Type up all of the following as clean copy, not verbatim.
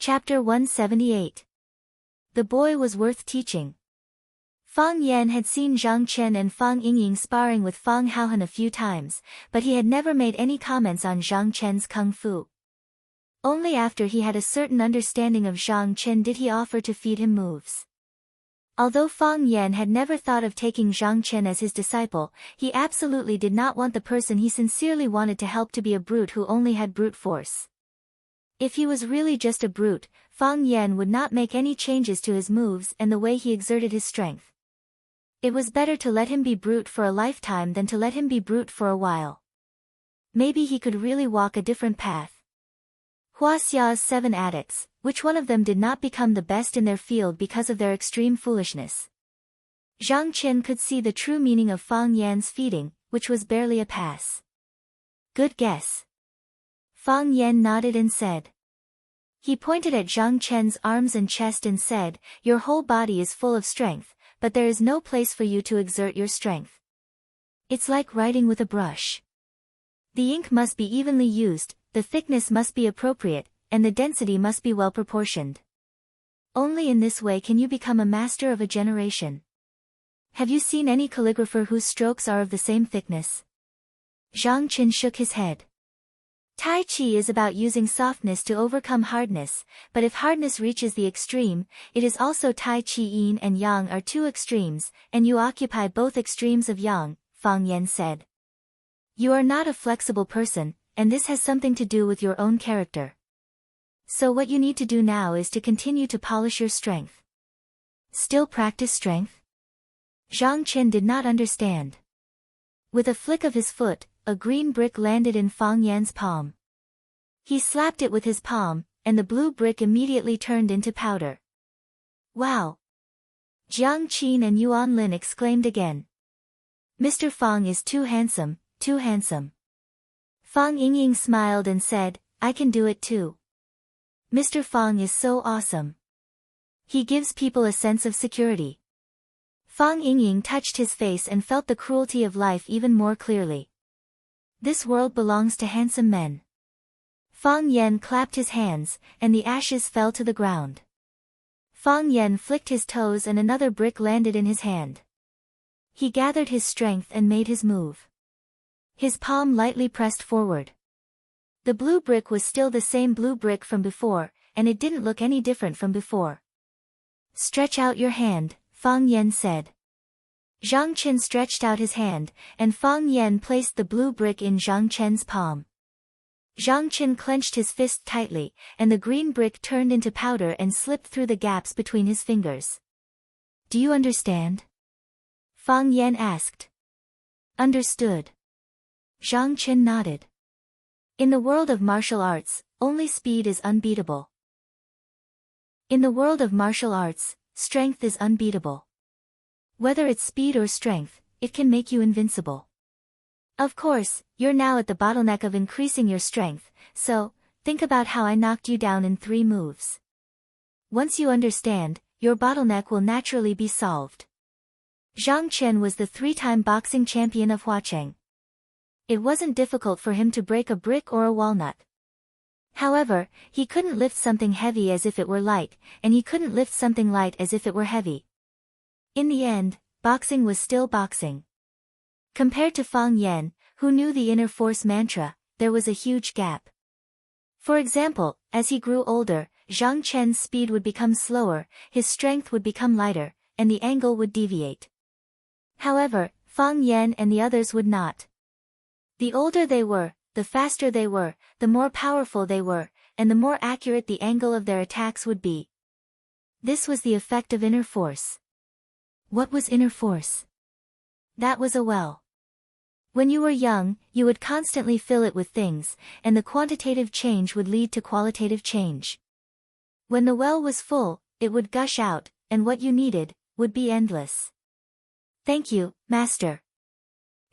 Chapter 178. The boy was worth teaching. Fang Yan had seen Zhang Chen and Fang Yingying sparring with Fang Haohan a few times, but he had never made any comments on Zhang Chen's kung fu. Only after he had a certain understanding of Zhang Chen did he offer to feed him moves. Although Fang Yan had never thought of taking Zhang Chen as his disciple, he absolutely did not want the person he sincerely wanted to help to be a brute who only had brute force. If he was really just a brute, Fang Yan would not make any changes to his moves and the way he exerted his strength. It was better to let him be brute for a lifetime than to let him be brute for a while. Maybe he could really walk a different path. Hua Xia's 7 adepts, which one of them did not become the best in their field because of their extreme foolishness? Zhang Chen could see the true meaning of Fang Yan's feeding, which was barely a pass. Good guess. Fang Yan nodded and said. He pointed at Zhang Chen's arms and chest and said, "Your whole body is full of strength, but there is no place for you to exert your strength. It's like writing with a brush. The ink must be evenly used, the thickness must be appropriate, and the density must be well proportioned. Only in this way can you become a master of a generation. Have you seen any calligrapher whose strokes are of the same thickness?" Zhang Chen shook his head. Tai Chi is about using softness to overcome hardness, but if hardness reaches the extreme, it is also Tai Chi. Yin and Yang are two extremes, and you occupy both extremes of Yang, Fang Yan said. You are not a flexible person, and this has something to do with your own character. So what you need to do now is to continue to polish your strength. Still practice strength? Zhang Chen did not understand. With a flick of his foot, a green brick landed in Fang Yan's palm. He slapped it with his palm, and the blue brick immediately turned into powder. Wow! Jiang Qin and Yuan Lin exclaimed again. Mr. Fang is too handsome, too handsome. Fang Yingying smiled and said, I can do it too. Mr. Fang is so awesome. He gives people a sense of security. Fang Yingying touched his face and felt the cruelty of life even more clearly. This world belongs to handsome men. Fang Yan clapped his hands, and the ashes fell to the ground. Fang Yan flicked his toes and another brick landed in his hand. He gathered his strength and made his move. His palm lightly pressed forward. The blue brick was still the same blue brick from before, and it didn't look any different from before. Stretch out your hand, Fang Yan said. Zhang Chen stretched out his hand, and Fang Yan placed the blue brick in Zhang Chen's palm. Zhang Chen clenched his fist tightly, and the green brick turned into powder and slipped through the gaps between his fingers. Do you understand? Fang Yan asked. Understood. Zhang Chen nodded. In the world of martial arts, only speed is unbeatable. In the world of martial arts, strength is unbeatable. Whether it's speed or strength, it can make you invincible. Of course, you're now at the bottleneck of increasing your strength, so, think about how I knocked you down in 3 moves. Once you understand, your bottleneck will naturally be solved. Zhang Chen was the 3-time boxing champion of Huacheng. It wasn't difficult for him to break a brick or a walnut. However, he couldn't lift something heavy as if it were light, and he couldn't lift something light as if it were heavy. In the end, boxing was still boxing. Compared to Fang Yan, who knew the inner force mantra, there was a huge gap. For example, as he grew older, Zhang Chen's speed would become slower, his strength would become lighter, and the angle would deviate. However, Fang Yan and the others would not. The older they were, the faster they were, the more powerful they were, and the more accurate the angle of their attacks would be. This was the effect of inner force. What was inner force? That was a well. When you were young, you would constantly fill it with things, and the quantitative change would lead to qualitative change. When the well was full, it would gush out, and what you needed would be endless. Thank you, Master.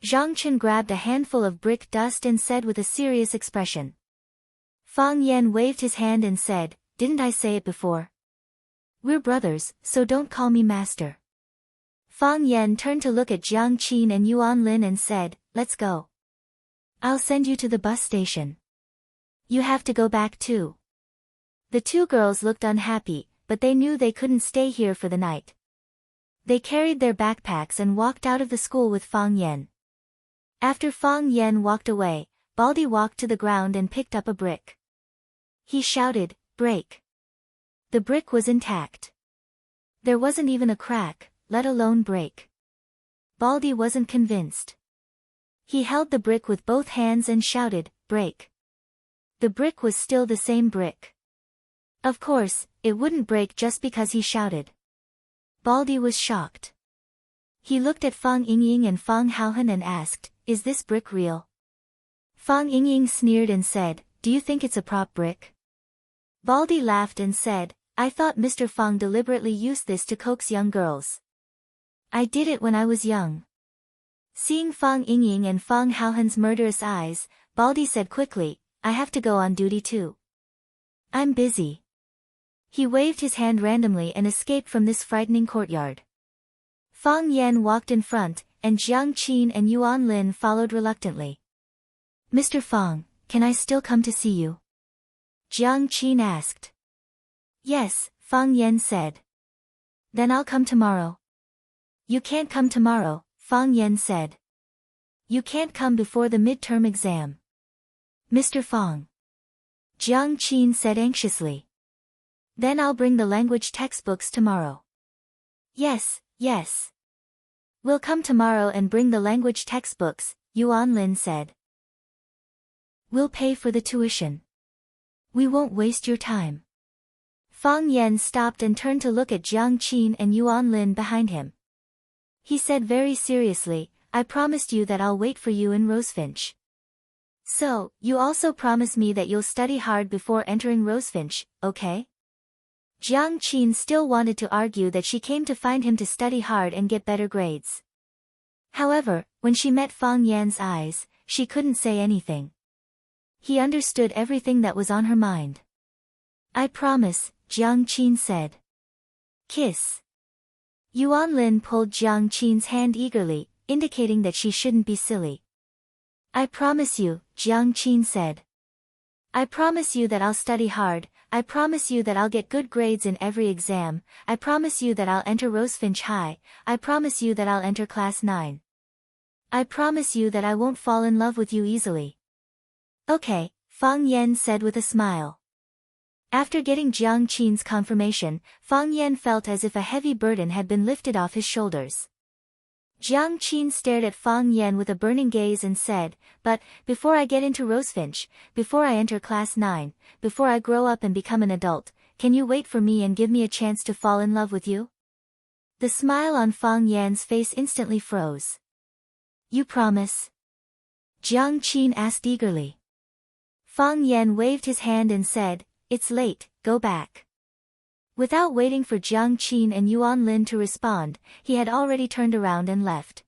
Zhang Chen grabbed a handful of brick dust and said with a serious expression. Fang Yan waved his hand and said, Didn't I say it before? We're brothers, so don't call me master. Fang Yan turned to look at Jiang Qin and Yuan Lin and said, Let's go. I'll send you to the bus station. You have to go back too. The two girls looked unhappy, but they knew they couldn't stay here for the night. They carried their backpacks and walked out of the school with Fang Yan. After Fang Yan walked away, Baldy walked to the ground and picked up a brick. He shouted, "Break!" The brick was intact. There wasn't even a crack, let alone break. Baldy wasn't convinced. He held the brick with both hands and shouted, "Break!" The brick was still the same brick. Of course, it wouldn't break just because he shouted. Baldy was shocked. He looked at Fang Yingying and Fang Haohan and asked, "Is this brick real?" Fang Yingying sneered and said, "Do you think it's a prop brick?" Baldy laughed and said, "I thought Mr. Fang deliberately used this to coax young girls. I did it when I was young." Seeing Fang Yingying and Fang Haohan's murderous eyes, Baldy said quickly, "I have to go on duty too. I'm busy." He waved his hand randomly and escaped from this frightening courtyard. Fang Yan walked in front, and Jiang Qin and Yuan Lin followed reluctantly. "Mr. Fang, can I still come to see you?" Jiang Qin asked. "Yes," Fang Yan said. "Then I'll come tomorrow." "You can't come tomorrow," Fang Yan said. "You can't come before the midterm exam." "Mr. Fang," Jiang Qin said anxiously. "Then I'll bring the language textbooks tomorrow." "Yes, yes. We'll come tomorrow and bring the language textbooks," Yuan Lin said. "We'll pay for the tuition. We won't waste your time." Fang Yan stopped and turned to look at Jiang Qin and Yuan Lin behind him. He said very seriously, "I promised you that I'll wait for you in Rosefinch. So, you also promise me that you'll study hard before entering Rosefinch, okay?" Jiang Qin still wanted to argue that she came to find him to study hard and get better grades. However, when she met Fang Yan's eyes, she couldn't say anything. He understood everything that was on her mind. "I promise," Jiang Qin said. "Kiss." Yuan Lin pulled Jiang Qin's hand eagerly, indicating that she shouldn't be silly. "I promise you," Jiang Qin said. "I promise you that I'll study hard, I promise you that I'll get good grades in every exam, I promise you that I'll enter Rosefinch High, I promise you that I'll enter Class 9. I promise you that I won't fall in love with you easily." "Okay," Fang Yan said with a smile. After getting Jiang Qin's confirmation, Fang Yan felt as if a heavy burden had been lifted off his shoulders. Jiang Qin stared at Fang Yan with a burning gaze and said, "But, before I get into Rosefinch, before I enter Class 9, before I grow up and become an adult, can you wait for me and give me a chance to fall in love with you?" The smile on Fang Yan's face instantly froze. "You promise?" Jiang Qin asked eagerly. Fang Yan waved his hand and said, "It's late, go back." Without waiting for Jiang Qin and Yuan Lin to respond, he had already turned around and left.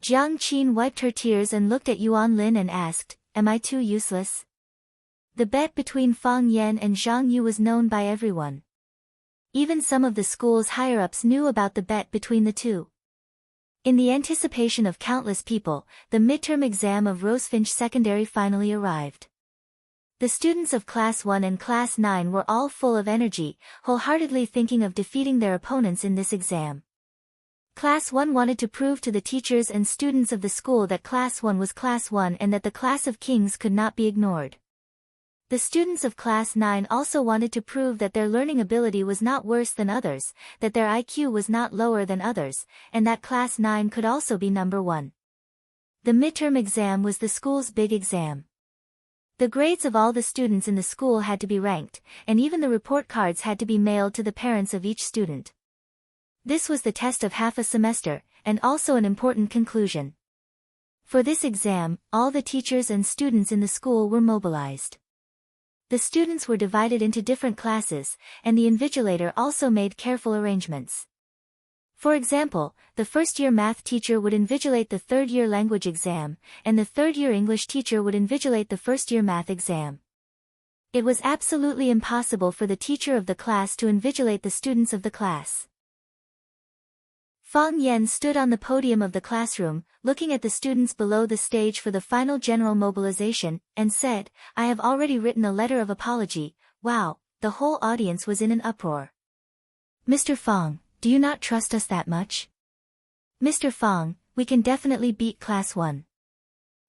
Jiang Qin wiped her tears and looked at Yuan Lin and asked, "Am I too useless?" The bet between Fang Yan and Zhang Yu was known by everyone. Even some of the school's higher-ups knew about the bet between the two. In the anticipation of countless people, the midterm exam of Rosefinch Secondary finally arrived. The students of Class 1 and Class 9 were all full of energy, wholeheartedly thinking of defeating their opponents in this exam. Class 1 wanted to prove to the teachers and students of the school that Class 1 was Class 1 and that the class of kings could not be ignored. The students of Class 9 also wanted to prove that their learning ability was not worse than others, that their IQ was not lower than others, and that Class 9 could also be number 1. The midterm exam was the school's big exam. The grades of all the students in the school had to be ranked, and even the report cards had to be mailed to the parents of each student. This was the test of half a semester, and also an important conclusion. For this exam, all the teachers and students in the school were mobilized. The students were divided into different classes, and the invigilator also made careful arrangements. For example, the first-year math teacher would invigilate the third-year language exam, and the third-year English teacher would invigilate the first-year math exam. It was absolutely impossible for the teacher of the class to invigilate the students of the class. Fang Yan stood on the podium of the classroom, looking at the students below the stage for the final general mobilization, and said, "I have already written a letter of apology. Wow, the whole audience was in an uproar. "Mr. Fong, do you not trust us that much? Mr. Fong, we can definitely beat Class 1.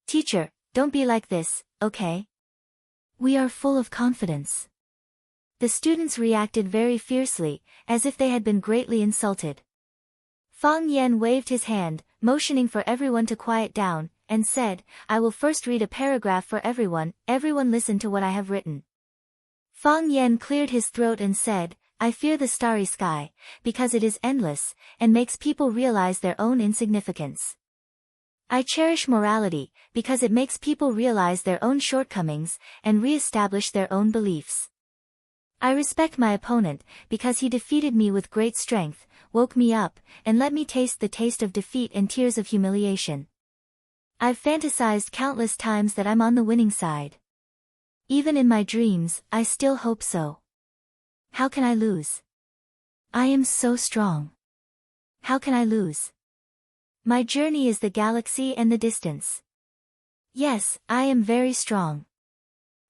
Teacher, don't be like this, okay? We are full of confidence." The students reacted very fiercely, as if they had been greatly insulted. Fang Yan waved his hand, motioning for everyone to quiet down, and said, "I will first read a paragraph for everyone. Everyone listen to what I have written." Fang Yan cleared his throat and said, "I fear the starry sky, because it is endless, and makes people realize their own insignificance. I cherish morality, because it makes people realize their own shortcomings, and re-establish their own beliefs. I respect my opponent, because he defeated me with great strength, woke me up, and let me taste the taste of defeat and tears of humiliation. I've fantasized countless times that I'm on the winning side. Even in my dreams, I still hope so. How can I lose? I am so strong. How can I lose? My journey is the galaxy and the distance. Yes, I am very strong.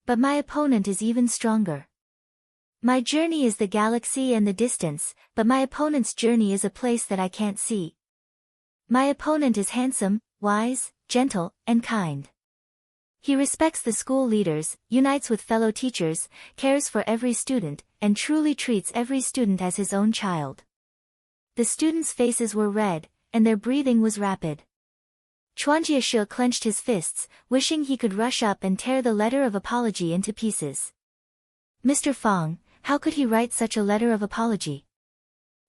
But my opponent is even stronger. My journey is the galaxy and the distance, but my opponent's journey is a place that I can't see. My opponent is handsome, wise, gentle, and kind. He respects the school leaders, unites with fellow teachers, cares for every student, and truly treats every student as his own child." The students' faces were red, and their breathing was rapid. Chuanjiashi clenched his fists, wishing he could rush up and tear the letter of apology into pieces. "Mr. Fong, how could he write such a letter of apology?"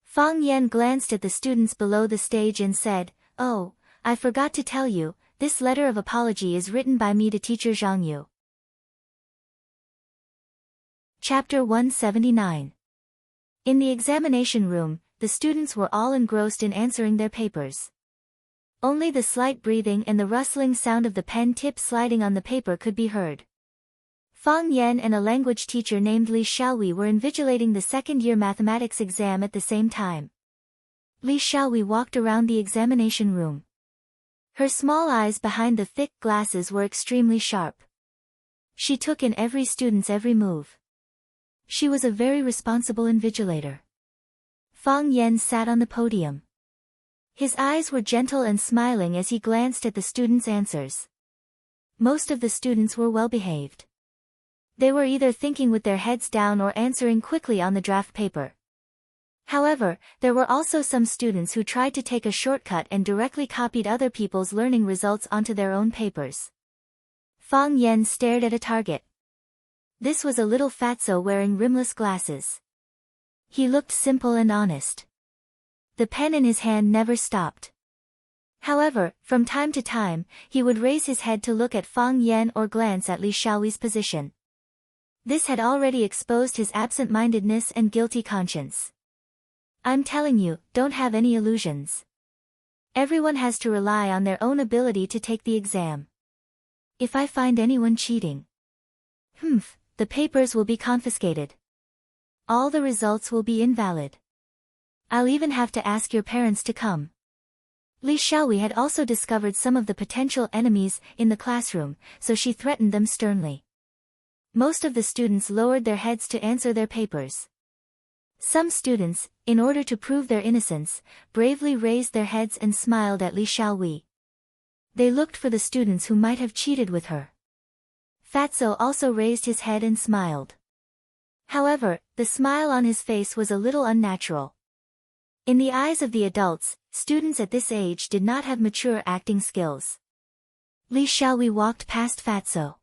Fang Yan glanced at the students below the stage and said, "Oh, I forgot to tell you, this letter of apology is written by me to teacher Zhang Yu." Chapter 179. In the examination room, the students were all engrossed in answering their papers. Only the slight breathing and the rustling sound of the pen tip sliding on the paper could be heard. Fang Yan and a language teacher named Li Xiaohui were invigilating the second-year mathematics exam at the same time. Li Xiaohui walked around the examination room. Her small eyes behind the thick glasses were extremely sharp. She took in every student's every move. She was a very responsible invigilator. Fang Yan sat on the podium. His eyes were gentle and smiling as he glanced at the students' answers. Most of the students were well-behaved. They were either thinking with their heads down or answering quickly on the draft paper. However, there were also some students who tried to take a shortcut and directly copied other people's learning results onto their own papers. Fang Yan stared at a target. This was a little fatso wearing rimless glasses. He looked simple and honest. The pen in his hand never stopped. However, from time to time, he would raise his head to look at Fang Yan or glance at Li Xiaohui's position. This had already exposed his absent-mindedness and guilty conscience. "I'm telling you, don't have any illusions. Everyone has to rely on their own ability to take the exam. If I find anyone cheating, the papers will be confiscated. All the results will be invalid. I'll even have to ask your parents to come." Li Xiaohui had also discovered some of the potential enemies in the classroom, so she threatened them sternly. Most of the students lowered their heads to answer their papers. Some students, in order to prove their innocence, bravely raised their heads and smiled at Li Xiaohui. They looked for the students who might have cheated with her. Fatso also raised his head and smiled. However, the smile on his face was a little unnatural. In the eyes of the adults, students at this age did not have mature acting skills. Li Xiaohui walked past Fatso.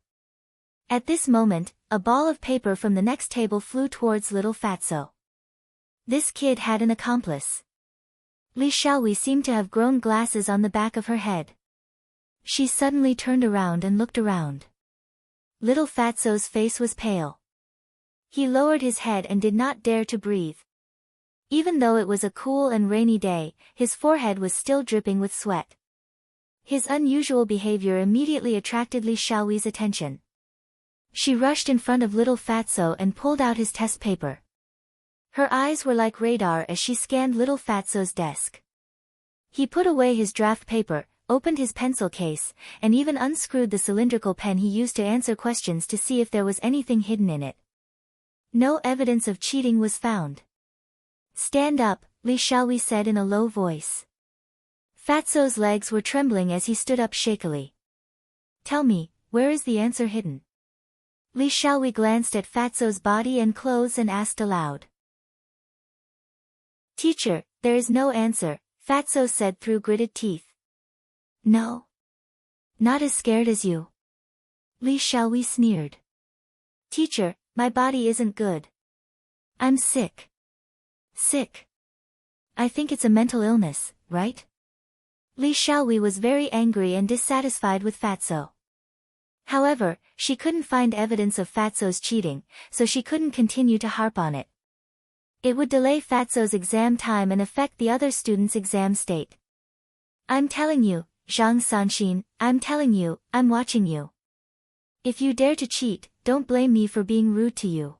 At this moment, a ball of paper from the next table flew towards little Fatso. This kid had an accomplice. Li Xiaohui seemed to have grown glasses on the back of her head. She suddenly turned around and looked around. Little Fatso's face was pale. He lowered his head and did not dare to breathe. Even though it was a cool and rainy day, his forehead was still dripping with sweat. His unusual behavior immediately attracted Li Xiaohui's attention. She rushed in front of little Fatso and pulled out his test paper. Her eyes were like radar as she scanned little Fatso's desk. He put away his draft paper, opened his pencil case, and even unscrewed the cylindrical pen he used to answer questions to see if there was anything hidden in it. No evidence of cheating was found. Stand up, Li Xiaohui said in a low voice. Fatso's legs were trembling as he stood up shakily. Tell me, where is the answer hidden? Li Xiaohui glanced at Fatso's body and clothes and asked aloud. Teacher, there is no answer, Fatso said through gritted teeth. No? Not as scared as you. Li Xiaohui sneered. Teacher, my body isn't good. I'm sick. Sick. I think it's a mental illness, right? Li Xiaohui was very angry and dissatisfied with Fatso. However, she couldn't find evidence of Fatso's cheating, so she couldn't continue to harp on it. It would delay Fatso's exam time and affect the other students' exam state. I'm telling you, Zhang Sanxin, I'm telling you, I'm watching you. If you dare to cheat, don't blame me for being rude to you.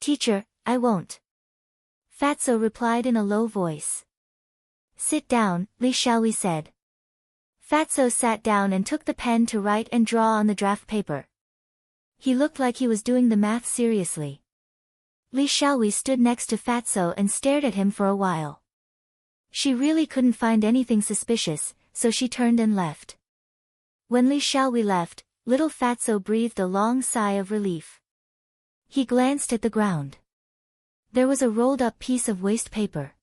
Teacher, I won't. Fatso replied in a low voice. Sit down, Li Xiaohui said. Fatso sat down and took the pen to write and draw on the draft paper. He looked like he was doing the math seriously. Li Xiaohui stood next to Fatso and stared at him for a while. She really couldn't find anything suspicious, so she turned and left. When Li Xiaohui left, little Fatso breathed a long sigh of relief. He glanced at the ground. There was a rolled-up piece of waste paper.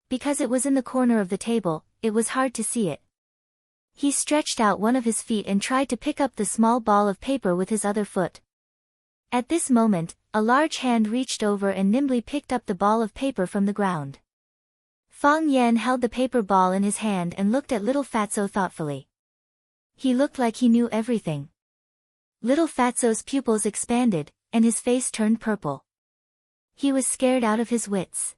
Because it was in the corner of the table, it was hard to see it. He stretched out one of his feet and tried to pick up the small ball of paper with his other foot. At this moment, a large hand reached over and nimbly picked up the ball of paper from the ground. Fang Yan held the paper ball in his hand and looked at little Fatso thoughtfully. He looked like he knew everything. Little Fatso's pupils expanded, and his face turned purple. He was scared out of his wits.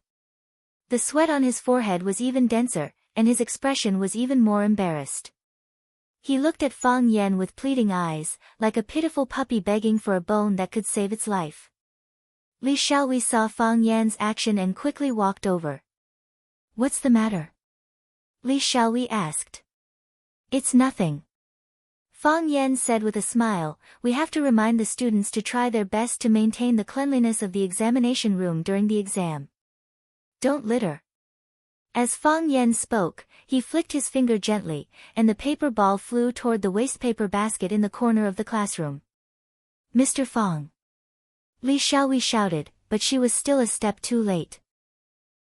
The sweat on his forehead was even denser, and his expression was even more embarrassed. He looked at Fang Yan with pleading eyes, like a pitiful puppy begging for a bone that could save its life. Li Xiaohui saw Fang Yan's action and quickly walked over. What's the matter? Li Xiaohui asked. It's nothing. Fang Yan said with a smile, we have to remind the students to try their best to maintain the cleanliness of the examination room during the exam. Don't litter. As Fang Yan spoke, he flicked his finger gently, and the paper ball flew toward the wastepaper basket in the corner of the classroom. Mr. Fang. Li Xiaohui shouted, but she was still a step too late.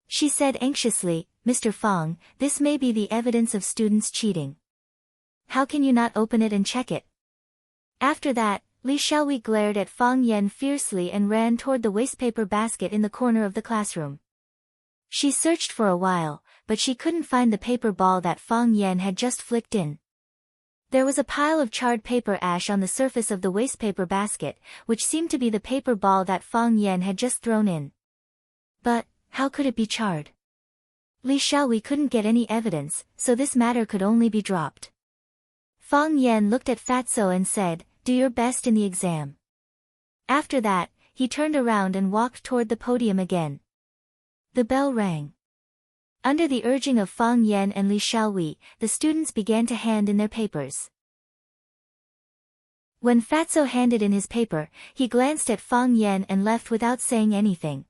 She said anxiously, Mr. Fang, this may be the evidence of students cheating. How can you not open it and check it? After that, Li Xiaohui glared at Fang Yan fiercely and ran toward the wastepaper basket in the corner of the classroom. She searched for a while, but she couldn't find the paper ball that Fang Yan had just flicked in. There was a pile of charred paper ash on the surface of the wastepaper basket, which seemed to be the paper ball that Fang Yan had just thrown in. But, how could it be charred? Li Xiaohui couldn't get any evidence, so this matter could only be dropped. Fang Yan looked at Fatso and said, do your best in the exam. After that, he turned around and walked toward the podium again. The bell rang. Under the urging of Fang Yan and Li Xiaohui, the students began to hand in their papers. When Fatso handed in his paper, he glanced at Fang Yan and left without saying anything.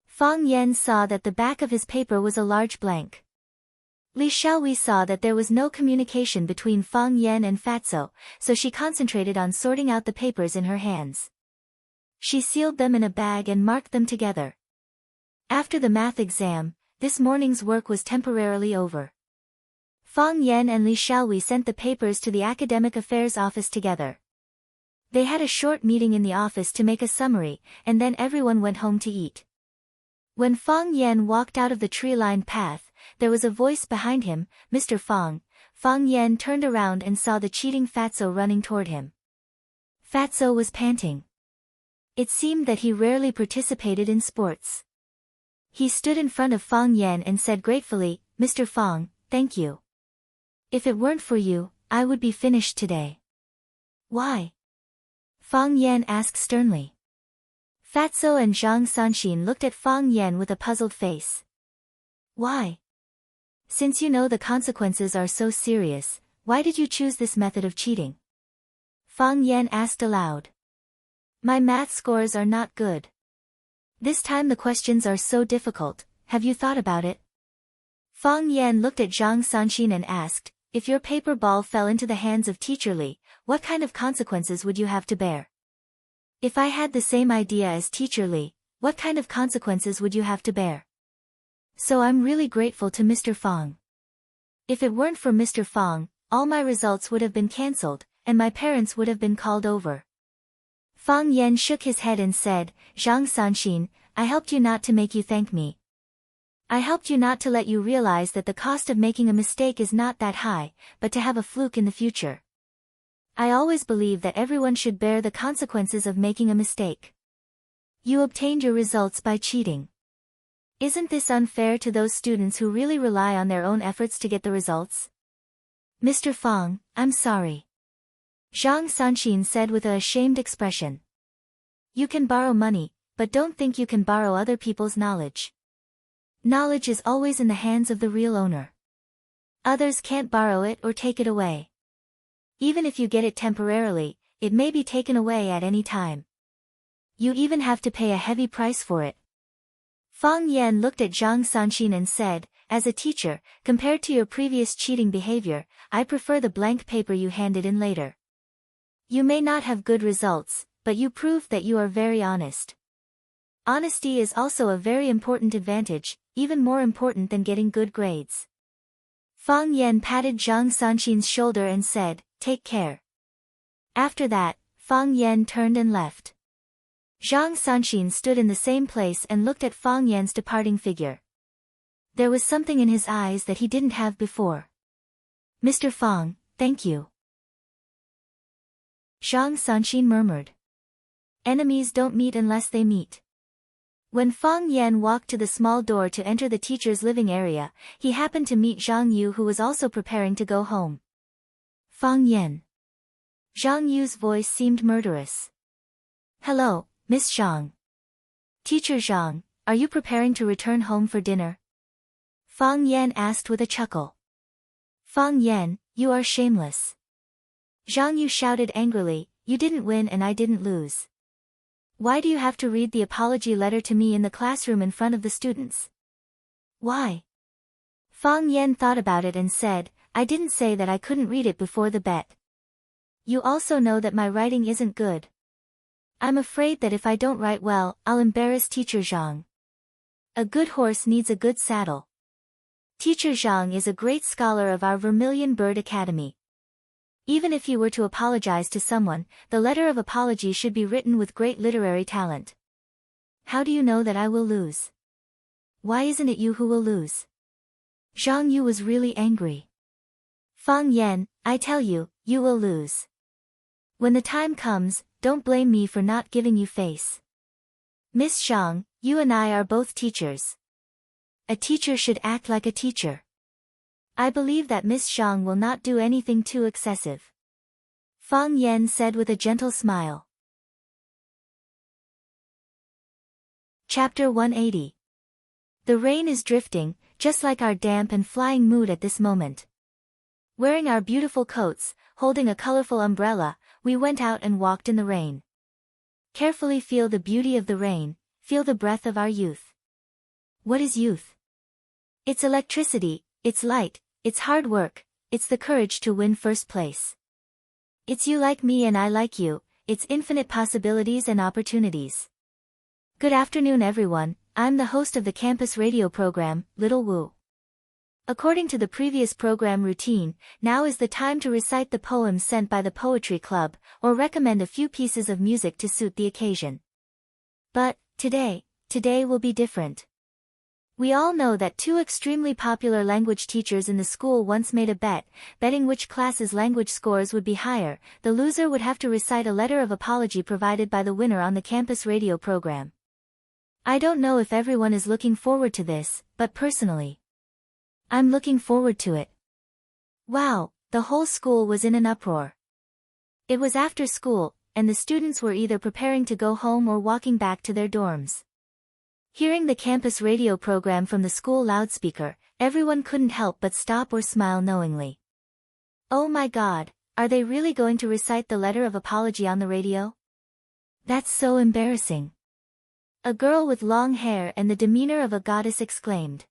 Fang Yan saw that the back of his paper was a large blank. Li Xiaohui saw that there was no communication between Fang Yan and Fatso, so she concentrated on sorting out the papers in her hands. She sealed them in a bag and marked them together. After the math exam, this morning's work was temporarily over. Fang Yan and Li Xiaohui sent the papers to the Academic Affairs office together. They had a short meeting in the office to make a summary, and then everyone went home to eat. When Fang Yan walked out of the tree-lined path, there was a voice behind him, Mr. Fang. Fang Yan turned around and saw the cheating Fatso running toward him. Fatso was panting. It seemed that he rarely participated in sports. He stood in front of Fang Yan and said gratefully, Mr. Fang, thank you. If it weren't for you, I would be finished today. Why? Fang Yan asked sternly. Fatso and Zhang Sanxin looked at Fang Yan with a puzzled face. Why? Since you know the consequences are so serious, why did you choose this method of cheating? Fang Yan asked aloud. My math scores are not good. This time the questions are so difficult, have you thought about it? Fang Yan looked at Zhang Sanxin and asked, if your paper ball fell into the hands of Teacher Li, what kind of consequences would you have to bear? If I had the same idea as Teacher Li, what kind of consequences would you have to bear? So I'm really grateful to Mr. Fang. If it weren't for Mr. Fang, all my results would have been cancelled, and my parents would have been called over. Fang Yan shook his head and said, Zhang Sanxin, I helped you not to make you thank me. I helped you not to let you realize that the cost of making a mistake is not that high, but to have a fluke in the future. I always believe that everyone should bear the consequences of making a mistake. You obtained your results by cheating. Isn't this unfair to those students who really rely on their own efforts to get the results? Mr. Fang, I'm sorry. Zhang Sanxin said with a ashamed expression. You can borrow money, but don't think you can borrow other people's knowledge. Knowledge is always in the hands of the real owner. Others can't borrow it or take it away. Even if you get it temporarily, it may be taken away at any time. You even have to pay a heavy price for it. Fang Yan looked at Zhang Sanxin and said, as a teacher, compared to your previous cheating behavior, I prefer the blank paper you handed in later. You may not have good results, but you proved that you are very honest. Honesty is also a very important advantage, even more important than getting good grades. Fang Yan patted Zhang Sanxin's shoulder and said, take care. After that, Fang Yan turned and left. Zhang Sanxin stood in the same place and looked at Fang Yan's departing figure. There was something in his eyes that he didn't have before. Mr. Fang, thank you. Zhang Sanxin murmured. Enemies don't meet unless they meet. When Fang Yan walked to the small door to enter the teacher's living area, he happened to meet Zhang Yu, who was also preparing to go home. Fang Yan. Zhang Yu's voice seemed murderous. Hello, Miss Zhang. Teacher Zhang, are you preparing to return home for dinner? Fang Yan asked with a chuckle. Fang Yan, you are shameless. Zhang Yu shouted angrily, you didn't win and I didn't lose. Why do you have to read the apology letter to me in the classroom in front of the students? Why? Fang Yan thought about it and said, I didn't say that I couldn't read it before the bet. You also know that my writing isn't good. I'm afraid that if I don't write well, I'll embarrass Teacher Zhang. A good horse needs a good saddle. Teacher Zhang is a great scholar of our Vermilion Bird Academy. Even if you were to apologize to someone, the letter of apology should be written with great literary talent. How do you know that I will lose? Why isn't it you who will lose? Zhang Yu was really angry. Fang Yan, I tell you, you will lose. When the time comes, don't blame me for not giving you face. Miss Zhang, you and I are both teachers. A teacher should act like a teacher. I believe that Miss Zhang will not do anything too excessive. Fang Yan said with a gentle smile. Chapter 180. The rain is drifting, just like our damp and flying mood at this moment. Wearing our beautiful coats, holding a colorful umbrella, we went out and walked in the rain. Carefully feel the beauty of the rain, feel the breath of our youth. What is youth? It's electricity, it's light, it's hard work, it's the courage to win first place. It's you like me and I like you, it's infinite possibilities and opportunities. Good afternoon everyone, I'm the host of the campus radio program, Little Wu. According to the previous program routine, now is the time to recite the poems sent by the Poetry Club, or recommend a few pieces of music to suit the occasion. But, today will be different. We all know that two extremely popular language teachers in the school once made a bet, betting which class's language scores would be higher. The loser would have to recite a letter of apology provided by the winner on the campus radio program. I don't know if everyone is looking forward to this, but personally, I'm looking forward to it. Wow, the whole school was in an uproar. It was after school, and the students were either preparing to go home or walking back to their dorms. Hearing the campus radio program from the school loudspeaker, everyone couldn't help but stop or smile knowingly. Oh my God, are they really going to recite the letter of apology on the radio? That's so embarrassing. A girl with long hair and the demeanor of a goddess exclaimed.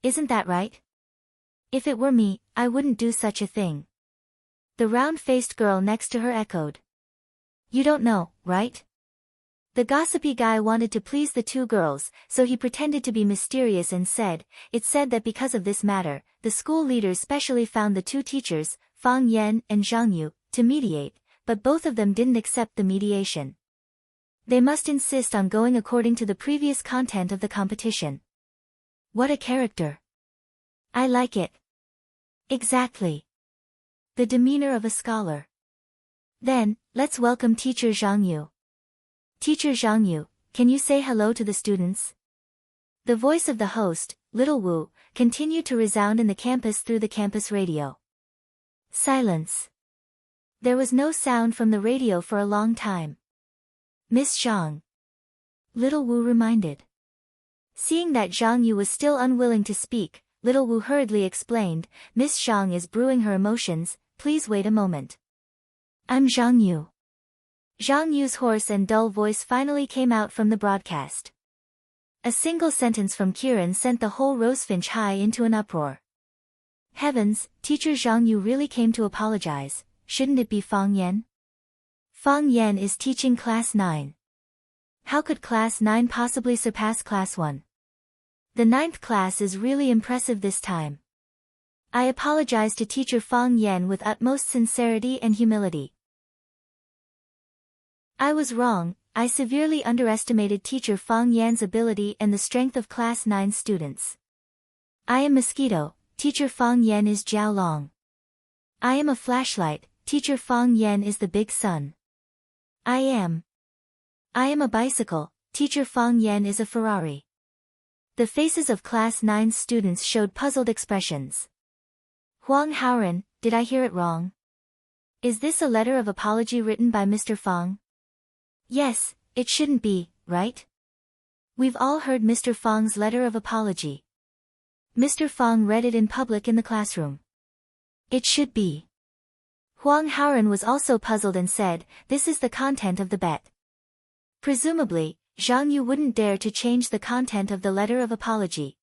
Isn't that right? If it were me, I wouldn't do such a thing. The round-faced girl next to her echoed. You don't know, right? The gossipy guy wanted to please the two girls, so he pretended to be mysterious and said, it's said that because of this matter, the school leaders specially found the two teachers, Fang Yan and Zhang Yu, to mediate, but both of them didn't accept the mediation. They must insist on going according to the previous content of the competition. What a character. I like it. Exactly. The demeanor of a scholar. Then, let's welcome Teacher Zhang Yu. Teacher Zhang Yu, can you say hello to the students? The voice of the host, Little Wu, continued to resound in the campus through the campus radio. Silence. There was no sound from the radio for a long time. Miss Zhang. Little Wu reminded. Seeing that Zhang Yu was still unwilling to speak, Little Wu hurriedly explained, Miss Zhang is brewing her emotions, please wait a moment. I'm Zhang Yu. Zhang Yu's hoarse and dull voice finally came out from the broadcast. A single sentence from Kiran sent the whole Rosefinch High into an uproar. Heavens, Teacher Zhang Yu really came to apologize, shouldn't it be Fang Yan? Fang Yan is teaching Class 9. How could Class 9 possibly surpass Class 1? The 9th class is really impressive this time. I apologize to Teacher Fang Yan with utmost sincerity and humility. I was wrong, I severely underestimated Teacher Fang Yan's ability and the strength of Class 9 students. I am Mosquito, Teacher Fang Yan is Jiao Long. I am a flashlight, Teacher Fang Yan is the big sun. I am a bicycle, Teacher Fang Yan is a Ferrari. The faces of Class 9 students showed puzzled expressions. Huang Haoran, did I hear it wrong? Is this a letter of apology written by Mr. Fang? Yes, it shouldn't be, right? We've all heard Mr. Fang's letter of apology. Mr. Fang read it in public in the classroom. It should be. Huang Haoran was also puzzled and said, this is the content of the bet. Presumably, Zhang Yu wouldn't dare to change the content of the letter of apology.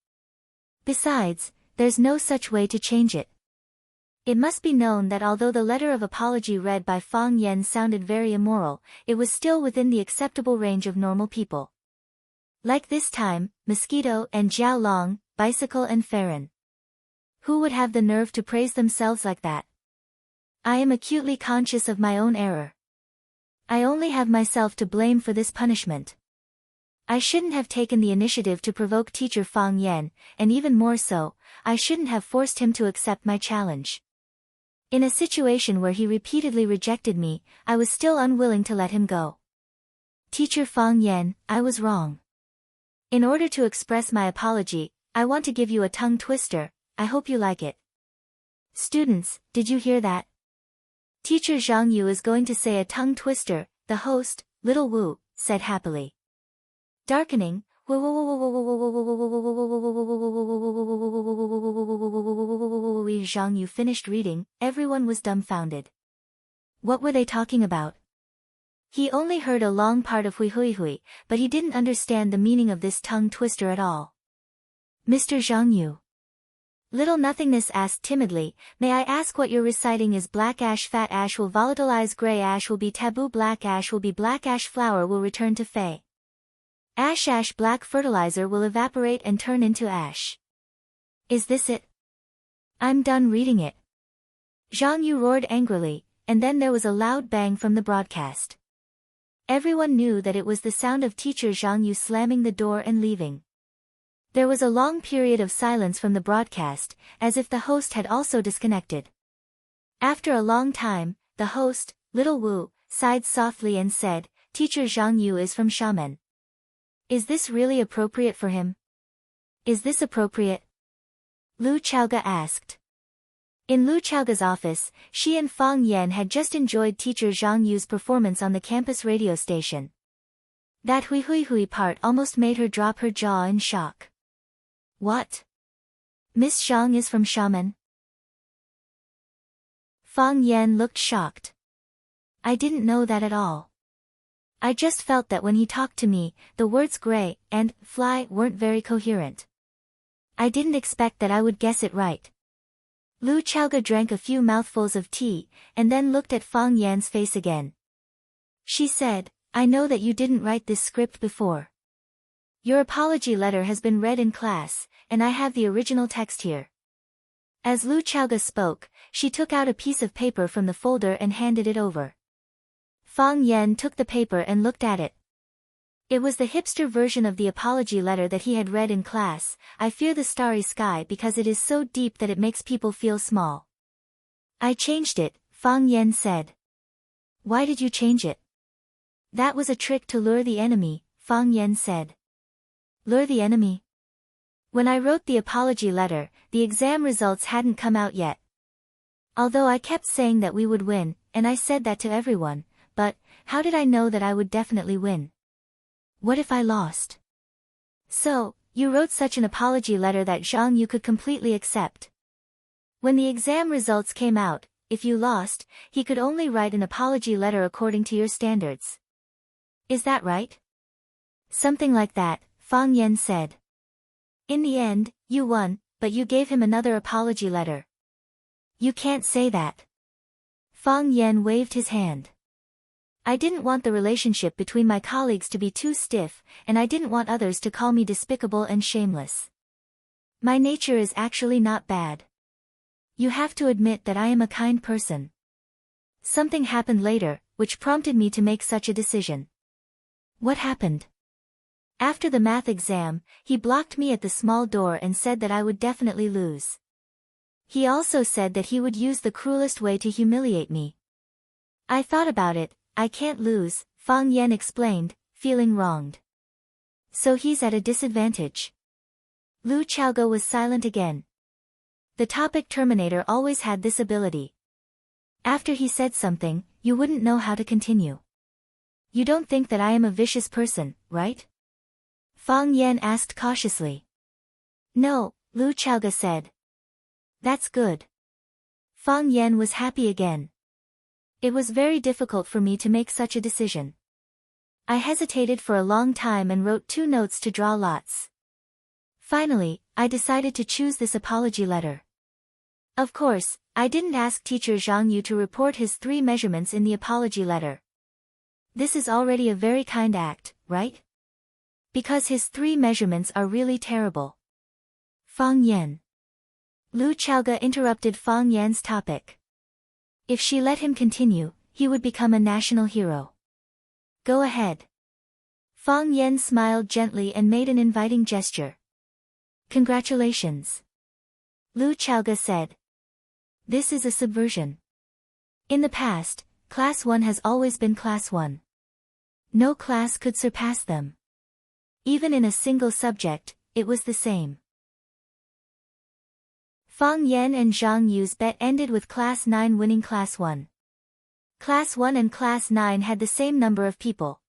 Besides, there's no such way to change it. It must be known that although the letter of apology read by Fang Yan sounded very immoral, it was still within the acceptable range of normal people. Like this time, Mosquito and Jiao Long, Bicycle and Farron. Who would have the nerve to praise themselves like that? I am acutely conscious of my own error. I only have myself to blame for this punishment. I shouldn't have taken the initiative to provoke Teacher Fang Yan, and even more so, I shouldn't have forced him to accept my challenge. In a situation where he repeatedly rejected me, I was still unwilling to let him go. Teacher Fang Yan, I was wrong. In order to express my apology, I want to give you a tongue twister, I hope you like it. Students, did you hear that? Teacher Zhang Yu is going to say a tongue twister, the host, Little Wu, said happily. Darkening, Zhang Yu finished reading, everyone was dumbfounded. What were they talking about? He only heard a long part of hui hui hui, but he didn't understand the meaning of this tongue twister at all. Mr. Zhang Yu. Little Nothingness asked timidly, may I ask what you're reciting is black ash fat ash will volatilize gray ash will be taboo black ash will be black ash flower will return to fey. Ash black fertilizer will evaporate and turn into ash. Is this it? I'm done reading it. Zhang Yu roared angrily, and then there was a loud bang from the broadcast. Everyone knew that it was the sound of Teacher Zhang Yu slamming the door and leaving. There was a long period of silence from the broadcast, as if the host had also disconnected. After a long time, the host, Little Wu, sighed softly and said, Teacher Zhang Yu is from Xiamen. Is this really appropriate for him? Is this appropriate? Lu Chaoga asked. In Lu Chaoga's office, she and Fang Yan had just enjoyed Teacher Zhang Yu's performance on the campus radio station. That hui hui hui part almost made her drop her jaw in shock. What? Miss Zhang is from Xiamen? Fang Yan looked shocked. I didn't know that at all. I just felt that when he talked to me, the words gray and fly weren't very coherent. I didn't expect that I would guess it right. Lu Chaoge drank a few mouthfuls of tea, and then looked at Fang Yan's face again. She said, I know that you didn't write this script before. Your apology letter has been read in class, and I have the original text here. As Lu Chaoge spoke, she took out a piece of paper from the folder and handed it over. Fang Yan took the paper and looked at it. It was the hipster version of the apology letter that he had read in class. I fear the starry sky because it is so deep that it makes people feel small. I changed it, Fang Yan said. Why did you change it? That was a trick to lure the enemy, Fang Yan said. Lure the enemy? When I wrote the apology letter, the exam results hadn't come out yet. Although I kept saying that we would win, and I said that to everyone, but how did I know that I would definitely win? What if I lost? So, you wrote such an apology letter that Zhang Yu could completely accept. When the exam results came out, if you lost, he could only write an apology letter according to your standards. Is that right? Something like that, Fang Yan said. In the end, you won, but you gave him another apology letter. You can't say that. Fang Yan waved his hand. I didn't want the relationship between my colleagues to be too stiff, and I didn't want others to call me despicable and shameless. My nature is actually not bad. You have to admit that I am a kind person. Something happened later, which prompted me to make such a decision. What happened? After the math exam, he blocked me at the small door and said that I would definitely lose. He also said that he would use the cruelest way to humiliate me. I thought about it. I can't lose, Fang Yan explained, feeling wronged. So he's at a disadvantage. Lu Chaoge was silent again. The topic Terminator always had this ability. After he said something, you wouldn't know how to continue. You don't think that I am a vicious person, right? Fang Yan asked cautiously. No, Lu Chaoge said. That's good. Fang Yan was happy again. It was very difficult for me to make such a decision. I hesitated for a long time and wrote 2 notes to draw lots. Finally, I decided to choose this apology letter. Of course, I didn't ask teacher Zhang Yu to report his 3 measurements in the apology letter. This is already a very kind act, right? Because his 3 measurements are really terrible. Fang Yan. Lu Chaoge interrupted Fang Yan's topic. If she let him continue, he would become a national hero. Go ahead. Fang Yan smiled gently and made an inviting gesture. Congratulations. Lu Chaoge said. This is a subversion. In the past, Class 1 has always been Class 1. No class could surpass them. Even in a single subject, it was the same. Fang Yan and Zhang Yu's bet ended with Class 9 winning Class 1. Class 1 and Class 9 had the same number of people.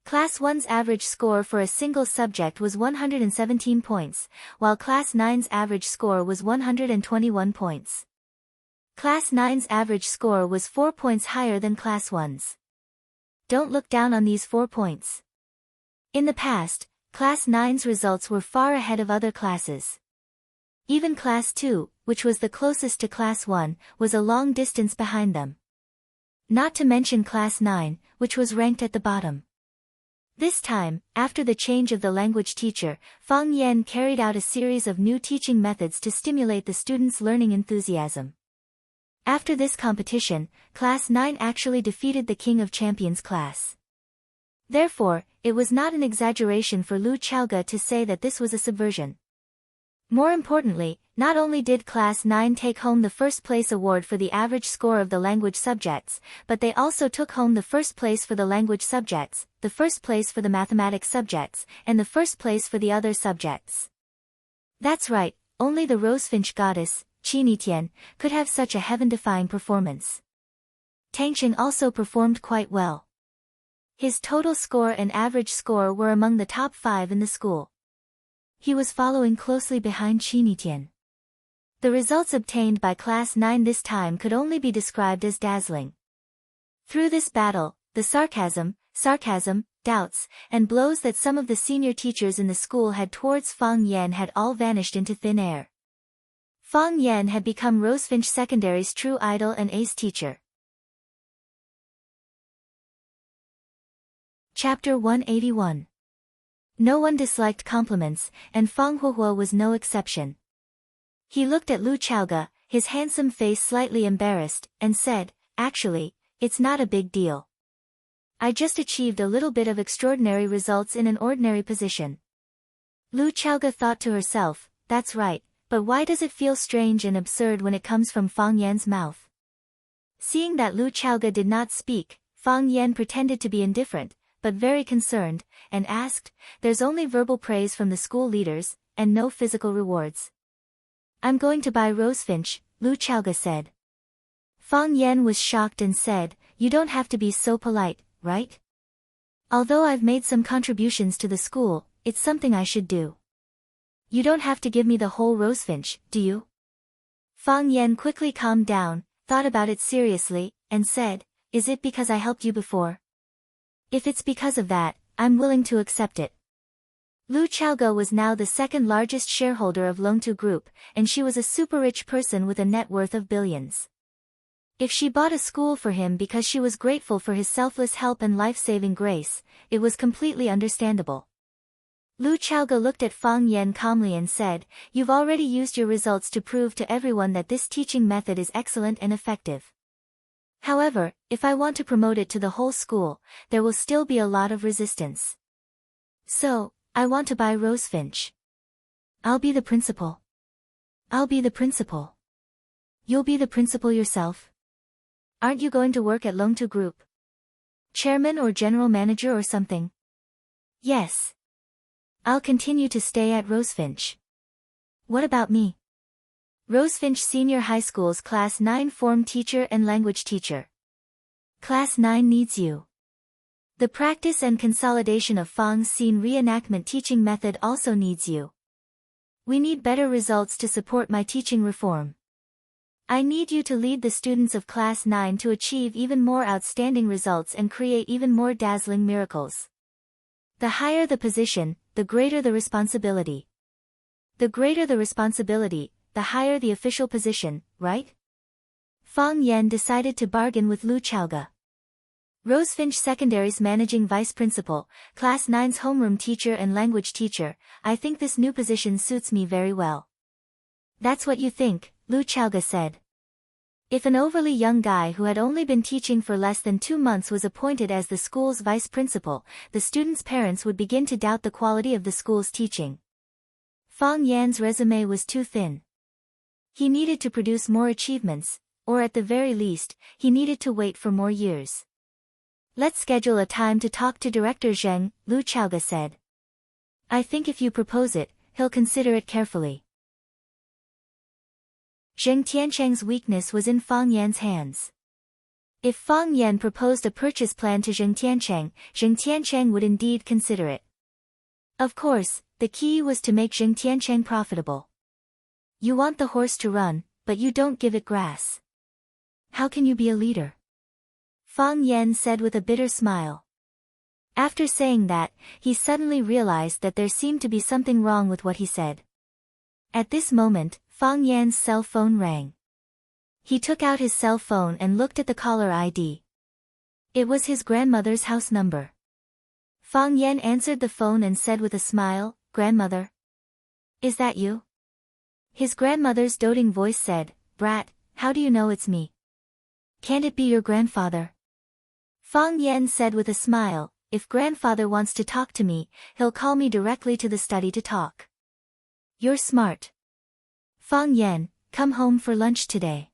Class 1's average score for a single subject was 117 points, while Class 9's average score was 121 points. Class 9's average score was 4 points higher than Class 1's. Don't look down on these 4 points. In the past, Class 9's results were far ahead of other classes. Even Class 2, which was the closest to Class 1, was a long distance behind them. Not to mention Class 9, which was ranked at the bottom. This time, after the change of the language teacher, Fang Yan carried out a series of new teaching methods to stimulate the students' learning enthusiasm. After this competition, Class 9 actually defeated the King of Champions class. Therefore, it was not an exaggeration for Lu Chaoge to say that this was a subversion. More importantly, not only did Class 9 take home the first place award for the average score of the language subjects, but they also took home the first place for the language subjects, the first place for the mathematics subjects, and the first place for the other subjects. That's right, only the Rosefinch goddess, Qinitian, could have such a heaven-defying performance. Tangqing also performed quite well. His total score and average score were among the top 5 in the school. He was following closely behind Qinitian. The results obtained by Class 9 this time could only be described as dazzling. Through this battle, the sarcasm, sarcasm, doubts, and blows that some of the senior teachers in the school had towards Fang Yan had all vanished into thin air. Fang Yan had become Rosefinch Secondary's true idol and ace teacher. Chapter 181. No one disliked compliments, and Fang Huohuo was no exception. He looked at Lu Chaoge, his handsome face slightly embarrassed, and said, "Actually, it's not a big deal. I just achieved a little bit of extraordinary results in an ordinary position." Lu Chaoge thought to herself, "That's right, but why does it feel strange and absurd when it comes from Fang Yan's mouth?" Seeing that Lu Chaoge did not speak, Fang Yan pretended to be indifferent, but very concerned, and asked, "There's only verbal praise from the school leaders, and no physical rewards." "I'm going to buy Rosefinch," Lu Chaoge said. Fang Yan was shocked and said, "You don't have to be so polite, right? Although I've made some contributions to the school, it's something I should do. You don't have to give me the whole Rosefinch, do you?" Fang Yan quickly calmed down, thought about it seriously, and said, "Is it because I helped you before? If it's because of that, I'm willing to accept it." Lu Chaoge was now the second largest shareholder of Longtu Group, and she was a super-rich person with a net worth of billions. If she bought a school for him because she was grateful for his selfless help and life-saving grace, it was completely understandable. Lu Chaoge looked at Fang Yan calmly and said, "You've already used your results to prove to everyone that this teaching method is excellent and effective. However, if I want to promote it to the whole school, there will still be a lot of resistance. So, I want to buy Rosefinch. I'll be the principal." "I'll be the principal." "You'll be the principal yourself? Aren't you going to work at Longtu Group? Chairman or general manager or something?" "Yes. I'll continue to stay at Rosefinch." "What about me?" "Rosefinch Senior High School's Class 9 form teacher and language teacher. Class 9 needs you. The practice and consolidation of Fang's scene reenactment teaching method also needs you. We need better results to support my teaching reform. I need you to lead the students of Class 9 to achieve even more outstanding results and create even more dazzling miracles. The higher the position, the greater the responsibility. The greater the responsibility, the higher the official position, right?" Fang Yan decided to bargain with Lu Chaoge. "Rosefinch Secondary's managing vice principal, Class 9's homeroom teacher and language teacher, I think this new position suits me very well." "That's what you think," Lu Chaoge said. If an overly young guy who had only been teaching for less than 2 months was appointed as the school's vice principal, the students' parents would begin to doubt the quality of the school's teaching. Fang Yan's resume was too thin. He needed to produce more achievements, or at the very least, he needed to wait for more years. "Let's schedule a time to talk to Director Zheng," Lu Chaoge said. "I think if you propose it, he'll consider it carefully." Zheng Tiancheng's weakness was in Fang Yan's hands. If Fang Yan proposed a purchase plan to Zheng Tiancheng would indeed consider it. Of course, the key was to make Zheng Tiancheng profitable. You want the horse to run, but you don't give it grass. How can you be a leader? Fang Yan said with a bitter smile. After saying that, he suddenly realized that there seemed to be something wrong with what he said. At this moment, Fang Yan's cell phone rang. He took out his cell phone and looked at the caller ID. It was his grandmother's house number. Fang Yan answered the phone and said with a smile, "Grandmother? Is that you?" His grandmother's doting voice said, "Brat, how do you know it's me? Can't it be your grandfather?" Fang Yan said with a smile, "If grandfather wants to talk to me, he'll call me directly to the study to talk." "You're smart. Fang Yan, come home for lunch today."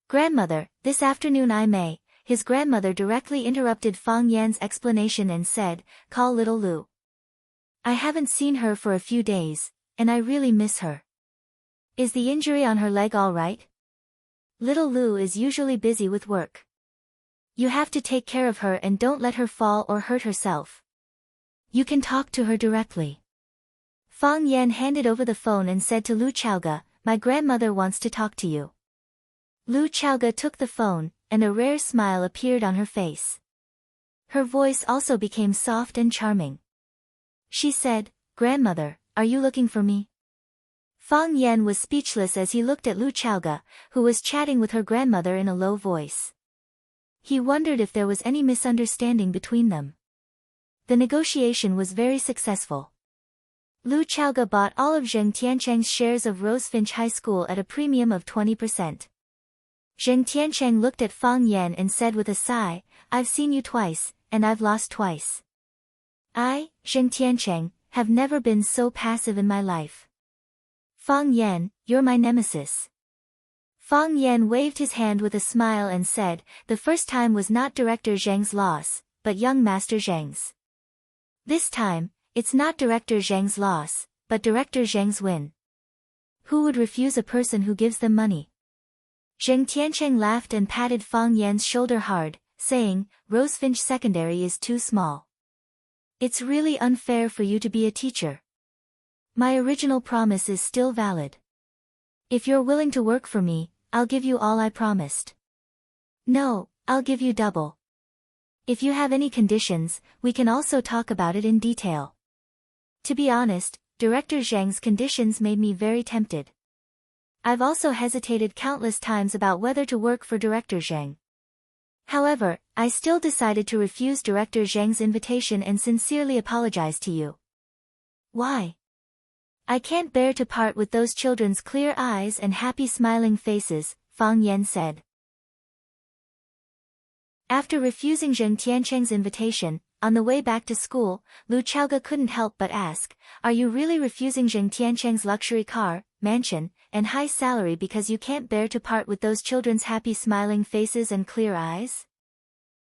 "Grandmother, this afternoon I may." His grandmother directly interrupted Fang Yan's explanation and said, "Call little Lu. I haven't seen her for a few days, and I really miss her. Is the injury on her leg all right? Little Lu is usually busy with work. You have to take care of her and don't let her fall or hurt herself. You can talk to her directly." Fang Yan handed over the phone and said to Lu Chaoge, "My grandmother wants to talk to you." Lu Chaoge took the phone, and a rare smile appeared on her face. Her voice also became soft and charming. She said, "Grandmother, are you looking for me?" Fang Yan was speechless as he looked at Lu Chaoga, who was chatting with her grandmother in a low voice. He wondered if there was any misunderstanding between them. The negotiation was very successful. Lu Chaoga bought all of Zheng Tiancheng's shares of Rosefinch High School at a premium of 20%. Zheng Tiancheng looked at Fang Yan and said with a sigh, "I've seen you twice, and I've lost twice. I, Zheng Tiancheng, have never been so passive in my life. Fang Yan, you're my nemesis." Fang Yan waved his hand with a smile and said, "The first time was not Director Zheng's loss, but young Master Zheng's. This time, it's not Director Zheng's loss, but Director Zheng's win. Who would refuse a person who gives them money?" Zheng Tiancheng laughed and patted Fang Yan's shoulder hard, saying, "Rosefinch Secondary is too small. It's really unfair for you to be a teacher. My original promise is still valid. If you're willing to work for me, I'll give you all I promised." "No, I'll give you double. If you have any conditions, we can also talk about it in detail." To be honest, Director Zheng's conditions made me very tempted. I've also hesitated countless times about whether to work for Director Zheng. However, I still decided to refuse Director Zheng's invitation and sincerely apologize to you. "Why?" "I can't bear to part with those children's clear eyes and happy smiling faces," Fang Yan said. After refusing Zheng Tiancheng's invitation, on the way back to school, Lu Chaoga couldn't help but ask, "Are you really refusing Zheng Tiancheng's luxury car, mansion, and high salary because you can't bear to part with those children's happy smiling faces and clear eyes?"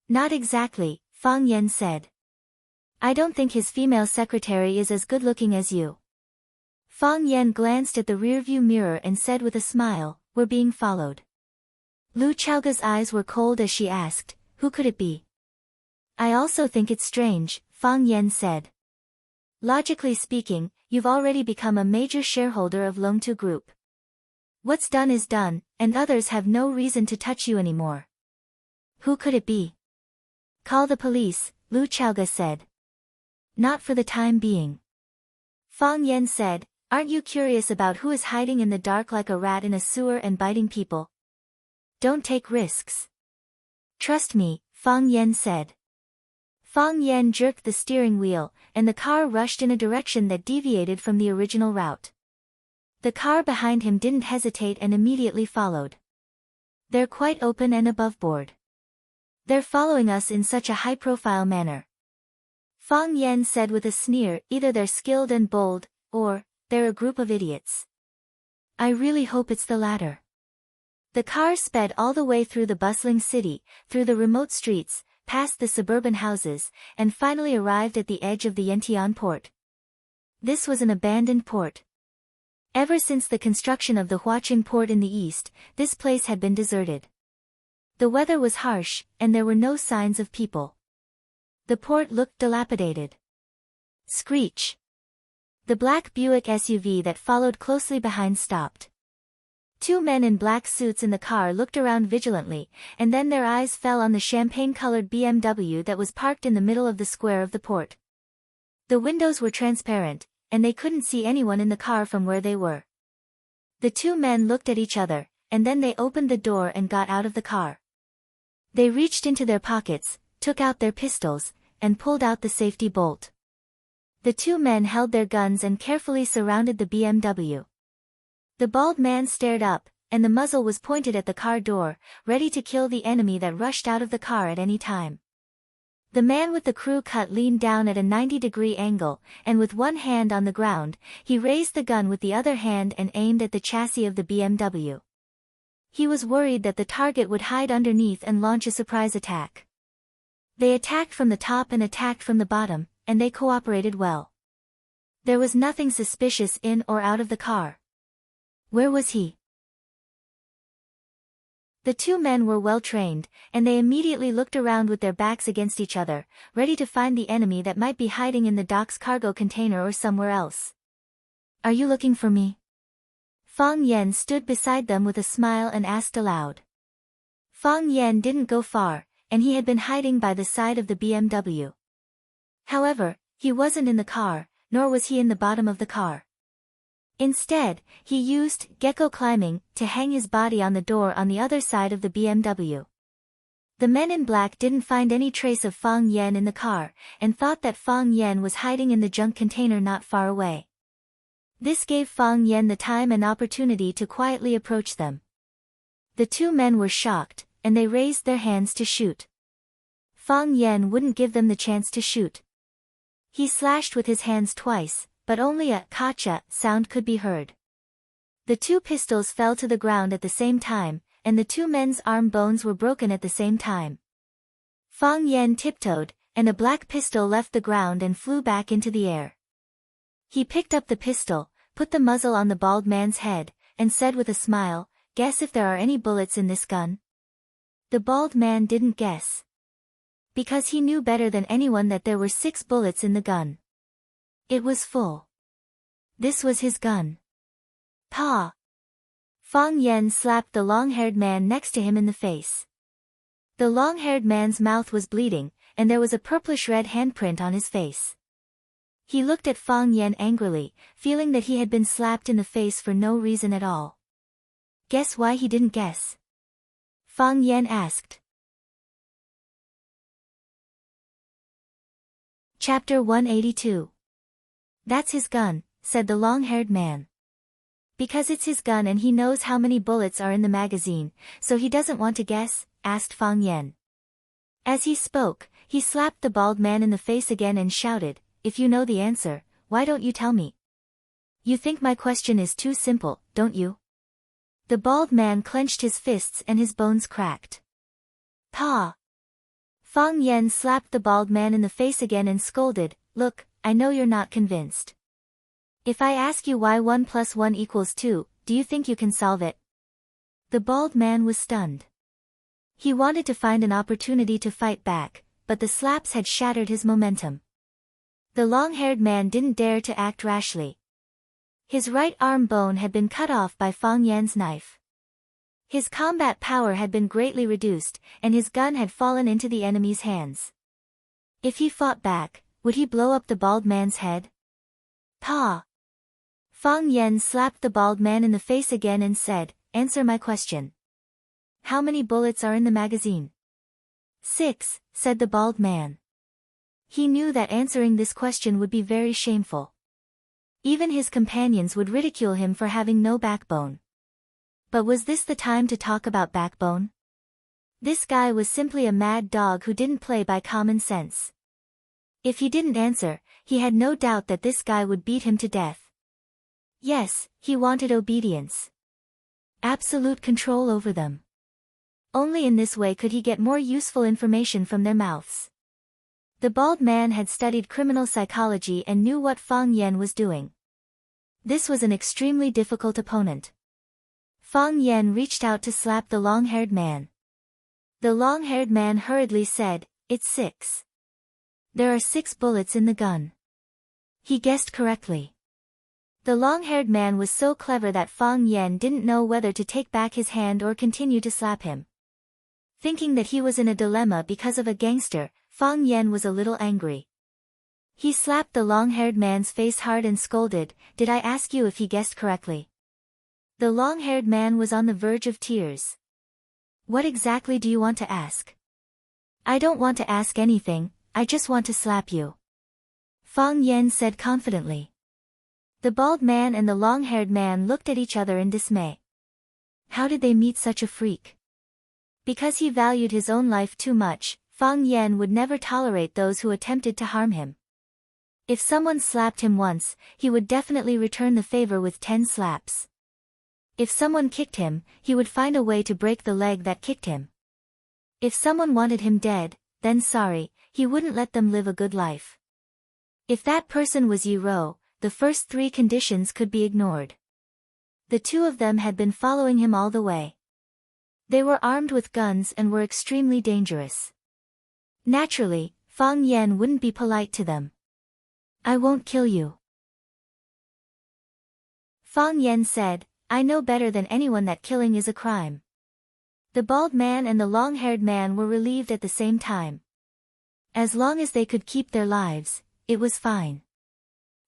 "Not exactly," Fang Yan said. "I don't think his female secretary is as good-looking as you." Fang Yan glanced at the rearview mirror and said with a smile, "We're being followed." Lu Chaoga's eyes were cold as she asked, "Who could it be?" "I also think it's strange," Fang Yan said. "Logically speaking, you've already become a major shareholder of Longtu Group. What's done is done, and others have no reason to touch you anymore. Who could it be?" "Call the police," Lu Chaoga said. "Not for the time being." Fang Yan said, "Aren't you curious about who is hiding in the dark like a rat in a sewer and biting people? Don't take risks." "Trust me," Fang Yan said. Fang Yan jerked the steering wheel, and the car rushed in a direction that deviated from the original route. The car behind him didn't hesitate and immediately followed. "They're quite open and aboveboard. They're following us in such a high-profile manner." Fang Yan said with a sneer, "Either they're skilled and bold, or they're a group of idiots. I really hope it's the latter." The car sped all the way through the bustling city, through the remote streets, past the suburban houses, and finally arrived at the edge of the Yantian port. This was an abandoned port. Ever since the construction of the Huaqing port in the east, this place had been deserted. The weather was harsh, and there were no signs of people. The port looked dilapidated. Screech! The black Buick SUV that followed closely behind stopped. Two men in black suits in the car looked around vigilantly, and then their eyes fell on the champagne-colored BMW that was parked in the middle of the square of the port. The windows were transparent, and they couldn't see anyone in the car from where they were. The two men looked at each other, and then they opened the door and got out of the car. They reached into their pockets, took out their pistols, and pulled out the safety bolt. The two men held their guns and carefully surrounded the BMW. The bald man stared up, and the muzzle was pointed at the car door, ready to kill the enemy that rushed out of the car at any time. The man with the crew cut leaned down at a 90-degree angle, and with one hand on the ground, he raised the gun with the other hand and aimed at the chassis of the BMW. He was worried that the target would hide underneath and launch a surprise attack. They attacked from the top and attacked from the bottom, and they cooperated well. There was nothing suspicious in or out of the car. Where was he? The two men were well trained, and they immediately looked around with their backs against each other, ready to find the enemy that might be hiding in the dock's cargo container or somewhere else. "Are you looking for me?" Fang Yan stood beside them with a smile and asked aloud. Fang Yan didn't go far, and he had been hiding by the side of the BMW. However, he wasn't in the car, nor was he in the bottom of the car. Instead, he used gecko climbing to hang his body on the door on the other side of the BMW. The men in black didn't find any trace of Fang Yan in the car, and thought that Fang Yan was hiding in the junk container not far away. This gave Fang Yan the time and opportunity to quietly approach them. The two men were shocked, and they raised their hands to shoot. Fang Yan wouldn't give them the chance to shoot. He slashed with his hands twice, but only a "kacha" sound could be heard. The two pistols fell to the ground at the same time, and the two men's arm bones were broken at the same time. Fang Yan tiptoed, and a black pistol left the ground and flew back into the air. He picked up the pistol, put the muzzle on the bald man's head, and said with a smile, "Guess if there are any bullets in this gun?" The bald man didn't guess. Because he knew better than anyone that there were 6 bullets in the gun. It was full. This was his gun. Pa! Fang Yan slapped the long-haired man next to him in the face. The long-haired man's mouth was bleeding, and there was a purplish-red handprint on his face. He looked at Fang Yan angrily, feeling that he had been slapped in the face for no reason at all. Guess why he didn't guess? Fang Yan asked. Chapter 182. That's his gun, said the long-haired man. Because it's his gun and he knows how many bullets are in the magazine, so he doesn't want to guess, asked Fang Yan. As he spoke, he slapped the bald man in the face again and shouted, "If you know the answer, why don't you tell me? You think my question is too simple, don't you?" The bald man clenched his fists and his bones cracked. Pa! Fang Yan slapped the bald man in the face again and scolded, "Look, I know you're not convinced. If I ask you why 1 + 1 = 2, do you think you can solve it?" The bald man was stunned. He wanted to find an opportunity to fight back, but the slaps had shattered his momentum. The long-haired man didn't dare to act rashly. His right arm bone had been cut off by Fang Yan's knife. His combat power had been greatly reduced, and his gun had fallen into the enemy's hands. If he fought back, would he blow up the bald man's head? Pa! Fang Yan slapped the bald man in the face again and said, "Answer my question. How many bullets are in the magazine?" 6, said the bald man. He knew that answering this question would be very shameful. Even his companions would ridicule him for having no backbone. But was this the time to talk about backbone? This guy was simply a mad dog who didn't play by common sense. If he didn't answer, he had no doubt that this guy would beat him to death. Yes, he wanted obedience. Absolute control over them. Only in this way could he get more useful information from their mouths. The bald man had studied criminal psychology and knew what Fang Yan was doing. This was an extremely difficult opponent. Fang Yan reached out to slap the long-haired man. The long-haired man hurriedly said, "It's 6. There are 6 bullets in the gun." He guessed correctly. The long-haired man was so clever that Fang Yan didn't know whether to take back his hand or continue to slap him. Thinking that he was in a dilemma because of a gangster, Fang Yan was a little angry. He slapped the long-haired man's face hard and scolded, "Did I ask you if he guessed correctly?" The long-haired man was on the verge of tears. "What exactly do you want to ask?" "I don't want to ask anything, I just want to slap you," Fang Yan said confidently. The bald man and the long-haired man looked at each other in dismay. How did they meet such a freak? Because he valued his own life too much, Fang Yan would never tolerate those who attempted to harm him. If someone slapped him once, he would definitely return the favor with 10 slaps. If someone kicked him, he would find a way to break the leg that kicked him. If someone wanted him dead, then sorry, he wouldn't let them live a good life. If that person was Yi Ro, the first 3 conditions could be ignored. The two of them had been following him all the way. They were armed with guns and were extremely dangerous. Naturally, Fang Yan wouldn't be polite to them. "I won't kill you," Fang Yan said, "I know better than anyone that killing is a crime." The bald man and the long-haired man were relieved at the same time. As long as they could keep their lives, it was fine.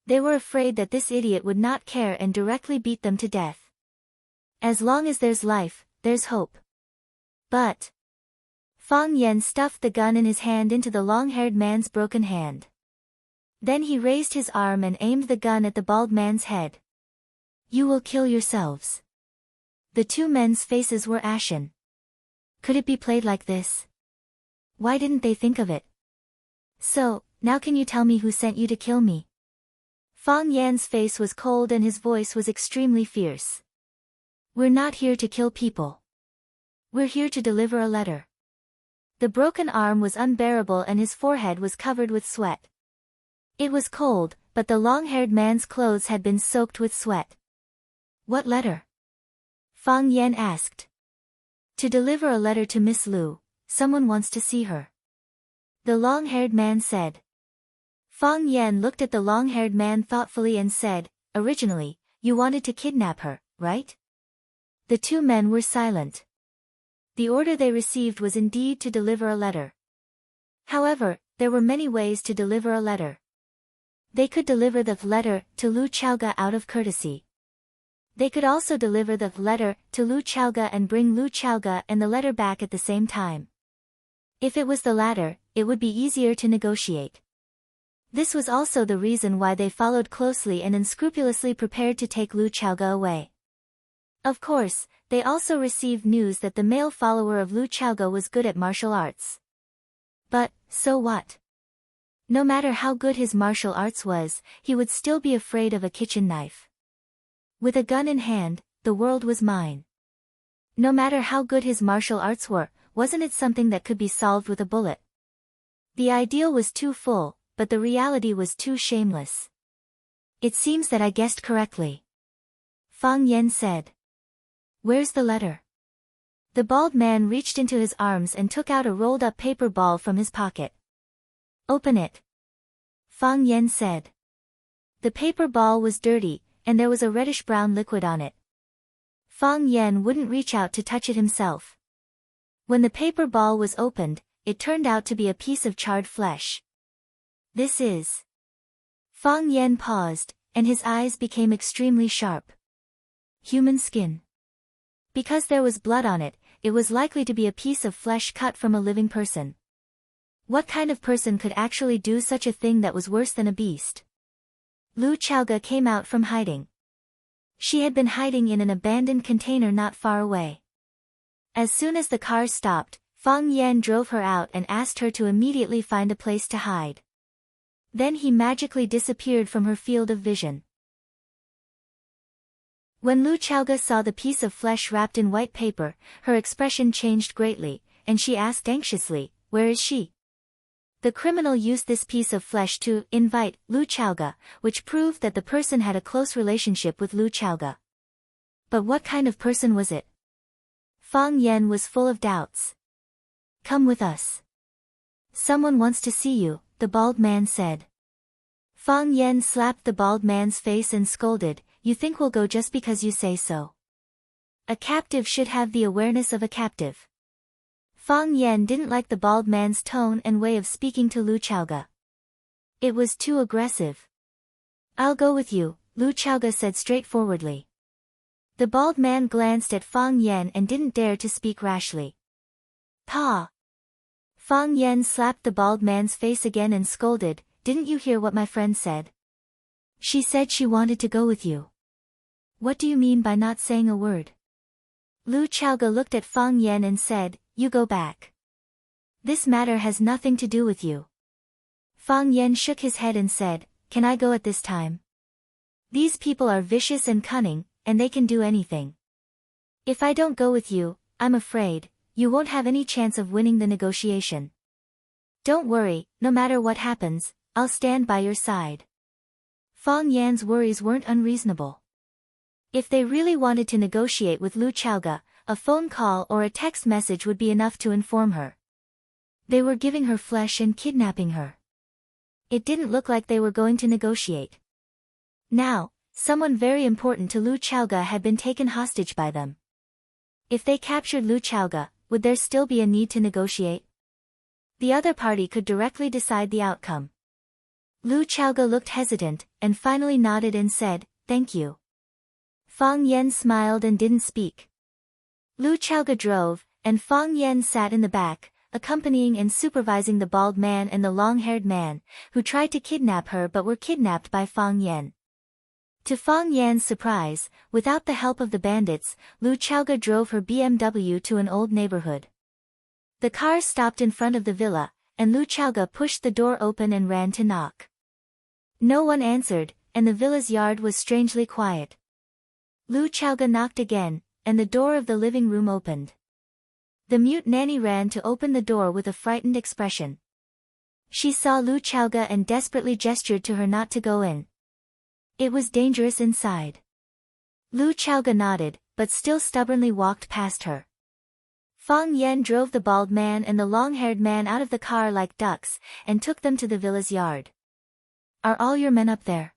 They were afraid that this idiot would not care and directly beat them to death. As long as there's life, there's hope. But Fang Yan stuffed the gun in his hand into the long-haired man's broken hand. Then he raised his arm and aimed the gun at the bald man's head. You will kill yourselves. The two men's faces were ashen. Could it be played like this? Why didn't they think of it? So, now can you tell me who sent you to kill me? Fang Yan's face was cold and his voice was extremely fierce. We're not here to kill people. We're here to deliver a letter. The broken arm was unbearable and his forehead was covered with sweat. It was cold, but the long-haired man's clothes had been soaked with sweat. What letter? Fang Yan asked. To deliver a letter to Miss Lu. Someone wants to see her. The long-haired man said. Fang Yan looked at the long-haired man thoughtfully and said, originally, you wanted to kidnap her, right? The two men were silent. The order they received was indeed to deliver a letter. However, there were many ways to deliver a letter. They could deliver the letter to Lu Chaoga out of courtesy. They could also deliver the letter to Lu Chaoga and bring Lu Chaoga and the letter back at the same time. If it was the latter, it would be easier to negotiate. This was also the reason why they followed closely and unscrupulously prepared to take Lu Chaoga away. Of course, they also received news that the male follower of Lu Chaoga was good at martial arts. But, so what? No matter how good his martial arts was, he would still be afraid of a kitchen knife. With a gun in hand, the world was mine. No matter how good his martial arts were, wasn't it something that could be solved with a bullet? The ideal was too full, but the reality was too shameless. It seems that I guessed correctly. Fang Yan said. Where's the letter? The bald man reached into his arms and took out a rolled-up paper ball from his pocket. Open it. Fang Yan said. The paper ball was dirty, and there was a reddish-brown liquid on it. Fang Yan wouldn't reach out to touch it himself. When the paper ball was opened, it turned out to be a piece of charred flesh. This is... Fang Yan paused, and his eyes became extremely sharp. Human skin. Because there was blood on it, it was likely to be a piece of flesh cut from a living person. What kind of person could actually do such a thing that was worse than a beast? Lu Chaoga came out from hiding. She had been hiding in an abandoned container not far away. As soon as the car stopped, Fang Yan drove her out and asked her to immediately find a place to hide. Then he magically disappeared from her field of vision. When Lu Chaoga saw the piece of flesh wrapped in white paper, her expression changed greatly, and she asked anxiously, where is she? The criminal used this piece of flesh to invite Lu Chaoga, which proved that the person had a close relationship with Lu Chaoga. But what kind of person was it? Fang Yan was full of doubts. Come with us. Someone wants to see you, the bald man said. Fang Yan slapped the bald man's face and scolded, you think we'll go just because you say so. A captive should have the awareness of a captive. Fang Yan didn't like the bald man's tone and way of speaking to Lu Chaoga. It was too aggressive. I'll go with you, Lu Chaoga said straightforwardly. The bald man glanced at Fang Yan and didn't dare to speak rashly. Pa! Fang Yan slapped the bald man's face again and scolded, didn't you hear what my friend said? She said she wanted to go with you. What do you mean by not saying a word? Lu Chaoga looked at Fang Yan and said, you go back. This matter has nothing to do with you. Fang Yan shook his head and said, can I go at this time? These people are vicious and cunning, and they can do anything. If I don't go with you, I'm afraid, you won't have any chance of winning the negotiation. Don't worry, no matter what happens, I'll stand by your side. Fang Yan's worries weren't unreasonable. If they really wanted to negotiate with Lu Chaoga, a phone call or a text message would be enough to inform her. They were giving her flesh and kidnapping her. It didn't look like they were going to negotiate. Now, someone very important to Lu Chaoga had been taken hostage by them. If they captured Lu Chaoga, would there still be a need to negotiate? The other party could directly decide the outcome. Lu Chaoge looked hesitant, and finally nodded and said, "Thank you." Fang Yan smiled and didn't speak. Lu Chaoge drove, and Fang Yan sat in the back, accompanying and supervising the bald man and the long-haired man, who tried to kidnap her but were kidnapped by Fang Yan. To Fang Yan's surprise, without the help of the bandits, Lu Chaoge drove her BMW to an old neighborhood. The car stopped in front of the villa, and Lu Chaoge pushed the door open and ran to knock. No one answered, and the villa's yard was strangely quiet. Lu Chaoge knocked again, and the door of the living room opened. The mute nanny ran to open the door with a frightened expression. She saw Lu Chaoge and desperately gestured to her not to go in. It was dangerous inside. Lu Chaoge nodded, but still stubbornly walked past her. Fang Yan drove the bald man and the long-haired man out of the car like ducks, and took them to the villa's yard. "Are all your men up there?"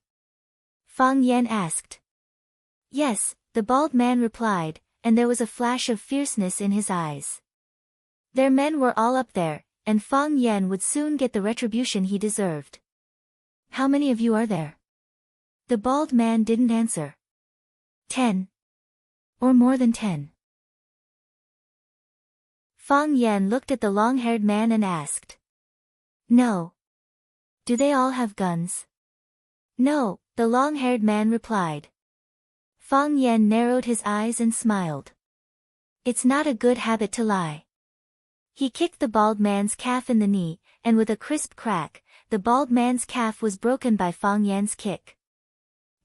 Fang Yan asked. "Yes," the bald man replied, and there was a flash of fierceness in his eyes. Their men were all up there, and Fang Yan would soon get the retribution he deserved. "How many of you are there?" The bald man didn't answer. 10. Or more than 10. Fang Yan looked at the long-haired man and asked. "No. Do they all have guns?" "No," the long-haired man replied. Fang Yan narrowed his eyes and smiled. It's not a good habit to lie. He kicked the bald man's calf in the knee, and with a crisp crack, the bald man's calf was broken by Fang Yan's kick.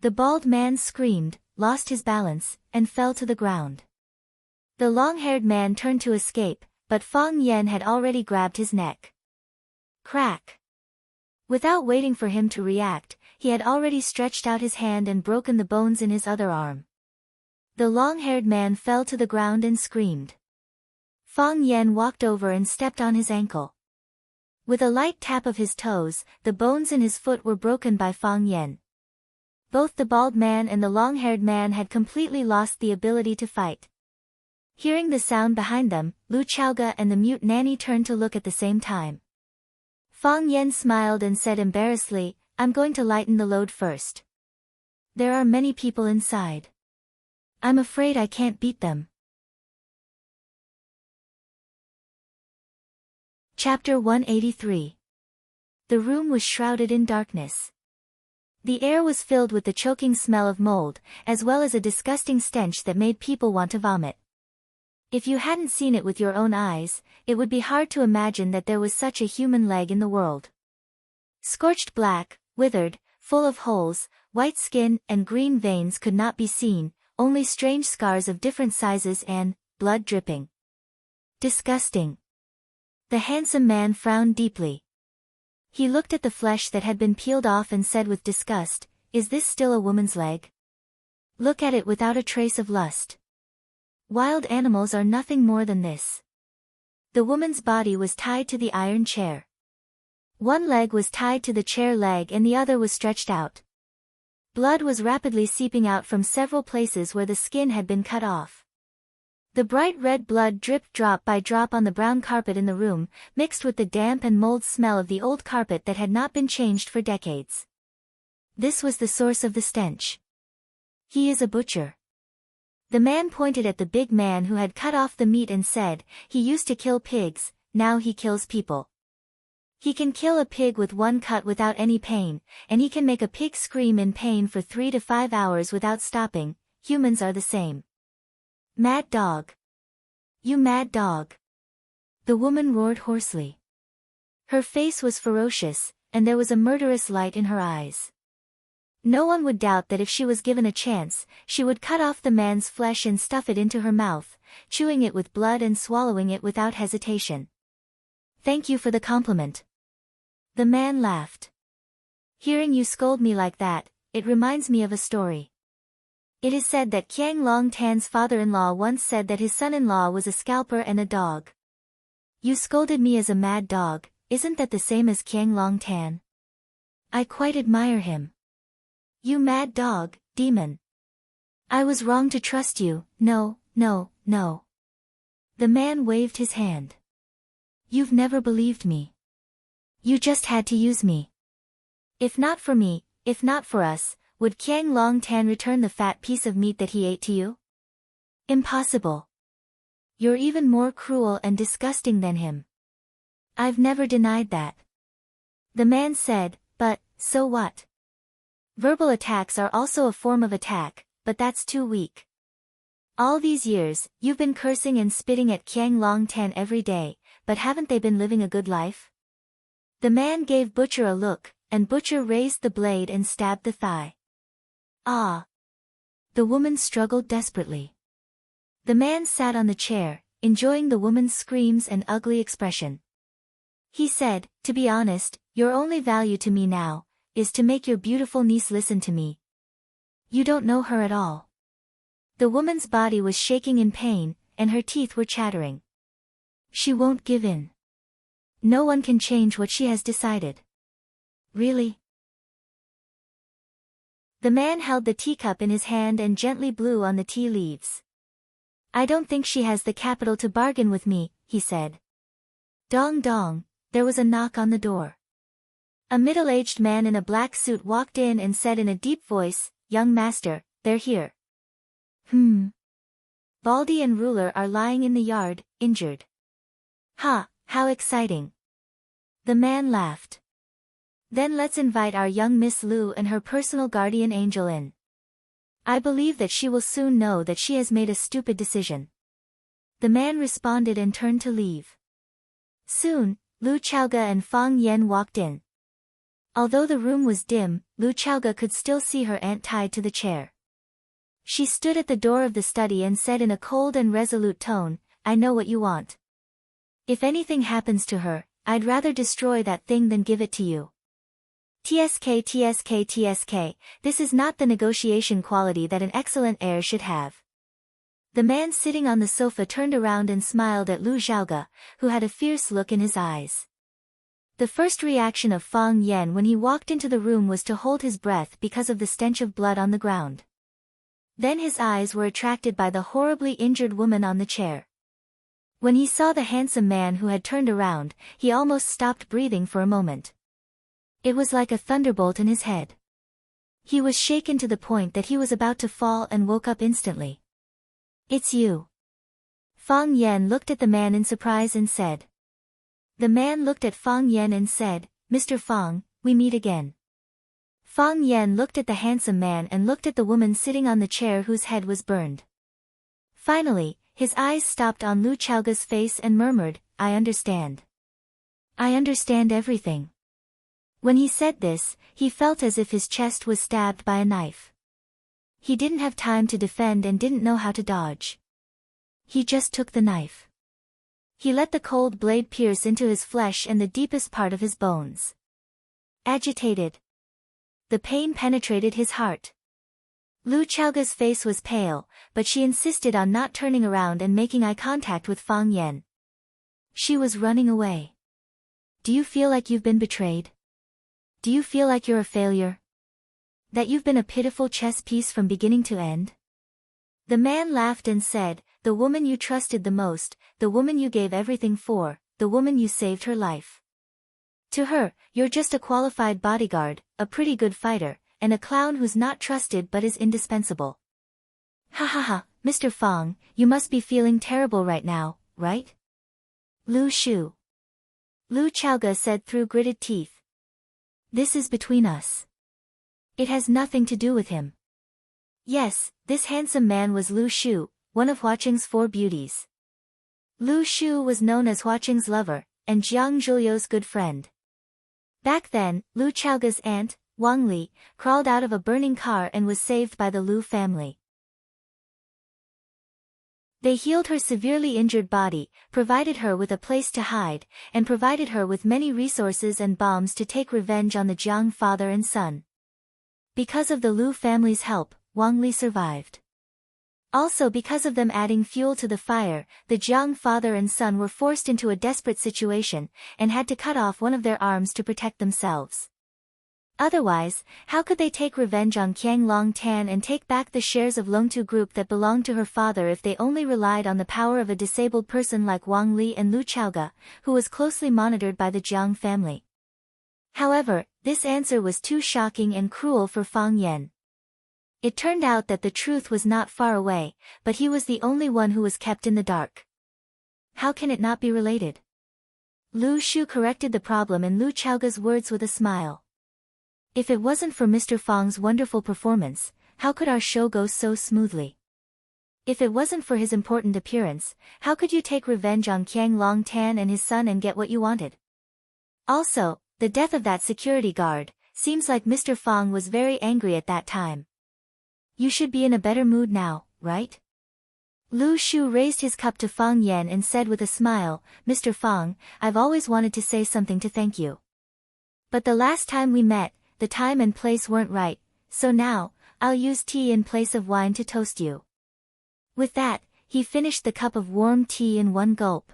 The bald man screamed, lost his balance, and fell to the ground. The long-haired man turned to escape, but Fang Yan had already grabbed his neck. Crack! Without waiting for him to react, he had already stretched out his hand and broken the bones in his other arm. The long-haired man fell to the ground and screamed. Fang Yan walked over and stepped on his ankle. With a light tap of his toes, the bones in his foot were broken by Fang Yan. Both the bald man and the long-haired man had completely lost the ability to fight. Hearing the sound behind them, Lu Chaoge and the mute nanny turned to look at the same time. Fang Yan smiled and said embarrassedly, "I'm going to lighten the load first. There are many people inside. I'm afraid I can't beat them." Chapter 183. The room was shrouded in darkness. The air was filled with the choking smell of mold, as well as a disgusting stench that made people want to vomit. If you hadn't seen it with your own eyes, it would be hard to imagine that there was such a human leg in the world. Scorched black, withered, full of holes, white skin and green veins could not be seen, only strange scars of different sizes and blood dripping. Disgusting. The handsome man frowned deeply. He looked at the flesh that had been peeled off and said with disgust, "Is this still a woman's leg? Look at it without a trace of lust. Wild animals are nothing more than this." The woman's body was tied to the iron chair. One leg was tied to the chair leg and the other was stretched out. Blood was rapidly seeping out from several places where the skin had been cut off. The bright red blood dripped drop by drop on the brown carpet in the room, mixed with the damp and mold smell of the old carpet that had not been changed for decades. This was the source of the stench. "He is a butcher." The man pointed at the big man who had cut off the meat and said, "He used to kill pigs, now he kills people. He can kill a pig with one cut without any pain, and he can make a pig scream in pain for 3 to 5 hours without stopping. Humans are the same." "Mad dog! You mad dog!" the woman roared hoarsely. Her face was ferocious, and there was a murderous light in her eyes. No one would doubt that if she was given a chance, she would cut off the man's flesh and stuff it into her mouth, chewing it with blood and swallowing it without hesitation. "Thank you for the compliment." The man laughed. "Hearing you scold me like that, it reminds me of a story. It is said that Qiang Long Tan's father-in-law once said that his son-in-law was a scalper and a dog. You scolded me as a mad dog, isn't that the same as Qiang Long Tan? I quite admire him. You mad dog, demon. I was wrong to trust you, no, no, no. The man waved his hand. You've never believed me. You just had to use me. If not for me, if not for us, would Qiang Long Tan return the fat piece of meat that he ate to you? Impossible. You're even more cruel and disgusting than him. I've never denied that. The man said, but, so what? Verbal attacks are also a form of attack, but that's too weak. All these years, you've been cursing and spitting at Qiang Long Tan every day, but haven't they been living a good life? The man gave Butcher a look, and Butcher raised the blade and stabbed the thigh. Ah! The woman struggled desperately. The man sat on the chair, enjoying the woman's screams and ugly expression. He said, to be honest, your only value to me now, is to make your beautiful niece listen to me. You don't know her at all. The woman's body was shaking in pain, and her teeth were chattering. She won't give in. No one can change what she has decided. Really? The man held the teacup in his hand and gently blew on the tea leaves. I don't think she has the capital to bargain with me, he said. Dong dong, there was a knock on the door. A middle-aged man in a black suit walked in and said in a deep voice, Young master, they're here. Baldy and Ruler are lying in the yard, injured. Ha, how exciting. The man laughed. Then let's invite our young Miss Lu and her personal guardian angel in. I believe that she will soon know that she has made a stupid decision. The man responded and turned to leave. Soon, Lu Chaoge and Fang Yan walked in. Although the room was dim, Lu Chaoge could still see her aunt tied to the chair. She stood at the door of the study and said in a cold and resolute tone, I know what you want. If anything happens to her, I'd rather destroy that thing than give it to you. TSK, this is not the negotiation quality that an excellent heir should have. The man sitting on the sofa turned around and smiled at Lu Xiaoge, who had a fierce look in his eyes. The first reaction of Fang Yan when he walked into the room was to hold his breath because of the stench of blood on the ground. Then his eyes were attracted by the horribly injured woman on the chair. When he saw the handsome man who had turned around, he almost stopped breathing for a moment. It was like a thunderbolt in his head. He was shaken to the point that he was about to fall and woke up instantly. It's you. Fang Yan looked at the man in surprise and said. The man looked at Fang Yan and said, Mr. Fang, we meet again. Fang Yan looked at the handsome man and looked at the woman sitting on the chair whose head was burned. Finally, his eyes stopped on Lu Chaoge's face and murmured, I understand. I understand everything. When he said this, he felt as if his chest was stabbed by a knife. He didn't have time to defend and didn't know how to dodge. He just took the knife. He let the cold blade pierce into his flesh and the deepest part of his bones. Agitated. The pain penetrated his heart. Lu Chaoge's face was pale, but she insisted on not turning around and making eye contact with Fang Yan. She was running away. Do you feel like you've been betrayed? Do you feel like you're a failure? That you've been a pitiful chess piece from beginning to end? The man laughed and said, the woman you trusted the most, the woman you gave everything for, the woman you saved her life. To her, you're just a qualified bodyguard, a pretty good fighter, and a clown who's not trusted but is indispensable. Ha ha ha, Mr. Fang, you must be feeling terrible right now, right? Lu Shu. Lu Chaoge said through gritted teeth. This is between us. It has nothing to do with him. Yes, this handsome man was Lu Shu, one of Huaqing's 4 beauties. Lu Shu was known as Huaqing's lover, and Jiang Zhuliu's good friend. Back then, Lu Chaoge's aunt, Wang Li, crawled out of a burning car and was saved by the Lu family. They healed her severely injured body, provided her with a place to hide, and provided her with many resources and bombs to take revenge on the Jiang father and son. Because of the Lu family's help, Wang Li survived. Also because of them adding fuel to the fire, the Jiang father and son were forced into a desperate situation, and had to cut off one of their arms to protect themselves. Otherwise, how could they take revenge on Qiang Long Tan and take back the shares of Longtu Group that belonged to her father if they only relied on the power of a disabled person like Wang Li and Lu Chaoge, who was closely monitored by the Jiang family? However, this answer was too shocking and cruel for Fang Yan. It turned out that the truth was not far away, but he was the only one who was kept in the dark. How can it not be related? Lu Shu corrected the problem in Lu Chaoge's words with a smile. If it wasn't for Mr. Fang's wonderful performance, how could our show go so smoothly? If it wasn't for his important appearance, how could you take revenge on Qiang Long Tan and his son and get what you wanted? Also, the death of that security guard, seems like Mr. Fang was very angry at that time. You should be in a better mood now, right? Lu Shu raised his cup to Fang Yan and said with a smile, Mr. Fang, I've always wanted to say something to thank you. But the last time we met, the time and place weren't right, so now, I'll use tea in place of wine to toast you. With that, he finished the cup of warm tea in one gulp.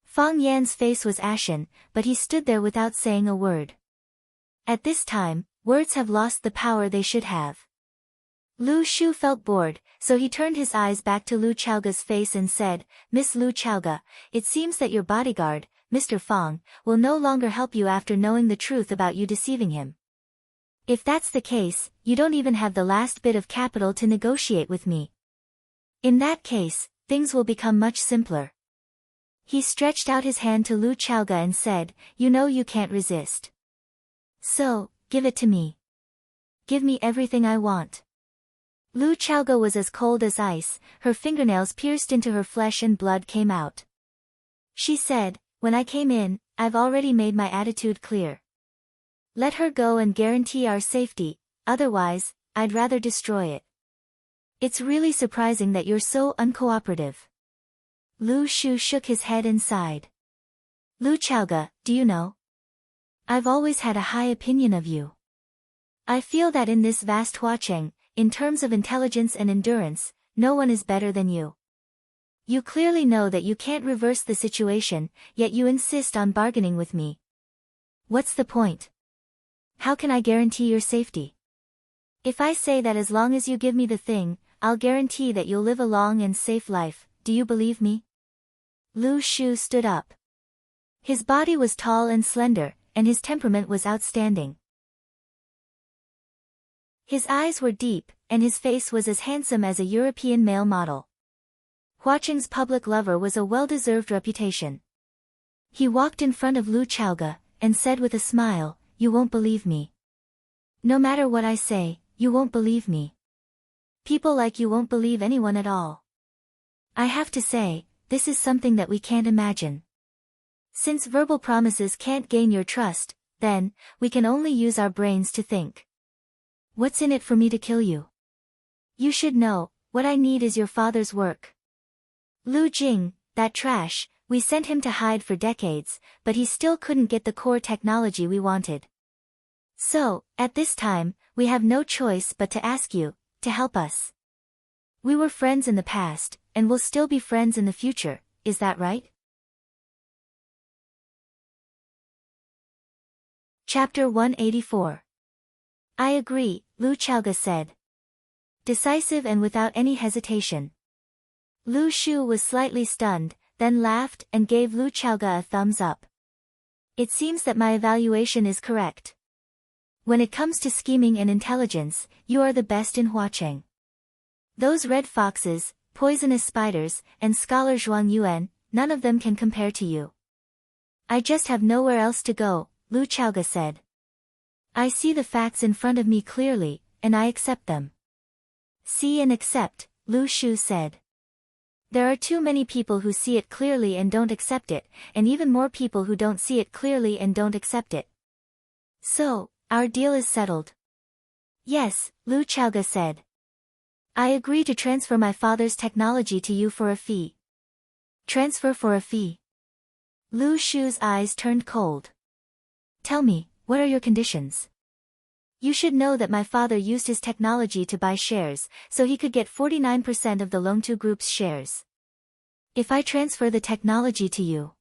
Fang Yan's face was ashen, but he stood there without saying a word. At this time, words have lost the power they should have. Lu Shu felt bored, so he turned his eyes back to Lu Chaoge's face and said, Miss Lu Chaoge, it seems that your bodyguard, Mr. Fang, will no longer help you after knowing the truth about you deceiving him. If that's the case, you don't even have the last bit of capital to negotiate with me. In that case, things will become much simpler. He stretched out his hand to Lu Chaoge and said, you know you can't resist. So, give it to me. Give me everything I want. Lu Chaoge was as cold as ice, her fingernails pierced into her flesh and blood came out. She said, when I came in, I've already made my attitude clear. Let her go and guarantee our safety, otherwise, I'd rather destroy it. It's really surprising that you're so uncooperative. Lu Shu shook his head and sighed. Lu Chaoge, do you know? I've always had a high opinion of you. I feel that in this vast Huacheng, in terms of intelligence and endurance, no one is better than you. You clearly know that you can't reverse the situation, yet you insist on bargaining with me. What's the point? How can I guarantee your safety? If I say that as long as you give me the thing, I'll guarantee that you'll live a long and safe life, do you believe me? Lu Shu stood up. His body was tall and slender, and his temperament was outstanding. His eyes were deep, and his face was as handsome as a European male model. Huacheng's public lover was a well-deserved reputation. He walked in front of Lu Chaoge, and said with a smile, you won't believe me. No matter what I say, you won't believe me. People like you won't believe anyone at all. I have to say, this is something that we can't imagine. Since verbal promises can't gain your trust, then, we can only use our brains to think. What's in it for me to kill you? You should know, what I need is your father's work. Lu Jing, that trash, we sent him to hide for decades, but he still couldn't get the core technology we wanted. So, at this time, we have no choice but to ask you, to help us. We were friends in the past, and will still be friends in the future, is that right? Chapter 184. I agree, Lu Chaoge said. Decisive and without any hesitation. Lu Shu was slightly stunned, then laughed and gave Lu Chaoge a thumbs up. It seems that my evaluation is correct. When it comes to scheming and intelligence, you are the best in Huacheng. Those red foxes, poisonous spiders, and scholar Zhuang Yuan, none of them can compare to you. I just have nowhere else to go, Lu Chaoge said. I see the facts in front of me clearly, and I accept them. See and accept, Lu Shu said. There are too many people who see it clearly and don't accept it, and even more people who don't see it clearly and don't accept it. So, our deal is settled. Yes, Lu Chaoge said. I agree to transfer my father's technology to you for a fee. Transfer for a fee. Lu Shu's eyes turned cold. Tell me, what are your conditions? You should know that my father used his technology to buy shares, so he could get 49% of the Longtu Group's shares. If I transfer the technology to you,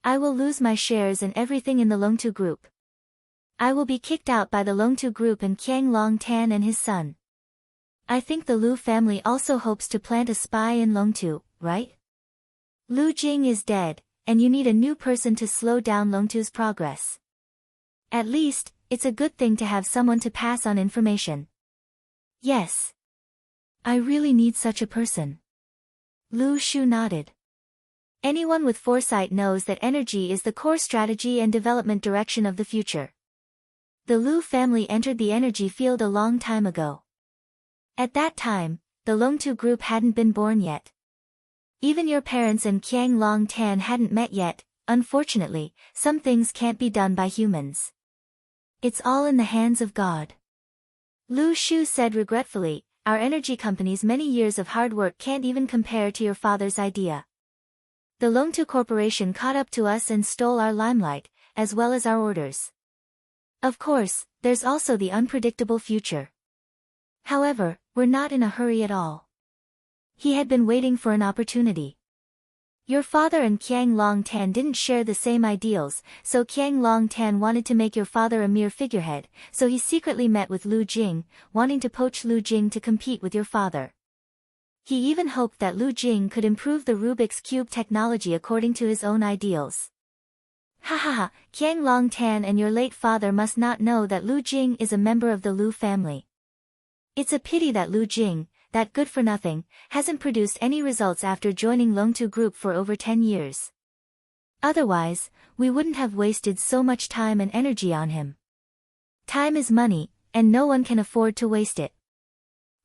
I will lose my shares and everything in the Longtu Group. I will be kicked out by the Longtu group and Qiang Long Tan and his son. I think the Lu family also hopes to plant a spy in Longtu, right? Lu Jing is dead, and you need a new person to slow down Longtu's progress. At least, it's a good thing to have someone to pass on information. Yes. I really need such a person. Lu Shu nodded. Anyone with foresight knows that energy is the core strategy and development direction of the future. The Lu family entered the energy field a long time ago. At that time, the Longtu group hadn't been born yet. Even your parents and Qiang Long Tan hadn't met yet. Unfortunately, some things can't be done by humans. It's all in the hands of God. Lu Shu said regretfully, our energy company's many years of hard work can't even compare to your father's idea. The Longtu Corporation caught up to us and stole our limelight, as well as our orders. Of course, there's also the unpredictable future. However, we're not in a hurry at all. He had been waiting for an opportunity. Your father and Qiang Long Tan didn't share the same ideals, so Qiang Long Tan wanted to make your father a mere figurehead, so he secretly met with Lu Jing, wanting to poach Lu Jing to compete with your father. He even hoped that Lu Jing could improve the Rubik's Cube technology according to his own ideals. Ha ha ha, Qiang Long Tan and your late father must not know that Lu Jing is a member of the Lu family. It's a pity that Lu Jing, that good-for-nothing, hasn't produced any results after joining Longtu Group for over 10 years. Otherwise, we wouldn't have wasted so much time and energy on him. Time is money, and no one can afford to waste it.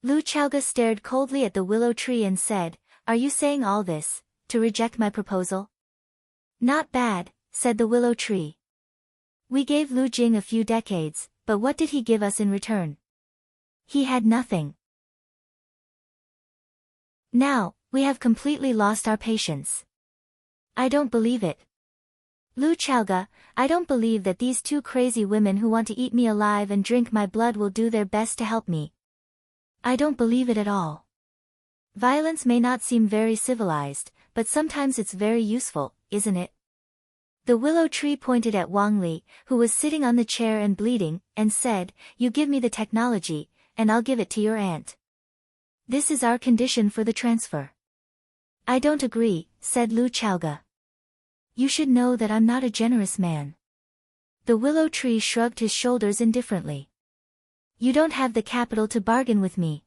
Lu Chaoga stared coldly at the willow tree and said, are you saying all this, to reject my proposal? Not bad, said the willow tree. We gave Lu Jing a few decades, but what did he give us in return? He had nothing. Now, we have completely lost our patience. I don't believe it. Lu Chaoga, I don't believe that these two crazy women who want to eat me alive and drink my blood will do their best to help me. I don't believe it at all. Violence may not seem very civilized, but sometimes it's very useful, isn't it? The willow tree pointed at Wang Li, who was sitting on the chair and bleeding, and said, you give me the technology, and I'll give it to your aunt. This is our condition for the transfer. I don't agree, said Lu Chaoga. You should know that I'm not a generous man. The willow tree shrugged his shoulders indifferently. You don't have the capital to bargain with me.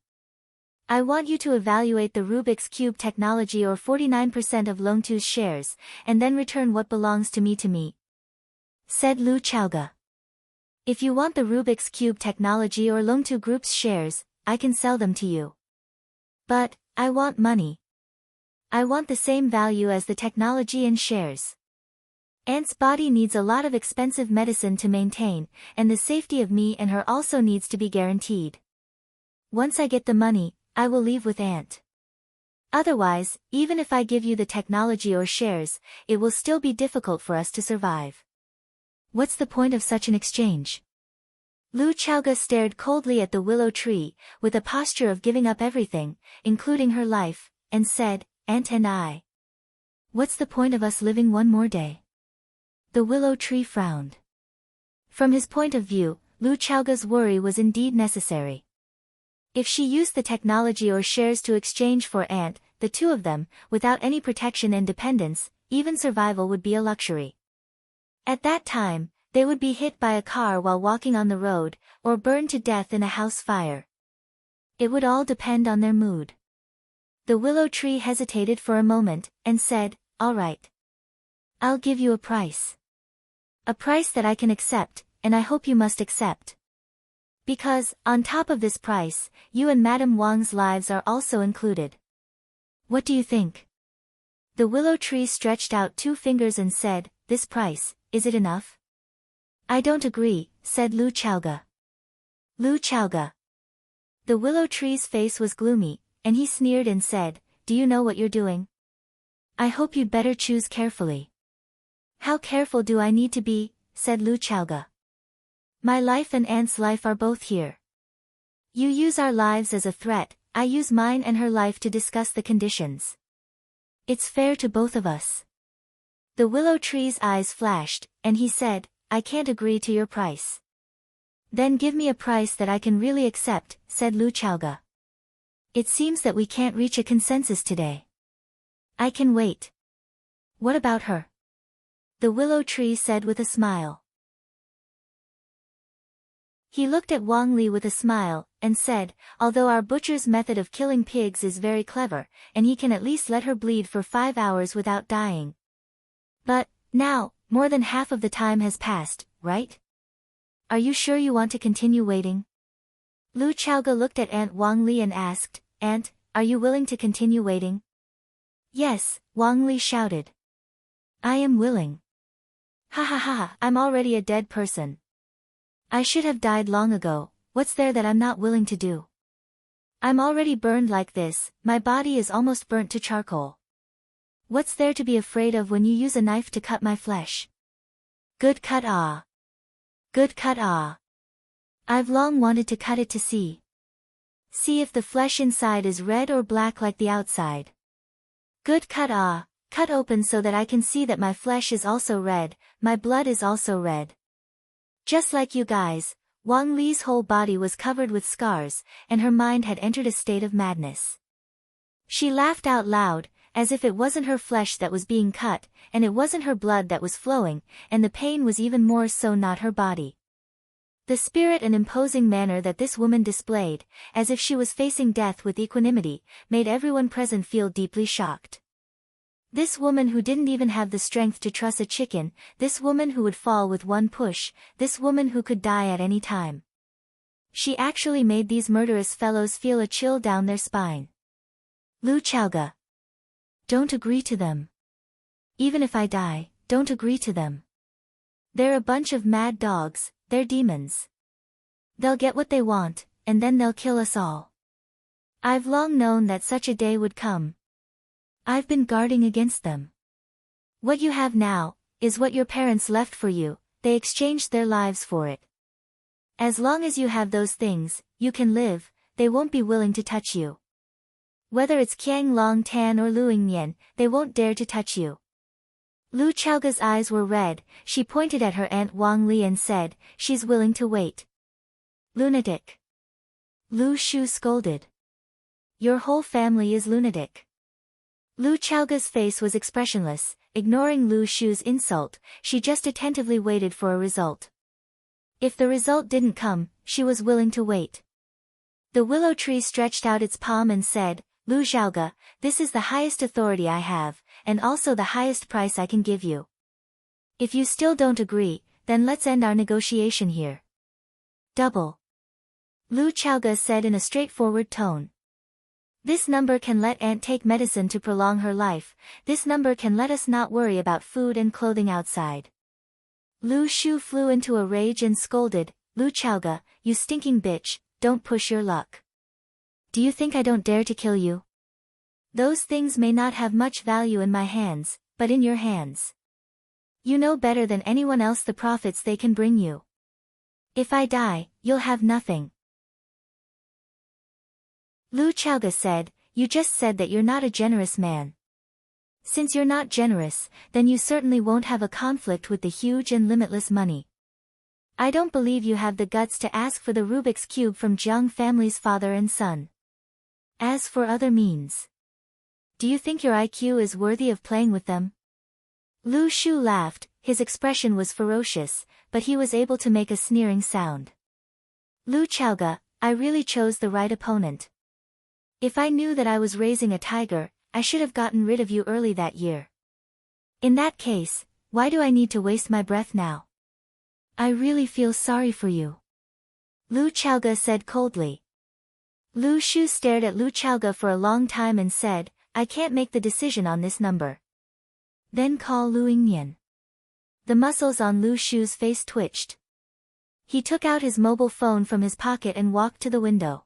I want you to evaluate the Rubik's Cube technology or 49% of Longtu's shares, and then return what belongs to me, said Lu Chaoga. If you want the Rubik's Cube technology or Longtu Group's shares, I can sell them to you. But, I want money. I want the same value as the technology and shares. Aunt's body needs a lot of expensive medicine to maintain, and the safety of me and her also needs to be guaranteed. Once I get the money, I will leave with Aunt. Otherwise, even if I give you the technology or shares, it will still be difficult for us to survive. What's the point of such an exchange? Lu Chaoga stared coldly at the willow tree, with a posture of giving up everything, including her life, and said, Aunt and I. What's the point of us living one more day? The willow tree frowned. From his point of view, Lu Chaoga's worry was indeed necessary. If she used the technology or shares to exchange for Aunt, the two of them, without any protection and dependence, even survival would be a luxury. At that time, they would be hit by a car while walking on the road, or burned to death in a house fire. It would all depend on their mood. The willow tree hesitated for a moment, and said, all right. I'll give you a price. A price that I can accept, and I hope you must accept. Because, on top of this price, you and Madame Wang's lives are also included. What do you think? The willow tree stretched out 2 fingers and said, this price, is it enough? I don't agree, said Lu Chaoga. Lu Chaoga. The willow tree's face was gloomy, and he sneered and said, do you know what you're doing? I hope you'd better choose carefully. How careful do I need to be, said Lu Chaoga. My life and Aunt's life are both here. You use our lives as a threat, I use mine and her life to discuss the conditions. It's fair to both of us. The willow tree's eyes flashed, and he said, I can't agree to your price. Then give me a price that I can really accept, said Lu Chaoga. It seems that we can't reach a consensus today. I can wait. What about her? The willow tree said with a smile. He looked at Wang Li with a smile, and said, although our butcher's method of killing pigs is very clever, and he can at least let her bleed for 5 hours without dying. But, now, more than half of the time has passed, right? Are you sure you want to continue waiting? Lu Chaoga looked at Aunt Wang Li and asked, Aunt, are you willing to continue waiting? Yes, Wang Li shouted. I am willing. Ha ha ha, I'm already a dead person. I should have died long ago. What's there that I'm not willing to do? I'm already burned like this, my body is almost burnt to charcoal. What's there to be afraid of when you use a knife to cut my flesh? Good cut ah. Good cut ah. I've long wanted to cut it to see. See if the flesh inside is red or black like the outside. Good cut ah, cut open so that I can see that my flesh is also red, my blood is also red. Just like you guys, Wang Li's whole body was covered with scars, and her mind had entered a state of madness. She laughed out loud, as if it wasn't her flesh that was being cut, and it wasn't her blood that was flowing, and the pain was even more so not her body. The spirit and imposing manner that this woman displayed, as if she was facing death with equanimity, made everyone present feel deeply shocked. This woman who didn't even have the strength to truss a chicken, this woman who would fall with one push, this woman who could die at any time. She actually made these murderous fellows feel a chill down their spine. Lu Chaoga. Don't agree to them. Even if I die, don't agree to them. They're a bunch of mad dogs, they're demons. They'll get what they want, and then they'll kill us all. I've long known that such a day would come. I've been guarding against them. What you have now, is what your parents left for you, they exchanged their lives for it. As long as you have those things, you can live, they won't be willing to touch you. Whether it's Qiang Long Tan or Luing Nian, they won't dare to touch you. Lu Chaoga's eyes were red, she pointed at her Aunt Wang Li and said, she's willing to wait. Lunatic. Lu Shu scolded. Your whole family is lunatic. Lu Chaoga's face was expressionless, ignoring Lu Shu's insult, she just attentively waited for a result. If the result didn't come, she was willing to wait. The willow tree stretched out its palm and said, Lu Chaoga, this is the highest authority I have, and also the highest price I can give you. If you still don't agree, then let's end our negotiation here. Double. Lu Chaoga said in a straightforward tone. This number can let Aunt take medicine to prolong her life, this number can let us not worry about food and clothing outside. Lu Shu flew into a rage and scolded, Lu Chaoga, you stinking bitch, don't push your luck. Do you think I don't dare to kill you? Those things may not have much value in my hands, but in your hands. You know better than anyone else the profits they can bring you. If I die, you'll have nothing. Lu Chaoga said, you just said that you're not a generous man. Since you're not generous, then you certainly won't have a conflict with the huge and limitless money. I don't believe you have the guts to ask for the Rubik's Cube from Jiang family's father and son. As for other means. Do you think your IQ is worthy of playing with them? Lu Shu laughed, his expression was ferocious, but he was able to make a sneering sound. Lu Chaoga, I really chose the right opponent. If I knew that I was raising a tiger, I should have gotten rid of you early that year. In that case, why do I need to waste my breath now? I really feel sorry for you. Lu Chaoga said coldly. Lu Shu stared at Lu Chaoga for a long time and said, I can't make the decision on this number. Then call Luing Nian. The muscles on Lu Shu's face twitched. He took out his mobile phone from his pocket and walked to the window.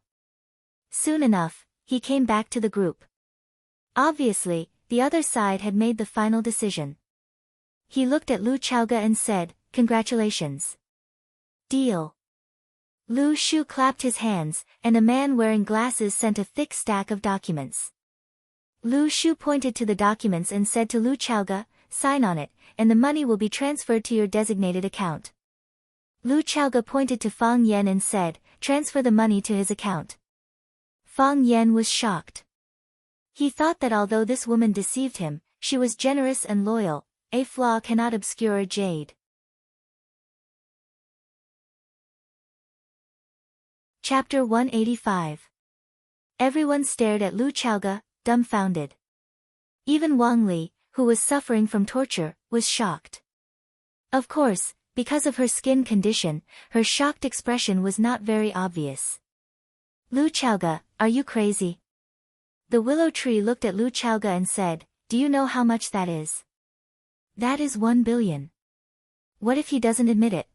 Soon enough, he came back to the group. Obviously, the other side had made the final decision. He looked at Lu Chaoga and said, congratulations. Deal. Lu Shu clapped his hands, and a man wearing glasses sent a thick stack of documents. Lu Shu pointed to the documents and said to Lu Chaoga, sign on it, and the money will be transferred to your designated account. Lu Chaoge pointed to Fang Yan and said, transfer the money to his account. Fang Yan was shocked. He thought that although this woman deceived him, she was generous and loyal. A flaw cannot obscure a jade. Chapter 185. Everyone stared at Lu Chaoge, dumbfounded. Even Wang Li, who was suffering from torture, was shocked. Of course, because of her skin condition, her shocked expression was not very obvious. Lu Chaoge, are you crazy? The willow tree looked at Lu Chaoge and said, do you know how much that is? That is 1 billion. What if he doesn't admit it?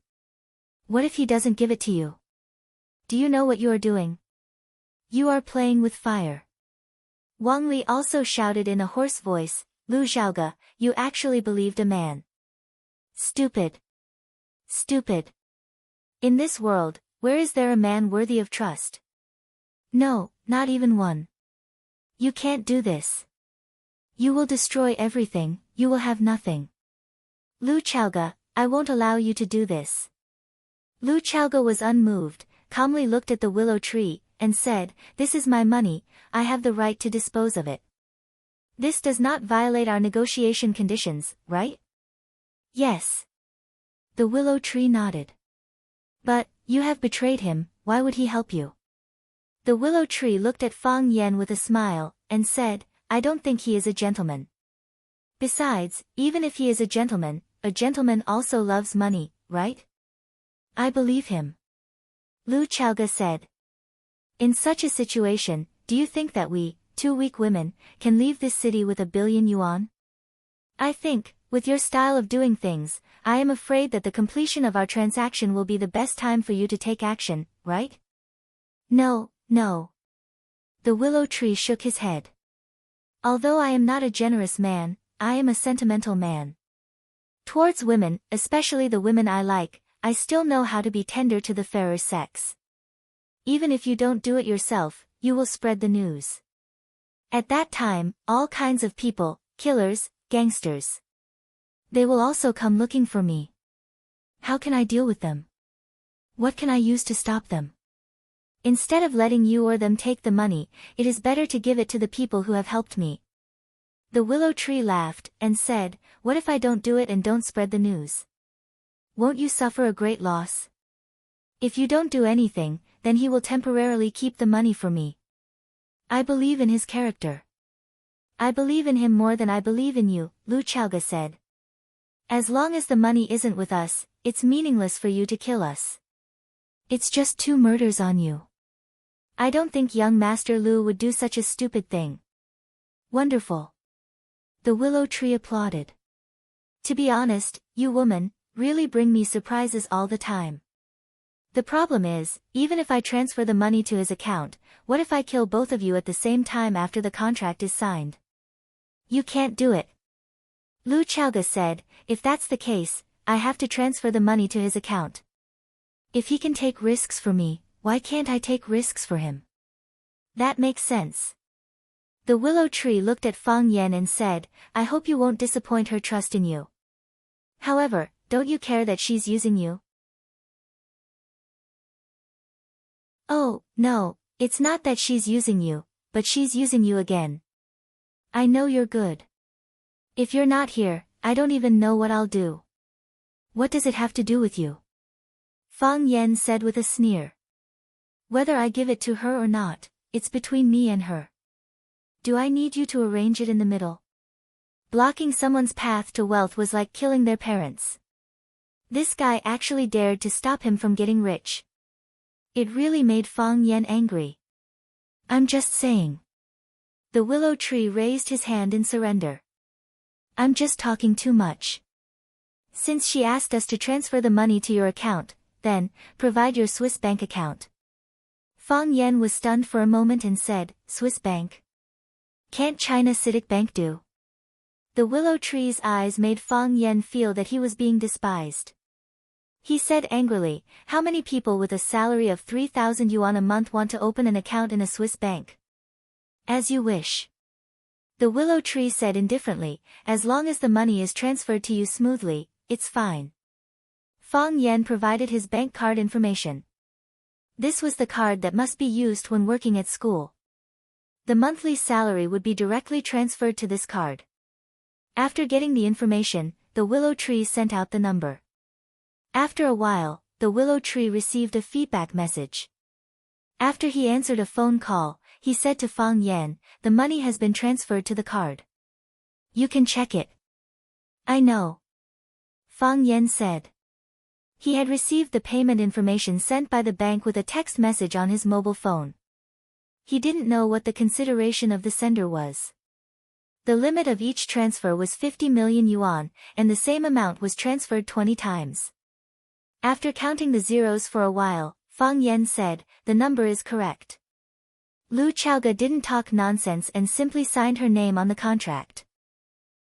What if he doesn't give it to you? Do you know what you are doing? You are playing with fire. Wang Li also shouted in a hoarse voice, Lu Chaoge, you actually believed a man. Stupid. Stupid. In this world, where is there a man worthy of trust? No, not even one. You can't do this. You will destroy everything, you will have nothing. Lu Chaoge, I won't allow you to do this. Lu Chaoge was unmoved, calmly looked at the willow tree, and said, this is my money, I have the right to dispose of it. This does not violate our negotiation conditions, right? Yes. The willow tree nodded. But, you have betrayed him, why would he help you? The willow tree looked at Fang Yan with a smile, and said, I don't think he is a gentleman. Besides, even if he is a gentleman also loves money, right? I believe him. Lu Chaoge said. In such a situation, do you think that we, 2 weak women, can leave this city with 1 billion yuan? I think, with your style of doing things, I am afraid that the completion of our transaction will be the best time for you to take action, right? No, no. The willow tree shook his head. Although I am not a generous man, I am a sentimental man. Towards women, especially the women I like, I still know how to be tender to the fairer sex. Even if you don't do it yourself, you will spread the news. At that time, all kinds of people, killers, gangsters. They will also come looking for me. How can I deal with them? What can I use to stop them? Instead of letting you or them take the money, it is better to give it to the people who have helped me. The willow tree laughed, and said, what if I don't do it and don't spread the news? Won't you suffer a great loss? If you don't do anything, then he will temporarily keep the money for me. I believe in his character. I believe in him more than I believe in you, Lu Chaoge said. As long as the money isn't with us, it's meaningless for you to kill us. It's just 2 murders on you. I don't think young Master Lu would do such a stupid thing. Wonderful. The willow tree applauded. To be honest, you woman, really bring me surprises all the time. The problem is, even if I transfer the money to his account, what if I kill both of you at the same time after the contract is signed? You can't do it. Lu Chaoge said, if that's the case, I have to transfer the money to his account. If he can take risks for me, why can't I take risks for him? That makes sense. The willow tree looked at Fang Yan and said, I hope you won't disappoint her trust in you. However, don't you care that she's using you? Oh, no, it's not that she's using you, but she's using you again. I know you're good. If you're not here, I don't even know what I'll do. What does it have to do with you? Fang Yan said with a sneer. Whether I give it to her or not, it's between me and her. Do I need you to arrange it in the middle? Blocking someone's path to wealth was like killing their parents. This guy actually dared to stop him from getting rich. It really made Fang Yan angry. I'm just saying. The willow tree raised his hand in surrender. I'm just talking too much. Since she asked us to transfer the money to your account, then, provide your Swiss bank account. Fang Yan was stunned for a moment and said, Swiss bank? Can't China CITIC Bank do? The willow tree's eyes made Fang Yan feel that he was being despised. He said angrily, how many people with a salary of 3,000 yuan a month want to open an account in a Swiss bank? As you wish. The willow tree said indifferently, as long as the money is transferred to you smoothly, it's fine. Fang Yan provided his bank card information. This was the card that must be used when working at school. The monthly salary would be directly transferred to this card. After getting the information, the willow tree sent out the number. After a while, the willow tree received a feedback message. After he answered a phone call, he said to Fang Yan, "The money has been transferred to the card. You can check it." "I know," Fang Yan said. He had received the payment information sent by the bank with a text message on his mobile phone. He didn't know what the consideration of the sender was. The limit of each transfer was 50 million yuan, and the same amount was transferred 20 times. After counting the zeros for a while, Fang Yan said, "The number is correct." Lu Xiaoge didn't talk nonsense and simply signed her name on the contract.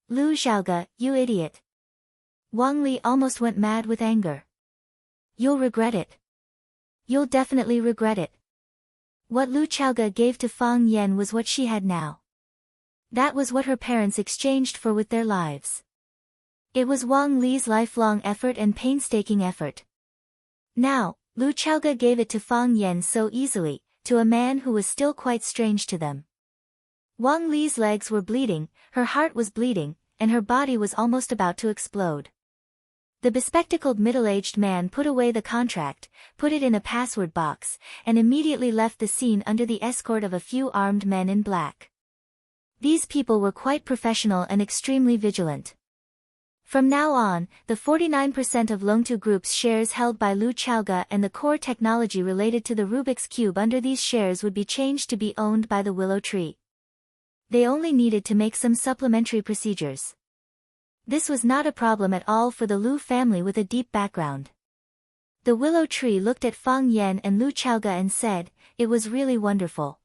"Lu Xiaoge, you idiot." Wang Li almost went mad with anger. "You'll regret it. You'll definitely regret it." What Lu Xiaoge gave to Fang Yan was what she had now. That was what her parents exchanged for with their lives. It was Wang Li's lifelong effort and painstaking effort. Now, Lu Xiaoge gave it to Fang Yan so easily, to a man who was still quite strange to them. Wang Li's legs were bleeding, her heart was bleeding, and her body was almost about to explode. The bespectacled middle-aged man put away the contract, put it in a password box, and immediately left the scene under the escort of a few armed men in black. These people were quite professional and extremely vigilant. From now on, the 49% of Longtu Group's shares held by Lu Xiaoge and the core technology related to the Rubik's Cube under these shares would be changed to be owned by the Willow Tree. They only needed to make some supplementary procedures. This was not a problem at all for the Lu family with a deep background. The Willow Tree looked at Fang Yan and Lu Xiaoge and said, "It was really wonderful.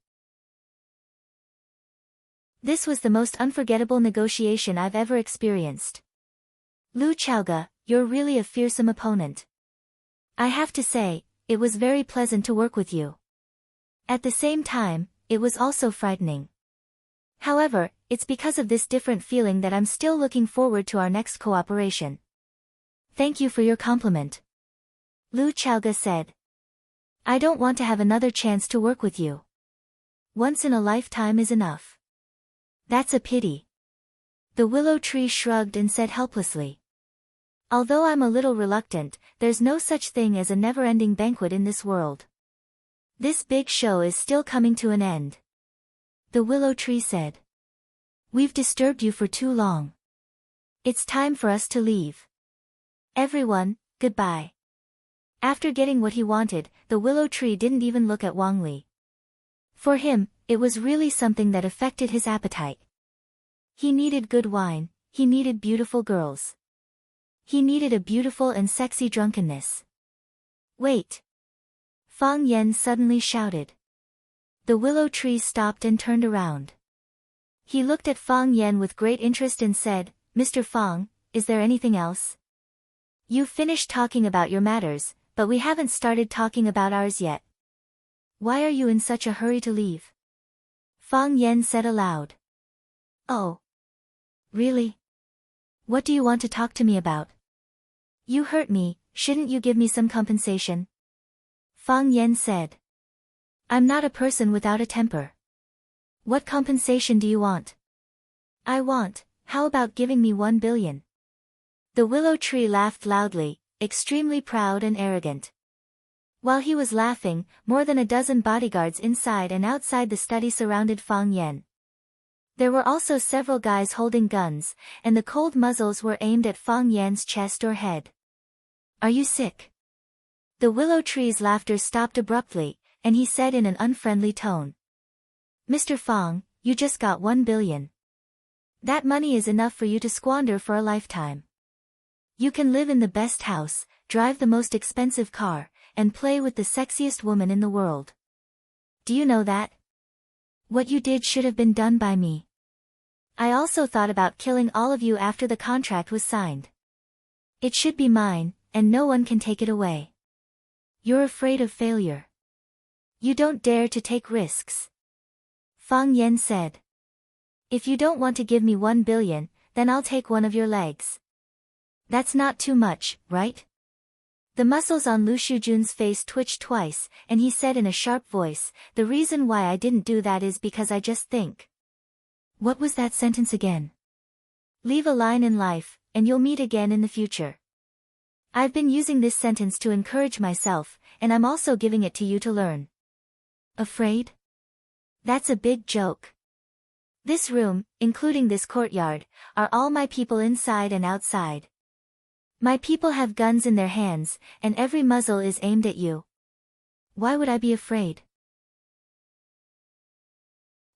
This was the most unforgettable negotiation I've ever experienced. Lu Xiaoge, you're really a fearsome opponent. I have to say, it was very pleasant to work with you. At the same time, it was also frightening. However, it's because of this different feeling that I'm still looking forward to our next cooperation." "Thank you for your compliment," Lu Xiaoge said. "I don't want to have another chance to work with you. Once in a lifetime is enough." "That's a pity." The Willow Tree shrugged and said helplessly. "Although I'm a little reluctant, there's no such thing as a never-ending banquet in this world. This big show is still coming to an end." The Willow Tree said. "We've disturbed you for too long. It's time for us to leave. Everyone, goodbye." After getting what he wanted, the Willow Tree didn't even look at Wang Li. For him, it was really something that affected his appetite. He needed good wine, he needed beautiful girls. He needed a beautiful and sexy drunkenness. "Wait!" Fang Yan suddenly shouted. The Willow Tree stopped and turned around. He looked at Fang Yan with great interest and said, "Mr. Fang, is there anything else? You've finished talking about your matters, but we haven't started talking about ours yet. Why are you in such a hurry to leave?" Fang Yan said aloud. "Oh. Really? What do you want to talk to me about? You hurt me, shouldn't you give me some compensation?" Fang Yan said. "I'm not a person without a temper. What compensation do you want?" "I want, how about giving me 1 billion? The Willow Tree laughed loudly, extremely proud and arrogant. While he was laughing, more than a dozen bodyguards inside and outside the study surrounded Fang Yan. There were also several guys holding guns, and the cold muzzles were aimed at Fang Yan's chest or head. "Are you sick?" The Willow Tree's laughter stopped abruptly, and he said in an unfriendly tone. "Mr. Fang, you just got 1 billion. That money is enough for you to squander for a lifetime. You can live in the best house, drive the most expensive car, and play with the sexiest woman in the world. Do you know that? What you did should have been done by me. I also thought about killing all of you after the contract was signed. It should be mine, and no one can take it away. You're afraid of failure. You don't dare to take risks." Fang Yan said. "If you don't want to give me 1 billion, then I'll take one of your legs. That's not too much, right?" The muscles on Lu Shujun's face twitched twice, and he said in a sharp voice, "The reason why I didn't do that is because I just think." What was that sentence again? Leave a line in life, and you'll meet again in the future. I've been using this sentence to encourage myself, and I'm also giving it to you to learn. Afraid? That's a big joke. This room, including this courtyard, are all my people inside and outside. My people have guns in their hands, and every muzzle is aimed at you. Why would I be afraid?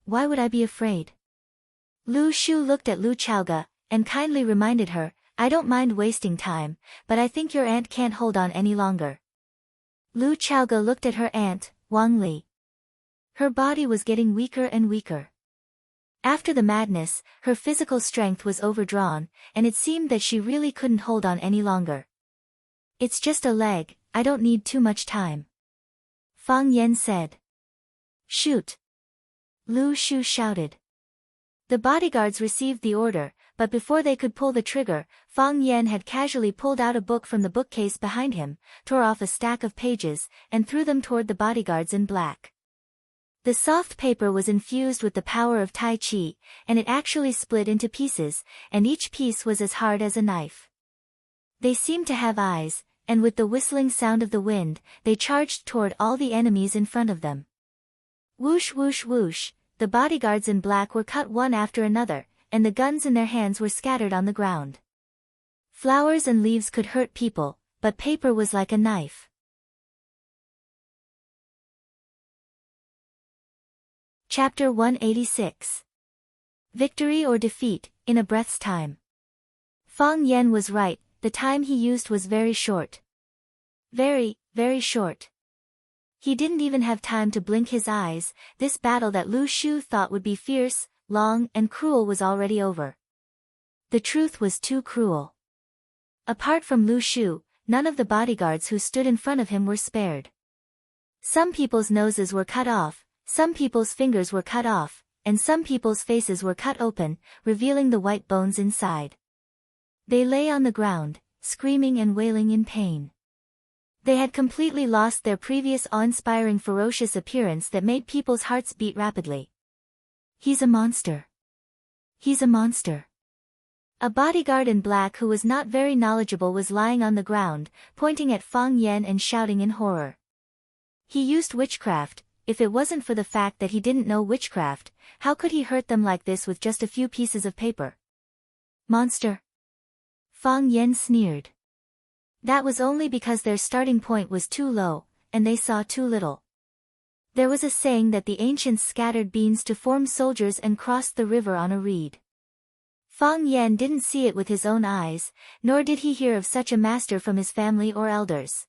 Why would I be afraid? Lu Shu looked at Lu Chaoga, and kindly reminded her, "I don't mind wasting time, but I think your aunt can't hold on any longer." Lu Chaoga looked at her aunt, Wang Li. Her body was getting weaker and weaker. After the madness, her physical strength was overdrawn, and it seemed that she really couldn't hold on any longer. "It's just a leg, I don't need too much time," Fang Yan said. "Shoot!" Lu Shu shouted. The bodyguards received the order, but before they could pull the trigger, Fang Yan had casually pulled out a book from the bookcase behind him, tore off a stack of pages, and threw them toward the bodyguards in black. The soft paper was infused with the power of Tai Chi, and it actually split into pieces, and each piece was as hard as a knife. They seemed to have eyes, and with the whistling sound of the wind, they charged toward all the enemies in front of them. Whoosh whoosh whoosh, the bodyguards in black were cut one after another, and the guns in their hands were scattered on the ground. Flowers and leaves could hurt people, but paper was like a knife. Chapter 186. Victory or Defeat, in a Breath's Time. Fang Yan was right, the time he used was very short. Very, very short. He didn't even have time to blink his eyes. This battle that Lu Shu thought would be fierce, long, and cruel was already over. The truth was too cruel. Apart from Lu Shu, none of the bodyguards who stood in front of him were spared. Some people's noses were cut off, some people's fingers were cut off, and some people's faces were cut open, revealing the white bones inside. They lay on the ground, screaming and wailing in pain. They had completely lost their previous awe-inspiring ferocious appearance that made people's hearts beat rapidly. "He's a monster. He's a monster." A bodyguard in black who was not very knowledgeable was lying on the ground, pointing at Fang Yan and shouting in horror. He used witchcraft. If it wasn't for the fact that he didn't know witchcraft, how could he hurt them like this with just a few pieces of paper? "Monster." Fang Yan sneered. That was only because their starting point was too low, and they saw too little. There was a saying that the ancients scattered beans to form soldiers and crossed the river on a reed. Fang Yan didn't see it with his own eyes, nor did he hear of such a master from his family or elders.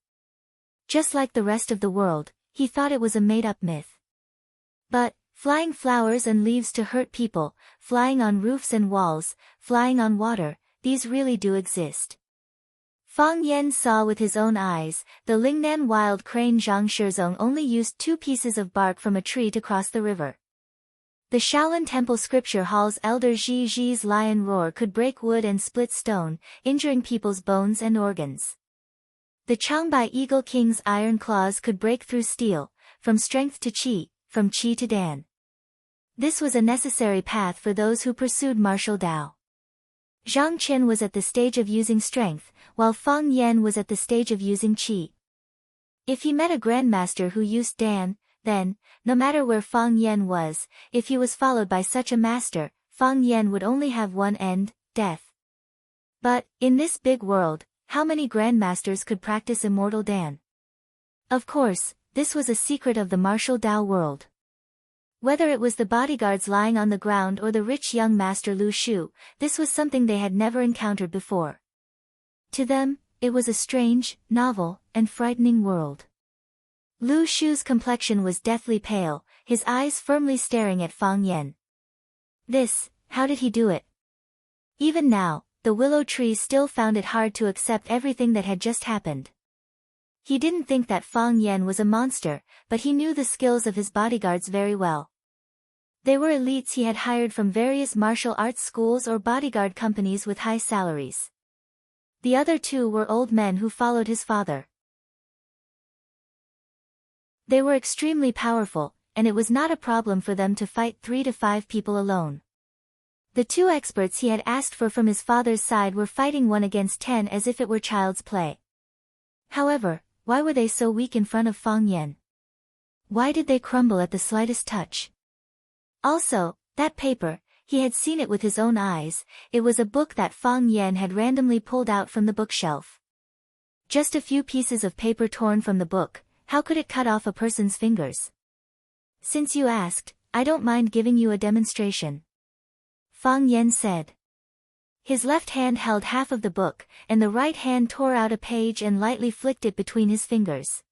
Just like the rest of the world, he thought it was a made-up myth. But, flying flowers and leaves to hurt people, flying on roofs and walls, flying on water, these really do exist. Fang Yan saw with his own eyes, the Lingnan wild crane Zhang Shizong only used 2 pieces of bark from a tree to cross the river. The Shaolin Temple Scripture Hall's elder Zhi Zhi's lion roar could break wood and split stone, injuring people's bones and organs. The Changbai Eagle King's iron claws could break through steel, from strength to qi, from qi to dan. This was a necessary path for those who pursued martial Tao. Zhang Qin was at the stage of using strength, while Fang Yan was at the stage of using qi. If he met a grandmaster who used dan, then, no matter where Fang Yan was, if he was followed by such a master, Fang Yan would only have one end, death. But, in this big world, how many grandmasters could practice immortal dan? Of course, this was a secret of the martial Tao world. Whether it was the bodyguards lying on the ground or the rich young master Lu Shu, this was something they had never encountered before. To them, it was a strange, novel, and frightening world. Lu Shu's complexion was deathly pale, his eyes firmly staring at Fang Yan. How did he do it? Even now, the willow tree still found it hard to accept everything that had just happened. He didn't think that Fang Yan was a monster, but he knew the skills of his bodyguards very well. They were elites he had hired from various martial arts schools or bodyguard companies with high salaries. The other 2 were old men who followed his father. They were extremely powerful, and it was not a problem for them to fight 3 to 5 people alone. The 2 experts he had asked for from his father's side were fighting 1 against 10 as if it were child's play. However, why were they so weak in front of Fang Yan? Why did they crumble at the slightest touch? Also, that paper, he had seen it with his own eyes. It was a book that Fang Yan had randomly pulled out from the bookshelf. Just a few pieces of paper torn from the book, how could it cut off a person's fingers? Since you asked, I don't mind giving you a demonstration. Fang Yan said. His left hand held half of the book, and the right hand tore out a page and lightly flicked it between his fingers.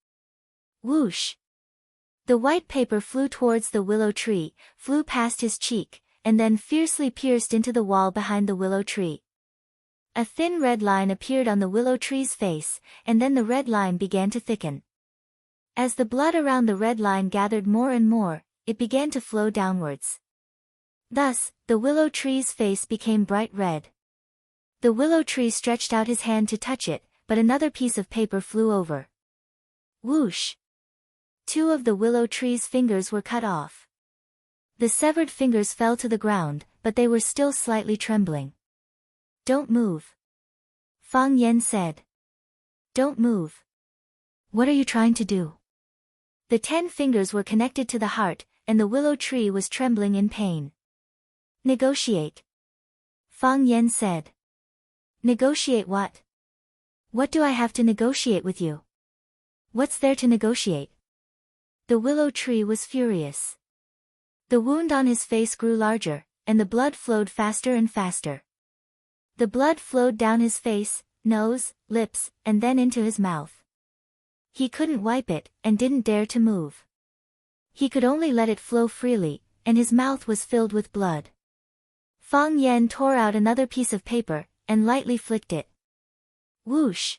Whoosh! The white paper flew towards the willow tree, flew past his cheek, and then fiercely pierced into the wall behind the willow tree. A thin red line appeared on the willow tree's face, and then the red line began to thicken. As the blood around the red line gathered more and more, it began to flow downwards. Thus, the willow tree's face became bright red. The willow tree stretched out his hand to touch it, but another piece of paper flew over. Whoosh! 2 of the willow tree's fingers were cut off. The severed fingers fell to the ground, but they were still slightly trembling. Don't move. Fang Yan said. Don't move. What are you trying to do? The 10 fingers were connected to the heart, and the willow tree was trembling in pain. Negotiate. Fang Yan said. Negotiate what? What do I have to negotiate with you? What's there to negotiate? The willow tree was furious. The wound on his face grew larger, and the blood flowed faster and faster. The blood flowed down his face, nose, lips, and then into his mouth. He couldn't wipe it, and didn't dare to move. He could only let it flow freely, and his mouth was filled with blood. Fang Yan tore out another piece of paper, and lightly flicked it. Whoosh!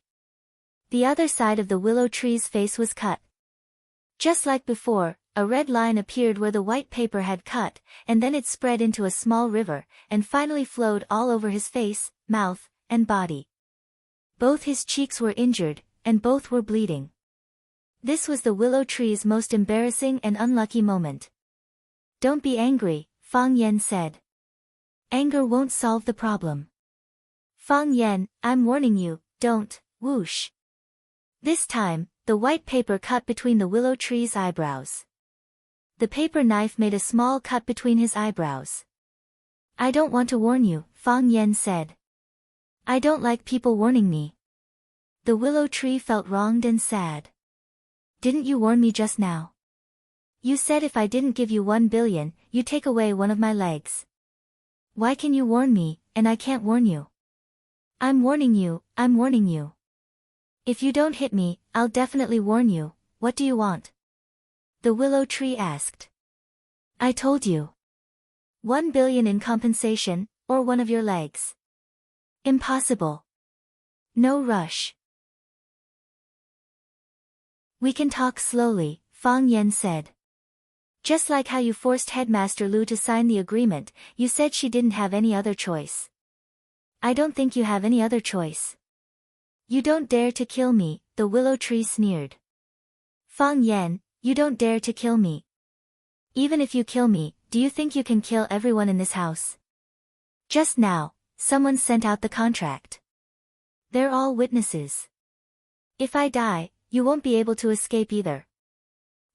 The other side of the willow tree's face was cut. Just like before, a red line appeared where the white paper had cut, and then it spread into a small river, and finally flowed all over his face, mouth, and body. Both his cheeks were injured, and both were bleeding. This was the willow tree's most embarrassing and unlucky moment. Don't be angry, Fang Yan said. Anger won't solve the problem. Fang Yan, I'm warning you, don't, whoosh. This time, the white paper cut between the willow tree's eyebrows. The paper knife made a small cut between his eyebrows. I don't want to warn you, Fang Yan said. I don't like people warning me. The willow tree felt wronged and sad. Didn't you warn me just now? You said if I didn't give you 1 billion, you'd take away one of my legs. Why can you warn me, and I can't warn you? I'm warning you, I'm warning you. If you don't hit me, I'll definitely warn you. What do you want? The willow tree asked. I told you. 1 billion in compensation, or one of your legs. Impossible. No rush. We can talk slowly, Fang Yan said. Just like how you forced Headmaster Lu to sign the agreement, you said she didn't have any other choice. I don't think you have any other choice. You don't dare to kill me, the willow tree sneered. Fang Yan, you don't dare to kill me. Even if you kill me, do you think you can kill everyone in this house? Just now, someone sent out the contract. They're all witnesses. If I die, you won't be able to escape either.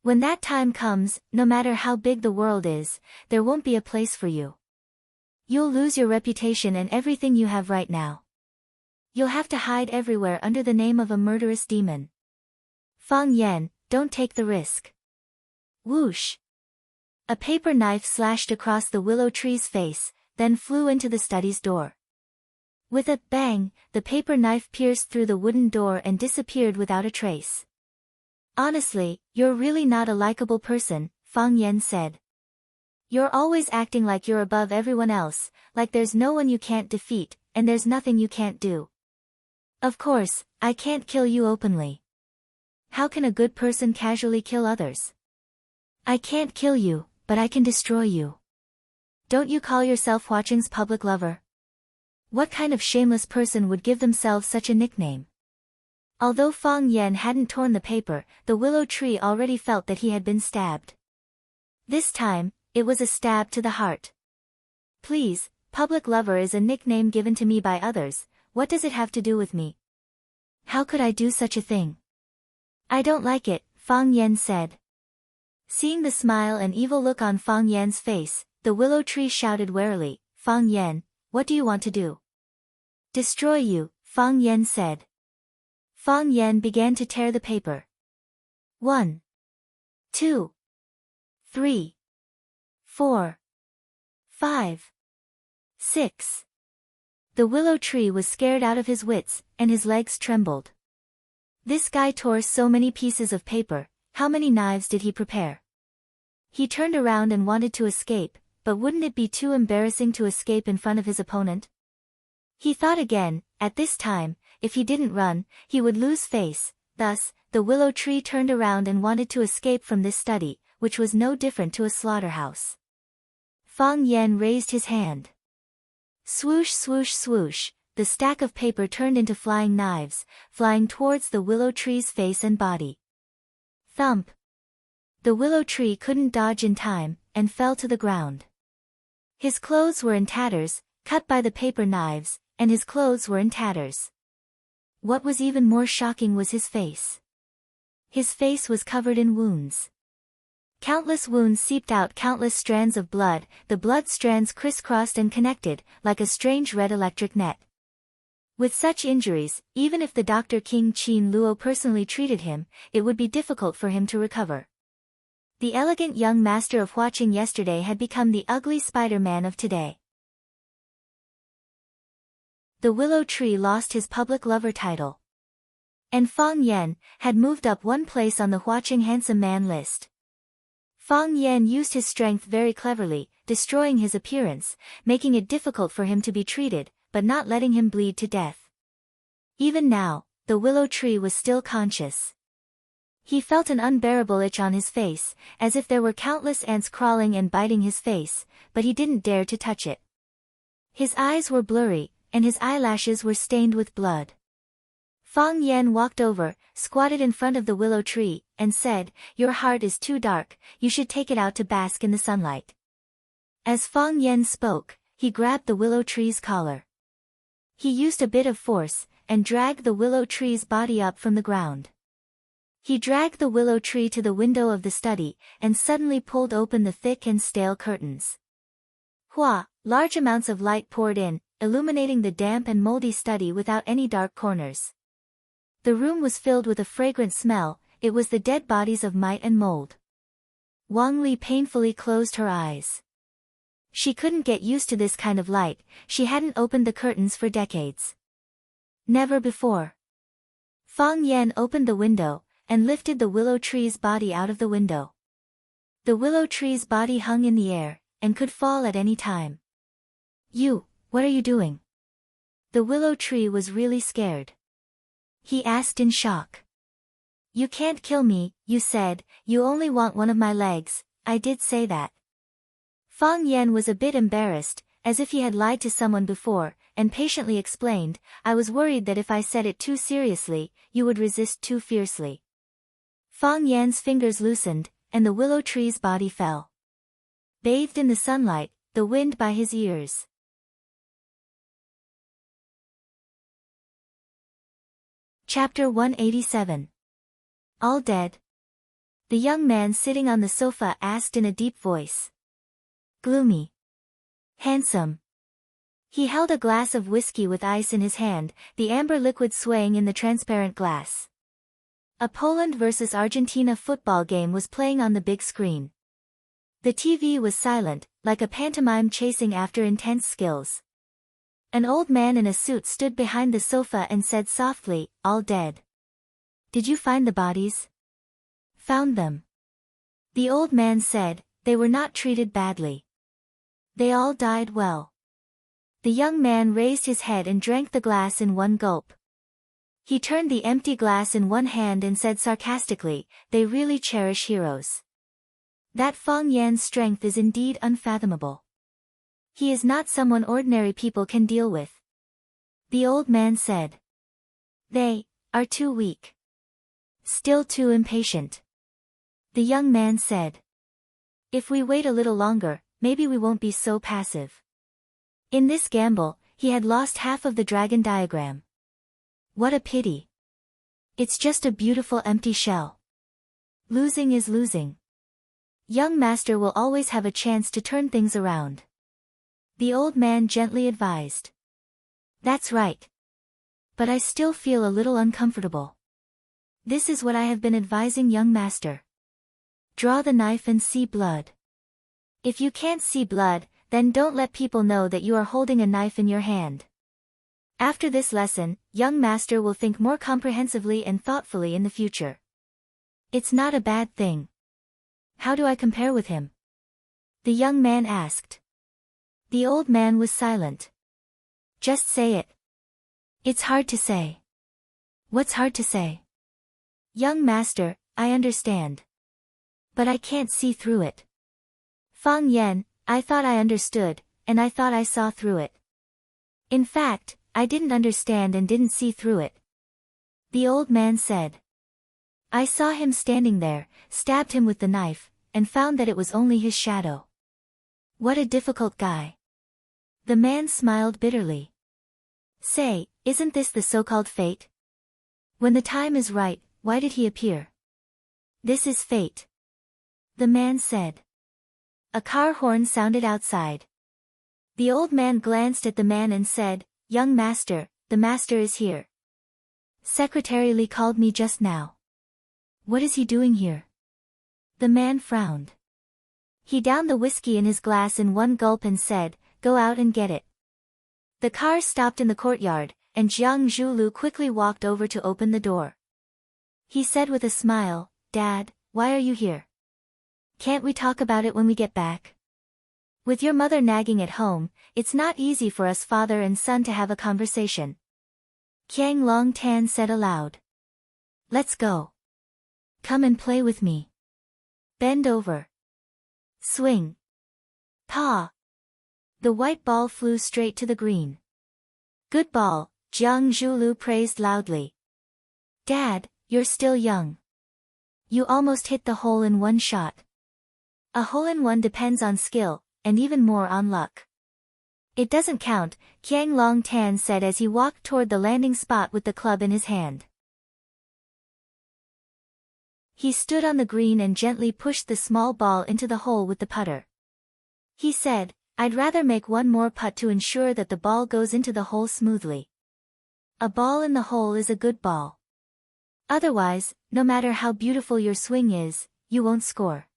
When that time comes, no matter how big the world is, there won't be a place for you. You'll lose your reputation and everything you have right now. You'll have to hide everywhere under the name of a murderous demon. Fang Yan, don't take the risk. Whoosh! A paper knife slashed across the willow tree's face, then flew into the study's door. With a bang, the paper knife pierced through the wooden door and disappeared without a trace. Honestly, you're really not a likable person, Fang Yan said. You're always acting like you're above everyone else, like there's no one you can't defeat, and there's nothing you can't do. Of course, I can't kill you openly. How can a good person casually kill others? I can't kill you, but I can destroy you. Don't you call yourself Huaqing's public lover? What kind of shameless person would give themselves such a nickname? Although Fang Yan hadn't torn the paper, the willow tree already felt that he had been stabbed. This time, it was a stab to the heart. Please, public lover is a nickname given to me by others, what does it have to do with me? How could I do such a thing? I don't like it, Fang Yan said. Seeing the smile and evil look on Fang Yan's face, the willow tree shouted warily, Fang Yan, what do you want to do? Destroy you, Fang Yan said. Fang Yan began to tear the paper. 1, 2, 3, 4, 5, 6. The willow tree was scared out of his wits, and his legs trembled. This guy tore so many pieces of paper, how many knives did he prepare? He turned around and wanted to escape, but wouldn't it be too embarrassing to escape in front of his opponent? He thought again, at this time, if he didn't run, he would lose face. Thus, the willow tree turned around and wanted to escape from this study, which was no different to a slaughterhouse. Fang Yan raised his hand. Swoosh swoosh swoosh, the stack of paper turned into flying knives, flying towards the willow tree's face and body. Thump! The willow tree couldn't dodge in time, and fell to the ground. His clothes were in tatters, cut by the paper knives, and his clothes were in tatters. What was even more shocking was his face. His face was covered in wounds. Countless wounds seeped out luminous strands of blood, the blood strands crisscrossed and connected, like a strange red electric net. With such injuries, even if the Dr. King Qin Luo personally treated him, it would be difficult for him to recover. The elegant young master of Huaqing yesterday had become the ugly Spider-Man of today. The willow tree lost his public lover title. And Fang Yan had moved up one place on the Huaqing handsome man list. Fang Yan used his strength very cleverly, destroying his appearance, making it difficult for him to be treated, but not letting him bleed to death. Even now, the willow tree was still conscious. He felt an unbearable itch on his face, as if there were countless ants crawling and biting his face, but he didn't dare to touch it. His eyes were blurry, and his eyelashes were stained with blood. Fang Yan walked over, squatted in front of the willow tree, and said, "Your heart is too dark, you should take it out to bask in the sunlight." As Fang Yan spoke, he grabbed the willow tree's collar. He used a bit of force, and dragged the willow tree's body up from the ground. He dragged the willow tree to the window of the study, and suddenly pulled open the thick and stale curtains. Hua! Large amounts of light poured in, illuminating the damp and moldy study without any dark corners. The room was filled with a fragrant smell, it was the dead bodies of mite and mold. Wang Li painfully closed her eyes. She couldn't get used to this kind of light, she hadn't opened the curtains for decades. Never before. Fang Yan opened the window, and lifted the willow tree's body out of the window. The willow tree's body hung in the air, and could fall at any time. What are you doing? The willow tree was really scared. He asked in shock. You can't kill me, you said, you only want one of my legs, I did say that. Fang Yan was a bit embarrassed, as if he had lied to someone before, and patiently explained, I was worried that if I said it too seriously, you would resist too fiercely. Fang Yan's fingers loosened, and the willow tree's body fell. Bathed in the sunlight, the wind by his ears. Chapter 187. All dead? The young man sitting on the sofa asked in a deep voice. Gloomy. Handsome. He held a glass of whiskey with ice in his hand, the amber liquid swaying in the transparent glass. A Poland versus Argentina football game was playing on the big screen. The TV was silent, like a pantomime chasing after intense skills. An old man in a suit stood behind the sofa and said softly, all dead. Did you find the bodies? Found them. The old man said, they were not treated badly. They all died well. The young man raised his head and drank the glass in one gulp. He turned the empty glass in one hand and said sarcastically, they really cherish heroes. That Fang Yan's strength is indeed unfathomable. He is not someone ordinary people can deal with. The old man said. are too weak. Still too impatient. The young man said. If we wait a little longer, maybe we won't be so passive. In this gamble, he had lost half of the dragon diagram. What a pity. It's just a beautiful empty shell. Losing is losing. Young master will always have a chance to turn things around. The old man gently advised. That's right. But I still feel a little uncomfortable. This is what I have been advising young master. Draw the knife and see blood. If you can't see blood, then don't let people know that you are holding a knife in your hand. After this lesson, young master will think more comprehensively and thoughtfully in the future. It's not a bad thing. How do I compare with him? The young man asked. The old man was silent. Just say it. It's hard to say. What's hard to say? Young master, I understand. But I can't see through it. Fang Yan, I thought I understood, and I thought I saw through it. In fact, I didn't understand and didn't see through it. The old man said. I saw him standing there, stabbed him with the knife, and found that it was only his shadow. What a difficult guy. The man smiled bitterly. Say, isn't this the so-called fate? When the time is right, why did he appear? This is fate. The man said. A car horn sounded outside. The old man glanced at the man and said, Young master, the master is here. Secretary Li called me just now. What is he doing here? The man frowned. He downed the whiskey in his glass in one gulp and said, Go out and get it. The car stopped in the courtyard, and Jiang Zhulu quickly walked over to open the door. He said with a smile, Dad, why are you here? Can't we talk about it when we get back? With your mother nagging at home, it's not easy for us father and son to have a conversation. Qiang Long Tan said aloud. Let's go. Come and play with me. Bend over. Swing. Paw. The white ball flew straight to the green. Good ball, Jiang Zhulu praised loudly. Dad, you're still young. You almost hit the hole in one shot. A hole-in-one depends on skill, and even more on luck. It doesn't count, Qiang Long Tan said as he walked toward the landing spot with the club in his hand. He stood on the green and gently pushed the small ball into the hole with the putter. He said, I'd rather make one more putt to ensure that the ball goes into the hole smoothly. A ball in the hole is a good ball. Otherwise, no matter how beautiful your swing is, you won't score.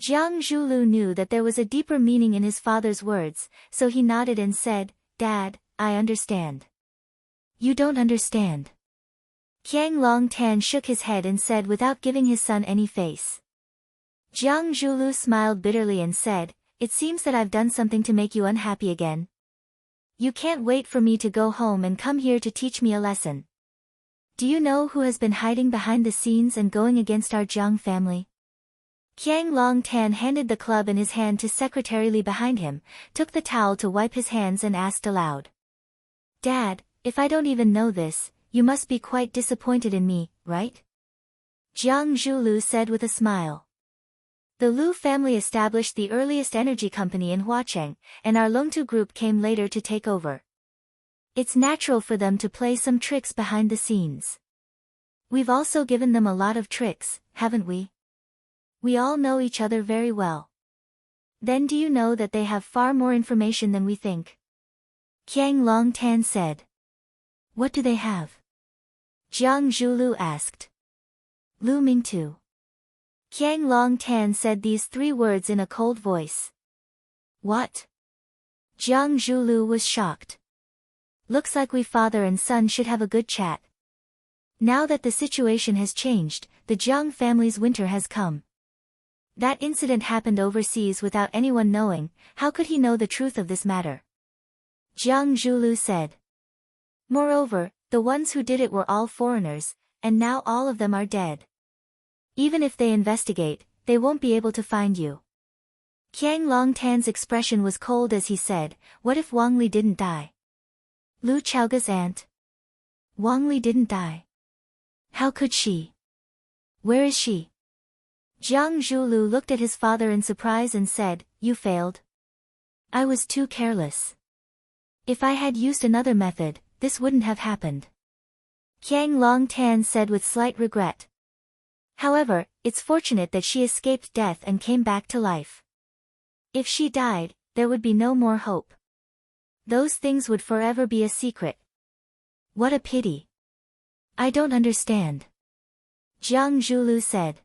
Jiang Zhulu knew that there was a deeper meaning in his father's words, so he nodded and said, Dad, I understand. You don't understand. Qiang Long Tan shook his head and said without giving his son any face. Jiang Zhulu smiled bitterly and said, It seems that I've done something to make you unhappy again. You can't wait for me to go home and come here to teach me a lesson. Do you know who has been hiding behind the scenes and going against our Jiang family? Qiang Long Tan handed the club in his hand to Secretary Li behind him, took the towel to wipe his hands and asked aloud. Dad, if I don't even know this, you must be quite disappointed in me, right? Jiang Zhulu said with a smile. The Lu family established the earliest energy company in Huacheng, and our Longtu group came later to take over. It's natural for them to play some tricks behind the scenes. We've also given them a lot of tricks, haven't we? We all know each other very well. Then do you know that they have far more information than we think? Qiang Long Tan said. What do they have? Jiang Zhulu asked. Lu Mingtu. Qiang Long Tan said these three words in a cold voice. What? Jiang Zhulu was shocked. Looks like we father and son should have a good chat. Now that the situation has changed, the Jiang family's winter has come. That incident happened overseas without anyone knowing, how could he know the truth of this matter? Jiang Zhulu said. Moreover, the ones who did it were all foreigners, and now all of them are dead. Even if they investigate, they won't be able to find you. Qiang Long Tan's expression was cold as he said, What if Wang Li didn't die? Lu Chaoga's aunt? Wang Li didn't die. How could she? Where is she? Jiang Zhulu looked at his father in surprise and said, You failed. I was too careless. If I had used another method, this wouldn't have happened. Qiang Longtan said with slight regret. However, it's fortunate that she escaped death and came back to life. If she died, there would be no more hope. Those things would forever be a secret. What a pity. I don't understand. Jiang Zhulu said.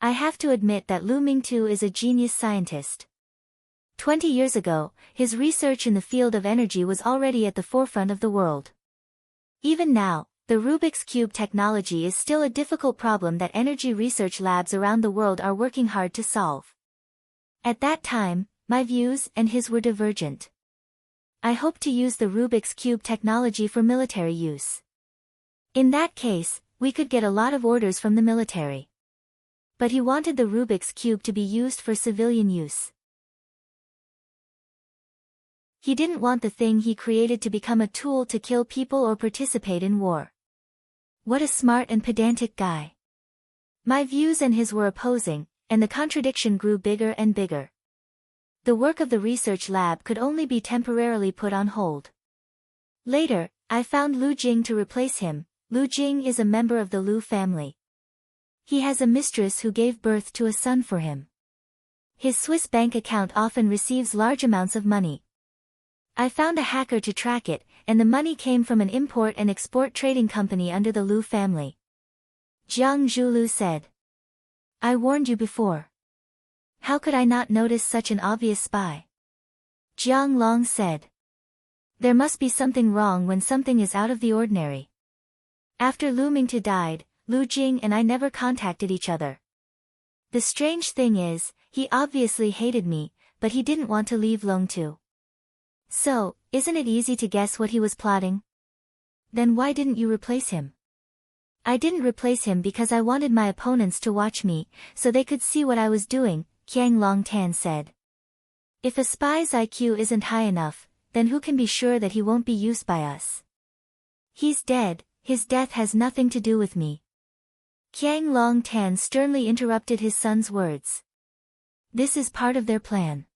I have to admit that Lu Mingtu is a genius scientist. 20 years ago, his research in the field of energy was already at the forefront of the world. Even now, the Rubik's Cube technology is still a difficult problem that energy research labs around the world are working hard to solve. At that time, my views and his were divergent. I hoped to use the Rubik's Cube technology for military use. In that case, we could get a lot of orders from the military. But he wanted the Rubik's Cube to be used for civilian use. He didn't want the thing he created to become a tool to kill people or participate in war. What a smart and pedantic guy. My views and his were opposing, and the contradiction grew bigger and bigger. The work of the research lab could only be temporarily put on hold. Later, I found Lu Jing to replace him. Lu Jing is a member of the Lu family. He has a mistress who gave birth to a son for him. His Swiss bank account often receives large amounts of money. I found a hacker to track it, and the money came from an import and export trading company under the Lu family. Jiang Zhulu said. I warned you before. How could I not notice such an obvious spy? Jiang Long said. There must be something wrong when something is out of the ordinary. After Lu Mingtu died, Lu Jing and I never contacted each other. The strange thing is, he obviously hated me, but he didn't want to leave Longtu. So, isn't it easy to guess what he was plotting? Then why didn't you replace him? I didn't replace him because I wanted my opponents to watch me, so they could see what I was doing, Qiang Longtan said. If a spy's IQ isn't high enough, then who can be sure that he won't be used by us? He's dead, his death has nothing to do with me. Qiang Longtan sternly interrupted his son's words. This is part of their plan.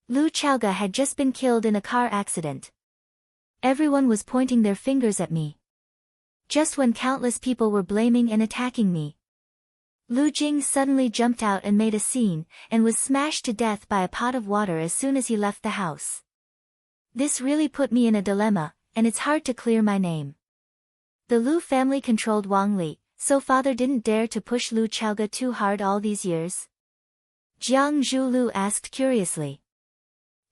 Lu Chaoga had just been killed in a car accident. Everyone was pointing their fingers at me. Just when countless people were blaming and attacking me. Lu Jing suddenly jumped out and made a scene, and was smashed to death by a pot of water as soon as he left the house. This really put me in a dilemma, and it's hard to clear my name. The Lu family controlled Wang Li, so father didn't dare to push Lu Chaoga too hard all these years? Jiang Zhulu asked curiously.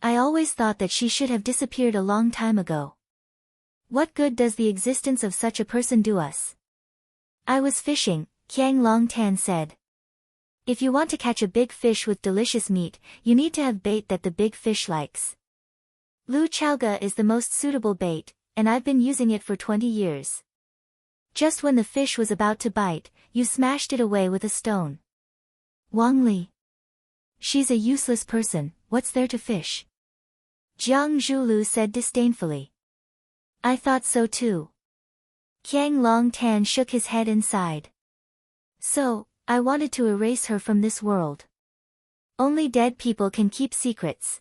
I always thought that she should have disappeared a long time ago. What good does the existence of such a person do us? I was fishing, Qiang Longtan said. If you want to catch a big fish with delicious meat, you need to have bait that the big fish likes. Lu Chaoga is the most suitable bait, and I've been using it for 20 years. Just when the fish was about to bite, you smashed it away with a stone. Wang Li. She's a useless person, what's there to fish? Jiang Zhulu said disdainfully. I thought so too. Qiang Longtan shook his head and sighed. So, I wanted to erase her from this world. Only dead people can keep secrets.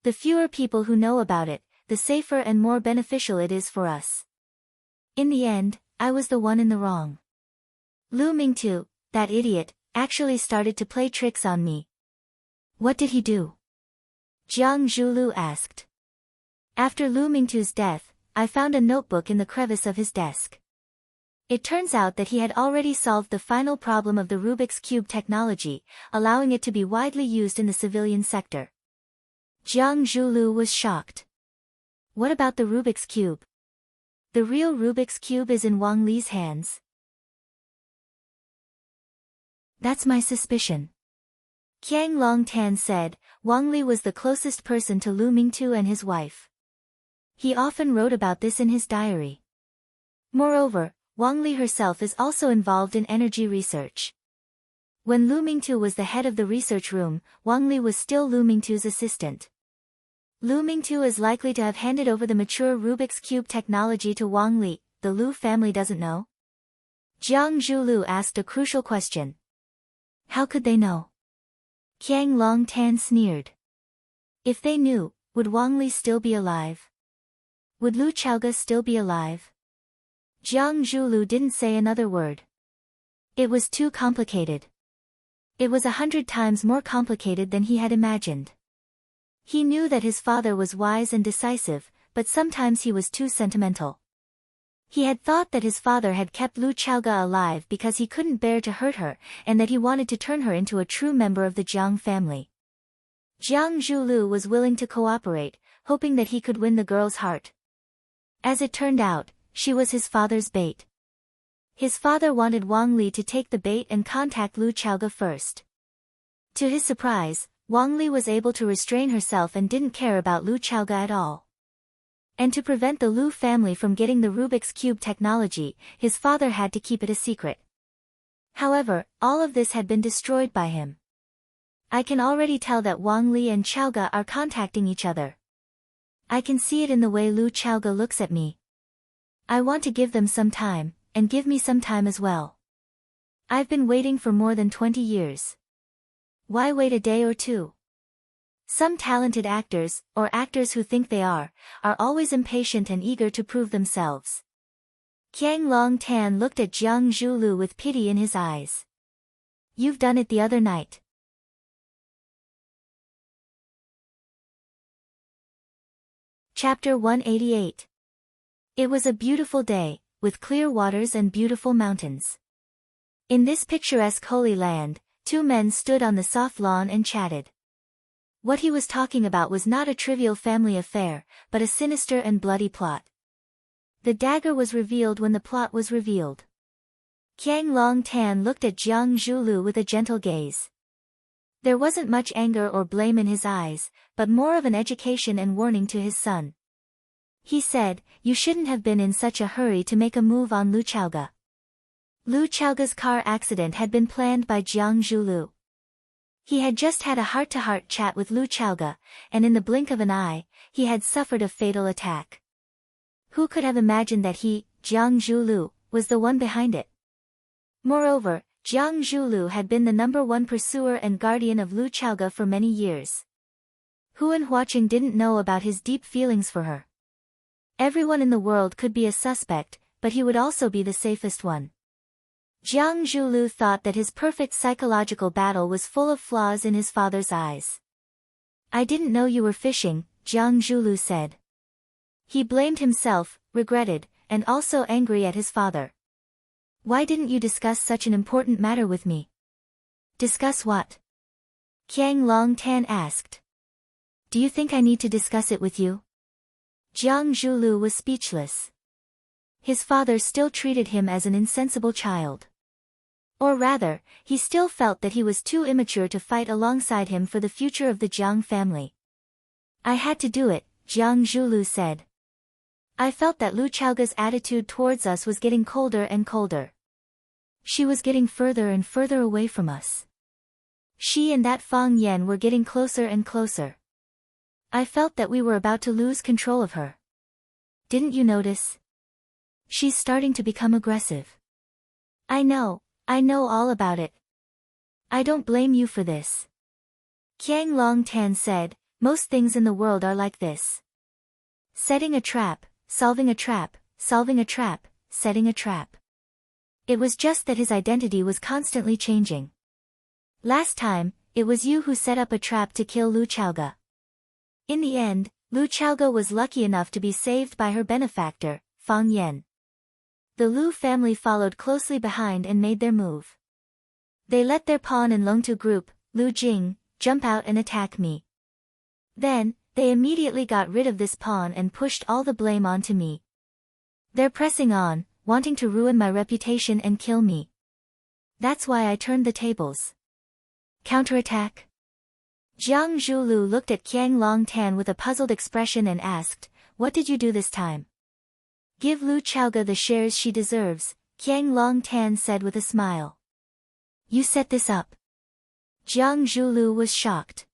The fewer people who know about it, the safer and more beneficial it is for us. In the end, I was the one in the wrong. Lu Mingtu, that idiot, actually started to play tricks on me. What did he do? Jiang Zhulu asked. After Lu Mingtu's death, I found a notebook in the crevice of his desk. It turns out that he had already solved the final problem of the Rubik's Cube technology, allowing it to be widely used in the civilian sector. Jiang Zhulu was shocked. What about the Rubik's Cube? The real Rubik's Cube is in Wang Li's hands. That's my suspicion. Qiang Longtan said, Wang Li was the closest person to Lu Mingtu and his wife. He often wrote about this in his diary. Moreover, Wang Li herself is also involved in energy research. When Lu Mingtu was the head of the research room, Wang Li was still Lu Mingtu's assistant. Lu Mingtu is likely to have handed over the mature Rubik's Cube technology to Wang Li. The Lu family doesn't know? Jiang Zhulu asked a crucial question. How could they know? Qiang Longtan sneered. If they knew, would Wang Li still be alive? Would Lu Chaoge still be alive? Jiang Zhulu didn't say another word. It was too complicated. It was 100 times more complicated than he had imagined. He knew that his father was wise and decisive, but sometimes he was too sentimental. He had thought that his father had kept Lu Chaoge alive because he couldn't bear to hurt her, and that he wanted to turn her into a true member of the Jiang family. Jiang Zhulu was willing to cooperate, hoping that he could win the girl's heart. As it turned out, she was his father's bait. His father wanted Wang Li to take the bait and contact Lu Chaoge first. To his surprise, Wang Li was able to restrain herself and didn't care about Lu Chaoge at all. And to prevent the Lu family from getting the Rubik's Cube technology, his father had to keep it a secret. However, all of this had been destroyed by him. I can already tell that Wang Li and Chaoge are contacting each other. I can see it in the way Lu Chaoge looks at me. I want to give them some time, and give me some time as well. I've been waiting for more than 20 years. Why wait a day or two? Some talented actors, or actors who think they are always impatient and eager to prove themselves. Qiang Longtan looked at Jiang Zhulu with pity in his eyes. You've done it the other night. Chapter 188. It was a beautiful day, with clear waters and beautiful mountains. In this picturesque holy land, two men stood on the soft lawn and chatted. What he was talking about was not a trivial family affair, but a sinister and bloody plot. The dagger was revealed when the plot was revealed. Qiang Longtan looked at Jiang Zhulu with a gentle gaze. There wasn't much anger or blame in his eyes, but more of an education and warning to his son. He said, "You shouldn't have been in such a hurry to make a move on Lu Chaoge." Lu Chaoge's car accident had been planned by Jiang Zhulu. He had just had a heart-to-heart chat with Lu Chaoge, and in the blink of an eye, he had suffered a fatal attack. Who could have imagined that he, Jiang Zhulu, was the one behind it? Moreover, Jiang Zhulu had been the #1 pursuer and guardian of Lu Chaoge for many years. Huan Huaqing didn't know about his deep feelings for her. Everyone in the world could be a suspect, but he would also be the safest one. Jiang Zhulu thought that his perfect psychological battle was full of flaws in his father's eyes. "I didn't know you were fishing," Jiang Zhulu said. He blamed himself, regretted, and also angry at his father. "Why didn't you discuss such an important matter with me?" "Discuss what?" Qiang Longtan asked. "Do you think I need to discuss it with you?" Jiang Zhulu was speechless. His father still treated him as an insensible child. Or rather, he still felt that he was too immature to fight alongside him for the future of the Jiang family. "I had to do it," Jiang Zhulu said. "I felt that Lu Chaoge's attitude towards us was getting colder and colder. She was getting further and further away from us. She and that Fang Yan were getting closer and closer. I felt that we were about to lose control of her. Didn't you notice? She's starting to become aggressive." I know all about it. I don't blame you for this." Qiang Longtan said, "Most things in the world are like this. Setting a trap, solving a trap, solving a trap, setting a trap." It was just that his identity was constantly changing. Last time, it was you who set up a trap to kill Lu Chaoge. In the end, Lu Chaoge was lucky enough to be saved by her benefactor, Fang Yan. The Lu family followed closely behind and made their move. They let their pawn and Longtu group, Lu Jing, jump out and attack me. Then, they immediately got rid of this pawn and pushed all the blame onto me. They're pressing on, wanting to ruin my reputation and kill me. That's why I turned the tables. Counterattack? Jiang Zhulu looked at Qiang Longtan with a puzzled expression and asked, "What did you do this time?" "Give Lu Chaoge the shares she deserves," Qiang Longtan said with a smile. "You set this up?" Jiang Zhulu was shocked.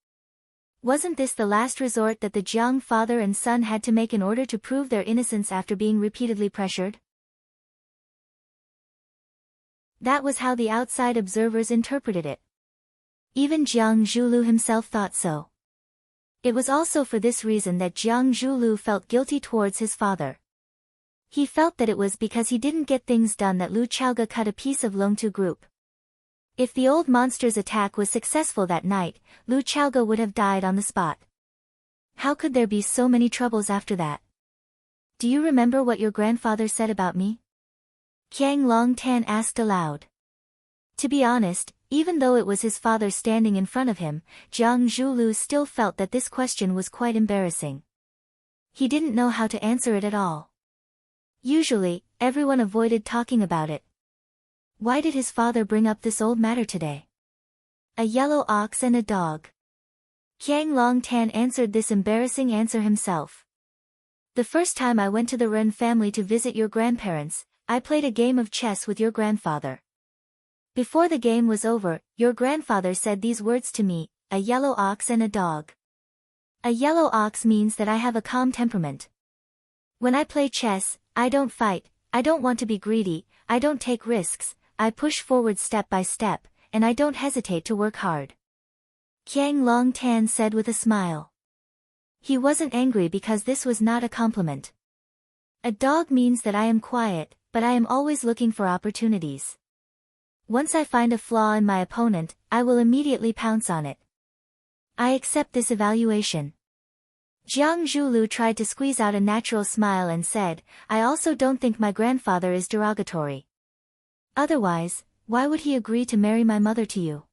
Wasn't this the last resort that the Jiang father and son had to make in order to prove their innocence after being repeatedly pressured? That was how the outside observers interpreted it. Even Jiang Zhulu himself thought so. It was also for this reason that Jiang Zhulu felt guilty towards his father. He felt that it was because he didn't get things done that Lu Chaoge cut a piece of Longtu group. If the old monster's attack was successful that night, Lu Chaoge would have died on the spot. How could there be so many troubles after that? Do you remember what your grandfather said about me? Qiang Longtan asked aloud. To be honest, even though it was his father standing in front of him, Jiang Zhulu still felt that this question was quite embarrassing. He didn't know how to answer it at all. Usually, everyone avoided talking about it. Why did his father bring up this old matter today? A yellow ox and a dog. Qiang Longtan answered this embarrassing answer himself. The first time I went to the Ren family to visit your grandparents, I played a game of chess with your grandfather. Before the game was over, your grandfather said these words to me, a yellow ox and a dog. A yellow ox means that I have a calm temperament. When I play chess, I don't fight, I don't want to be greedy, I don't take risks, I push forward step by step, and I don't hesitate to work hard. Qiang Longtan said with a smile. He wasn't angry because this was not a compliment. A dog means that I am quiet, but I am always looking for opportunities. Once I find a flaw in my opponent, I will immediately pounce on it. I accept this evaluation. Jiang Zhulu tried to squeeze out a natural smile and said, I also don't think my grandfather is derogatory. Otherwise, why would he agree to marry my mother to you?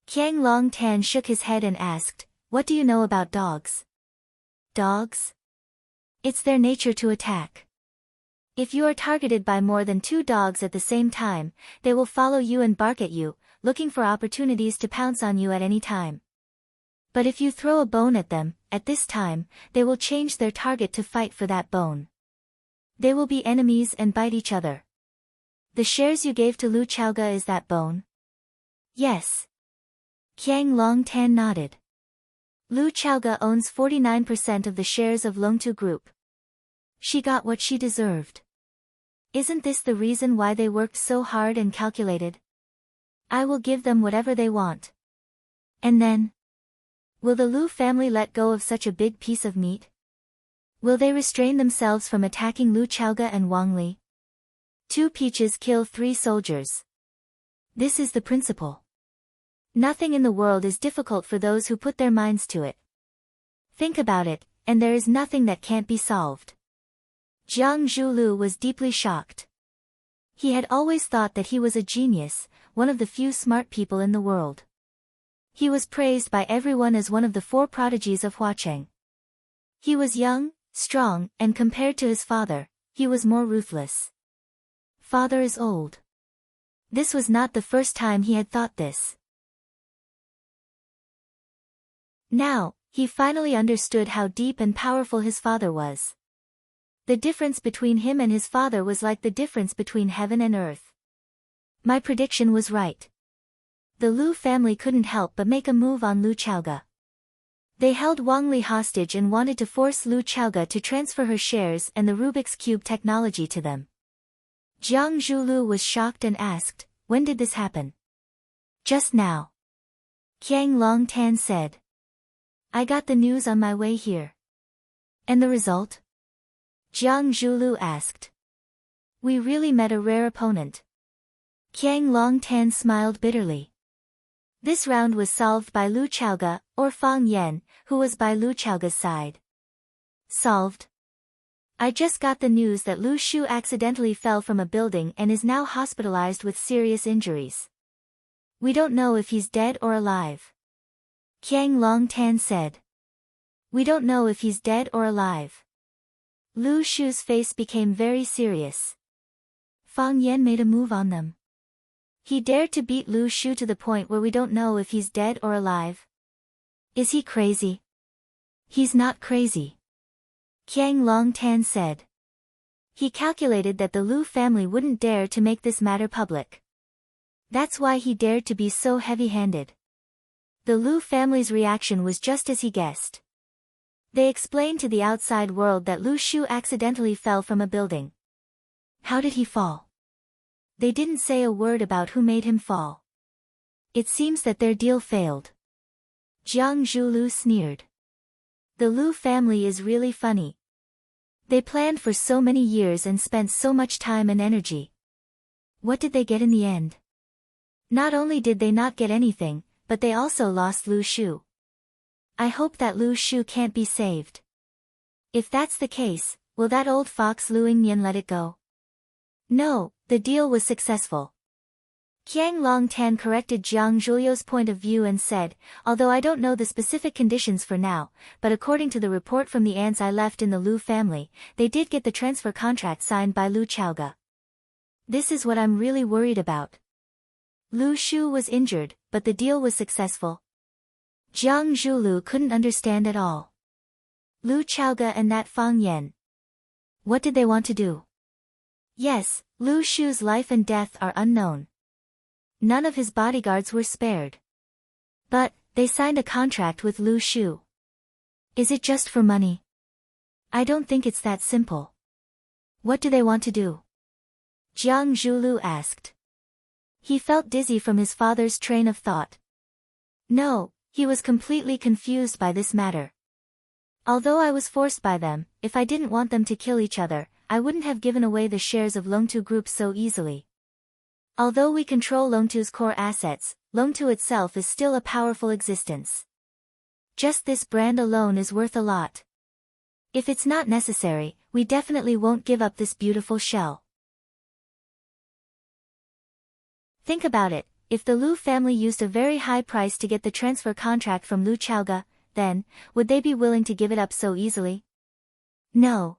Qiang Longtan shook his head and asked, what do you know about dogs? Dogs? It's their nature to attack. If you are targeted by more than 2 dogs at the same time, they will follow you and bark at you, looking for opportunities to pounce on you at any time. But if you throw a bone at them, at this time, they will change their target to fight for that bone. They will be enemies and bite each other. The shares you gave to Lu Chaoge is that bone? Yes. Qiang Longtan nodded. Lu Chaoge owns 49% of the shares of Longtu Group. She got what she deserved. Isn't this the reason why they worked so hard and calculated? I will give them whatever they want. And then? Will the Lu family let go of such a big piece of meat? Will they restrain themselves from attacking Lu Chaoge and Wang Li? 2 peaches kill 3 soldiers. This is the principle. Nothing in the world is difficult for those who put their minds to it. Think about it, and there is nothing that can't be solved. Jiang Zhulu was deeply shocked. He had always thought that he was a genius, one of the few smart people in the world. He was praised by everyone as one of the 4 prodigies of Huacheng. He was young, strong, and compared to his father, he was more ruthless. Father is old. This was not the first time he had thought this. Now, he finally understood how deep and powerful his father was. The difference between him and his father was like the difference between heaven and earth. My prediction was right. The Lu family couldn't help but make a move on Lu Chaoge. They held Wang Li hostage and wanted to force Lu Chaoge to transfer her shares and the Rubik's Cube technology to them. Jiang Zhulu was shocked and asked, when did this happen? Just now. Qiang Longtan said. I got the news on my way here. And the result? Jiang Zhulu asked. We really met a rare opponent. Qiang Longtan smiled bitterly. This round was solved by Lu Chaoge, or Fang Yan, who was by Lu Chaoge's side. Solved? I just got the news that Lu Shu accidentally fell from a building and is now hospitalized with serious injuries. We don't know if he's dead or alive. Qiang Longtan said. We don't know if he's dead or alive. Lu Shu's face became very serious. Fang Yan made a move on them. He dared to beat Lu Shu to the point where we don't know if he's dead or alive. Is he crazy? He's not crazy. Qiang Longtan said. He calculated that the Lu family wouldn't dare to make this matter public. That's why he dared to be so heavy-handed. The Lu family's reaction was just as he guessed. They explained to the outside world that Lu Shu accidentally fell from a building. How did he fall? They didn't say a word about who made him fall. It seems that their deal failed. Jiang Zhulu sneered. The Lu family is really funny. They planned for so many years and spent so much time and energy. What did they get in the end? Not only did they not get anything, but they also lost Lu Shu. I hope that Lu Shu can't be saved. If that's the case, will that old fox Lu Yingnian let it go? No, the deal was successful. Qiang Longtan corrected Jiang Zhulio's point of view and said, although I don't know the specific conditions for now, but according to the report from the ants I left in the Lu family, they did get the transfer contract signed by Lu Chaoga. This is what I'm really worried about. Lu Shu was injured, but the deal was successful. Jiang Zhulu couldn't understand at all. Lu Chaoga and that Fang Yan. What did they want to do? Yes, Lu Shu's life and death are unknown. None of his bodyguards were spared. But, they signed a contract with Lu Shu. Is it just for money? I don't think it's that simple. What do they want to do? Jiang Zhulu asked. He felt dizzy from his father's train of thought. No, he was completely confused by this matter. Although I was forced by them, if I didn't want them to kill each other, I wouldn't have given away the shares of Longtu Group so easily. Although we control Longtu's core assets, Longtu itself is still a powerful existence. Just this brand alone is worth a lot. If it's not necessary, we definitely won't give up this beautiful shell. Think about it, if the Lu family used a very high price to get the transfer contract from Lu Chaoga, then, would they be willing to give it up so easily? No.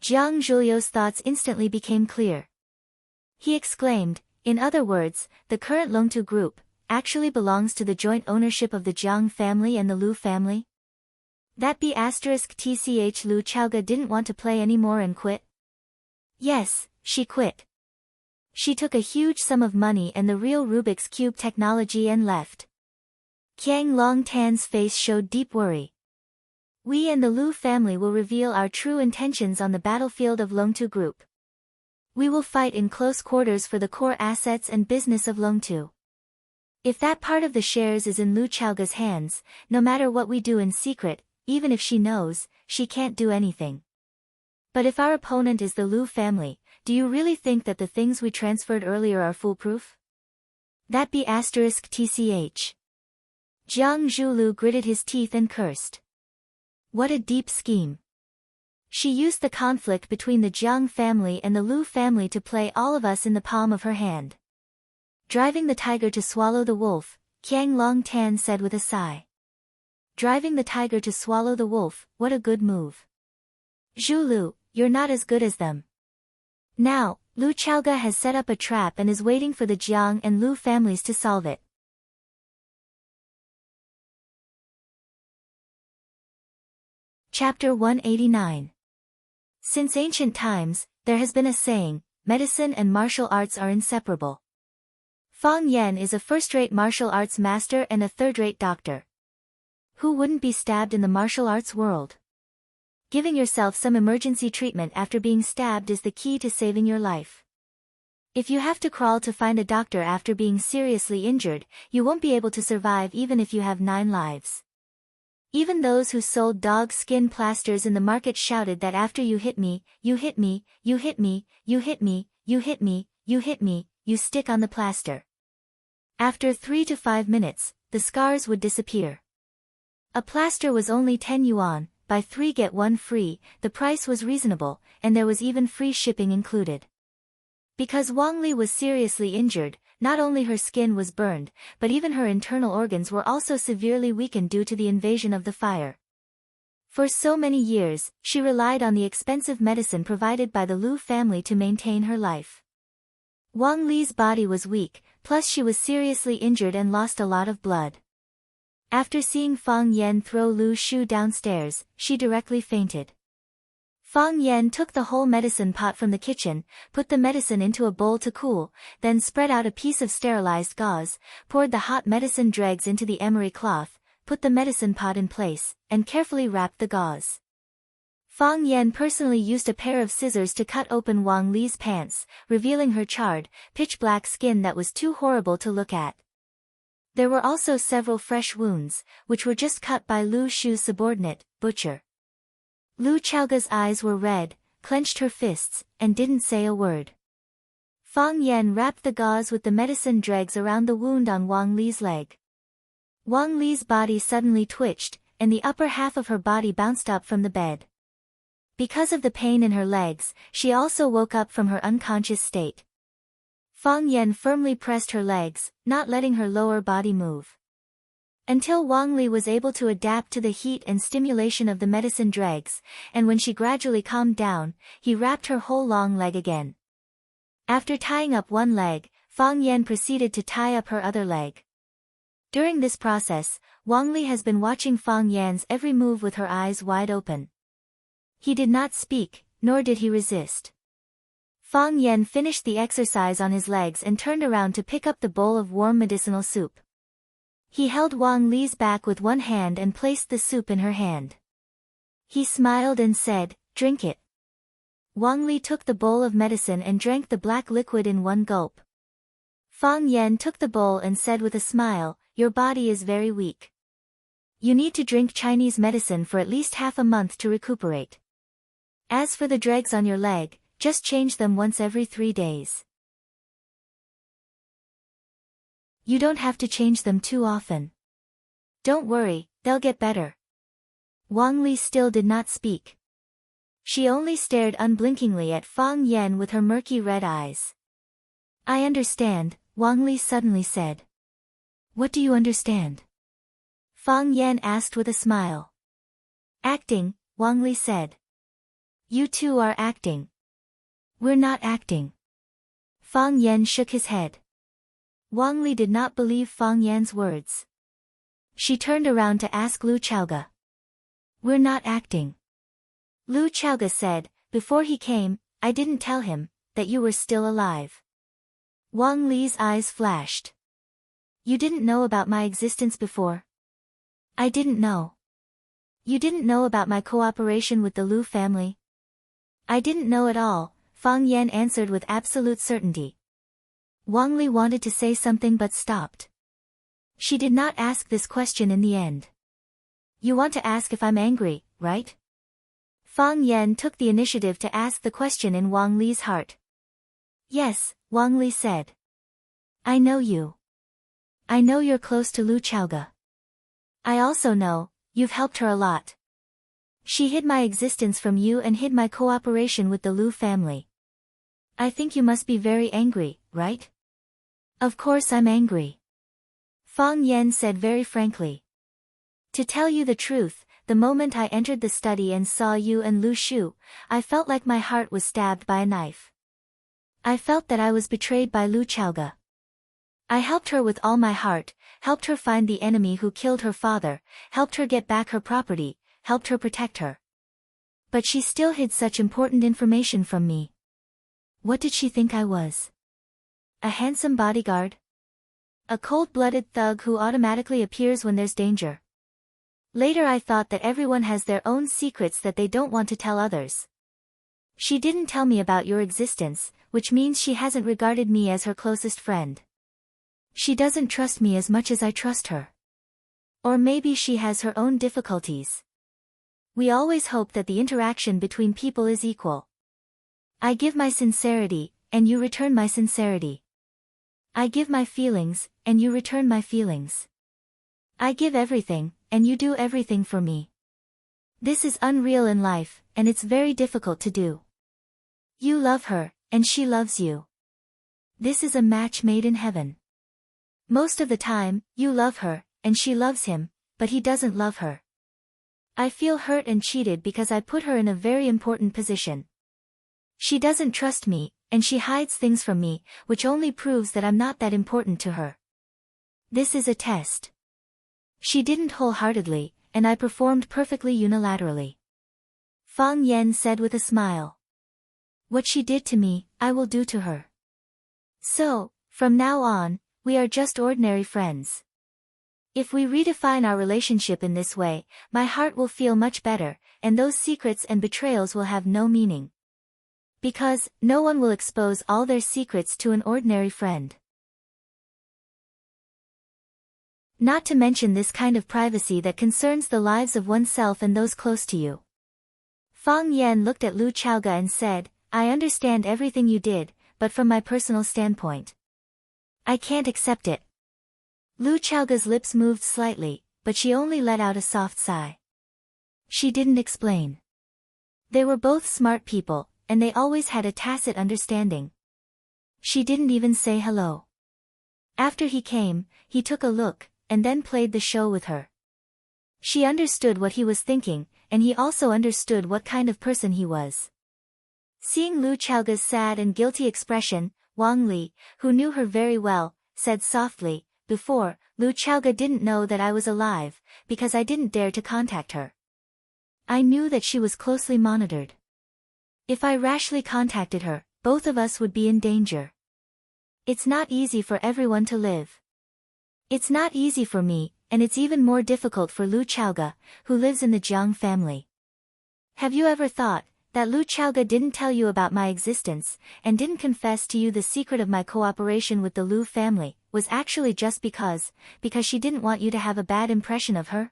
Jiang Zhulio's thoughts instantly became clear. He exclaimed, in other words, the current Longtu Group actually belongs to the joint ownership of the Jiang family and the Lu family? That be *TCH Lu Chaoga didn't want to play anymore and quit? Yes, she quit. She took a huge sum of money and the real Rubik's Cube technology and left. Qiang Longtan's face showed deep worry. We and the Lu family will reveal our true intentions on the battlefield of Longtu Group. We will fight in close quarters for the core assets and business of Longtu. If that part of the shares is in Lu Chaoga's hands, no matter what we do in secret, even if she knows, she can't do anything. But if our opponent is the Lu family, do you really think that the things we transferred earlier are foolproof? That be *TCH. Jiang Zhulu gritted his teeth and cursed. What a deep scheme. She used the conflict between the Jiang family and the Lu family to play all of us in the palm of her hand. Driving the tiger to swallow the wolf, Qiang Longtan said with a sigh. Driving the tiger to swallow the wolf, what a good move. Zhulu, you're not as good as them. Now, Lu Chaoga has set up a trap and is waiting for the Jiang and Lu families to solve it. Chapter 189. Since ancient times, there has been a saying, medicine and martial arts are inseparable. Fang Yan is a first-rate martial arts master and a third-rate doctor. Who wouldn't be stabbed in the martial arts world? Giving yourself some emergency treatment after being stabbed is the key to saving your life. If you have to crawl to find a doctor after being seriously injured, you won't be able to survive even if you have 9 lives. Even those who sold dog skin plasters in the market shouted that after you hit me, you hit me, you hit me, you hit me, you hit me, you hit me, you stick on the plaster. After 3 to 5 minutes, the scars would disappear. A plaster was only 10 yuan, buy 3 get 1 free, the price was reasonable, and there was even free shipping included. Because Wang Li was seriously injured, not only her skin was burned, but even her internal organs were also severely weakened due to the invasion of the fire. For so many years, she relied on the expensive medicine provided by the Lu family to maintain her life. Wang Li's body was weak, plus she was seriously injured and lost a lot of blood. After seeing Fang Yan throw Lu Shu downstairs, she directly fainted. Fang Yan took the whole medicine pot from the kitchen, put the medicine into a bowl to cool, then spread out a piece of sterilized gauze, poured the hot medicine dregs into the emery cloth, put the medicine pot in place, and carefully wrapped the gauze. Fang Yan personally used a pair of scissors to cut open Wang Li's pants, revealing her charred, pitch-black skin that was too horrible to look at. There were also several fresh wounds, which were just cut by Lu Shu's subordinate, Butcher. Lu Chaoga's eyes were red, clenched her fists, and didn't say a word. Fang Yan wrapped the gauze with the medicine dregs around the wound on Wang Li's leg. Wang Li's body suddenly twitched, and the upper half of her body bounced up from the bed. Because of the pain in her legs, she also woke up from her unconscious state. Fang Yan firmly pressed her legs, not letting her lower body move. Until Wang Li was able to adapt to the heat and stimulation of the medicine dregs, and when she gradually calmed down, he wrapped her whole long leg again. After tying up one leg, Fang Yan proceeded to tie up her other leg. During this process, Wang Li has been watching Fang Yan's every move with her eyes wide open. He did not speak, nor did he resist. Fang Yan finished the exercise on his legs and turned around to pick up the bowl of warm medicinal soup. He held Wang Li's back with one hand and placed the soup in her hand. He smiled and said, "Drink it." Wang Li took the bowl of medicine and drank the black liquid in one gulp. Fang Yan took the bowl and said with a smile, "Your body is very weak. You need to drink Chinese medicine for at least half a month to recuperate. As for the dregs on your leg, just change them once every 3 days. You don't have to change them too often. Don't worry, they'll get better." Wang Li still did not speak. She only stared unblinkingly at Fang Yan with her murky red eyes. "I understand," Wang Li suddenly said. "What do you understand?" Fang Yan asked with a smile. "Acting," Wang Li said. "You two are acting." "We're not acting." Fang Yan shook his head. Wang Li did not believe Fang Yan's words. She turned around to ask Lu Chaoga. "We're not acting." Lu Chaoga said, "Before he came, I didn't tell him that you were still alive." Wang Li's eyes flashed. "You didn't know about my existence before?" "I didn't know." "You didn't know about my cooperation with the Lu family?" "I didn't know at all," Fang Yan answered with absolute certainty. Wang Li wanted to say something but stopped. She did not ask this question in the end. "You want to ask if I'm angry, right?" Fang Yan took the initiative to ask the question in Wang Li's heart. "Yes," Wang Li said. "I know you. I know you're close to Lu Chaoga. I also know, you've helped her a lot. She hid my existence from you and hid my cooperation with the Lu family. I think you must be very angry, right?" "Of course I'm angry," Fang Yan said very frankly. "To tell you the truth, the moment I entered the study and saw you and Lu Shu, I felt like my heart was stabbed by a knife. I felt that I was betrayed by Lu Chaoga. I helped her with all my heart, helped her find the enemy who killed her father, helped her get back her property, helped her protect her. But she still hid such important information from me. What did she think I was? A handsome bodyguard? A cold-blooded thug who automatically appears when there's danger? Later I thought that everyone has their own secrets that they don't want to tell others. She didn't tell me about your existence, which means she hasn't regarded me as her closest friend. She doesn't trust me as much as I trust her. Or maybe she has her own difficulties. We always hope that the interaction between people is equal. I give my sincerity, and you return my sincerity. I give my feelings, and you return my feelings. I give everything, and you do everything for me. This is unreal in life, and it's very difficult to do. You love her, and she loves you. This is a match made in heaven. Most of the time, you love her, and she loves him, but he doesn't love her. I feel hurt and cheated because I put her in a very important position. She doesn't trust me, and she hides things from me, which only proves that I'm not that important to her. This is a test. She didn't wholeheartedly, and I performed perfectly unilaterally. Fang Yan said with a smile. What she did to me, I will do to her. So, from now on, we are just ordinary friends. If we redefine our relationship in this way, my heart will feel much better, and those secrets and betrayals will have no meaning. Because, no one will expose all their secrets to an ordinary friend. Not to mention this kind of privacy that concerns the lives of oneself and those close to you. Fang Yan looked at Lu Chaoga and said, I understand everything you did, but from my personal standpoint, I can't accept it. Lu Chaoga's lips moved slightly, but she only let out a soft sigh. She didn't explain. They were both smart people, and they always had a tacit understanding. She didn't even say hello. After he came, he took a look, and then played the show with her. She understood what he was thinking, and he also understood what kind of person he was. Seeing Lu Chaoga's sad and guilty expression, Wang Li, who knew her very well, said softly, Before, Lu Chaoga didn't know that I was alive, because I didn't dare to contact her. I knew that she was closely monitored. If I rashly contacted her, both of us would be in danger. It's not easy for everyone to live. It's not easy for me, and it's even more difficult for Lu Chaoga, who lives in the Jiang family. Have you ever thought that Lu Chaoga didn't tell you about my existence, and didn't confess to you the secret of my cooperation with the Lu family, was actually just because she didn't want you to have a bad impression of her?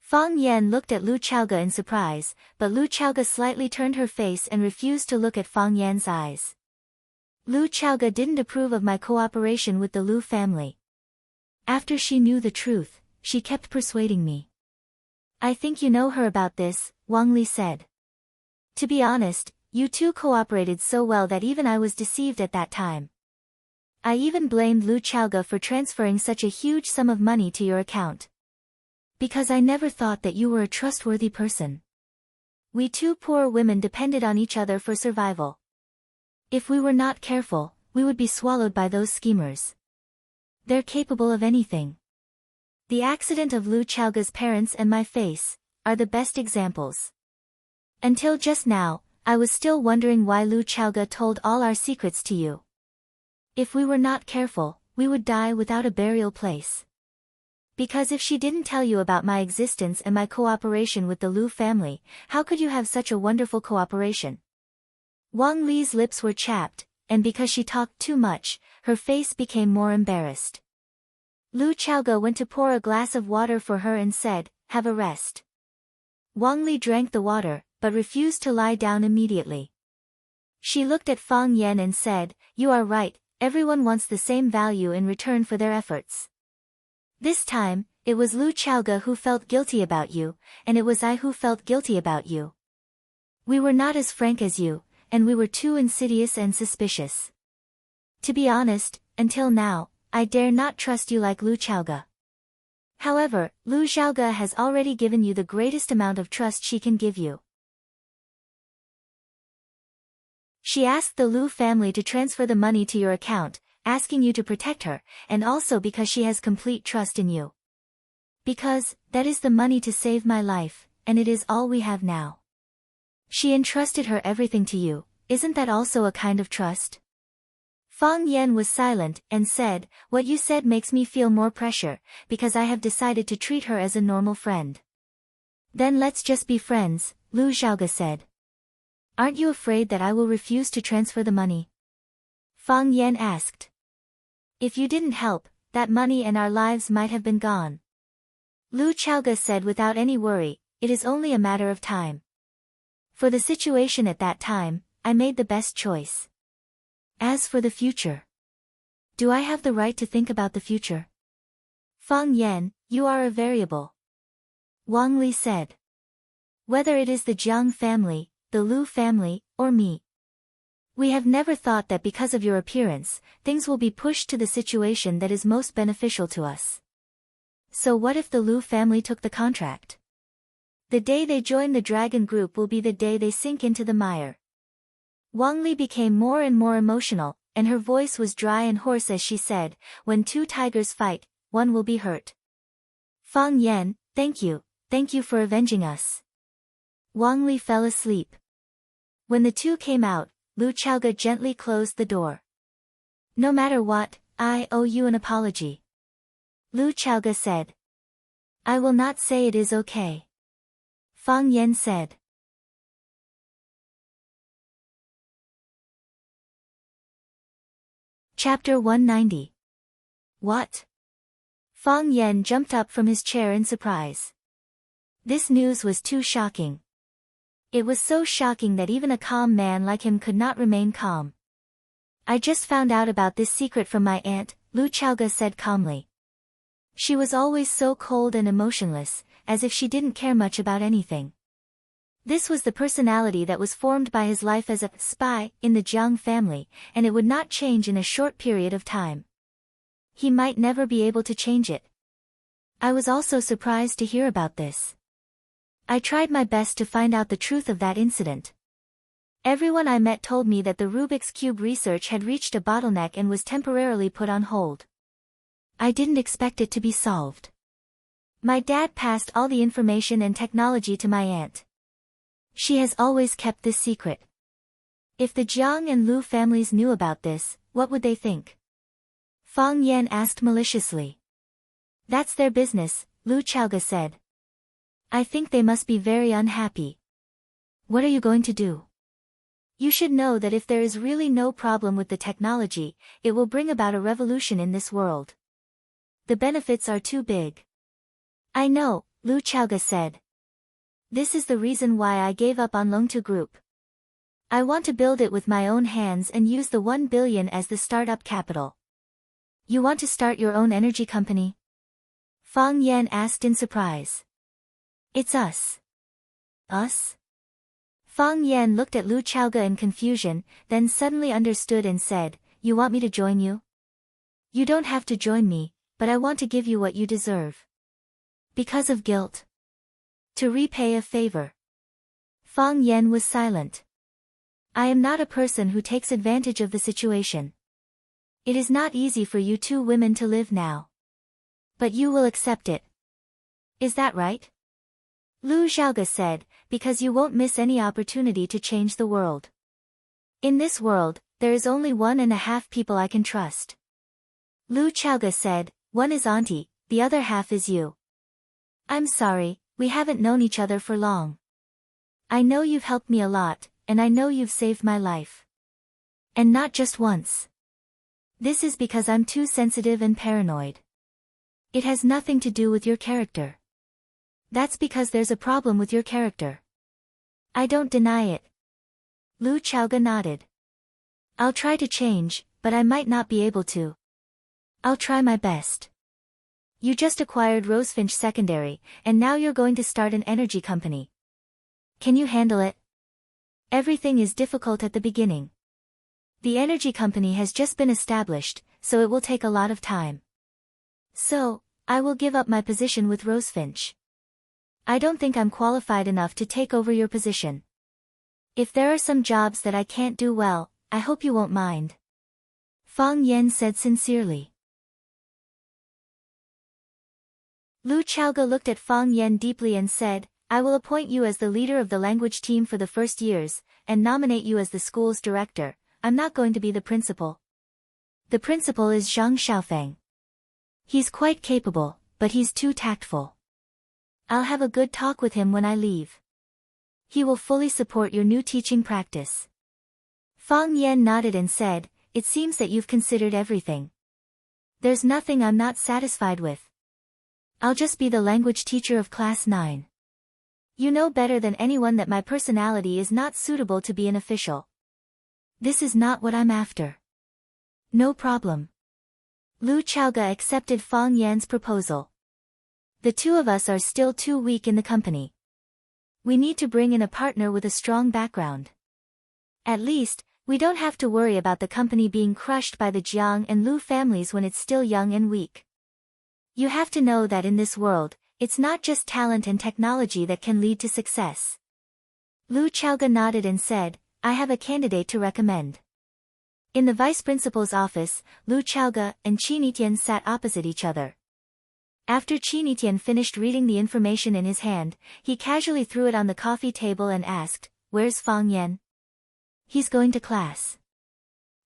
Fang Yan looked at Lu Chaoga in surprise, but Lu Chaoga slightly turned her face and refused to look at Fang Yan's eyes. Lu Chaoga didn't approve of my cooperation with the Lu family. After she knew the truth, she kept persuading me. I think you know her about this, Wang Li said. To be honest, you two cooperated so well that even I was deceived at that time. I even blamed Lu Chaoga for transferring such a huge sum of money to your account. Because I never thought that you were a trustworthy person. We two poor women depended on each other for survival. If we were not careful, we would be swallowed by those schemers. They're capable of anything. The accident of Lu Chaoga's parents and my face are the best examples. Until just now, I was still wondering why Lu Chaoga told all our secrets to you. If we were not careful, we would die without a burial place. Because if she didn't tell you about my existence and my cooperation with the Lu family, how could you have such a wonderful cooperation? Wang Li's lips were chapped, and because she talked too much, her face became more embarrassed. Lu Chaoga went to pour a glass of water for her and said, Have a rest. Wang Li drank the water, but refused to lie down immediately. She looked at Fang Yan and said, You are right, everyone wants the same value in return for their efforts. This time, it was Lu Chaoga who felt guilty about you, and it was I who felt guilty about you. We were not as frank as you, and we were too insidious and suspicious. To be honest, until now, I dare not trust you like Lu Chaoga. However, Lu Chaoga has already given you the greatest amount of trust she can give you. She asked the Lu family to transfer the money to your account, asking you to protect her, and also because she has complete trust in you. Because, that is the money to save my life, and it is all we have now. She entrusted her everything to you, isn't that also a kind of trust? Fang Yan was silent and said, What you said makes me feel more pressure, because I have decided to treat her as a normal friend. Then let's just be friends, Lu Chaoga said. Aren't you afraid that I will refuse to transfer the money? Fang Yan asked. If you didn't help, that money and our lives might have been gone. Lu Chaoga said without any worry, It is only a matter of time. For the situation at that time, I made the best choice. As for the future, do I have the right to think about the future? Fang Yan, you are a variable. Wang Li said. Whether it is the Jiang family, the Lu family, or me. We have never thought that because of your appearance, things will be pushed to the situation that is most beneficial to us. So what if the Lu family took the contract? The day they join the dragon group will be the day they sink into the mire. Wang Li became more and more emotional, and her voice was dry and hoarse as she said, When two tigers fight, one will be hurt. Fang Yan, thank you for avenging us. Wang Li fell asleep. When the two came out, Lu Chaoga gently closed the door. No matter what, I owe you an apology. Lu Chaoga said. I will not say it is okay. Fang Yan said. Chapter 190. What? Fang Yan jumped up from his chair in surprise. This news was too shocking. It was so shocking that even a calm man like him could not remain calm. I just found out about this secret from my aunt, Lu Chaoge said calmly. She was always so cold and emotionless, as if she didn't care much about anything. This was the personality that was formed by his life as a spy in the Jiang family, and it would not change in a short period of time. He might never be able to change it. I was also surprised to hear about this. I tried my best to find out the truth of that incident. Everyone I met told me that the Rubik's Cube research had reached a bottleneck and was temporarily put on hold. I didn't expect it to be solved. My dad passed all the information and technology to my aunt. She has always kept this secret. If the Jiang and Lu families knew about this, what would they think? Fang Yan asked maliciously. That's their business, Lu Chaoge said. I think they must be very unhappy. What are you going to do? You should know that if there is really no problem with the technology, it will bring about a revolution in this world. The benefits are too big. I know, Lu Chaoge said. This is the reason why I gave up on Longtu Group. I want to build it with my own hands and use the 1 billion as the startup capital. You want to start your own energy company? Fang Yan asked in surprise. It's us. Us? Fang Yan looked at Lu Chaoge in confusion, then suddenly understood and said, You want me to join you? You don't have to join me, but I want to give you what you deserve. Because of guilt. To repay a favor. Fang Yan was silent. I am not a person who takes advantage of the situation. It is not easy for you two women to live now. But you will accept it. Is that right? Lu Xiaoge said, because you won't miss any opportunity to change the world. In this world, there is only 1.5 people I can trust. Lu Chaoge said, one is auntie, the other half is you. I'm sorry, we haven't known each other for long. I know you've helped me a lot, and I know you've saved my life. And not just once. This is because I'm too sensitive and paranoid. It has nothing to do with your character. That's because there's a problem with your character. I don't deny it. Lu Chaoge nodded. I'll try to change, but I might not be able to. I'll try my best. You just acquired Rosefinch Secondary, and now you're going to start an energy company. Can you handle it? Everything is difficult at the beginning. The energy company has just been established, so it will take a lot of time. So, I will give up my position with Rosefinch. I don't think I'm qualified enough to take over your position. If there are some jobs that I can't do well, I hope you won't mind. Fang Yan said sincerely. Lu Chaoge looked at Fang Yan deeply and said, I will appoint you as the leader of the language team for the first years, and nominate you as the school's director. I'm not going to be the principal. The principal is Zhang Xiaofeng. He's quite capable, but he's too tactful. I'll have a good talk with him when I leave. He will fully support your new teaching practice. Fang Yan nodded and said, It seems that you've considered everything. There's nothing I'm not satisfied with. I'll just be the language teacher of class 9. You know better than anyone that my personality is not suitable to be an official. This is not what I'm after. No problem. Lu Chaoge accepted Fang Yan's proposal. The two of us are still too weak in the company. We need to bring in a partner with a strong background. At least, we don't have to worry about the company being crushed by the Jiang and Lu families when it's still young and weak. You have to know that in this world, it's not just talent and technology that can lead to success. Lu Chaoge nodded and said, I have a candidate to recommend. In the vice principal's office, Lu Chaoge and Qin Yitian sat opposite each other. After Qin Yitian finished reading the information in his hand, he casually threw it on the coffee table and asked, Where's Fang Yan? He's going to class.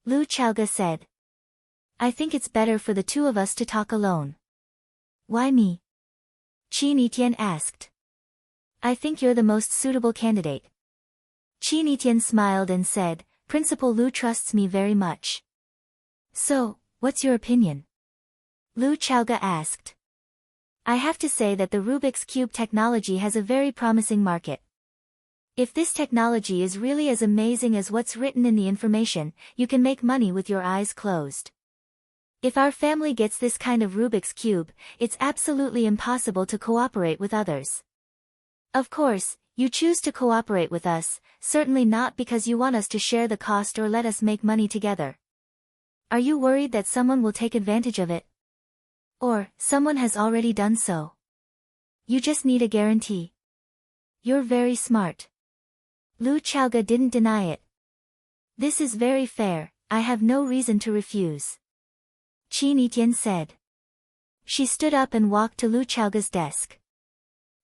Lu Chaoge said. I think it's better for the two of us to talk alone. Why me? Qin Yitian asked. I think you're the most suitable candidate. Qin Yitian smiled and said, Principal Lu trusts me very much. So, what's your opinion? Lu Chaoga asked. I have to say that the Rubik's Cube technology has a very promising market. If this technology is really as amazing as what's written in the information, you can make money with your eyes closed. If our family gets this kind of Rubik's Cube, it's absolutely impossible to cooperate with others. Of course, you choose to cooperate with us, certainly not because you want us to share the cost or let us make money together. Are you worried that someone will take advantage of it? Or, someone has already done so? You just need a guarantee. You're very smart. Lu Chaoga didn't deny it. This is very fair, I have no reason to refuse. Qin Yitian said. She stood up and walked to Lu Chaoga's desk.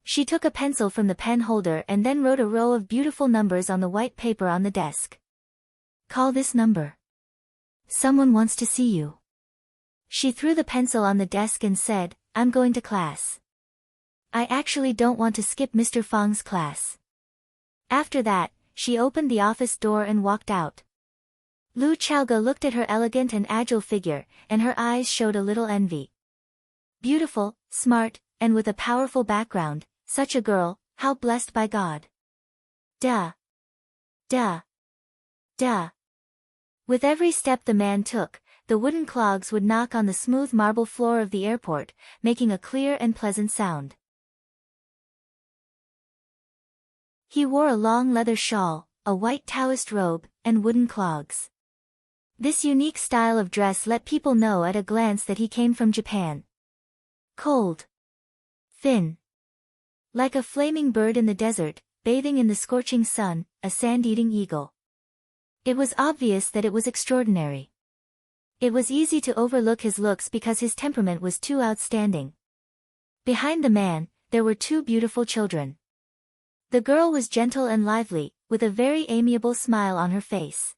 She took a pencil from the pen holder and then wrote a row of beautiful numbers on the white paper on the desk. Call this number. Someone wants to see you. She threw the pencil on the desk and said, I'm going to class. I actually don't want to skip Mr. Fang's class. After that, she opened the office door and walked out. Lu Chaoga looked at her elegant and agile figure, and her eyes showed a little envy. Beautiful, smart, and with a powerful background, such a girl, how blessed by God. Duh. Duh. Duh. With every step the man took, the wooden clogs would knock on the smooth marble floor of the airport, making a clear and pleasant sound. He wore a long leather shawl, a white Taoist robe, and wooden clogs. This unique style of dress let people know at a glance that he came from Japan. Cold. Thin. Like a flaming bird in the desert, bathing in the scorching sun, a sand-eating eagle. It was obvious that it was extraordinary. It was easy to overlook his looks because his temperament was too outstanding. Behind the man, there were two beautiful children. The girl was gentle and lively, with a very amiable smile on her face.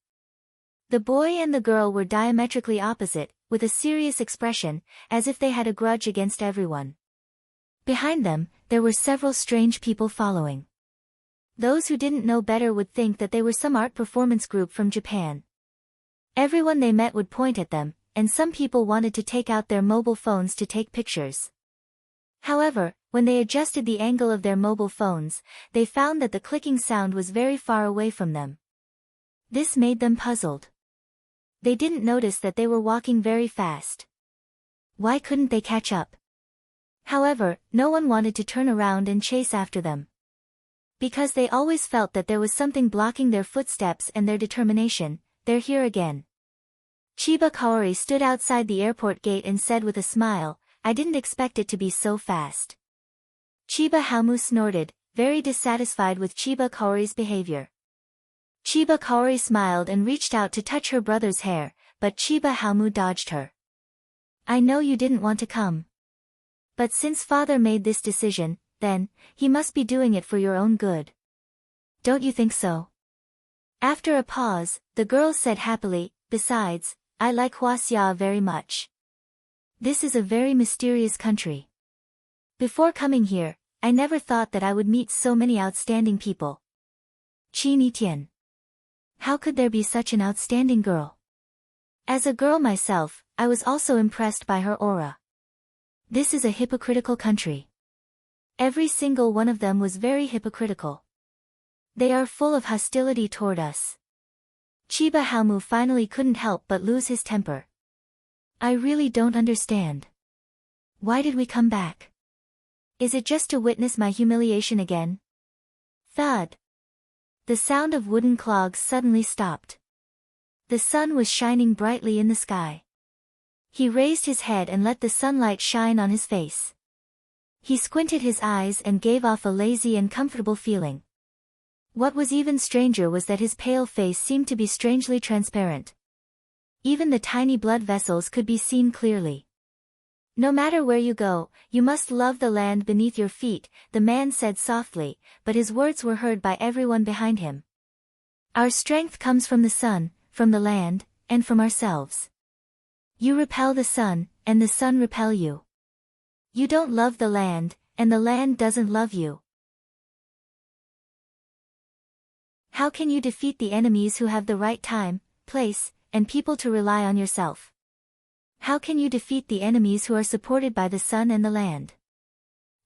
The boy and the girl were diametrically opposite, with a serious expression, as if they had a grudge against everyone. Behind them, there were several strange people following. Those who didn't know better would think that they were some art performance group from Japan. Everyone they met would point at them, and some people wanted to take out their mobile phones to take pictures. However, when they adjusted the angle of their mobile phones, they found that the clicking sound was very far away from them. This made them puzzled. They didn't notice that they were walking very fast. Why couldn't they catch up? However, no one wanted to turn around and chase after them. Because they always felt that there was something blocking their footsteps and their determination. They're here again. Chiba Kaori stood outside the airport gate and said with a smile, I didn't expect it to be so fast. Chiba Haomu snorted, very dissatisfied with Chiba Kaori's behavior. Chiba Kaori smiled and reached out to touch her brother's hair, but Chiba Haomu dodged her. I know you didn't want to come. But since father made this decision, then, he must be doing it for your own good. Don't you think so? After a pause, the girl said happily, besides, I like Huaxia very much. This is a very mysterious country. Before coming here, I never thought that I would meet so many outstanding people. Qin Yitian. How could there be such an outstanding girl? As a girl myself, I was also impressed by her aura. This is a hypocritical country. Every single one of them was very hypocritical. They are full of hostility toward us. Chiba Haomu finally couldn't help but lose his temper. I really don't understand. Why did we come back? Is it just to witness my humiliation again? Thud. The sound of wooden clogs suddenly stopped. The sun was shining brightly in the sky. He raised his head and let the sunlight shine on his face. He squinted his eyes and gave off a lazy and comfortable feeling. What was even stranger was that his pale face seemed to be strangely transparent. Even the tiny blood vessels could be seen clearly. No matter where you go, you must love the land beneath your feet, the man said softly, but his words were heard by everyone behind him. Our strength comes from the sun, from the land, and from ourselves. You repel the sun, and the sun repel you. You don't love the land, and the land doesn't love you. How can you defeat the enemies who have the right time, place, and people to rely on yourself? How can you defeat the enemies who are supported by the sun and the land?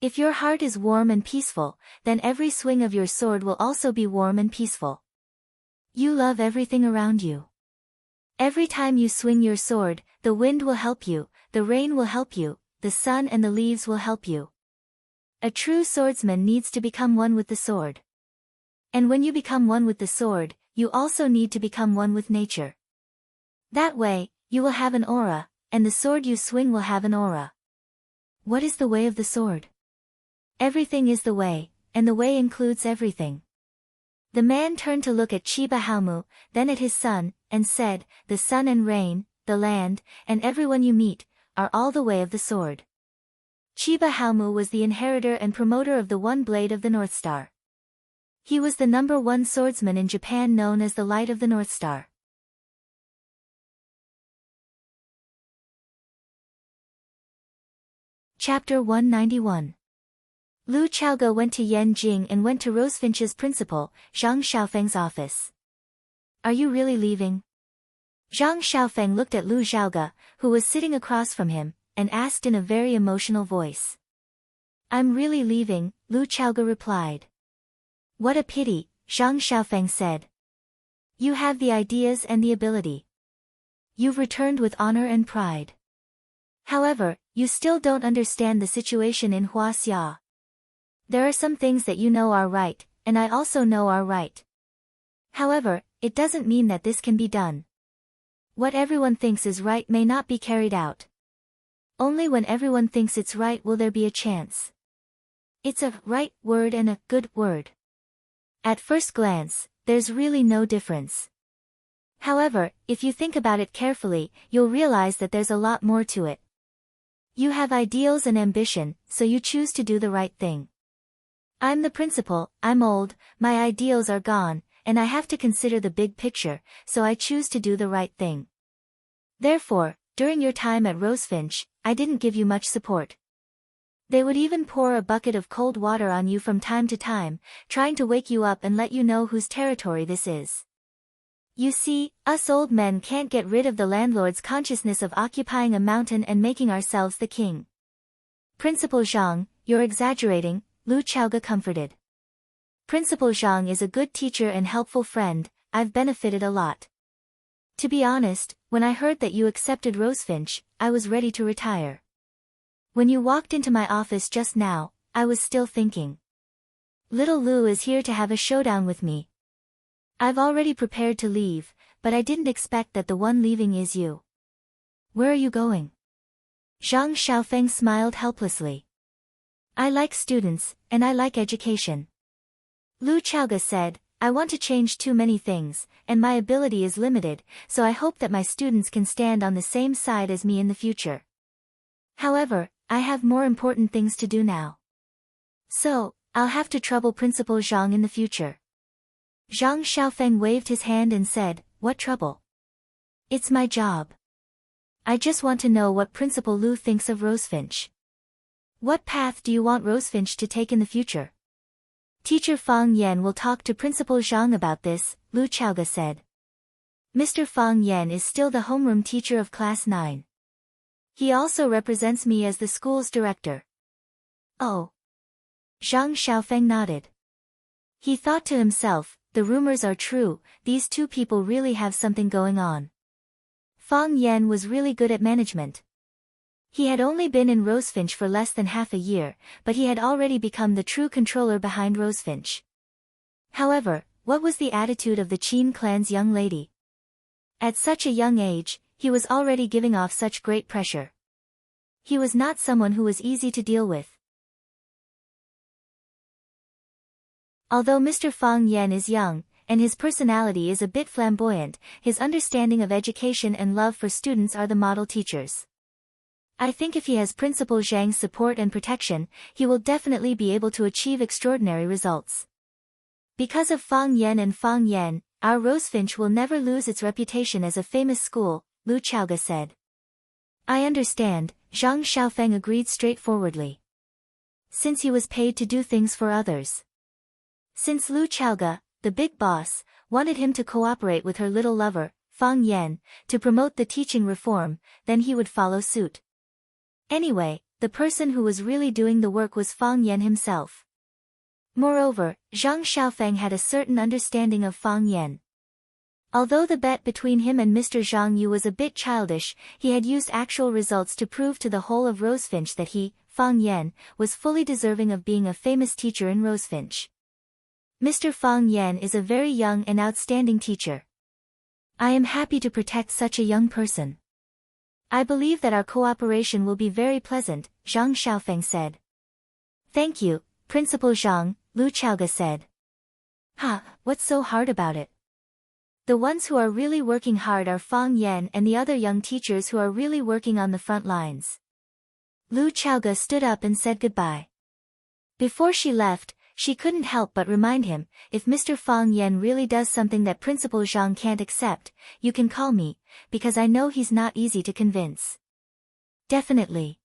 If your heart is warm and peaceful, then every swing of your sword will also be warm and peaceful. You love everything around you. Every time you swing your sword, the wind will help you, the rain will help you, the sun and the leaves will help you. A true swordsman needs to become one with the sword. And when you become one with the sword, you also need to become one with nature. That way, you will have an aura, and the sword you swing will have an aura. What is the way of the sword? Everything is the way, and the way includes everything. The man turned to look at Chiba Haomu, then at his son, and said, "The sun and rain, the land, and everyone you meet, are all the way of the sword." Chiba Haomu was the inheritor and promoter of the one blade of the North Star. He was the #1 swordsman in Japan, known as the Light of the North Star. Chapter 191. Lu Chaoge went to Yanjing and went to Rosefinch's principal, Zhang Xiaofeng's office. "Are you really leaving?" Zhang Xiaofeng looked at Lu Chaoge, who was sitting across from him, and asked in a very emotional voice. "I'm really leaving," Lu Chaoge replied. "What a pity," Zhang Xiaofeng said. "You have the ideas and the ability. You've returned with honor and pride. However, you still don't understand the situation in Huaxia. There are some things that you know are right, and I also know are right. However, it doesn't mean that this can be done. What everyone thinks is right may not be carried out. Only when everyone thinks it's right will there be a chance. It's a right word and a good word. At first glance, there's really no difference. However, if you think about it carefully, you'll realize that there's a lot more to it. You have ideals and ambition, so you choose to do the right thing. I'm the principal, I'm old, my ideals are gone, and I have to consider the big picture, so I choose to do the right thing. Therefore, during your time at Rosefinch, I didn't give you much support. They would even pour a bucket of cold water on you from time to time, trying to wake you up and let you know whose territory this is. You see, us old men can't get rid of the landlord's consciousness of occupying a mountain and making ourselves the king." "Principal Zhang, you're exaggerating," Lu Chaoge comforted. "Principal Zhang is a good teacher and helpful friend, I've benefited a lot. To be honest, when I heard that you accepted Rosefinch, I was ready to retire. When you walked into my office just now, I was still thinking. Little Lu is here to have a showdown with me. I've already prepared to leave, but I didn't expect that the one leaving is you. Where are you going?" Zhang Xiaofeng smiled helplessly. "I like students, and I like education." Lu Chaoge said, "I want to change too many things, and my ability is limited, so I hope that my students can stand on the same side as me in the future. However, I have more important things to do now. So, I'll have to trouble Principal Zhang in the future." Zhang Xiaofeng waved his hand and said, "What trouble? It's my job. I just want to know what Principal Lu thinks of Rosefinch. What path do you want Rosefinch to take in the future?" "Teacher Fang Yan will talk to Principal Zhang about this," Lu Chaoge said. "Mr. Fang Yan is still the homeroom teacher of Class 9. He also represents me as the school's director." "Oh." Zhang Xiaofeng nodded. He thought to himself, the rumors are true, these two people really have something going on. Fang Yan was really good at management. He had only been in Rosefinch for less than half a year, but he had already become the true controller behind Rosefinch. However, what was the attitude of the Qin clan's young lady? At such a young age, he was already giving off such great pressure. He was not someone who was easy to deal with. Although Mr. Fang Yan is young, and his personality is a bit flamboyant, his understanding of education and love for students are the model teachers. I think if he has Principal Zhang's support and protection, he will definitely be able to achieve extraordinary results. Because of Fang Yan and Fang Yan, our Rosefinch will never lose its reputation as a famous school, Lu Chaoge said. I understand, Zhang Xiaofeng agreed straightforwardly. Since he was paid to do things for others. Since Lu Chaoge, the big boss, wanted him to cooperate with her little lover, Fang Yan, to promote the teaching reform, then he would follow suit. Anyway, the person who was really doing the work was Fang Yan himself. Moreover, Zhang Xiaofeng had a certain understanding of Fang Yan. Although the bet between him and Mr. Zhang Yu was a bit childish, he had used actual results to prove to the whole of Rosefinch that he, Fang Yan, was fully deserving of being a famous teacher in Rosefinch. Mr. Fang Yan is a very young and outstanding teacher. I am happy to protect such a young person. I believe that our cooperation will be very pleasant, Zhang Xiaofeng said. Thank you, Principal Zhang, Lu Chaoga said. What's so hard about it? The ones who are really working hard are Fang Yan and the other young teachers who are really working on the front lines. Lu Chaoga stood up and said goodbye. Before she left, she couldn't help but remind him, if Mr. Fang Yan really does something that Principal Zhang can't accept, you can call me, because I know he's not easy to convince. Definitely.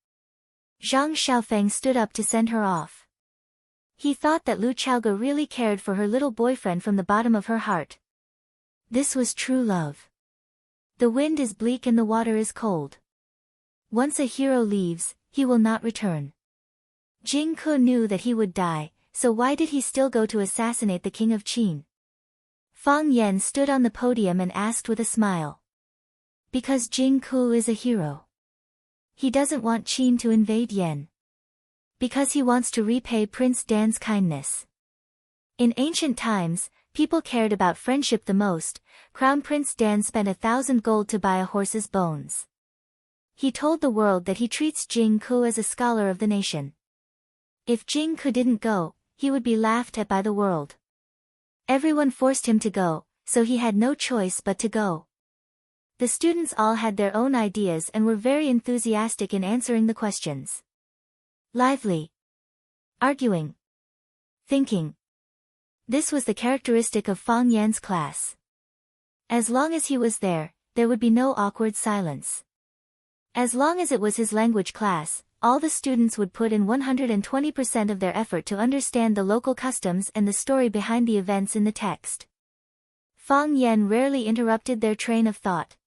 Zhang Xiaofeng stood up to send her off. He thought that Lu Chaoga really cared for her little boyfriend from the bottom of her heart. This was true love. The wind is bleak and the water is cold. Once a hero leaves, he will not return. Jing Ke knew that he would die, so why did he still go to assassinate the king of Qin? Fang Yan stood on the podium and asked with a smile. Because Jing Ke is a hero. He doesn't want Qin to invade Yan. Because he wants to repay Prince Dan's kindness. In ancient times, people cared about friendship the most. Crown Prince Dan spent 1,000 gold to buy a horse's bones. He told the world that he treats Jing Ke as a scholar of the nation. If Jing Ke didn't go, he would be laughed at by the world. Everyone forced him to go, so he had no choice but to go. The students all had their own ideas and were very enthusiastic in answering the questions. Lively. Arguing. Thinking. This was the characteristic of Fang Yan's class. As long as he was there, there would be no awkward silence. As long as it was his language class, all the students would put in 120% of their effort to understand the local customs and the story behind the events in the text. Fang Yan rarely interrupted their train of thought.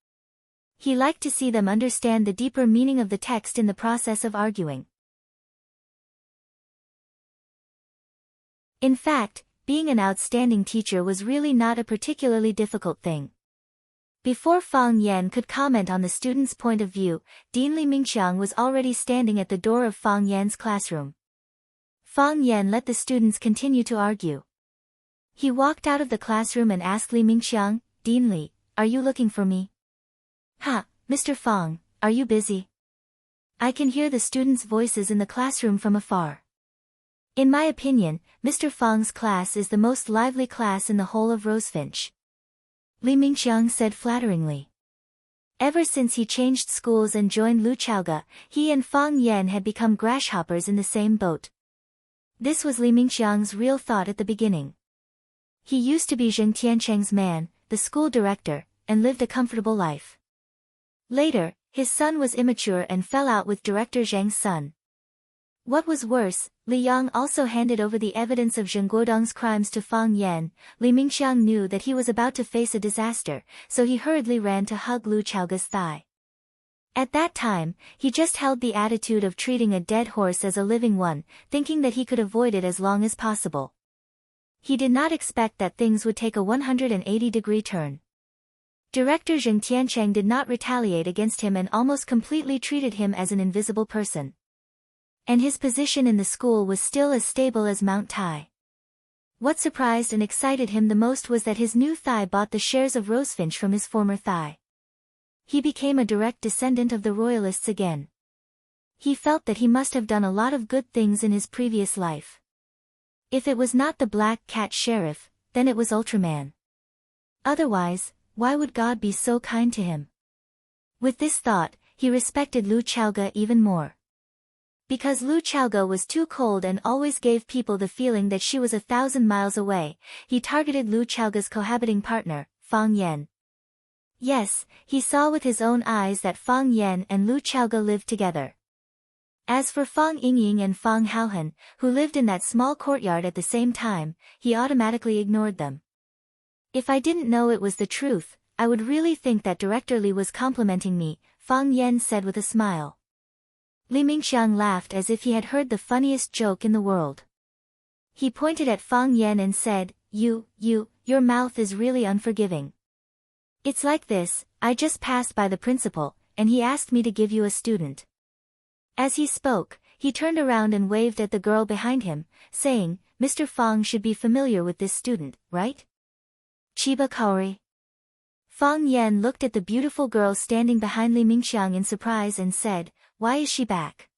He liked to see them understand the deeper meaning of the text in the process of arguing. In fact, being an outstanding teacher was really not a particularly difficult thing. Before Fang Yan could comment on the student's point of view, Dean Li Mingqiang was already standing at the door of Fang Yan's classroom. Fang Yan let the students continue to argue. He walked out of the classroom and asked Li Mingqiang, Dean Li, are you looking for me? Mr. Fang, are you busy? I can hear the students' voices in the classroom from afar. In my opinion, Mr. Fang's class is the most lively class in the whole of Rosefinch. Li Mingqiang said flatteringly. Ever since he changed schools and joined Lu Chaoga, he and Fang Yan had become grasshoppers in the same boat. This was Li Mingqiang's real thought at the beginning. He used to be Zheng Tiancheng's man, the school director, and lived a comfortable life. Later, his son was immature and fell out with Director Zheng's son. What was worse, Li Yang also handed over the evidence of Zheng Guodong's crimes to Fang Yan. Li Mingqiang knew that he was about to face a disaster, so he hurriedly ran to hug Lu Chaoga's thigh. At that time, he just held the attitude of treating a dead horse as a living one, thinking that he could avoid it as long as possible. He did not expect that things would take a 180-degree turn. Director Zheng Tiancheng did not retaliate against him and almost completely treated him as an invisible person. And his position in the school was still as stable as Mount Tai. What surprised and excited him the most was that his new thigh bought the shares of Rosefinch from his former thigh. He became a direct descendant of the royalists again. He felt that he must have done a lot of good things in his previous life. If it was not the Black Cat Sheriff, then it was Ultraman. Otherwise, why would God be so kind to him? With this thought, he respected Lu Chaoga even more. Because Lu Chaoga was too cold and always gave people the feeling that she was 1,000 miles away, he targeted Lu Chaoga's cohabiting partner, Fang Yan. Yes, he saw with his own eyes that Fang Yan and Lu Chaoga lived together. As for Fang Yingying and Fang Haohan, who lived in that small courtyard at the same time, he automatically ignored them. If I didn't know it was the truth, I would really think that Director Li was complimenting me, Fang Yan said with a smile. Li Mingxiang laughed as if he had heard the funniest joke in the world. He pointed at Fang Yan and said, your mouth is really unforgiving. It's like this, I just passed by the principal, and he asked me to give you a student. As he spoke, he turned around and waved at the girl behind him, saying, Mr. Fang should be familiar with this student, right? Chiba Kaori. Fang Yan looked at the beautiful girl standing behind Li Mingxiang in surprise and said, why is she back?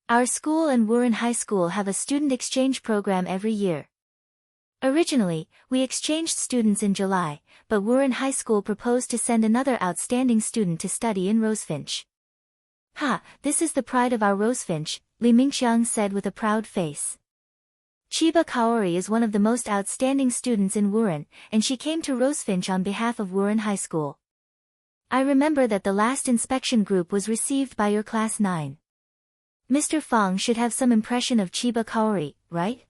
Our school and Wuren High School have a student exchange program every year. Originally, we exchanged students in July, but Wuren High School proposed to send another outstanding student to study in Rosefinch. This is the pride of our Rosefinch, Li Mingxiang said with a proud face. Chiba Kaori is one of the most outstanding students in Wuren, and she came to Rosefinch on behalf of Wuren High School. I remember that the last inspection group was received by your class 9. Mr. Fang should have some impression of Chiba Kaori, right?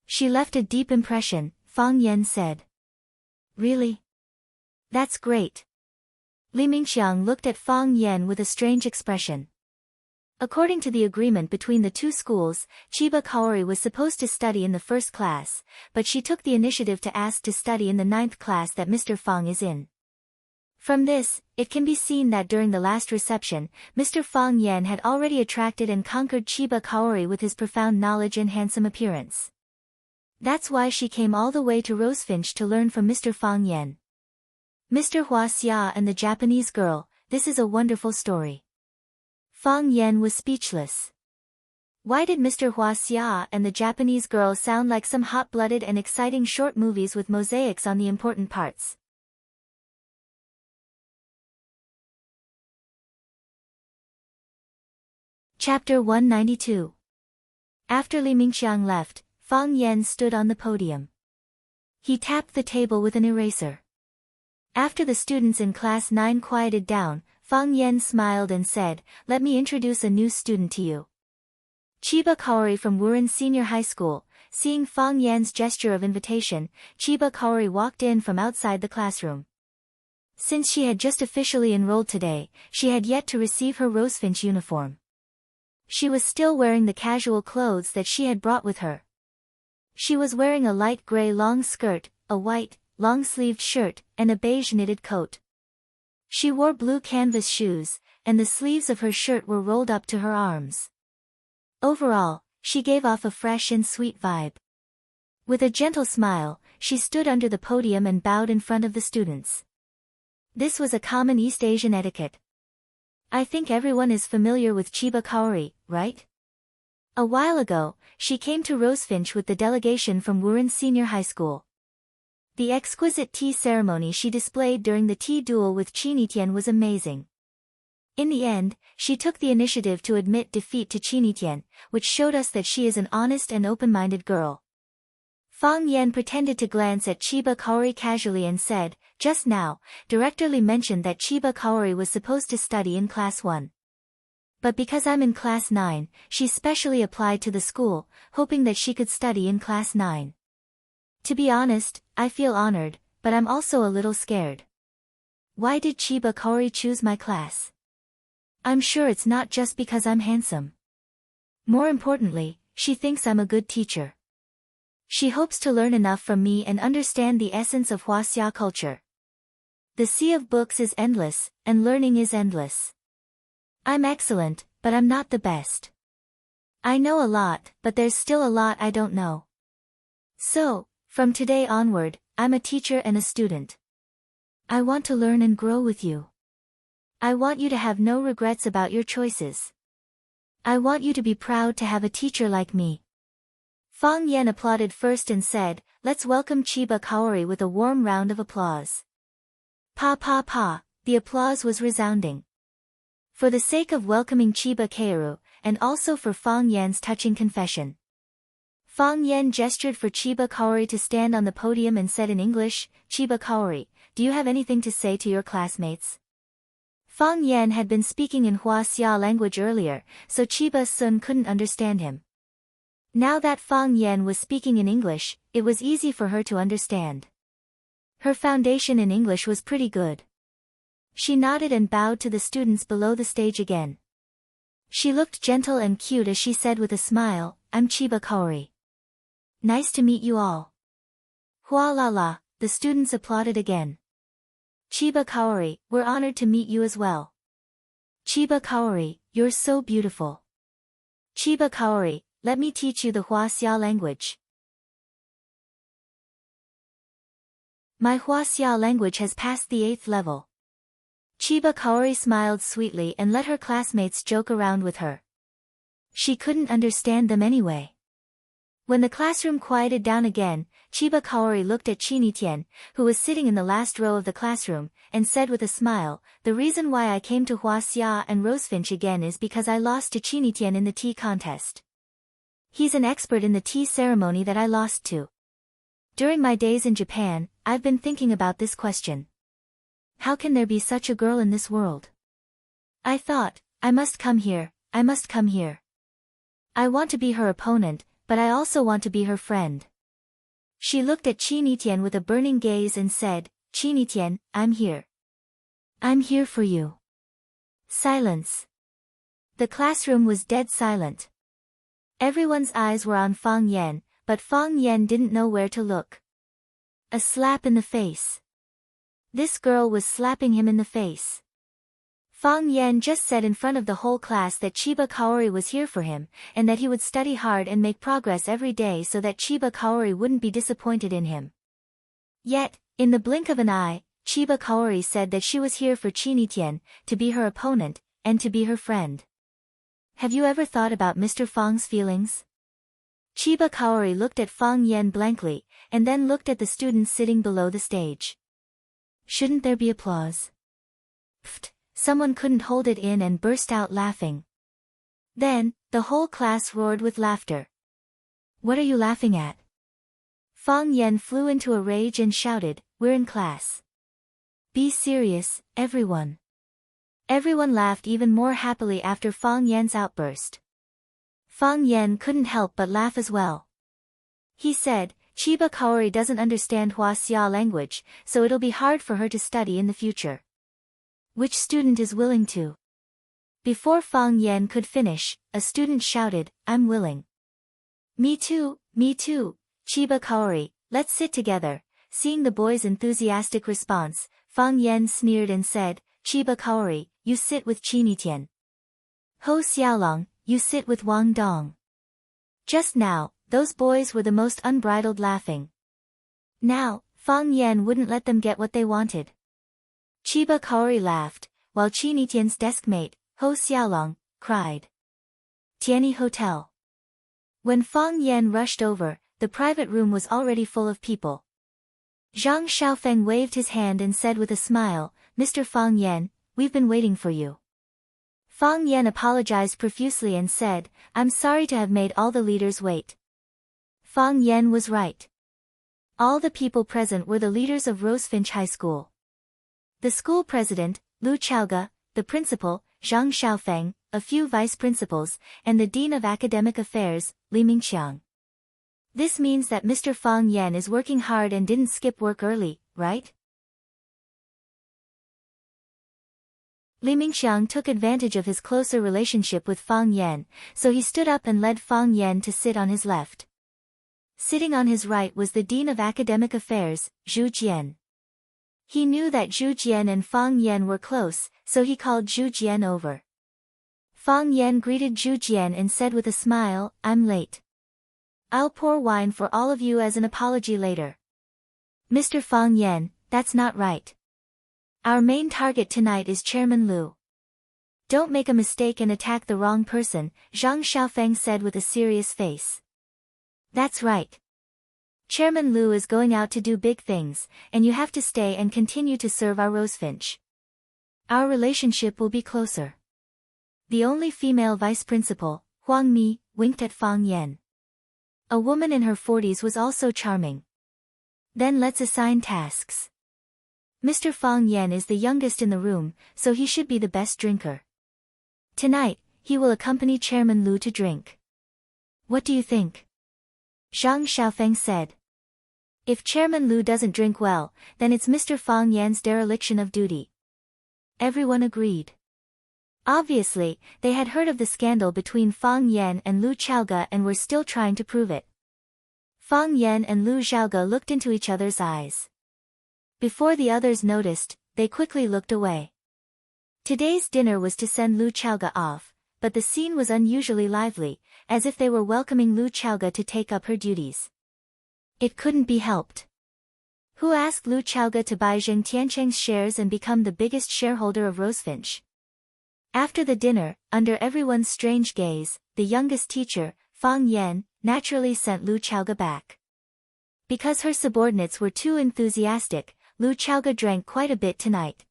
She left a deep impression, Fang Yan said. Really? That's great. Li Mingxiang looked at Fang Yan with a strange expression. According to the agreement between the two schools, Chiba Kaori was supposed to study in the first class, but she took the initiative to ask to study in the 9th class that Mr. Fang is in. From this, it can be seen that during the last reception, Mr. Fang Yan had already attracted and conquered Chiba Kaori with his profound knowledge and handsome appearance. That's why she came all the way to Rosefinch to learn from Mr. Fang Yan. Mr. Hua Xia and the Japanese girl, this is a wonderful story. Fang Yan was speechless. Why did Mr. Hua Xia and the Japanese girl sound like some hot-blooded and exciting short movies with mosaics on the important parts? Chapter 192. After Li Mingxiang left, Fang Yan stood on the podium. He tapped the table with an eraser. After the students in class 9 quieted down, Fang Yan smiled and said, let me introduce a new student to you. Chiba Kaori from Wuren Senior High School. Seeing Fang Yan's gesture of invitation, Chiba Kaori walked in from outside the classroom. Since she had just officially enrolled today, she had yet to receive her Rosefinch uniform. She was still wearing the casual clothes that she had brought with her. She was wearing a light gray long skirt, a white, long-sleeved shirt, and a beige knitted coat. She wore blue canvas shoes, and the sleeves of her shirt were rolled up to her arms. Overall, she gave off a fresh and sweet vibe. With a gentle smile, she stood under the podium and bowed in front of the students. This was a common East Asian etiquette. I think everyone is familiar with Chiba Kaori, right? A while ago, she came to Rosefinch with the delegation from Wuren Senior High School. The exquisite tea ceremony she displayed during the tea duel with Chinitian was amazing. In the end, she took the initiative to admit defeat to Chinitian, which showed us that she is an honest and open-minded girl. Fang Yan pretended to glance at Chiba Kaori casually and said, just now, Director Li mentioned that Chiba Kaori was supposed to study in class 1. But because I'm in class 9, she specially applied to the school, hoping that she could study in class 9. To be honest, I feel honored, but I'm also a little scared. Why did Chiba Kaori choose my class? I'm sure it's not just because I'm handsome. More importantly, she thinks I'm a good teacher. She hopes to learn enough from me and understand the essence of Huaxia culture. The sea of books is endless, and learning is endless. I'm excellent, but I'm not the best. I know a lot, but there's still a lot I don't know. So, from today onward, I'm a teacher and a student. I want to learn and grow with you. I want you to have no regrets about your choices. I want you to be proud to have a teacher like me. Fang Yan applauded first and said, let's welcome Chiba Kaori with a warm round of applause. Pa pa pa, the applause was resounding. For the sake of welcoming Chiba Kaoru, and also for Fang Yan's touching confession. Fang Yan gestured for Chiba Kaori to stand on the podium and said in English, Chiba Kaori, do you have anything to say to your classmates? Fang Yan had been speaking in Huaxia language earlier, so Chiba Sun couldn't understand him. Now that Fang Yan was speaking in English, it was easy for her to understand. Her foundation in English was pretty good. She nodded and bowed to the students below the stage again. She looked gentle and cute as she said with a smile, "I'm Chiba Kaori. Nice to meet you all." Hua la la, the students applauded again. "Chiba Kaori, we're honored to meet you as well." "Chiba Kaori, you're so beautiful." "Chiba Kaori, let me teach you the Huaxia language." My Huaxia language has passed the 8th level. Chiba Kaori smiled sweetly and let her classmates joke around with her. She couldn't understand them anyway. When the classroom quieted down again, Chiba Kaori looked at Chinitian, who was sitting in the last row of the classroom, and said with a smile, "The reason why I came to Huaxia and Rosefinch again is because I lost to Chinitian in the tea contest. He's an expert in the tea ceremony that I lost to. During my days in Japan, I've been thinking about this question. How can there be such a girl in this world? I thought, I must come here, I must come here. I want to be her opponent, but I also want to be her friend." She looked at Chinitian with a burning gaze and said, "Chinitian, I'm here. I'm here for you." Silence. The classroom was dead silent. Everyone's eyes were on Fang Yan, but Fang Yan didn't know where to look. A slap in the face. This girl was slapping him in the face. Fang Yan just said in front of the whole class that Chiba Kaori was here for him, and that he would study hard and make progress every day so that Chiba Kaori wouldn't be disappointed in him. Yet, in the blink of an eye, Chiba Kaori said that she was here for Chinitian, to be her opponent, and to be her friend. Have you ever thought about Mr. Fang's feelings? Chiba Kaori looked at Fang Yan blankly, and then looked at the students sitting below the stage. Shouldn't there be applause? Pfft, someone couldn't hold it in and burst out laughing. Then, the whole class roared with laughter. "What are you laughing at?" Fang Yan flew into a rage and shouted, "We're in class. Be serious, everyone." Everyone laughed even more happily after Fang Yan's outburst. Fang Yan couldn't help but laugh as well. He said, "Chiba Kaori doesn't understand Huaxia language, so it'll be hard for her to study in the future. Which student is willing to?" Before Fang Yan could finish, a student shouted, "I'm willing." Me too, Chiba Kaori, let's sit together." Seeing the boy's enthusiastic response, Fang Yan sneered and said, "Chiba Kaori, you sit with Chinitian. Ho Xiaolong, you sit with Wang Dong." Just now, those boys were the most unbridled laughing. Now, Fang Yan wouldn't let them get what they wanted. Chiba Kaori laughed, while Chinitian's deskmate, Ho Xiaolong, cried. Tianyi Hotel. When Fang Yan rushed over, the private room was already full of people. Zhang Xiaofeng waved his hand and said with a smile, "Mr. Fang Yan, we've been waiting for you." Fang Yan apologized profusely and said, "I'm sorry to have made all the leaders wait." Fang Yan was right. All the people present were the leaders of Rosefinch High School. The school president, Lu Chaoga, the principal, Zhang Xiaofeng, a few vice principals, and the dean of academic affairs, Li Mingxiang. This means that Mr. Fang Yan is working hard and didn't skip work early, right? Li Mingxiang took advantage of his closer relationship with Fang Yan, so he stood up and led Fang Yan to sit on his left. Sitting on his right was the Dean of Academic Affairs, Zhu Jian. He knew that Zhu Jian and Fang Yan were close, so he called Zhu Jian over. Fang Yan greeted Zhu Jian and said with a smile, "I'm late. I'll pour wine for all of you as an apology later." "Mr. Fang Yan, that's not right. Our main target tonight is Chairman Lu. Don't make a mistake and attack the wrong person," Zhang Xiaofeng said with a serious face. "That's right. Chairman Lu is going out to do big things, and you have to stay and continue to serve our Rosefinch. Our relationship will be closer." The only female vice principal, Huang Mi, winked at Fang Yan. A woman in her 40s was also charming. "Then let's assign tasks. Mr. Fang Yan is the youngest in the room, so he should be the best drinker. Tonight, he will accompany Chairman Lu to drink. What do you think? Zhang Xiaofeng said. If Chairman Lu doesn't drink well, then it's Mr. Fang Yan's dereliction of duty. Everyone agreed. Obviously, they had heard of the scandal between Fang Yan and Lu Xiaoge and were still trying to prove it. Fang Yan and Lu Xiaoge looked into each other's eyes. Before the others noticed, they quickly looked away. Today's dinner was to send Lu Xiaoge off, but the scene was unusually lively, as if they were welcoming Lu Xiaoge to take up her duties. It couldn't be helped. Who asked Lu Xiaoge to buy Zheng Tiancheng's shares and become the biggest shareholder of Rosefinch? After the dinner, under everyone's strange gaze, the youngest teacher, Fang Yan, naturally sent Lu Xiaoge back. Because her subordinates were too enthusiastic, Lu Xiaoge drank quite a bit tonight.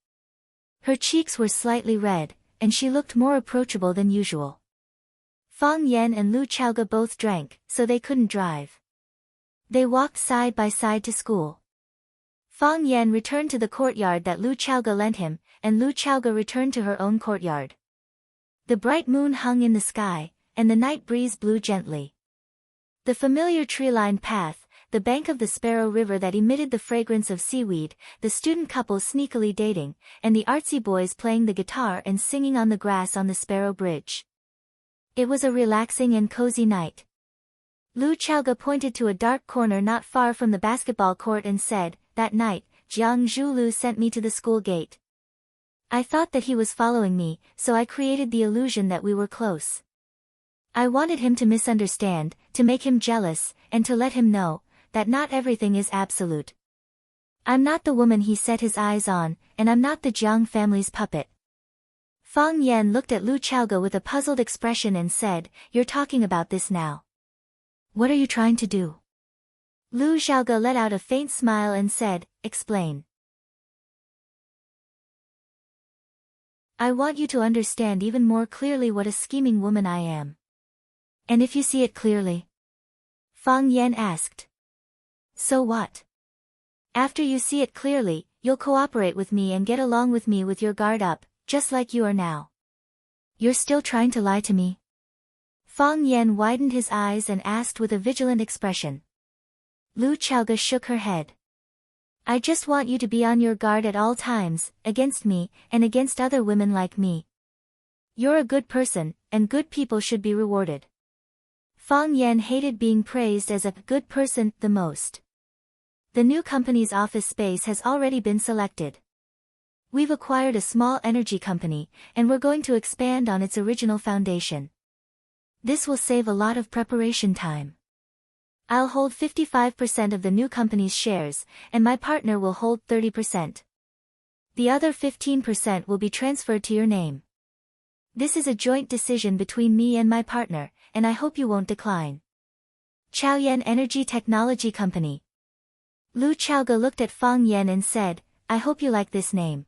Her cheeks were slightly red, and she looked more approachable than usual. Fang Yan and Lu Xiaoge both drank, so they couldn't drive. They walked side by side to school. Fang Yan returned to the courtyard that Lu Xiaoge lent him, and Lu Xiaoge returned to her own courtyard. The bright moon hung in the sky, and the night breeze blew gently. The familiar tree-lined path, the bank of the Sparrow River that emitted the fragrance of seaweed, the student couple sneakily dating, and the artsy boys playing the guitar and singing on the grass on the Sparrow Bridge. It was a relaxing and cozy night. Lu Xiaoge pointed to a dark corner not far from the basketball court and said, "That night, Jiang Zhulu sent me to the school gate. I thought that he was following me, so I created the illusion that we were close. I wanted him to misunderstand, to make him jealous, and to let him know that not everything is absolute. I'm not the woman he set his eyes on, and I'm not the Jiang family's puppet." Fang Yan looked at Lu Xiaoge with a puzzled expression and said, "You're talking about this now. What are you trying to do?" Lu Xiaoge let out a faint smile and said, "Explain." "I want you to understand even more clearly what a scheming woman I am." "And if you see it clearly?" Fang Yan asked. "So what? After you see it clearly, you'll cooperate with me and get along with me with your guard up, just like you are now." "You're still trying to lie to me?" Fang Yan widened his eyes and asked with a vigilant expression. Lu Xiaoge shook her head. "I just want you to be on your guard at all times, against me, and against other women like me. You're a good person, and good people should be rewarded." Fang Yan hated being praised as a good person the most. The new company's office space has already been selected. We've acquired a small energy company, and we're going to expand on its original foundation. This will save a lot of preparation time. I'll hold 55% of the new company's shares, and my partner will hold 30%. The other 15% will be transferred to your name. This is a joint decision between me and my partner, and I hope you won't decline. Chaoyan Energy Technology Company. Lu Xiaoge looked at Fang Yan and said, "I hope you like this name.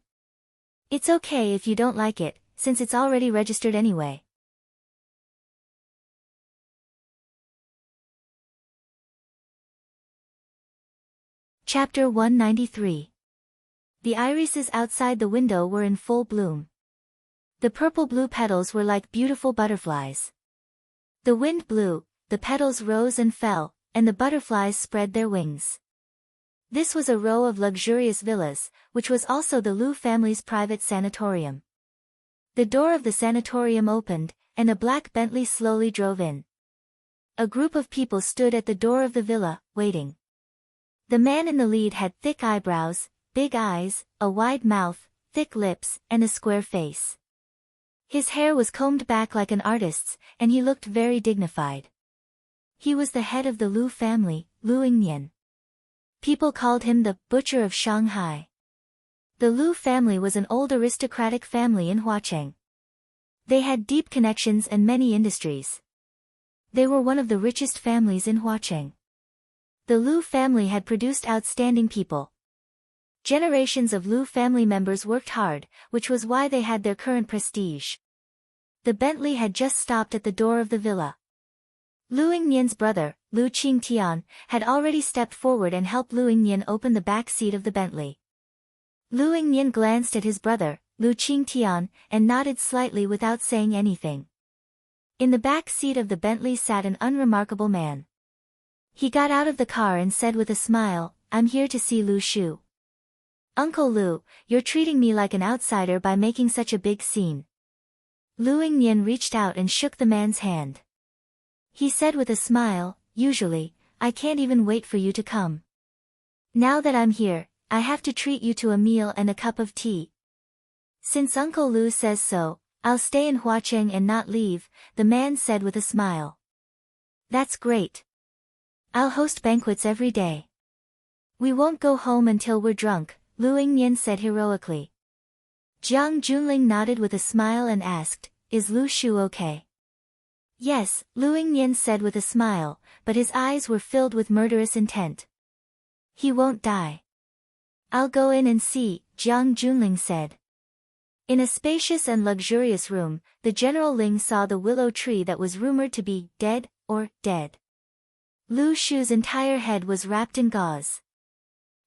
It's okay if you don't like it, since it's already registered anyway." Chapter 193. The irises outside the window were in full bloom. The purple-blue petals were like beautiful butterflies. The wind blew, the petals rose and fell, and the butterflies spread their wings. This was a row of luxurious villas, which was also the Lu family's private sanatorium. The door of the sanatorium opened, and a black Bentley slowly drove in. A group of people stood at the door of the villa, waiting. The man in the lead had thick eyebrows, big eyes, a wide mouth, thick lips, and a square face. His hair was combed back like an artist's, and he looked very dignified. He was the head of the Lu family, Lu Yingnian. People called him the Butcher of Shanghai. The Lu family was an old aristocratic family in Huacheng. They had deep connections and many industries. They were one of the richest families in Huacheng. The Lu family had produced outstanding people. Generations of Lu family members worked hard, which was why they had their current prestige. The Bentley had just stopped at the door of the villa. Lu Yingnian's brother, Lu Qingtian, had already stepped forward and helped Lu Yingnian open the back seat of the Bentley. Lu Yingnian glanced at his brother, Lu Qingtian, and nodded slightly without saying anything. In the back seat of the Bentley sat an unremarkable man. He got out of the car and said with a smile, "I'm here to see Lu Shu." "Uncle Lu, you're treating me like an outsider by making such a big scene." Lu Yingnian reached out and shook the man's hand. He said with a smile, "Usually, I can't even wait for you to come. Now that I'm here, I have to treat you to a meal and a cup of tea." "Since Uncle Lu says so, I'll stay in Huacheng and not leave," the man said with a smile. "That's great. I'll host banquets every day." "We won't go home until we're drunk," Lu Yingnian said heroically. Jiang Junling nodded with a smile and asked, "Is Lu Shu okay?" "Yes," Lu Yingnian said with a smile, but his eyes were filled with murderous intent. "He won't die." "I'll go in and see," Jiang Junling said. In a spacious and luxurious room, the General Ling saw the willow tree that was rumored to be dead. Lu Shu's entire head was wrapped in gauze.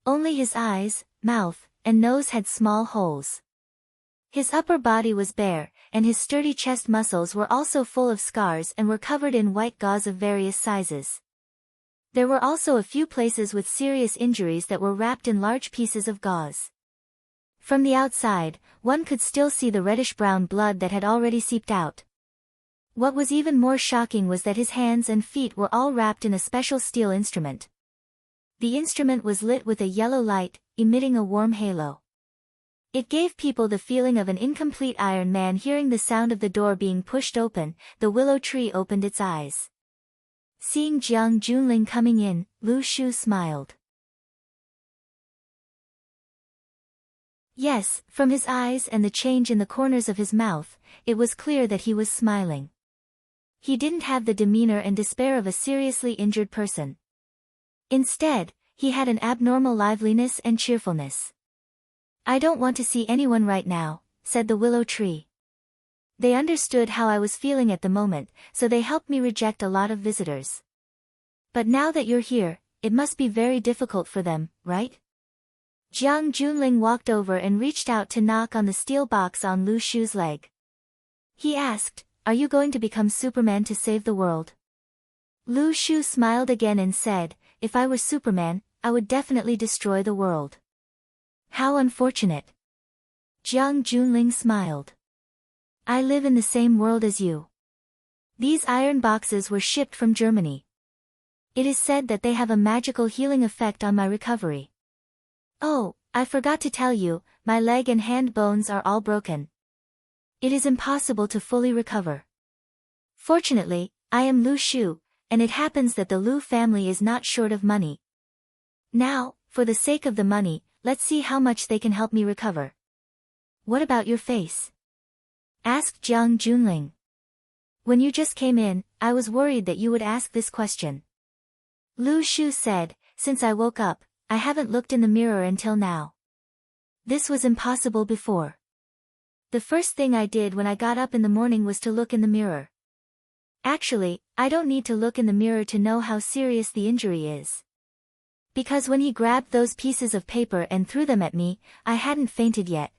Only his eyes, mouth, and nose had small holes. His upper body was bare, and his sturdy chest muscles were also full of scars and were covered in white gauze of various sizes. There were also a few places with serious injuries that were wrapped in large pieces of gauze. From the outside, one could still see the reddish-brown blood that had already seeped out. What was even more shocking was that his hands and feet were all wrapped in a special steel instrument. The instrument was lit with a yellow light, emitting a warm halo. It gave people the feeling of an incomplete Iron Man. Hearing the sound of the door being pushed open, the willow tree opened its eyes. Seeing Jiang Junling coming in, Lu Shu smiled. Yes, from his eyes and the change in the corners of his mouth, it was clear that he was smiling. He didn't have the demeanor and despair of a seriously injured person. Instead, he had an abnormal liveliness and cheerfulness. "I don't want to see anyone right now," said the willow tree. "They understood how I was feeling at the moment, so they helped me reject a lot of visitors. But now that you're here, it must be very difficult for them, right?" Jiang Junling walked over and reached out to knock on the steel box on Lu Shu's leg. He asked, "Are you going to become Superman to save the world?" Lu Shu smiled again and said, "If I were Superman, I would definitely destroy the world." "How unfortunate." Jiang Junling smiled. "I live in the same world as you. These iron boxes were shipped from Germany. It is said that they have a magical healing effect on my recovery. Oh, I forgot to tell you, my leg and hand bones are all broken. It is impossible to fully recover. Fortunately, I am Lu Shu, and it happens that the Lu family is not short of money. Now, for the sake of the money, let's see how much they can help me recover." "What about your face?" asked Jiang Junling. "When you just came in, I was worried that you would ask this question." Lu Shu said, "Since I woke up, I haven't looked in the mirror until now. This was impossible before. The first thing I did when I got up in the morning was to look in the mirror. Actually, I don't need to look in the mirror to know how serious the injury is. Because when he grabbed those pieces of paper and threw them at me, I hadn't fainted yet.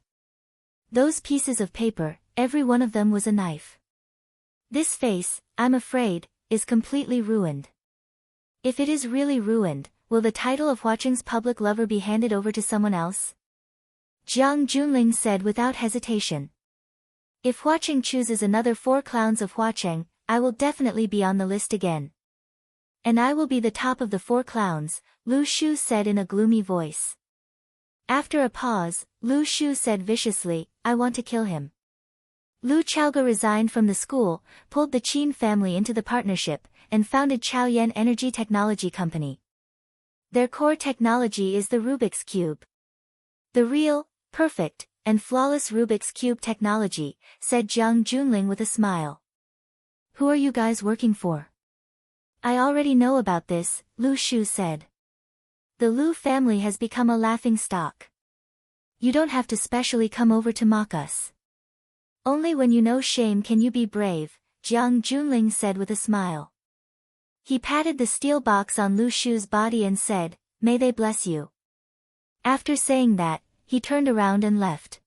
Those pieces of paper, every one of them was a knife. This face, I'm afraid, is completely ruined. If it is really ruined, will the title of Huacheng's public lover be handed over to someone else?" Jiang Junling said without hesitation. "If Huacheng chooses another 4 clowns of Huacheng, I will definitely be on the list again. And I will be the top of the 4 clowns, Lu Shu said in a gloomy voice. After a pause, Lu Shu said viciously, "I want to kill him." Lu Chaoga resigned from the school, pulled the Qin family into the partnership, and founded Chaoyan Energy Technology Company. Their core technology is the Rubik's Cube. "The real, perfect, and flawless Rubik's Cube technology," said Jiang Junling with a smile. "Who are you guys working for?" "I already know about this," Lu Shu said. "The Lu family has become a laughing stock. You don't have to specially come over to mock us. Only when you know shame can you be brave," Jiang Junling said with a smile. He patted the steel box on Lu Shu's body and said, "May they bless you." After saying that, he turned around and left.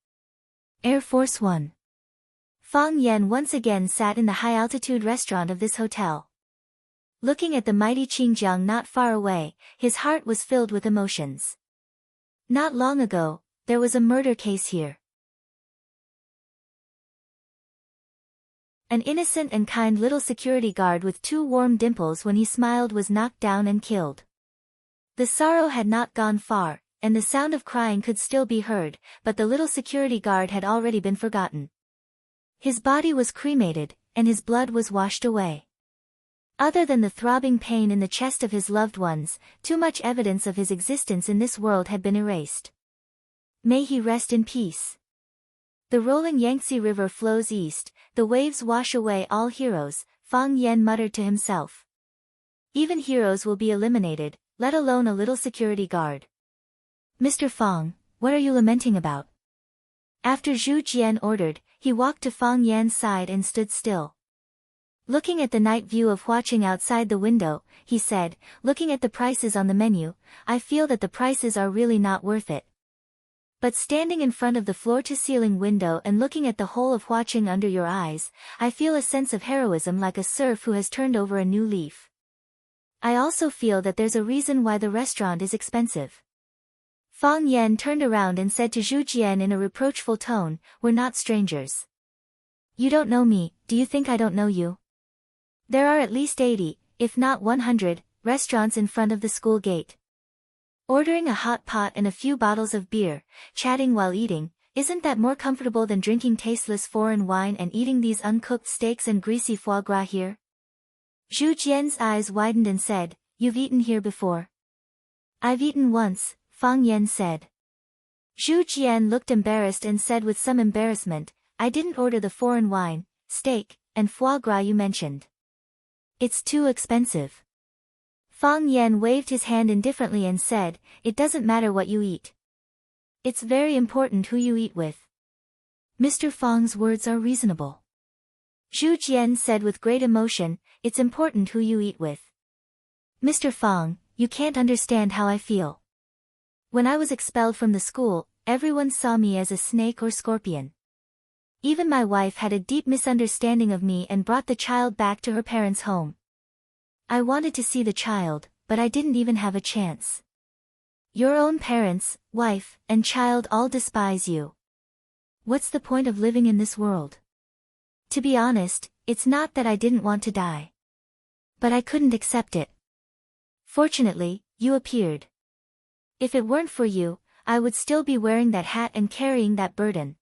Air Force One. Fang Yan once again sat in the high-altitude restaurant of this hotel. Looking at the mighty Qingjiang not far away, his heart was filled with emotions. Not long ago, there was a murder case here. An innocent and kind little security guard with 2 warm dimples when he smiled was knocked down and killed. The sorrow had not gone far, and the sound of crying could still be heard, but the little security guard had already been forgotten. His body was cremated, and his blood was washed away. Other than the throbbing pain in the chest of his loved ones, too much evidence of his existence in this world had been erased. May he rest in peace. The rolling Yangtze River flows east, the waves wash away all heroes, Fang Yan muttered to himself. Even heroes will be eliminated, let alone a little security guard. Mr. Fang, what are you lamenting about? After Zhu Jian ordered, he walked to Fang Yan's side and stood still. Looking at the night view of Huaqing outside the window, he said, looking at the prices on the menu, I feel that the prices are really not worth it. But standing in front of the floor-to-ceiling window and looking at the whole of Huaqing under your eyes, I feel a sense of heroism like a serf who has turned over a new leaf. I also feel that there's a reason why the restaurant is expensive. Fang Yan turned around and said to Zhu Jian in a reproachful tone, we're not strangers. You don't know me, do you think I don't know you? There are at least 80, if not 100, restaurants in front of the school gate. Ordering a hot pot and a few bottles of beer, chatting while eating, isn't that more comfortable than drinking tasteless foreign wine and eating these uncooked steaks and greasy foie gras here? Zhu Jian's eyes widened and said, you've eaten here before. I've eaten once, Fang Yan said. Zhu Jian looked embarrassed and said with some embarrassment, I didn't order the foreign wine, steak, and foie gras you mentioned. It's too expensive. Fang Yan waved his hand indifferently and said, it doesn't matter what you eat. It's very important who you eat with. Mr. Fang's words are reasonable. Zhu Jian said with great emotion, it's important who you eat with. Mr. Fang, you can't understand how I feel. When I was expelled from the school, everyone saw me as a snake or scorpion. Even my wife had a deep misunderstanding of me and brought the child back to her parents' home. I wanted to see the child, but I didn't even have a chance. Your own parents, wife, and child all despise you. What's the point of living in this world? To be honest, it's not that I didn't want to die. But I couldn't accept it. Fortunately, you appeared. If it weren't for you, I would still be wearing that hat and carrying that burden.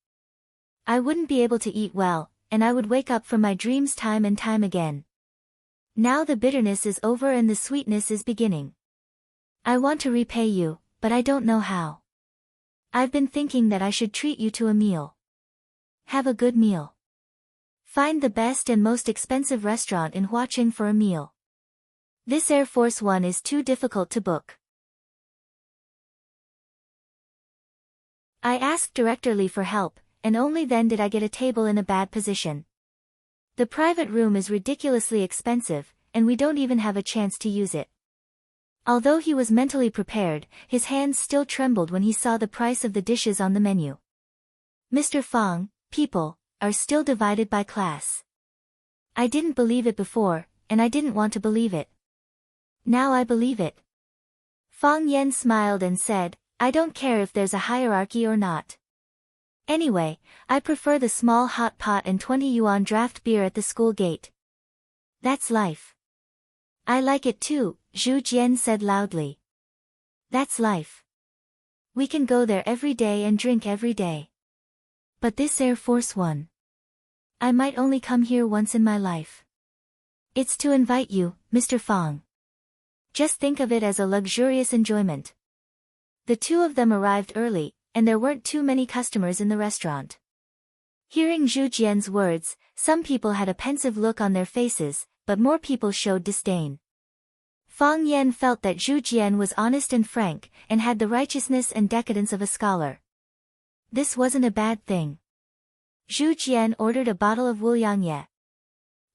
I wouldn't be able to eat well, and I would wake up from my dreams time and time again. Now the bitterness is over and the sweetness is beginning. I want to repay you, but I don't know how. I've been thinking that I should treat you to a meal. Have a good meal. Find the best and most expensive restaurant in Huaqing for a meal. This Air Force One is too difficult to book. I asked directorly for help, and only then did I get a table in a bad position. The private room is ridiculously expensive, and we don't even have a chance to use it. Although he was mentally prepared, his hands still trembled when he saw the price of the dishes on the menu. Mr. Fang, people are still divided by class. I didn't believe it before, and I didn't want to believe it. Now I believe it. Fang Yan smiled and said, I don't care if there's a hierarchy or not. Anyway, I prefer the small hot pot and 20 yuan draft beer at the school gate. That's life. I like it too, Zhu Jian said loudly. That's life. We can go there every day and drink every day. But this Air Force One. I might only come here once in my life. It's to invite you, Mr. Fang. Just think of it as a luxurious enjoyment. The two of them arrived early, and there weren't too many customers in the restaurant. Hearing Zhu Jian's words, some people had a pensive look on their faces, but more people showed disdain. Fang Yan felt that Zhu Jian was honest and frank, and had the righteousness and decadence of a scholar. This wasn't a bad thing. Zhu Jian ordered a bottle of Wuliangye.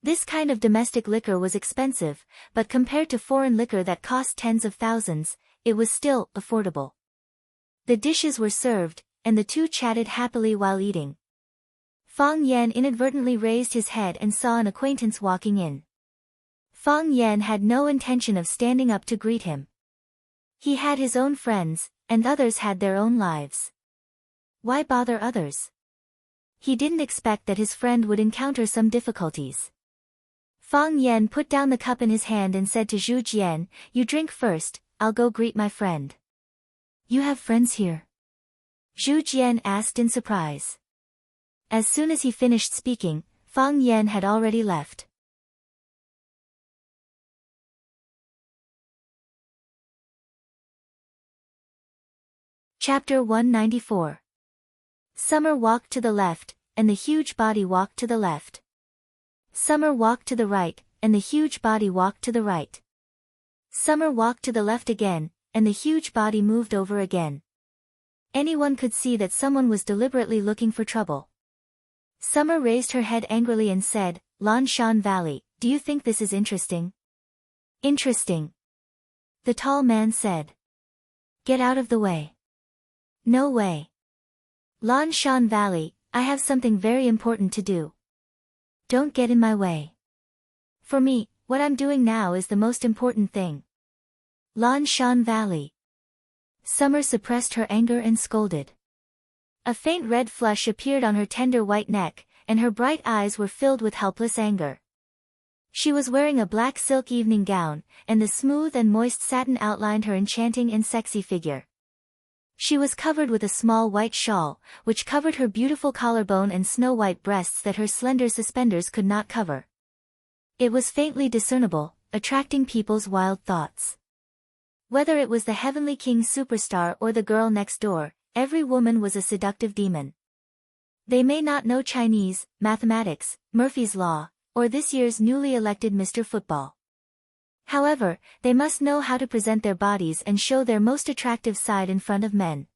This kind of domestic liquor was expensive, but compared to foreign liquor that cost tens of thousands, it was still affordable. The dishes were served, and the two chatted happily while eating. Fang Yan inadvertently raised his head and saw an acquaintance walking in. Fang Yan had no intention of standing up to greet him. He had his own friends, and others had their own lives. Why bother others? He didn't expect that his friend would encounter some difficulties. Fang Yan put down the cup in his hand and said to Zhu Jian, "You drink first, I'll go greet my friend." "You have friends here?" Zhu Jian asked in surprise. As soon as he finished speaking, Fang Yan had already left. Chapter 194. Summer walked to the left, and the huge body walked to the left. Summer walked to the right, and the huge body walked to the right. Summer walked to the left again, and the huge body moved over again. Anyone could see that someone was deliberately looking for trouble. Summer raised her head angrily and said, "Lan Shan Valley, do you think this is interesting?" "Interesting," the tall man said. "Get out of the way." "No way. Lan Shan Valley, I have something very important to do. Don't get in my way. For me, what I'm doing now is the most important thing." Lan Shan Valley. Summer suppressed her anger and scolded. A faint red flush appeared on her tender white neck, and her bright eyes were filled with helpless anger. She was wearing a black silk evening gown, and the smooth and moist satin outlined her enchanting and sexy figure. She was covered with a small white shawl, which covered her beautiful collarbone and snow-white breasts that her slender suspenders could not cover. It was faintly discernible, attracting people's wild thoughts. Whether it was the Heavenly King superstar or the girl next door, every woman was a seductive demon. They may not know Chinese, mathematics, Murphy's Law, or this year's newly elected Mr. Football. However, they must know how to present their bodies and show their most attractive side in front of men.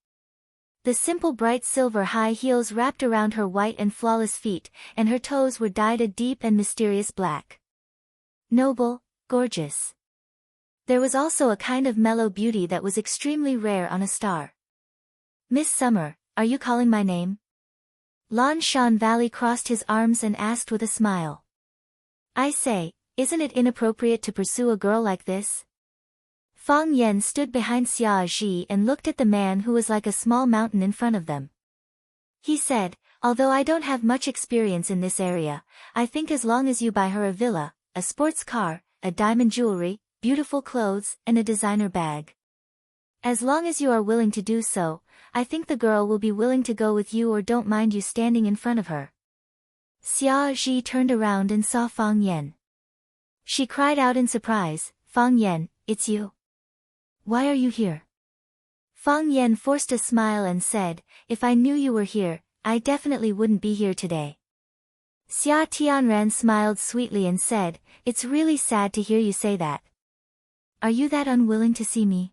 The simple bright silver high heels wrapped around her white and flawless feet, and her toes were dyed a deep and mysterious black. Noble, gorgeous. There was also a kind of mellow beauty that was extremely rare on a star. "Miss Summer, are you calling my name?" Lan Shan Valley crossed his arms and asked with a smile. "I say, isn't it inappropriate to pursue a girl like this?" Fang Yan stood behind Xia Ji and looked at the man who was like a small mountain in front of them. He said, "Although I don't have much experience in this area, I think as long as you buy her a villa, a sports car, a diamond jewelry, beautiful clothes, and a designer bag. As long as you are willing to do so, I think the girl will be willing to go with you or don't mind you standing in front of her." Xia Ji turned around and saw Fang Yan. She cried out in surprise, "Fang Yan, it's you. Why are you here?" Fang Yan forced a smile and said, "If I knew you were here, I definitely wouldn't be here today." Xia Tianran smiled sweetly and said, "It's really sad to hear you say that. Are you that unwilling to see me?"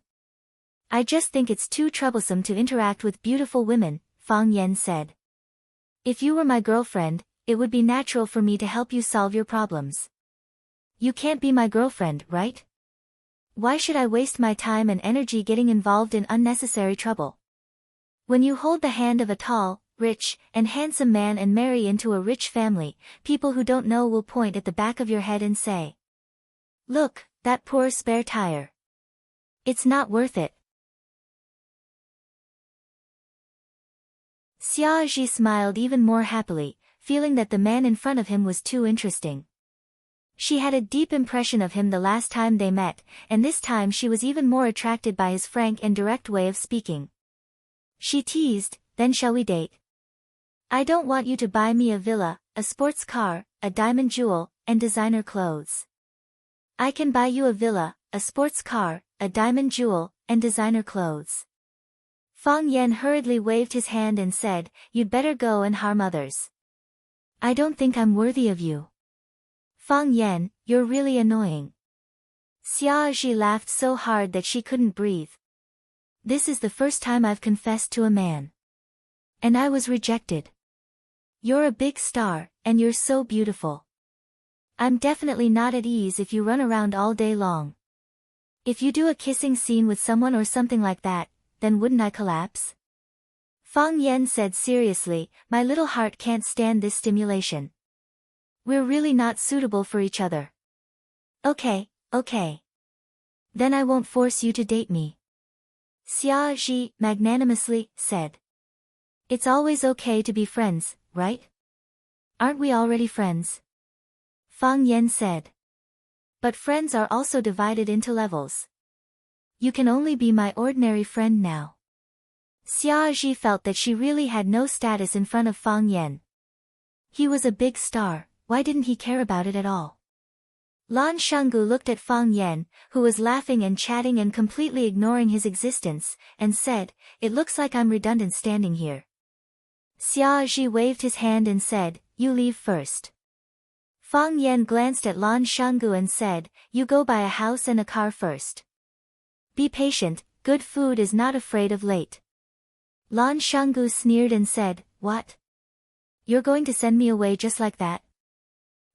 "I just think it's too troublesome to interact with beautiful women," Fang Yan said. "If you were my girlfriend, it would be natural for me to help you solve your problems. You can't be my girlfriend, right? Why should I waste my time and energy getting involved in unnecessary trouble? When you hold the hand of a tall, rich, and handsome man and marry into a rich family, people who don't know will point at the back of your head and say, 'Look, that poor spare tire. It's not worth it.'" Xia Ji smiled even more happily, feeling that the man in front of him was too interesting. She had a deep impression of him the last time they met, and this time she was even more attracted by his frank and direct way of speaking. She teased, "Then shall we date? I don't want you to buy me a villa, a sports car, a diamond jewel, and designer clothes. I can buy you a villa, a sports car, a diamond jewel, and designer clothes." Fang Yan hurriedly waved his hand and said, "You'd better go and harm others. I don't think I'm worthy of you. Fang Yan, you're really annoying." Xia Ji laughed so hard that she couldn't breathe. "This is the first time I've confessed to a man. And I was rejected. You're a big star, and you're so beautiful. I'm definitely not at ease if you run around all day long. If you do a kissing scene with someone or something like that, then wouldn't I collapse?" Fang Yan said seriously, my little heart can't stand this stimulation. We're really not suitable for each other. Okay. Then I won't force you to date me. Xia Ji magnanimously said. It's always okay to be friends, right? Aren't we already friends? Fang Yan said. But friends are also divided into levels. You can only be my ordinary friend now. Xia Ji felt that she really had no status in front of Fang Yan. He was a big star, why didn't he care about it at all? Lan Shanggu looked at Fang Yan, who was laughing and chatting and completely ignoring his existence, and said, it looks like I'm redundant standing here. Xia Ji waved his hand and said, you leave first. Fang Yan glanced at Lan Shanggu and said, you go buy a house and a car first. Be patient, good food is not afraid of late. Lan Shanggu sneered and said, what? You're going to send me away just like that?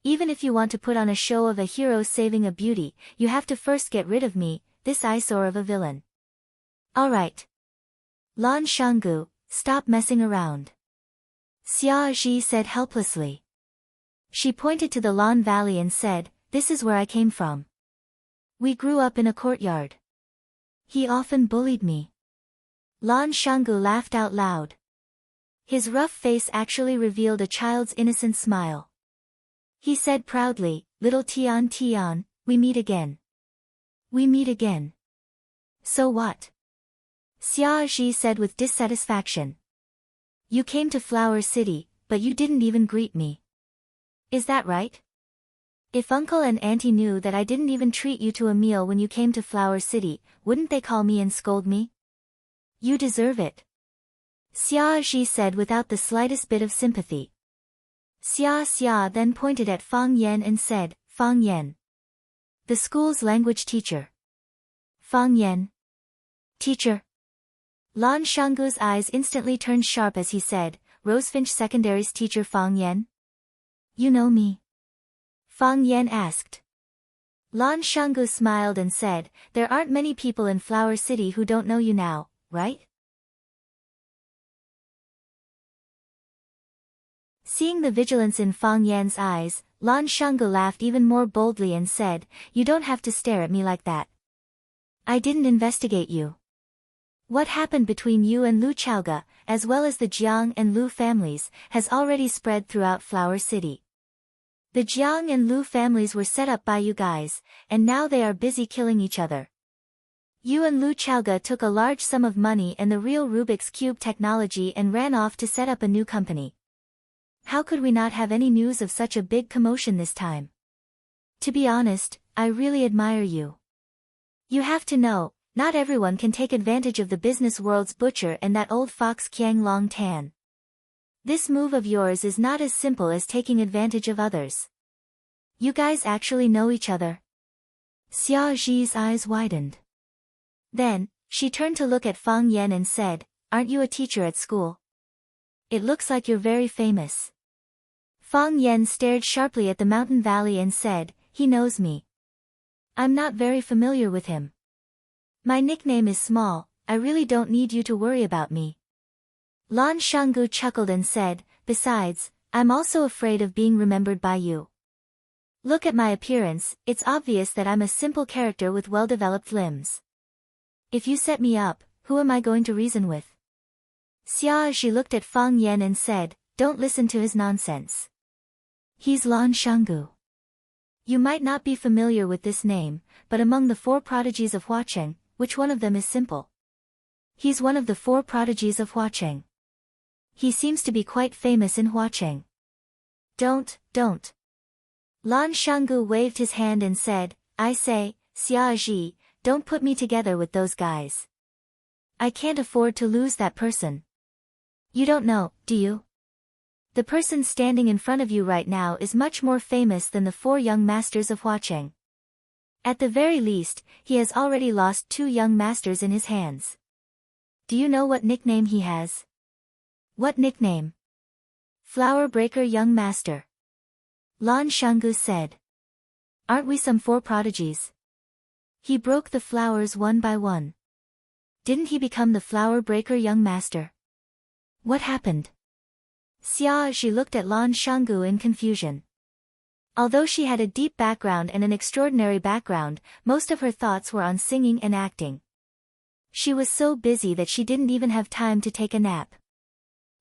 Even if you want to put on a show of a hero saving a beauty, you have to first get rid of me, this eyesore of a villain. Alright. Lan Shanggu, stop messing around. Xia Ji said helplessly. She pointed to the Lan Valley and said, this is where I came from. We grew up in a courtyard. He often bullied me. Lan Shanggu laughed out loud. His rough face actually revealed a child's innocent smile. He said proudly, little Tian, we meet again. We meet again. So what? Xia Ji said with dissatisfaction. You came to Flower City, but you didn't even greet me. Is that right? If Uncle and Auntie knew that I didn't even treat you to a meal when you came to Flower City, wouldn't they call me and scold me? You deserve it. Xia Ji said without the slightest bit of sympathy. Xia then pointed at Fang Yan and said, Fang Yan. The school's language teacher. Fang Yan. Teacher. Lan Shanggu's eyes instantly turned sharp as he said, Rosefinch Secondary's teacher Fang Yan? You know me? Fang Yan asked. Lan Shanggu smiled and said, there aren't many people in Flower City who don't know you now, right? Seeing the vigilance in Fang Yan's eyes, Lan Shanggu laughed even more boldly and said, you don't have to stare at me like that. I didn't investigate you. What happened between you and Lu Chaoga, as well as the Jiang and Lu families, has already spread throughout Flower City. The Jiang and Lu families were set up by you guys, and now they are busy killing each other. You and Lu Chaoga took a large sum of money and the real Rubik's Cube technology and ran off to set up a new company. How could we not have any news of such a big commotion this time? To be honest, I really admire you. You have to know, not everyone can take advantage of the business world's butcher and that old fox Qiang Long Tan. This move of yours is not as simple as taking advantage of others. You guys actually know each other. Xia Ji's eyes widened. Then, she turned to look at Fang Yan and said, aren't you a teacher at school? It looks like you're very famous. Fang Yan stared sharply at the mountain valley and said, he knows me. I'm not very familiar with him. My nickname is Small, I really don't need you to worry about me. Lan Shanggu chuckled and said, besides, I'm also afraid of being remembered by you. Look at my appearance, it's obvious that I'm a simple character with well-developed limbs. If you set me up, who am I going to reason with? Xia Ji looked at Fang Yan and said, don't listen to his nonsense. He's Lan Shanggu. You might not be familiar with this name, but among the 4 prodigies of Huacheng, which one of them is simple? He's one of the 4 prodigies of Huacheng. He seems to be quite famous in Huacheng. Don't. Lan Shanggu waved his hand and said, I say, Xia Ji, don't put me together with those guys. I can't afford to lose that person. You don't know, do you? The person standing in front of you right now is much more famous than the 4 young masters of Huacheng. At the very least, he has already lost 2 young masters in his hands. Do you know what nickname he has? What nickname? Flower Breaker Young Master. Lan Shanggu said. Aren't we some 4 prodigies? He broke the flowers one by one. Didn't he become the Flower Breaker Young Master? What happened? Xia Zhi looked at Lan Shanggu in confusion. Although she had a deep background and an extraordinary background, most of her thoughts were on singing and acting. She was so busy that she didn't even have time to take a nap.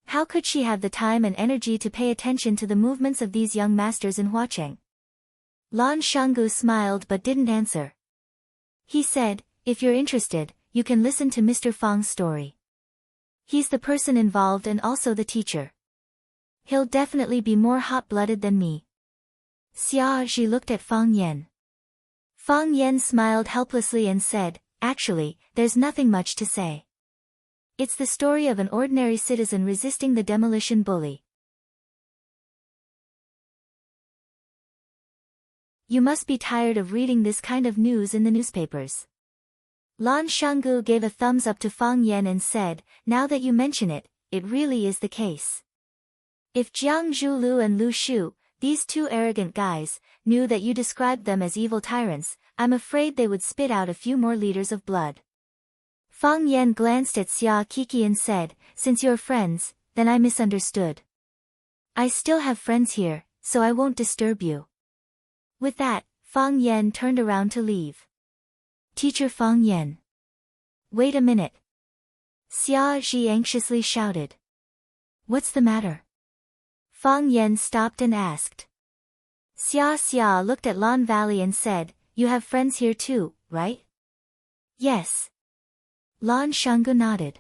How could she have the time and energy to pay attention to the movements of these young masters in Huacheng? Lan Shanggu smiled but didn't answer. He said, if you're interested, you can listen to Mr. Fang's story. He's the person involved and also the teacher. He'll definitely be more hot-blooded than me. Xia Zhi looked at Fang Yan. Fang Yan smiled helplessly and said, actually, there's nothing much to say. It's the story of an ordinary citizen resisting the demolition bully. You must be tired of reading this kind of news in the newspapers. Lan Shanggu gave a thumbs up to Fang Yan and said, now that you mention it, it really is the case. If Jiang Zhulu and Lu Shu, these two arrogant guys, knew that you described them as evil tyrants, I'm afraid they would spit out a few more liters of blood. Fang Yan glanced at Xia Kiki and said, since you're friends, then I misunderstood. I still have friends here, so I won't disturb you. With that, Fang Yan turned around to leave. Teacher Fang Yan. Wait a minute. Xia Zhi anxiously shouted. What's the matter? Fang Yan stopped and asked. Xia looked at Lan Valley and said, you have friends here too, right? Yes. Lan Shanggu nodded.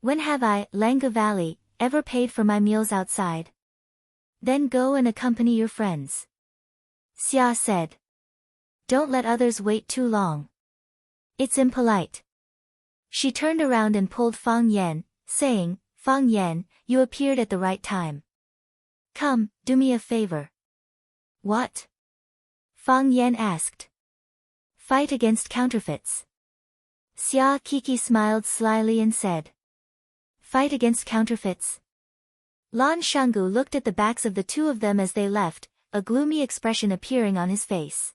When have I, Langa Valley, ever paid for my meals outside? Then go and accompany your friends. Xia said. Don't let others wait too long. It's impolite. She turned around and pulled Fang Yan, saying, Fang Yan, you appeared at the right time. Come, do me a favor. What? Fang Yan asked. Fight against counterfeits. Xia Kiki smiled slyly and said. Fight against counterfeits? Lan Shanggu looked at the backs of the two of them as they left, a gloomy expression appearing on his face.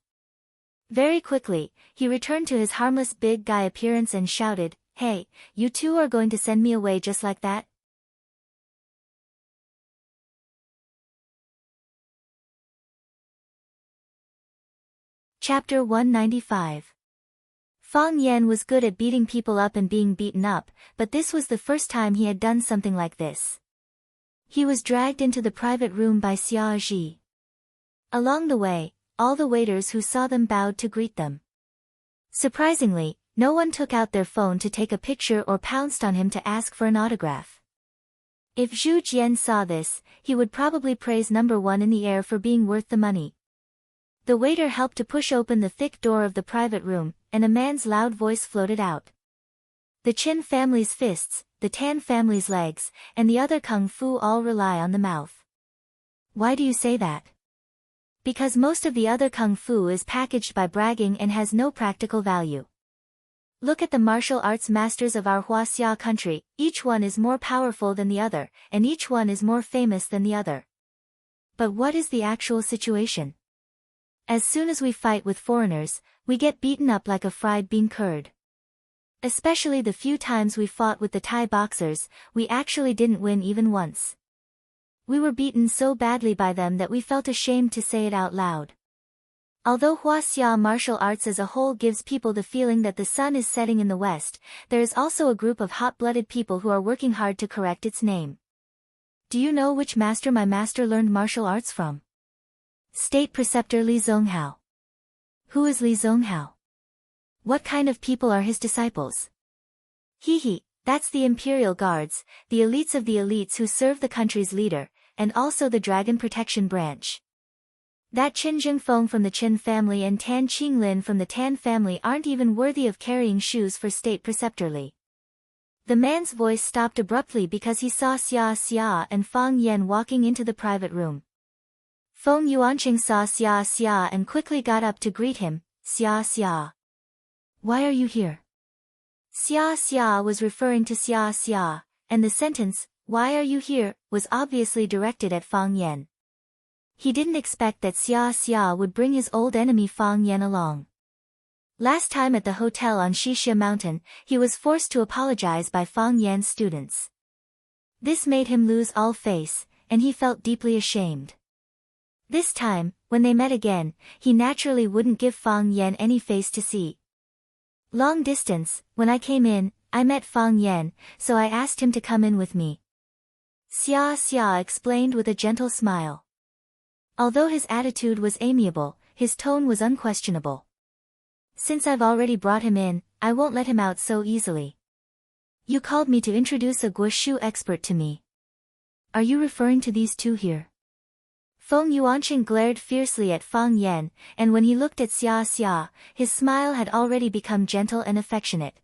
Very quickly, he returned to his harmless big guy appearance and shouted, hey, you two are going to send me away just like that? Chapter 195. Fang Yan was good at beating people up and being beaten up, but this was the first time he had done something like this. He was dragged into the private room by Xia Zhi. Along the way, all the waiters who saw them bowed to greet them. Surprisingly, no one took out their phone to take a picture or pounced on him to ask for an autograph. If Zhu Jian saw this, he would probably praise number one in the air for being worth the money. The waiter helped to push open the thick door of the private room, and a man's loud voice floated out. The Qin family's fists, the Tan family's legs, and the other kung fu all rely on the mouth. Why do you say that? Because most of the other kung fu is packaged by bragging and has no practical value. Look at the martial arts masters of our Huaxia country, each one is more powerful than the other, and each one is more famous than the other. But what is the actual situation? As soon as we fight with foreigners, we get beaten up like a fried bean curd. Especially the few times we fought with the Thai boxers, we actually didn't win even once. We were beaten so badly by them that we felt ashamed to say it out loud. Although Huaxia martial arts as a whole gives people the feeling that the sun is setting in the west, there is also a group of hot-blooded people who are working hard to correct its name. Do you know which master my master learned martial arts from? State Preceptor Li Zonghao. Who is Li Zonghao? What kind of people are his disciples? That's the Imperial Guards, the elites of the elites who serve the country's leader, and also the Dragon Protection Branch. That Qin Zhengfeng from the Qin family and Tan Qinglin from the Tan family aren't even worthy of carrying shoes for State Preceptor Li. The man's voice stopped abruptly because he saw Xia and Fang Yan walking into the private room. Feng Yuanqing saw Xia and quickly got up to greet him. Xia. Why are you here? Xia was referring to Xia, and the sentence, why are you here, was obviously directed at Fang Yan. He didn't expect that Xia would bring his old enemy Fang Yan along. Last time at the hotel on Shixia Mountain, he was forced to apologize by Fang Yan's students. This made him lose all face, and he felt deeply ashamed. This time, when they met again, he naturally wouldn't give Fang Yan any face to see. Long distance, when I came in, I met Fang Yan, so I asked him to come in with me. Xia explained with a gentle smile. Although his attitude was amiable, his tone was unquestionable. Since I've already brought him in, I won't let him out so easily. You called me to introduce a guoshu expert to me. Are you referring to these two here? Feng Yuanqing glared fiercely at Fang Yan, and when he looked at Xia, his smile had already become gentle and affectionate.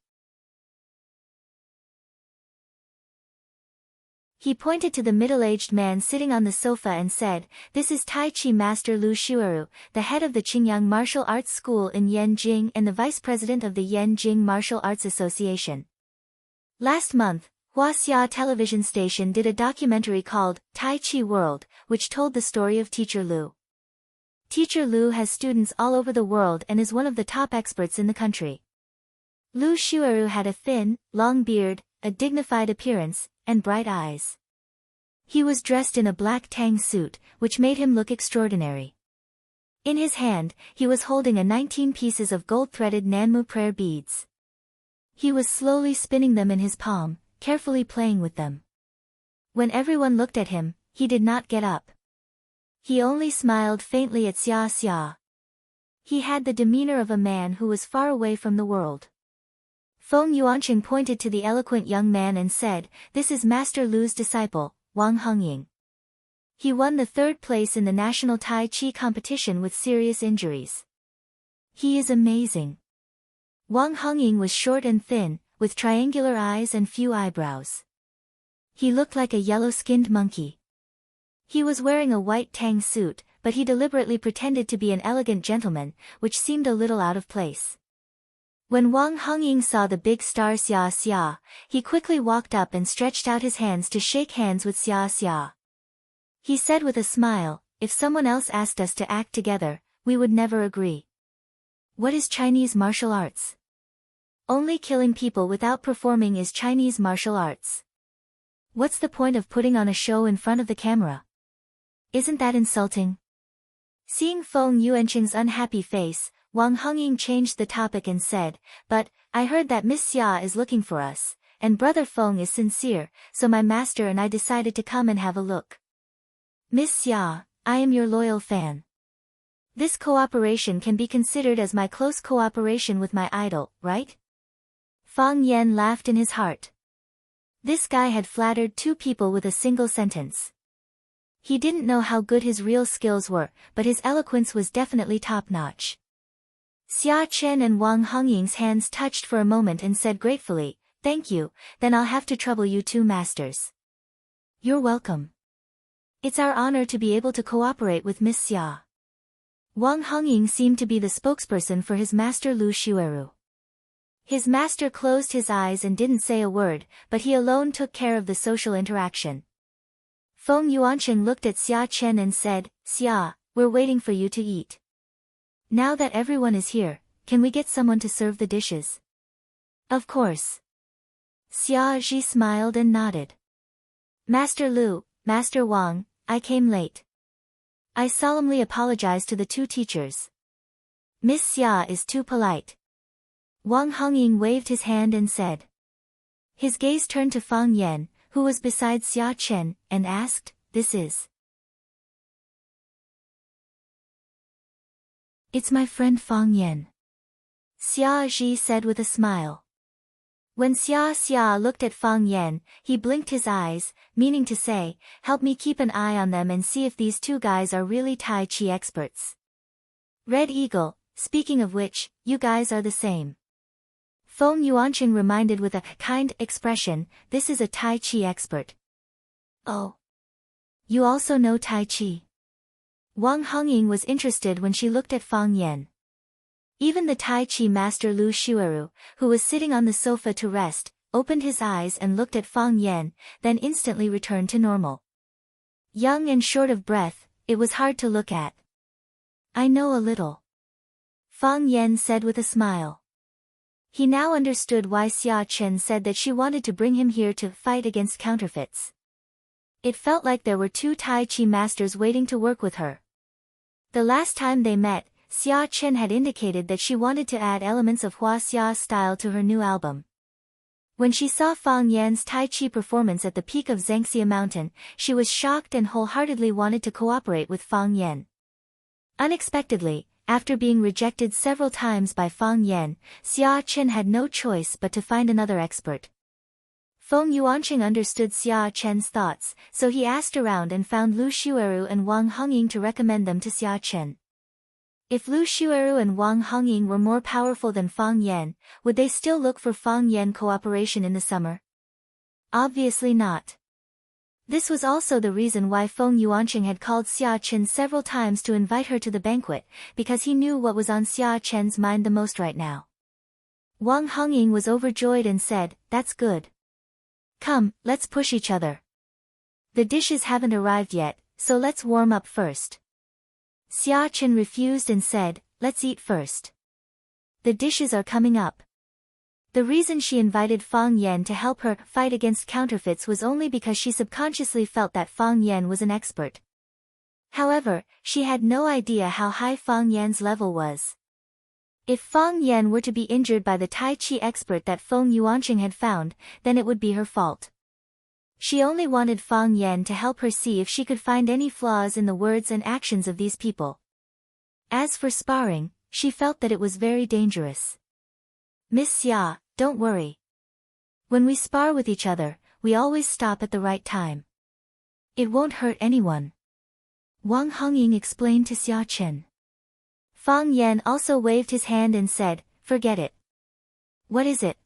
He pointed to the middle-aged man sitting on the sofa and said, "This is Tai Chi Master Lu Shueru, the head of the Qingyang Martial Arts School in Yanjing and the vice president of the Yanjing Martial Arts Association." Last month, Huaxia television station did a documentary called Tai Chi World, which told the story of Teacher Lu. Teacher Lu has students all over the world and is one of the top experts in the country. Lu Shueru had a thin, long beard, a dignified appearance, and bright eyes. He was dressed in a black tang suit, which made him look extraordinary. In his hand, he was holding 19 pieces of gold-threaded Nanmu prayer beads. He was slowly spinning them in his palm, carefully playing with them. When everyone looked at him, he did not get up. He only smiled faintly at Xia. He had the demeanor of a man who was far away from the world. Feng Yuanqing pointed to the eloquent young man and said, "This is Master Lu's disciple, Wang Hongying. He won the 3rd place in the national Tai Chi competition with serious injuries. He is amazing." Wang Hongying was short and thin, with triangular eyes and few eyebrows. He looked like a yellow-skinned monkey. He was wearing a white tang suit, but he deliberately pretended to be an elegant gentleman, which seemed a little out of place. When Wang Hongying saw the big star Xia, he quickly walked up and stretched out his hands to shake hands with Xia. He said with a smile, "If someone else asked us to act together, we would never agree." What is Chinese martial arts? Only killing people without performing is Chinese martial arts. What's the point of putting on a show in front of the camera? Isn't that insulting? Seeing Feng Yuanqing's unhappy face, Wang Hongying changed the topic and said, "But, I heard that Miss Xia is looking for us, and Brother Feng is sincere, so my master and I decided to come and have a look. Miss Xia, I am your loyal fan. This cooperation can be considered as my close cooperation with my idol, right?" Fang Yan laughed in his heart. This guy had flattered 2 people with a single sentence. He didn't know how good his real skills were, but his eloquence was definitely top-notch. Xia Chen and Wang Hongying's hands touched for a moment and said gratefully, "Thank you, then I'll have to trouble you 2 masters." "You're welcome. It's our honor to be able to cooperate with Miss Xia." Wang Hongying seemed to be the spokesperson for his master Lu Shueru. His master closed his eyes and didn't say a word, but he alone took care of the social interaction. Feng Yuanqing looked at Xia Chen and said, "Xia, we're waiting for you to eat. Now that everyone is here, can we get someone to serve the dishes?" "Of course." Xia Ji smiled and nodded. "Master Lu, Master Wang, I came late. I solemnly apologize to the 2 teachers. Miss Xia is too polite." Wang Hongying waved his hand and said. His gaze turned to Fang Yan, who was beside Xia Chen, and asked, "This is?" "It's my friend Fang Yan," Xia Ji said with a smile. When Xia looked at Fang Yan, he blinked his eyes, meaning to say, "Help me keep an eye on them and see if these 2 guys are really Tai Chi experts. Red Eagle, speaking of which, you guys are the same." Feng Yuanqing reminded with a kind expression, "This is a Tai Chi expert." "Oh. You also know Tai Chi?" Wang Hongying was interested when she looked at Fang Yan. Even the Tai Chi master Lu Shueru, who was sitting on the sofa to rest, opened his eyes and looked at Fang Yan, then instantly returned to normal. Young and short of breath, it was hard to look at. "I know a little," Fang Yan said with a smile. He now understood why Xia Chen said that she wanted to bring him here to fight against counterfeits. It felt like there were two Tai Chi masters waiting to work with her. The last time they met, Xia Chen had indicated that she wanted to add elements of Hua Xia style to her new album. When she saw Fang Yan's Tai Chi performance at the peak of Zhangxia Mountain, she was shocked and wholeheartedly wanted to cooperate with Fang Yan. Unexpectedly, after being rejected several times by Fang Yan, Xia Chen had no choice but to find another expert. Feng Yuanqing understood Xia Chen's thoughts, so he asked around and found Lu Xueru and Wang Hongying to recommend them to Xia Chen. If Lu Xueru and Wang Hongying were more powerful than Fang Yan, would they still look for Fang Yan cooperation in the summer? Obviously not. This was also the reason why Feng Yuanqing had called Xia Chen several times to invite her to the banquet, because he knew what was on Xia Chen's mind the most right now. Wang Hongying was overjoyed and said, "That's good. Come, let's push each other. The dishes haven't arrived yet, so let's warm up first." Xia Chen refused and said, "Let's eat first. The dishes are coming up." The reason she invited Fang Yan to help her fight against counterfeits was only because she subconsciously felt that Fang Yan was an expert. However, she had no idea how high Fang Yan's level was. If Fang Yan were to be injured by the Tai Chi expert that Feng Yuanqing had found, then it would be her fault. She only wanted Fang Yan to help her see if she could find any flaws in the words and actions of these people. As for sparring, she felt that it was very dangerous. "Miss Xia, don't worry. When we spar with each other, we always stop at the right time. It won't hurt anyone," Wang Hongying explained to Xia Chen. Fang Yan also waved his hand and said, "Forget it." "What is it?"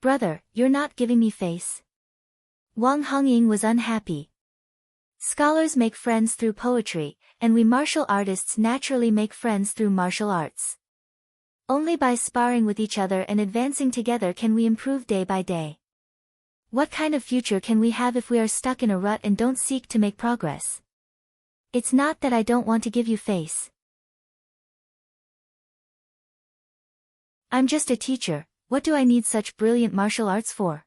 "Brother, you're not giving me face." Wang Hongying was unhappy. Scholars make friends through poetry, and we martial artists naturally make friends through martial arts. Only by sparring with each other and advancing together can we improve day by day. What kind of future can we have if we are stuck in a rut and don't seek to make progress? It's not that I don't want to give you face. I'm just a teacher, what do I need such brilliant martial arts for?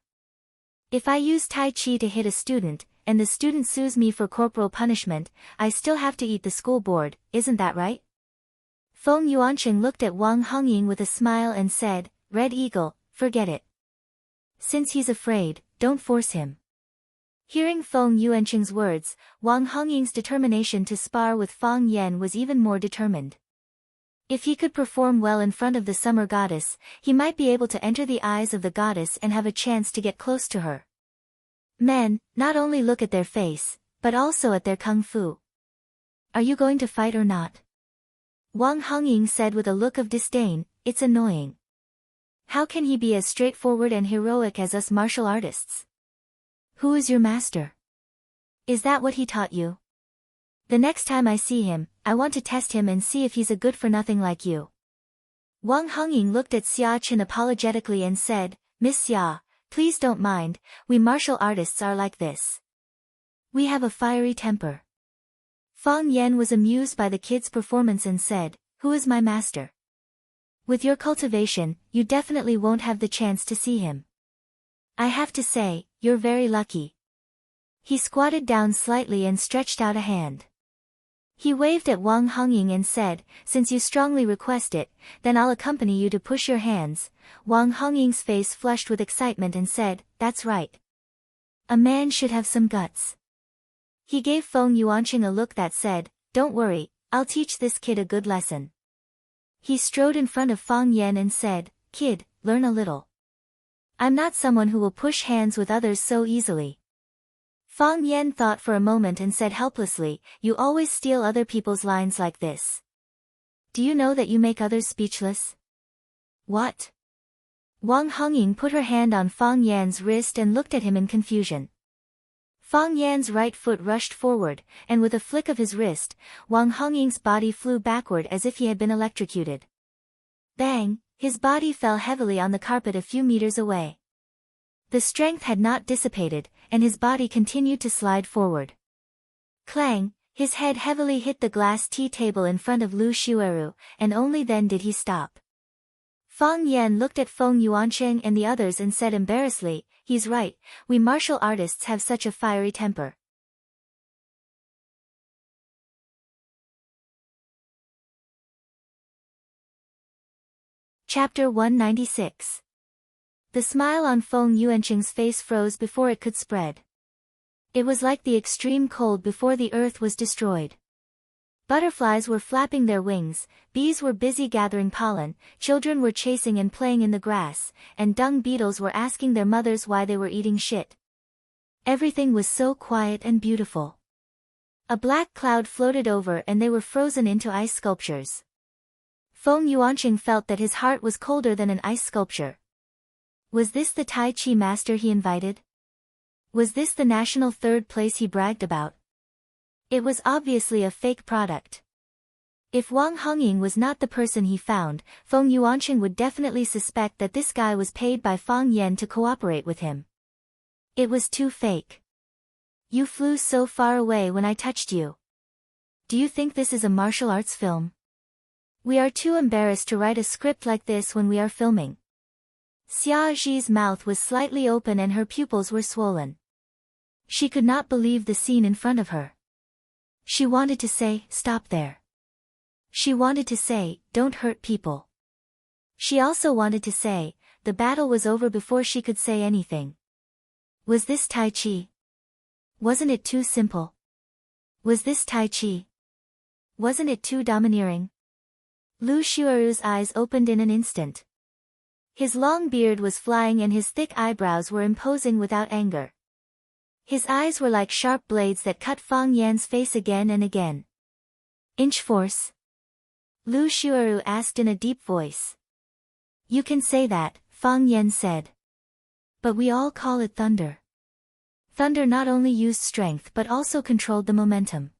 If I use Tai Chi to hit a student, and the student sues me for corporal punishment, I still have to eat the school board, isn't that right? Feng Yuanqing looked at Wang Hongying with a smile and said, "Red Eagle, forget it. Since he's afraid, don't force him." Hearing Feng Yuanqing's words, Wang Hongying's determination to spar with Fang Yan was even more determined. If he could perform well in front of the summer goddess, he might be able to enter the eyes of the goddess and have a chance to get close to her. Men, not only look at their face, but also at their kung fu. "Are you going to fight or not?" Wang Hongying said with a look of disdain, "It's annoying. How can he be as straightforward and heroic as us martial artists? Who is your master? Is that what he taught you? The next time I see him, I want to test him and see if he's a good-for-nothing like you." Wang Hongying looked at Xia Chen apologetically and said, "Miss Xia, please don't mind, we martial artists are like this. We have a fiery temper." Fang Yan was amused by the kid's performance and said, "Who is my master? With your cultivation, you definitely won't have the chance to see him. I have to say, you're very lucky." He squatted down slightly and stretched out a hand. He waved at Wang Hongying and said, "Since you strongly request it, then I'll accompany you to push your hands." Wang Hongying's face flushed with excitement and said, "That's right. A man should have some guts." He gave Feng Yuanqing a look that said, "Don't worry, I'll teach this kid a good lesson." He strode in front of Fang Yan and said, "Kid, learn a little. I'm not someone who will push hands with others so easily." Fang Yan thought for a moment and said helplessly, "You always steal other people's lines like this. Do you know that you make others speechless?" "What?" Wang Hongying put her hand on Fang Yan's wrist and looked at him in confusion. Fang Yan's right foot rushed forward, and with a flick of his wrist, Wang Hongying's body flew backward as if he had been electrocuted. Bang! His body fell heavily on the carpet a few meters away. The strength had not dissipated, and his body continued to slide forward. Clang! His head heavily hit the glass tea table in front of Lu Xueru, and only then did he stop. Fang Yan looked at Feng Yuanqing and the others and said embarrassedly, "He's right, we martial artists have such a fiery temper. Chapter 196. The smile on Feng Yuanqing's face froze before it could spread. It was like the extreme cold before the earth was destroyed. Butterflies were flapping their wings, bees were busy gathering pollen, children were chasing and playing in the grass, and dung beetles were asking their mothers why they were eating shit. Everything was so quiet and beautiful. A black cloud floated over and they were frozen into ice sculptures. Feng Yuanqing felt that his heart was colder than an ice sculpture. Was this the Tai Chi master he invited? Was this the national third place he bragged about? It was obviously a fake product. If Wang Hongying was not the person he found, Feng Yuanqing would definitely suspect that this guy was paid by Fang Yan to cooperate with him. It was too fake. You flew so far away when I touched you. Do you think this is a martial arts film? We are too embarrassed to write a script like this when we are filming. Xia Zhi's mouth was slightly open and her pupils were swollen. She could not believe the scene in front of her. She wanted to say, stop there. She wanted to say, don't hurt people. She also wanted to say, the battle was over before she could say anything. Was this Tai Chi? Wasn't it too simple? Was this Tai Chi? Wasn't it too domineering? Lu Xiueru's eyes opened in an instant. His long beard was flying and his thick eyebrows were imposing without anger. His eyes were like sharp blades that cut Fang Yan's face again and again. Inch force? Lu Xiueru asked in a deep voice. You can say that, Fang Yan said. But we all call it thunder. Thunder not only used strength but also controlled the momentum.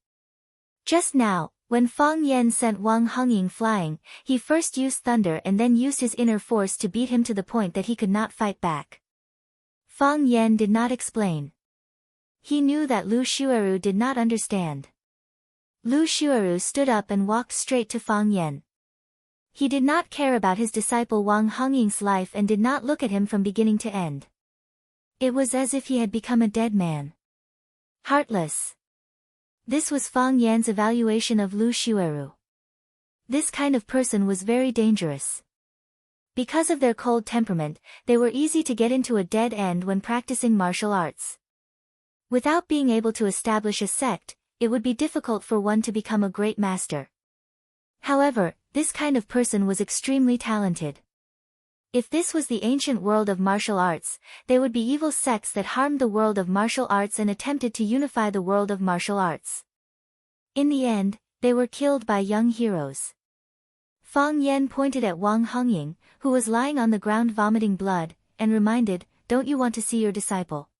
Just now, when Fang Yan sent Wang Hongying flying, he first used thunder and then used his inner force to beat him to the point that he could not fight back. Fang Yan did not explain. He knew that Lu Xiueru did not understand. Lu Xiueru stood up and walked straight to Fang Yan. He did not care about his disciple Wang Hongying's life and did not look at him from beginning to end. It was as if he had become a dead man. Heartless. This was Fang Yan's evaluation of Lu Xiueru. This kind of person was very dangerous. Because of their cold temperament, they were easy to get into a dead end when practicing martial arts. Without being able to establish a sect, it would be difficult for one to become a great master. However, this kind of person was extremely talented. If this was the ancient world of martial arts, they would be evil sects that harmed the world of martial arts and attempted to unify the world of martial arts. In the end, they were killed by young heroes. Fang Yan pointed at Wang Hongying, who was lying on the ground vomiting blood, and reminded, don't you want to see your disciple?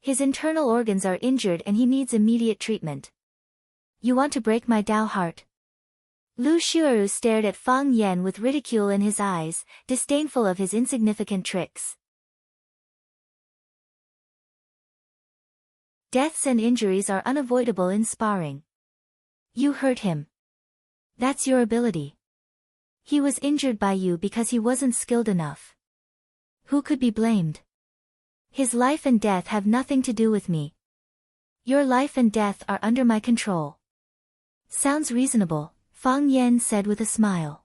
His internal organs are injured and he needs immediate treatment. You want to break my Dao heart? Lu Xiueru stared at Fang Yan with ridicule in his eyes, disdainful of his insignificant tricks. Deaths and injuries are unavoidable in sparring. You hurt him. That's your ability. He was injured by you because he wasn't skilled enough. Who could be blamed? His life and death have nothing to do with me. Your life and death are under my control. Sounds reasonable, Fang Yan said with a smile.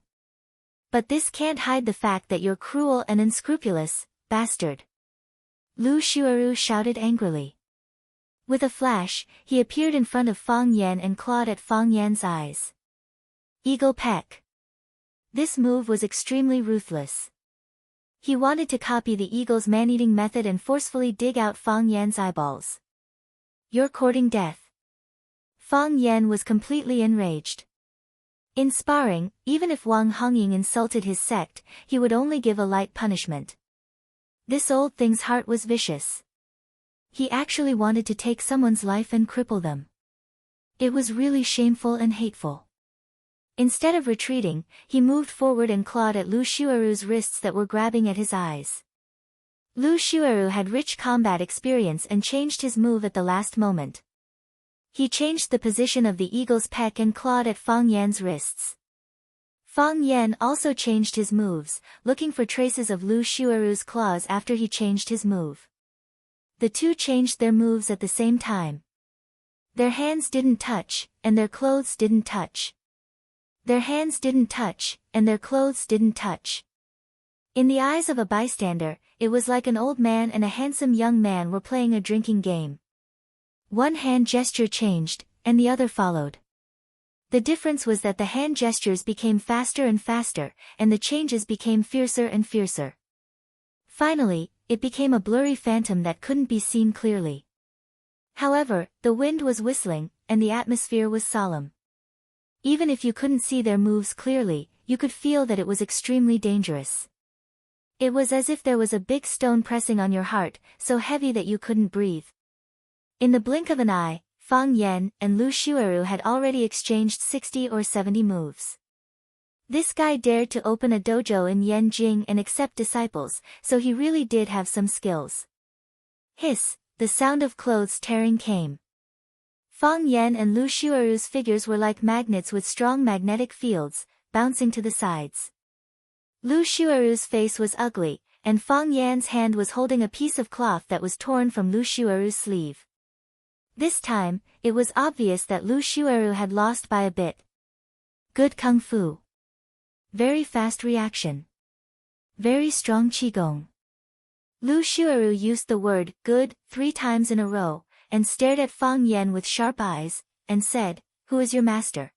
But this can't hide the fact that you're cruel and unscrupulous, bastard. Lu Xiueru shouted angrily. With a flash, he appeared in front of Fang Yan and clawed at Fang Yan's eyes. Eagle peck. This move was extremely ruthless. He wanted to copy the eagle's man-eating method and forcefully dig out Fang Yan's eyeballs. You're courting death. Fang Yan was completely enraged. In sparring, even if Wang Hongying insulted his sect, he would only give a light punishment. This old thing's heart was vicious. He actually wanted to take someone's life and cripple them. It was really shameful and hateful. Instead of retreating, he moved forward and clawed at Lu Xiueru's wrists that were grabbing at his eyes. Lu Xiueru had rich combat experience and changed his move at the last moment. He changed the position of the eagle's peck and clawed at Fang Yan's wrists. Fang Yan also changed his moves, looking for traces of Lu Xiueru's claws after he changed his move. The two changed their moves at the same time. Their hands didn't touch, and their clothes didn't touch. Their hands didn't touch, and their clothes didn't touch. In the eyes of a bystander, it was like an old man and a handsome young man were playing a drinking game. One hand gesture changed, and the other followed. The difference was that the hand gestures became faster and faster, and the changes became fiercer and fiercer. Finally, it became a blurry phantom that couldn't be seen clearly. However, the wind was whistling, and the atmosphere was solemn. Even if you couldn't see their moves clearly, you could feel that it was extremely dangerous. It was as if there was a big stone pressing on your heart, so heavy that you couldn't breathe. In the blink of an eye, Fang Yan and Lu Xueru had already exchanged 60 or 70 moves. This guy dared to open a dojo in Yanjing and accept disciples, so he really did have some skills. Hiss, the sound of clothes tearing came. Fang Yan and Lu Xueru's figures were like magnets with strong magnetic fields, bouncing to the sides. Lu Xueru's face was ugly, and Fang Yan's hand was holding a piece of cloth that was torn from Lu Xueru's sleeve. This time, it was obvious that Lu Xueru had lost by a bit. Good kung fu. Very fast reaction. Very strong qigong. Lu Xueru used the word good 3 times in a row, and stared at Fang Yan with sharp eyes, and said, "Who is your master?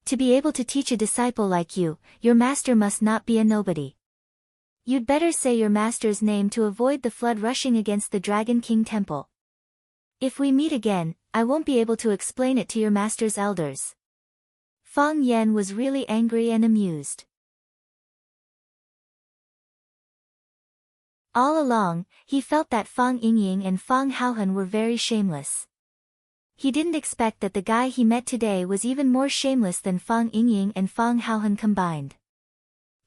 To be able to teach a disciple like you, your master must not be a nobody. You'd better say your master's name to avoid the flood rushing against the Dragon King Temple. If we meet again, I won't be able to explain it to your master's elders." Fang Yan was really angry and amused. All along, he felt that Fang Yingying and Fang Haohan were very shameless. He didn't expect that the guy he met today was even more shameless than Fang Yingying and Fang Haohan combined.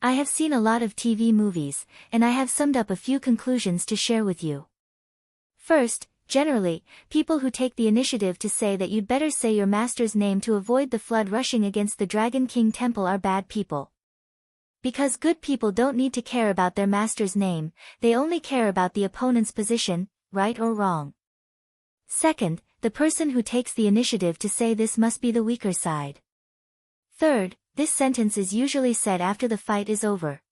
I have seen a lot of TV movies, and I have summed up a few conclusions to share with you. First, generally, people who take the initiative to say that you'd better say your master's name to avoid the flood rushing against the Dragon King Temple are bad people. Because good people don't need to care about their master's name, they only care about the opponent's position, right or wrong. Second, the person who takes the initiative to say this must be the weaker side. Third, this sentence is usually said after the fight is over.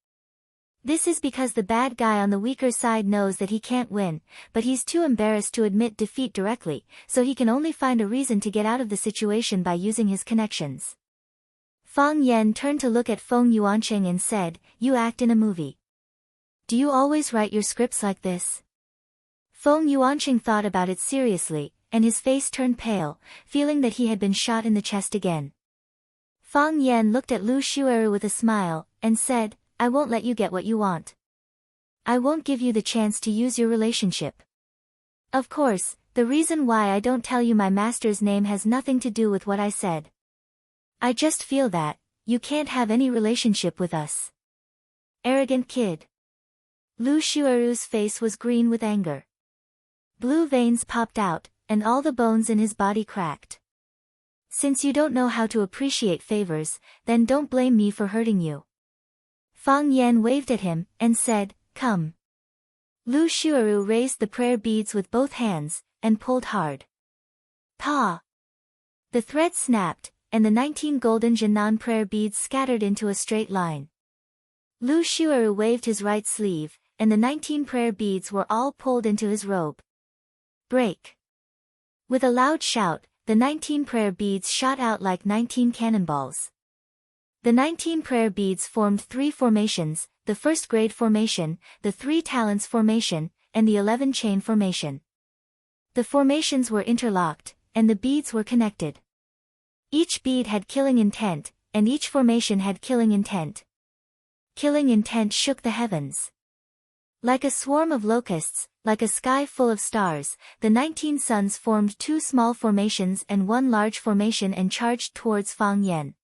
This is because the bad guy on the weaker side knows that he can't win, but he's too embarrassed to admit defeat directly, so he can only find a reason to get out of the situation by using his connections. Fang Yan turned to look at Feng Yuancheng and said, "You act in a movie. Do you always write your scripts like this?" Feng Yuancheng thought about it seriously, and his face turned pale, feeling that he had been shot in the chest again. Fang Yan looked at Lu Xueru with a smile, and said, "I won't let you get what you want. I won't give you the chance to use your relationship. Of course, the reason why I don't tell you my master's name has nothing to do with what I said. I just feel that, you can't have any relationship with us. Arrogant kid." Lu Xueru's face was green with anger. Blue veins popped out, and all the bones in his body cracked. "Since you don't know how to appreciate favors, then don't blame me for hurting you." Fang Yan waved at him, and said, "Come." Lu Xueru raised the prayer beads with both hands, and pulled hard. Pa! The thread snapped, and the 19 golden Jinan prayer beads scattered into a straight line. Lu Xueru waved his right sleeve, and the 19 prayer beads were all pulled into his robe. Break! With a loud shout, the 19 prayer beads shot out like 19 cannonballs. The 19 prayer beads formed 3 formations, the first grade formation, the 3 talents formation, and the 11 chain formation. The formations were interlocked, and the beads were connected. Each bead had killing intent, and each formation had killing intent. Killing intent shook the heavens. Like a swarm of locusts, like a sky full of stars, the 19 suns formed 2 small formations and 1 large formation and charged towards Fang Yan.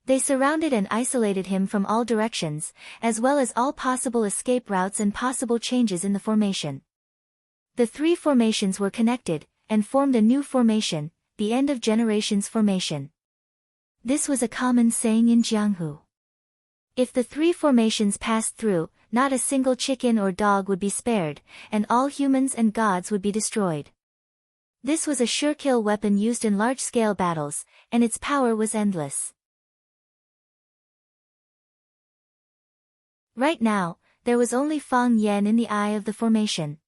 They surrounded and isolated him from all directions, as well as all possible escape routes and possible changes in the formation. The 3 formations were connected, and formed a new formation, the end of generations formation. This was a common saying in Jianghu. If the 3 formations passed through, not a single chicken or dog would be spared, and all humans and gods would be destroyed. This was a sure-kill weapon used in large-scale battles, and its power was endless. Right now, there was only Fang Yan in the eye of the formation.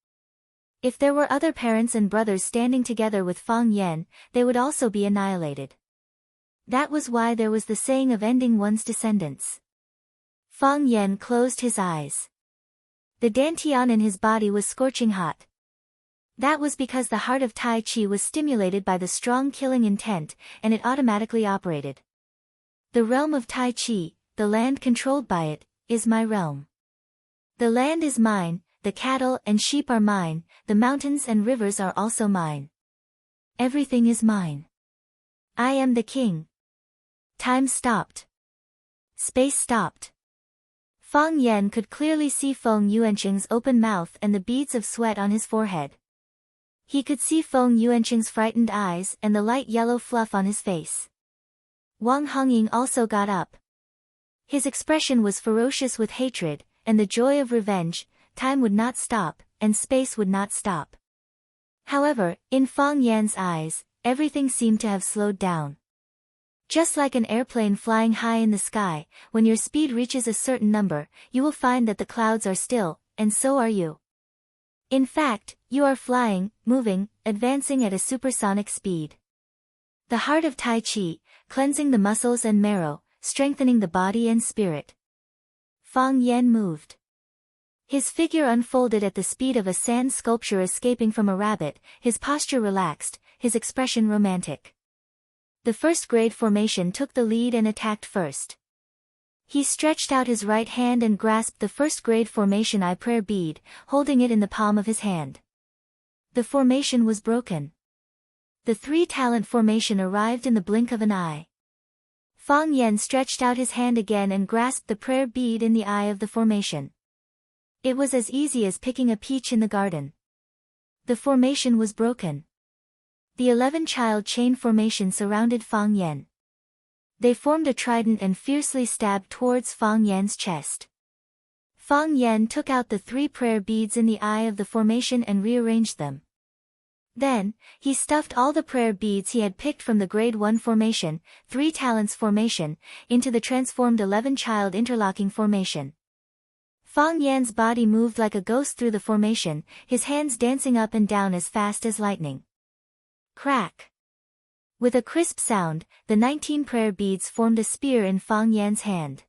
If there were other parents and brothers standing together with Fang Yan, they would also be annihilated. That was why there was the saying of ending one's descendants. Fang Yan closed his eyes. The dantian in his body was scorching hot. That was because the heart of Tai Chi was stimulated by the strong killing intent, and it automatically operated. The realm of Tai Chi, the land controlled by it, is my realm. The land is mine, the cattle and sheep are mine, the mountains and rivers are also mine. Everything is mine. I am the king. Time stopped. Space stopped. Fang Yan could clearly see Feng Yuanqing's open mouth and the beads of sweat on his forehead. He could see Feng Yuanqing's frightened eyes and the light yellow fluff on his face. Wang Hongying also got up. His expression was ferocious with hatred, and the joy of revenge. Time would not stop, and space would not stop. However, in Fang Yan's eyes, everything seemed to have slowed down. Just like an airplane flying high in the sky, when your speed reaches a certain number, you will find that the clouds are still, and so are you. In fact, you are flying, moving, advancing at a supersonic speed. The heart of Tai Chi, cleansing the muscles and marrow, strengthening the body and spirit. Fang Yan moved. His figure unfolded at the speed of a sand sculpture escaping from a rabbit, his posture relaxed, his expression romantic. The first grade formation took the lead and attacked first. He stretched out his right hand and grasped the first grade formation I prayer bead, holding it in the palm of his hand. The formation was broken. The three-talent formation arrived in the blink of an eye. Fang Yan stretched out his hand again and grasped the prayer bead in the eye of the formation. It was as easy as picking a peach in the garden. The formation was broken. The 11-child chain formation surrounded Fang Yan. They formed a trident and fiercely stabbed towards Fang Yan's chest. Fang Yan took out the 3 prayer beads in the eye of the formation and rearranged them. Then, he stuffed all the prayer beads he had picked from the grade 1 formation, 3 talents formation, into the transformed 11-child interlocking formation. Fang Yan's body moved like a ghost through the formation, his hands dancing up and down as fast as lightning. Crack! With a crisp sound, the 19 prayer beads formed a spear in Fang Yan's hand.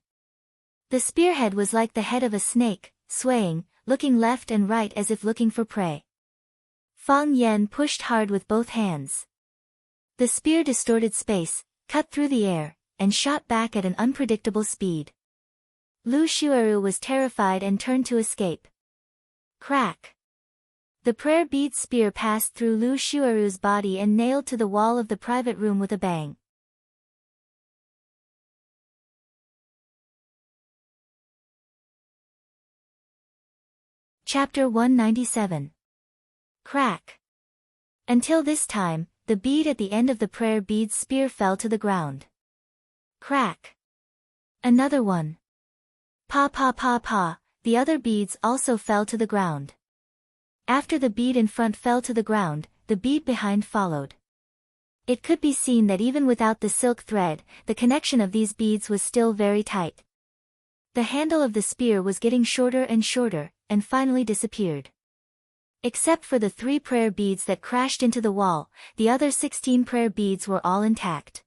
The spearhead was like the head of a snake, swaying, looking left and right as if looking for prey. Fang Yan pushed hard with both hands. The spear distorted space, cut through the air, and shot back at an unpredictable speed. Lu Xueru was terrified and turned to escape. Crack! The prayer bead spear passed through Lu Xueru's body and nailed to the wall of the private room with a bang. Chapter 197. Crack! Until this time, the bead at the end of the prayer bead's spear fell to the ground. Crack! Another one. Pa pa pa pa, the other beads also fell to the ground. After the bead in front fell to the ground, the bead behind followed. It could be seen that even without the silk thread, the connection of these beads was still very tight. The handle of the spear was getting shorter and shorter, and finally disappeared. Except for the 3 prayer beads that crashed into the wall, the other 16 prayer beads were all intact.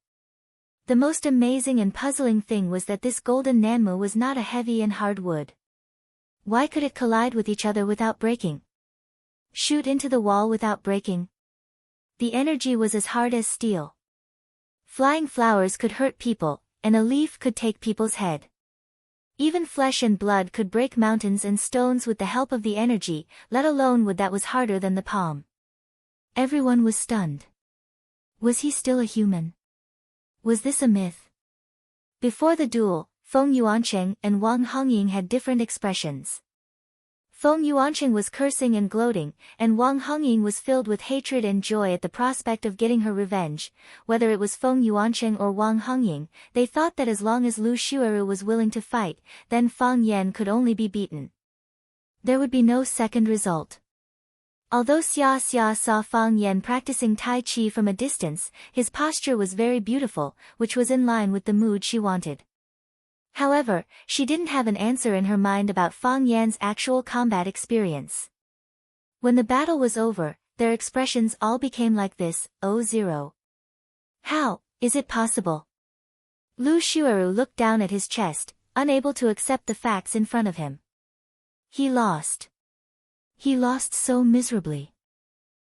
The most amazing and puzzling thing was that this golden nanmu was not a heavy and hard wood. Why could it collide with each other without breaking? Shoot into the wall without breaking? The energy was as hard as steel. Flying flowers could hurt people, and a leaf could take people's head. Even flesh and blood could break mountains and stones with the help of the energy, let alone wood that was harder than the palm. Everyone was stunned. Was he still a human? Was this a myth? Before the duel, Feng Yuancheng and Wang Hongying had different expressions. Feng Yuancheng was cursing and gloating, and Wang Hongying was filled with hatred and joy at the prospect of getting her revenge. Whether it was Feng Yuancheng or Wang Hongying, they thought that as long as Lu Xueru was willing to fight, then Fang Yan could only be beaten. There would be no second result. Although Xia Xia saw Fang Yan practicing Tai Chi from a distance, his posture was very beautiful, which was in line with the mood she wanted. However, she didn't have an answer in her mind about Fang Yan's actual combat experience. When the battle was over, their expressions all became like this, "Oh, zero. How is it possible?" Lu Xueru looked down at his chest, unable to accept the facts in front of him. He lost. He lost so miserably.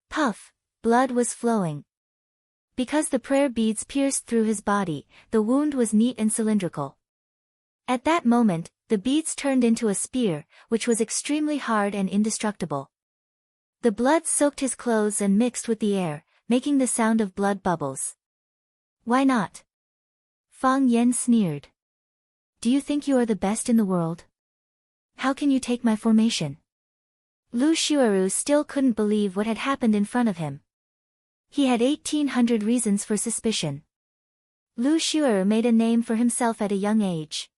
Puff, blood was flowing. Because the prayer beads pierced through his body, the wound was neat and cylindrical. At that moment, the beads turned into a spear, which was extremely hard and indestructible. The blood soaked his clothes and mixed with the air, making the sound of blood bubbles. "Why not?" Fang Yan sneered. "Do you think you are the best in the world? How can you take my formation?" Lu Xueru still couldn't believe what had happened in front of him. He had 1,800 reasons for suspicion. Lu Xueru made a name for himself at a young age.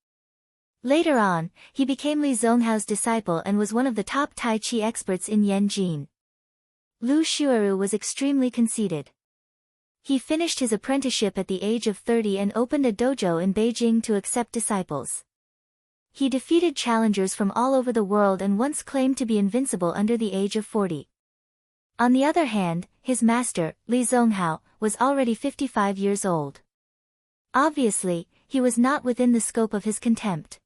Later on, he became Li Zhonghao's disciple and was one of the top Tai Chi experts in Yanjin. Lu Xueru was extremely conceited. He finished his apprenticeship at the age of 30 and opened a dojo in Beijing to accept disciples. He defeated challengers from all over the world and once claimed to be invincible under the age of 40. On the other hand, his master, Li Zhonghao, was already 55 years old. Obviously, he was not within the scope of his contempt.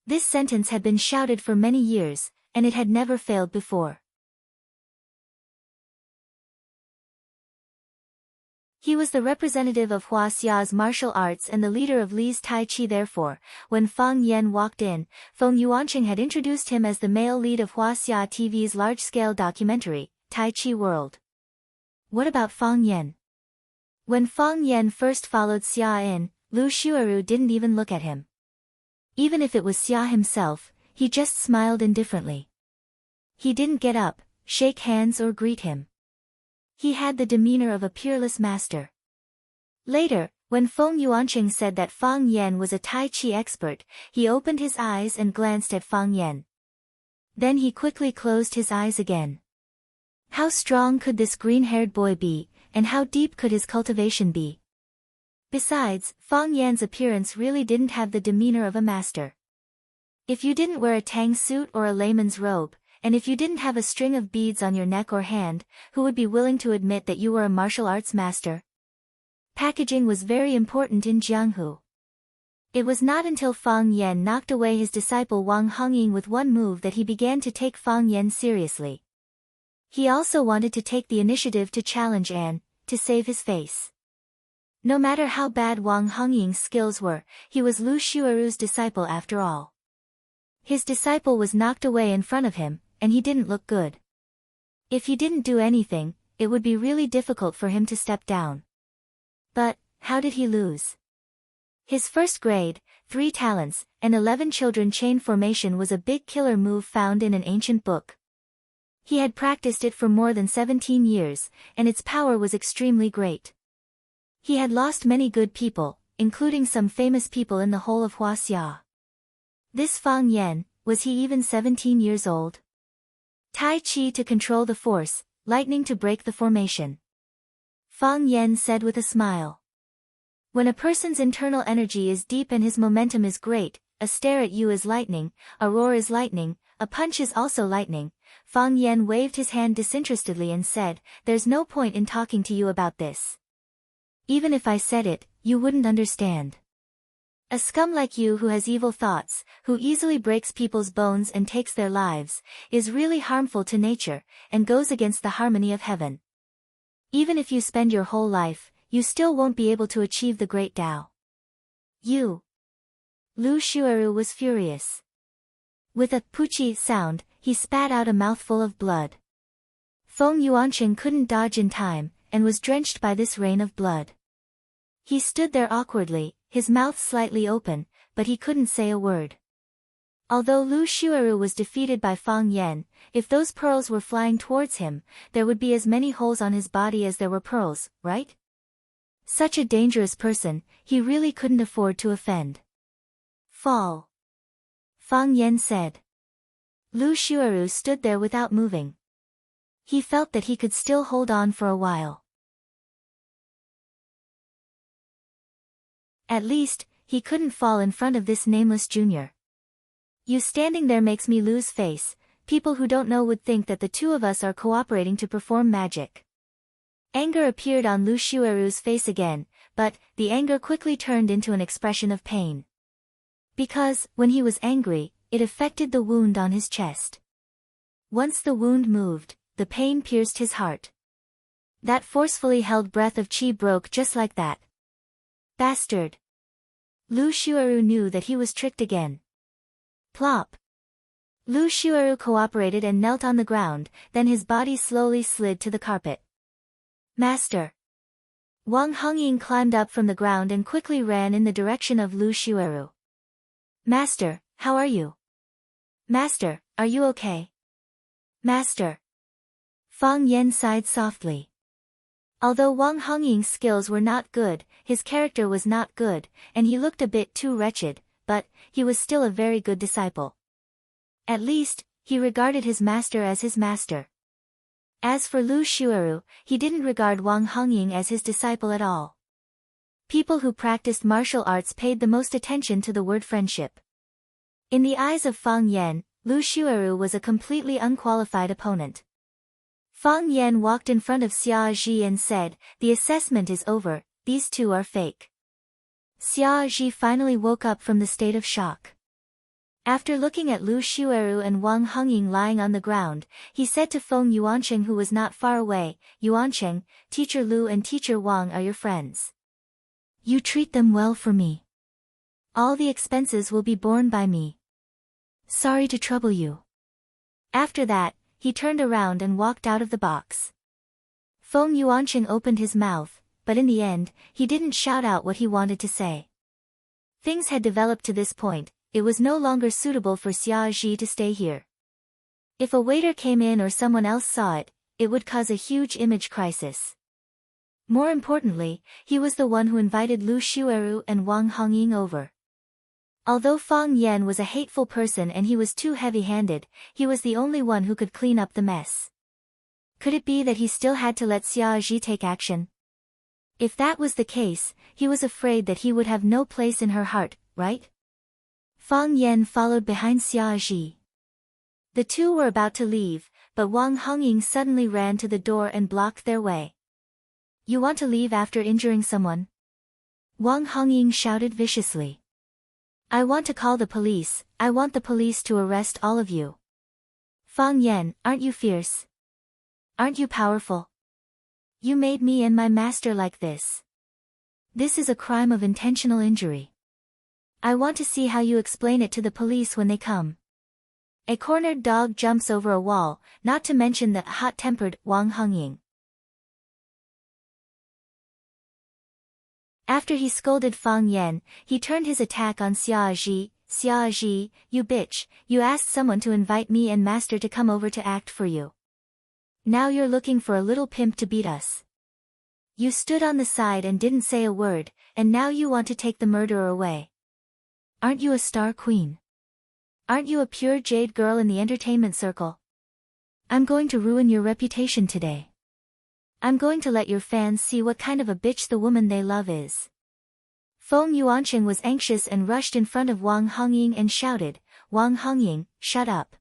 This sentence had been shouted for many years, and it had never failed before. He was the representative of Hua Xia's martial arts and the leader of Li's Tai Chi. Therefore, when Fang Yan walked in, Feng Yuanqing had introduced him as the male lead of Hua Xia TV's large-scale documentary, Tai Chi World. What about Fang Yan? When Fang Yan first followed Xia in, Lu Xueru didn't even look at him. Even if it was Xia himself, he just smiled indifferently. He didn't get up, shake hands or greet him. He had the demeanor of a peerless master. Later, when Feng Yuanqing said that Fang Yan was a Tai Chi expert, he opened his eyes and glanced at Fang Yan. Then he quickly closed his eyes again. How strong could this green-haired boy be, and how deep could his cultivation be? Besides, Fang Yan's appearance really didn't have the demeanor of a master. If you didn't wear a tang suit or a layman's robe, and if you didn't have a string of beads on your neck or hand, who would be willing to admit that you were a martial arts master? Packaging was very important in Jianghu. It was not until Fang Yan knocked away his disciple Wang Hongying with one move that he began to take Fang Yan seriously. He also wanted to take the initiative to challenge An, to save his face. No matter how bad Wang Hongying's skills were, he was Lu Xueru's disciple after all. His disciple was knocked away in front of him, and he didn't look good. If he didn't do anything, it would be really difficult for him to step down. But, how did he lose? His first grade, 3 talents, and 11 children chain formation was a big killer move found in an ancient book. He had practiced it for more than 17 years, and its power was extremely great. He had lost many good people, including some famous people in the whole of Hua Xia. This Fang Yan, was he even 17 years old? Tai Chi to control the force, lightning to break the formation. Fang Yan said with a smile. When a person's internal energy is deep and his momentum is great, a stare at you is lightning, a roar is lightning, a punch is also lightning. Fang Yan waved his hand disinterestedly and said, "There's no point in talking to you about this. Even if I said it, you wouldn't understand. A scum like you who has evil thoughts, who easily breaks people's bones and takes their lives, is really harmful to nature, and goes against the harmony of heaven. Even if you spend your whole life, you still won't be able to achieve the great Tao. You." Lu Xueru was furious. With a poochie sound, he spat out a mouthful of blood. Feng Yuanqing couldn't dodge in time, and was drenched by this rain of blood. He stood there awkwardly, his mouth slightly open, but he couldn't say a word. Although Lu Xueru was defeated by Fang Yan, if those pearls were flying towards him, there would be as many holes on his body as there were pearls, right? Such a dangerous person, he really couldn't afford to offend. "Fall," Fang Yan said. Lu Xueru stood there without moving. He felt that he could still hold on for a while. At least, he couldn't fall in front of this nameless junior. You standing there makes me lose face. People who don't know would think that the two of us are cooperating to perform magic. Anger appeared on Lu Xueru's face again, but the anger quickly turned into an expression of pain. Because, when he was angry, it affected the wound on his chest. Once the wound moved, the pain pierced his heart. That forcefully held breath of qi broke just like that. Bastard! Lu Xueru knew that he was tricked again. Plop! Lu Xueru cooperated and knelt on the ground, then his body slowly slid to the carpet. Master! Wang Hongying climbed up from the ground and quickly ran in the direction of Lu Xueru. Master, how are you? Master, are you okay? Master! Fang Yan sighed softly. Although Wang Hongying's skills were not good, his character was not good, and he looked a bit too wretched, but he was still a very good disciple. At least, he regarded his master as his master. As for Lu Xueru, he didn't regard Wang Hongying as his disciple at all. People who practiced martial arts paid the most attention to the word friendship. In the eyes of Fang Yan, Lu Xueru was a completely unqualified opponent. Fang Yan walked in front of Xia Zhi and said, "The assessment is over, these two are fake." Xia Zhi finally woke up from the state of shock. After looking at Lu Xueru and Wang Hongying lying on the ground, he said to Feng Yuancheng, who was not far away, "Yuancheng, Teacher Lu and Teacher Wang are your friends. You treat them well for me. All the expenses will be borne by me. Sorry to trouble you." After that, he turned around and walked out of the box. Feng Yuancheng opened his mouth, but in the end, he didn't shout out what he wanted to say. Things had developed to this point. It was no longer suitable for Xia Zhi to stay here. If a waiter came in or someone else saw it, it would cause a huge image crisis. More importantly, he was the one who invited Lu Xueru and Wang Hongying over. Although Fang Yan was a hateful person and he was too heavy-handed, he was the only one who could clean up the mess. Could it be that he still had to let Xia Zhi take action? If that was the case, he was afraid that he would have no place in her heart, right? Fang Yan followed behind Xia Zhi. The two were about to leave, but Wang Hongying suddenly ran to the door and blocked their way. "You want to leave after injuring someone?" Wang Hongying shouted viciously. "I want to call the police. I want the police to arrest all of you." "Fang Yan, aren't you fierce? Aren't you powerful? You made me and my master like this. This is a crime of intentional injury. I want to see how you explain it to the police when they come." A cornered dog jumps over a wall, not to mention the hot-tempered Wang Hongying. After he scolded Fang Yan, he turned his attack on Xia Zhi. "Xia Zhi, you bitch, you asked someone to invite me and master to come over to act for you. Now you're looking for a little pimp to beat us. You stood on the side and didn't say a word, and now you want to take the murderer away. Aren't you a star queen? Aren't you a pure jade girl in the entertainment circle? I'm going to ruin your reputation today. I'm going to let your fans see what kind of a bitch the woman they love is." Feng Yuancheng was anxious and rushed in front of Wang Hongying and shouted, "Wang Hongying, shut up.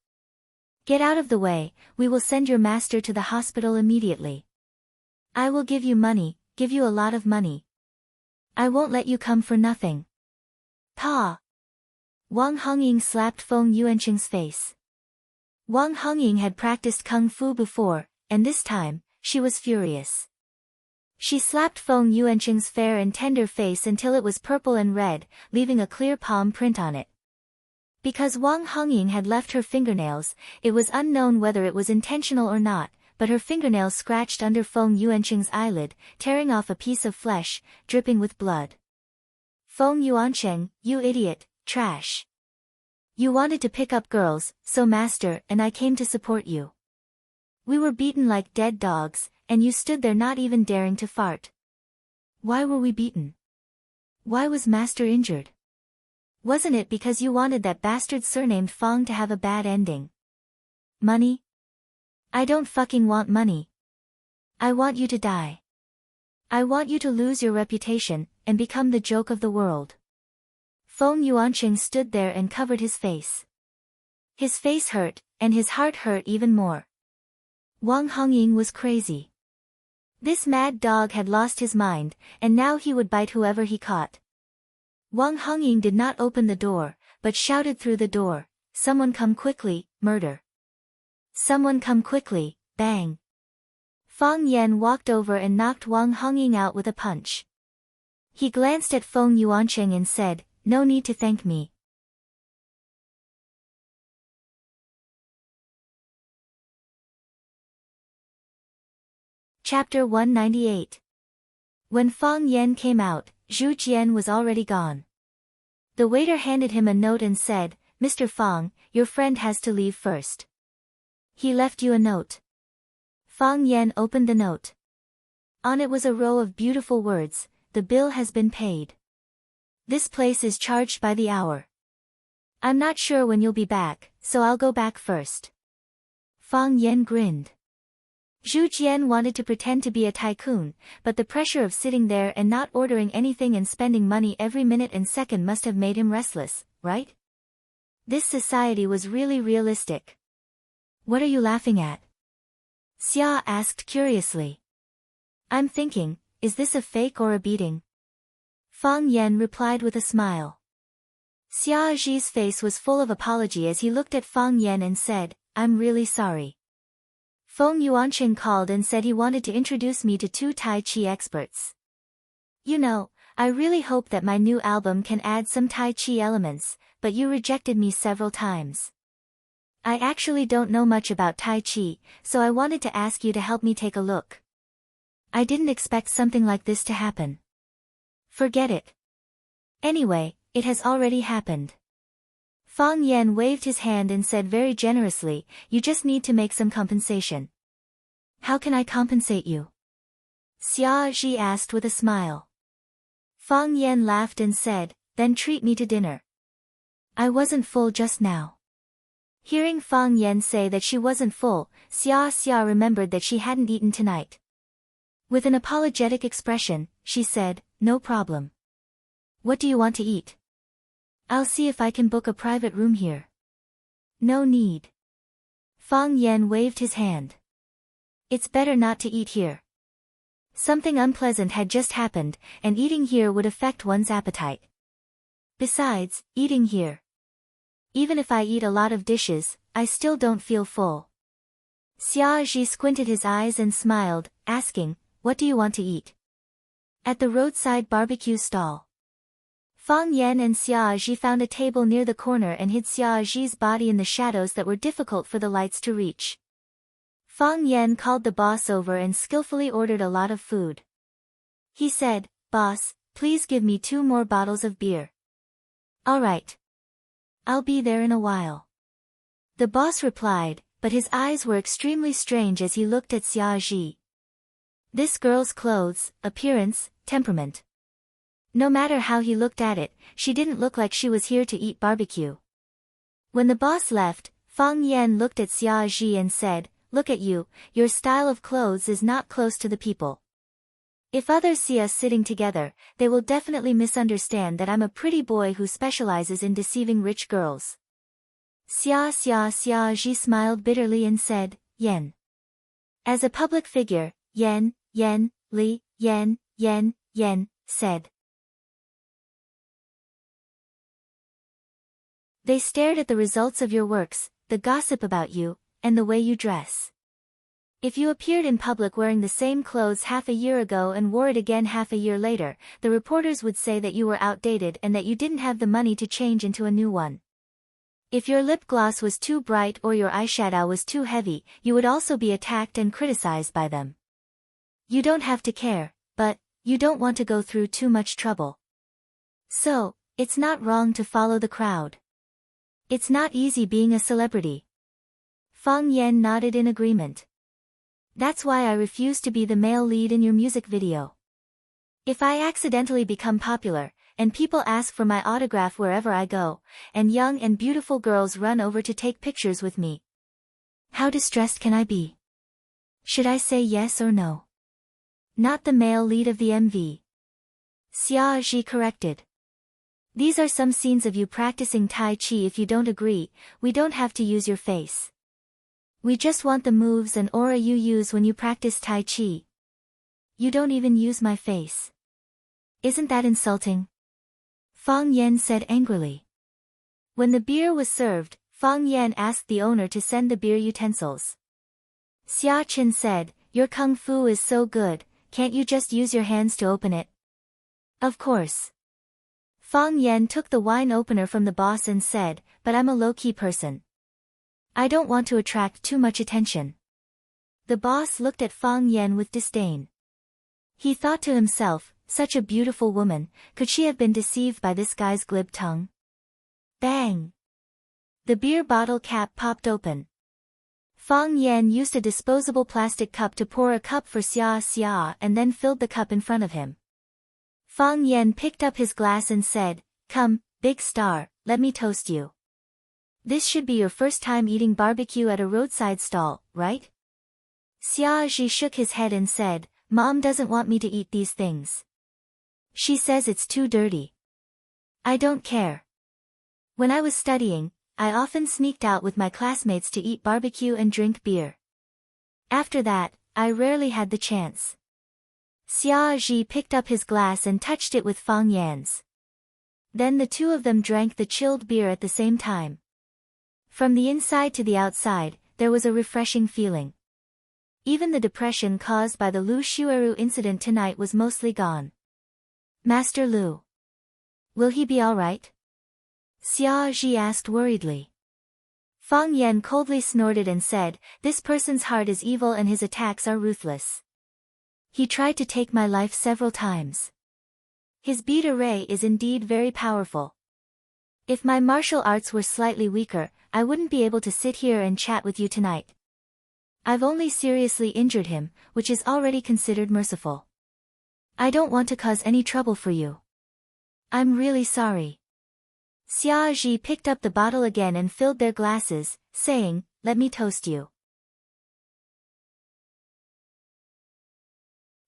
Get out of the way, we will send your master to the hospital immediately. I will give you money, give you a lot of money. I won't let you come for nothing." "Pa!" Wang Hongying slapped Feng Yuancheng's face. Wang Hongying had practiced kung fu before, and this time, she was furious. She slapped Feng Yuancheng's fair and tender face until it was purple and red, leaving a clear palm print on it. Because Wang Hongying had left her fingernails, it was unknown whether it was intentional or not, but her fingernails scratched under Feng Yuancheng's eyelid, tearing off a piece of flesh, dripping with blood. "Feng Yuancheng, you idiot, trash. You wanted to pick up girls, so master and I came to support you. We were beaten like dead dogs, and you stood there not even daring to fart. Why were we beaten? Why was master injured? Wasn't it because you wanted that bastard surnamed Fang to have a bad ending? Money? I don't fucking want money. I want you to die. I want you to lose your reputation, and become the joke of the world. Feng Yuanqing stood there and covered his face. His face hurt, and his heart hurt even more. Wang Hongying was crazy. This mad dog had lost his mind, and now he would bite whoever he caught. Wang Hongying did not open the door, but shouted through the door, "Someone come quickly, murder! Someone come quickly, bang!" Fang Yan walked over and knocked Wang Hongying out with a punch. He glanced at Feng Yuanqing and said, "No need to thank me." Chapter 198. When Fang Yan came out, Zhu Jian was already gone. The waiter handed him a note and said, "Mr. Fang, your friend has to leave first. He left you a note." Fang Yan opened the note. On it was a row of beautiful words, "The bill has been paid. This place is charged by the hour. I'm not sure when you'll be back, so I'll go back first." Fang Yan grinned. Zhu Jian wanted to pretend to be a tycoon, but the pressure of sitting there and not ordering anything and spending money every minute and second must have made him restless, right? This society was really realistic. "What are you laughing at?" Xia asked curiously. "I'm thinking, is this a fake or a beating?" Fang Yan replied with a smile. Xia Zhi's face was full of apology as he looked at Fang Yan and said, "I'm really sorry. Feng Yuanqing called and said he wanted to introduce me to 2 Tai Chi experts. You know, I really hope that my new album can add some Tai Chi elements, but you rejected me several times. I actually don't know much about Tai Chi, so I wanted to ask you to help me take a look. I didn't expect something like this to happen." "Forget it. Anyway, it has already happened." Fang Yan waved his hand and said very generously, "You just need to make some compensation." "How can I compensate you?" Xia Zhi asked with a smile. Fang Yan laughed and said, "Then treat me to dinner. I wasn't full just now." Hearing Fang Yan say that she wasn't full, Xia remembered that she hadn't eaten tonight. With an apologetic expression, she said, "No problem. What do you want to eat? I'll see if I can book a private room here." "No need." Fang Yan waved his hand. "It's better not to eat here. Something unpleasant had just happened, and eating here would affect one's appetite. Besides, eating here. Even if I eat a lot of dishes, I still don't feel full." Xia Zhi squinted his eyes and smiled, asking, "What do you want to eat?" "At the roadside barbecue stall." Fang Yan and Xia Zhi found a table near the corner and hid Xia Zhi's body in the shadows that were difficult for the lights to reach. Fang Yan called the boss over and skillfully ordered a lot of food. He said, "Boss, please give me 2 more bottles of beer." "All right. I'll be there in a while." The boss replied, but his eyes were extremely strange as he looked at Xia Zhi. This girl's clothes, appearance, temperament. No matter how he looked at it, she didn't look like she was here to eat barbecue. When the boss left, Fang Yan looked at Xia Zhi and said, "Look at you, your style of clothes is not close to the people. If others see us sitting together, they will definitely misunderstand that I'm a pretty boy who specializes in deceiving rich girls." Xia Zhi smiled bitterly and said, "Yen. As a public figure, yen, li, yen, said. They stared at the results of your works, the gossip about you, and the way you dress. If you appeared in public wearing the same clothes half a year ago and wore it again half a year later, the reporters would say that you were outdated and that you didn't have the money to change into a new one. If your lip gloss was too bright or your eyeshadow was too heavy, you would also be attacked and criticized by them. You don't have to care, but you don't want to go through too much trouble. So, it's not wrong to follow the crowd. It's not easy being a celebrity." Fang Yan nodded in agreement. "That's why I refuse to be the male lead in your music video. If I accidentally become popular, and people ask for my autograph wherever I go, and young and beautiful girls run over to take pictures with me, how distressed can I be? Should I say yes or no?" "Not the male lead of the MV." Xia Zhi corrected. These are some scenes of you practicing Tai Chi. If you don't agree, we don't have to use your face. We just want the moves and aura you use when you practice Tai Chi. You don't even use my face. Isn't that insulting? Fang Yan said angrily. When the beer was served, Fang Yan asked the owner to send the beer utensils. Xia Qin said, "Your kung fu is so good, can't you just use your hands to open it?" Of course. Fang Yan took the wine opener from the boss and said, "But I'm a low-key person. I don't want to attract too much attention." The boss looked at Fang Yan with disdain. He thought to himself, such a beautiful woman, could she have been deceived by this guy's glib tongue? Bang! The beer bottle cap popped open. Fang Yan used a disposable plastic cup to pour a cup for Xia and then filled the cup in front of him. Fang Yan picked up his glass and said, "Come, big star, let me toast you. This should be your first time eating barbecue at a roadside stall, right?" Xia Ji shook his head and said, "Mom doesn't want me to eat these things. She says it's too dirty. I don't care. When I was studying, I often sneaked out with my classmates to eat barbecue and drink beer. After that, I rarely had the chance." Xia Ji picked up his glass and touched it with Fang Yan's. Then the two of them drank the chilled beer at the same time. From the inside to the outside, there was a refreshing feeling. Even the depression caused by the Lu Shueru incident tonight was mostly gone. "Master Lu. Will he be all right?" Xia Ji asked worriedly. Fang Yan coldly snorted and said, "This person's heart is evil and his attacks are ruthless. He tried to take my life several times. His beat array is indeed very powerful. If my martial arts were slightly weaker, I wouldn't be able to sit here and chat with you tonight. I've only seriously injured him, which is already considered merciful. I don't want to cause any trouble for you. I'm really sorry." Xia Ji picked up the bottle again and filled their glasses, saying, "Let me toast you."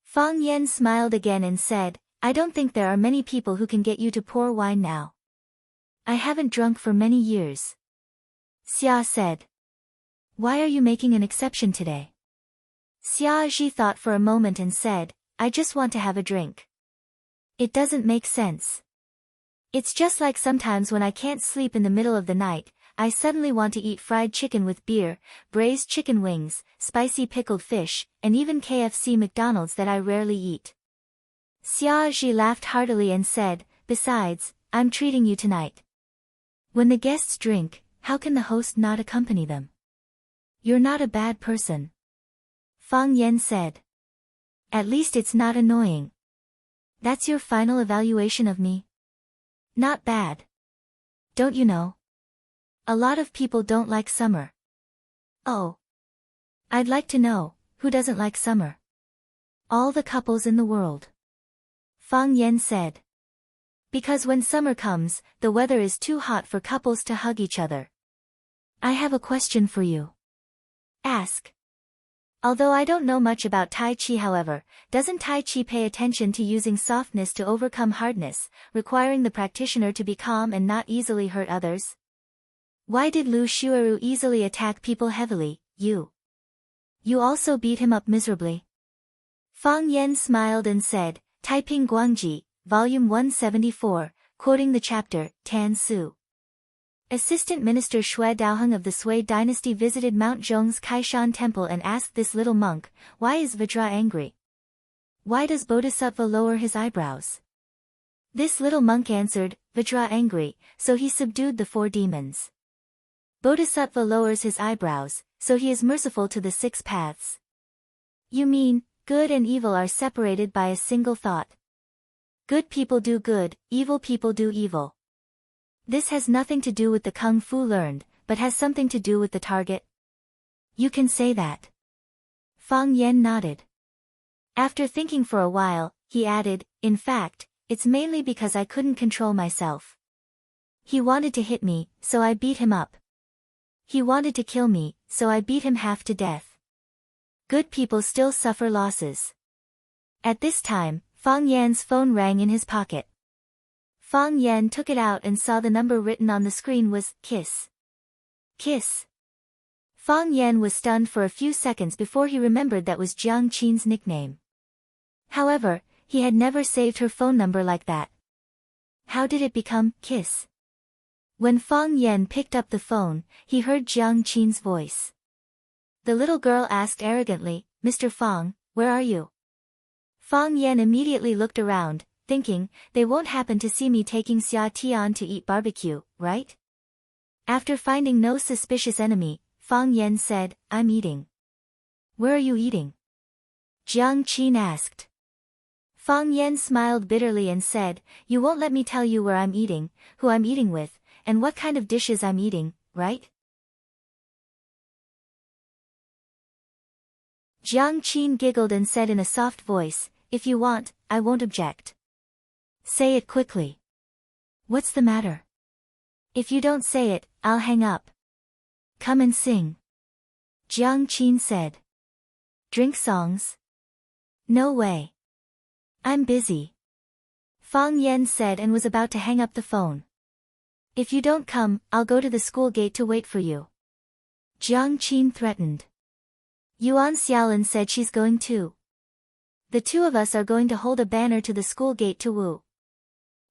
Fang Yan smiled again and said, "I don't think there are many people who can get you to pour wine now. I haven't drunk for many years." Xia said, "Why are you making an exception today?" Xia Ji thought for a moment and said, "I just want to have a drink. It doesn't make sense. It's just like sometimes when I can't sleep in the middle of the night, I suddenly want to eat fried chicken with beer, braised chicken wings, spicy pickled fish, and even KFC McDonald's that I rarely eat." Xia Ji laughed heartily and said, "Besides, I'm treating you tonight. When the guests drink, how can the host not accompany them?" "You're not a bad person," Fang Yan said. "At least it's not annoying. That's your final evaluation of me?" "Not bad. Don't you know? A lot of people don't like summer." "Oh. I'd like to know, who doesn't like summer?" "All the couples in the world," Fang Yan said. "Because when summer comes, the weather is too hot for couples to hug each other." "I have a question for you." "Ask." "Although I don't know much about Tai Chi, however, doesn't Tai Chi pay attention to using softness to overcome hardness, requiring the practitioner to be calm and not easily hurt others? Why did Lu Shueru easily attack people heavily? You also beat him up miserably?" Fang Yan smiled and said, Taiping Guangji, Volume 174, quoting the chapter, Tan Su. Assistant Minister Xue Daoheng of the Sui dynasty visited Mount Zhong's Kaishan temple and asked this little monk, "Why is Vajra angry? Why does Bodhisattva lower his eyebrows?" This little monk answered, "Vajra angry, so he subdued the 4 demons. Bodhisattva lowers his eyebrows, so he is merciful to the 6 paths." "You mean, good and evil are separated by a single thought? Good people do good, evil people do evil. This has nothing to do with the kung fu learned, but has something to do with the target?" "You can say that." Fang Yan nodded. After thinking for a while, he added, "In fact, it's mainly because I couldn't control myself. He wanted to hit me, so I beat him up. He wanted to kill me, so I beat him half to death. Good people still suffer losses." At this time, Fang Yan's phone rang in his pocket. Fang Yan took it out and saw the number written on the screen was Kiss. Kiss. Fang Yan was stunned for a few seconds before he remembered that was Jiang Qin's nickname. However, he had never saved her phone number like that. How did it become Kiss? When Fang Yan picked up the phone, he heard Jiang Qin's voice. The little girl asked arrogantly, "Mr. Fang, where are you?" Fang Yan immediately looked around, thinking, they won't happen to see me taking Xia Tian to eat barbecue, right? After finding no suspicious enemy, Fang Yan said, "I'm eating." "Where are you eating?" Jiang Qin asked. Fang Yan smiled bitterly and said, "You won't let me tell you where I'm eating, who I'm eating with, and what kind of dishes I'm eating, right?" Jiang Qin giggled and said in a soft voice, "If you want, I won't object." "Say it quickly." "What's the matter?" "If you don't say it, I'll hang up." "Come and sing." Jiang Qin said. "Drink songs?" "No way. I'm busy." Fang Yan said and was about to hang up the phone. "If you don't come, I'll go to the school gate to wait for you." Jiang Qin threatened. Yuan Xiaolin said she's going too. "The two of us are going to hold a banner to the school gate to woo."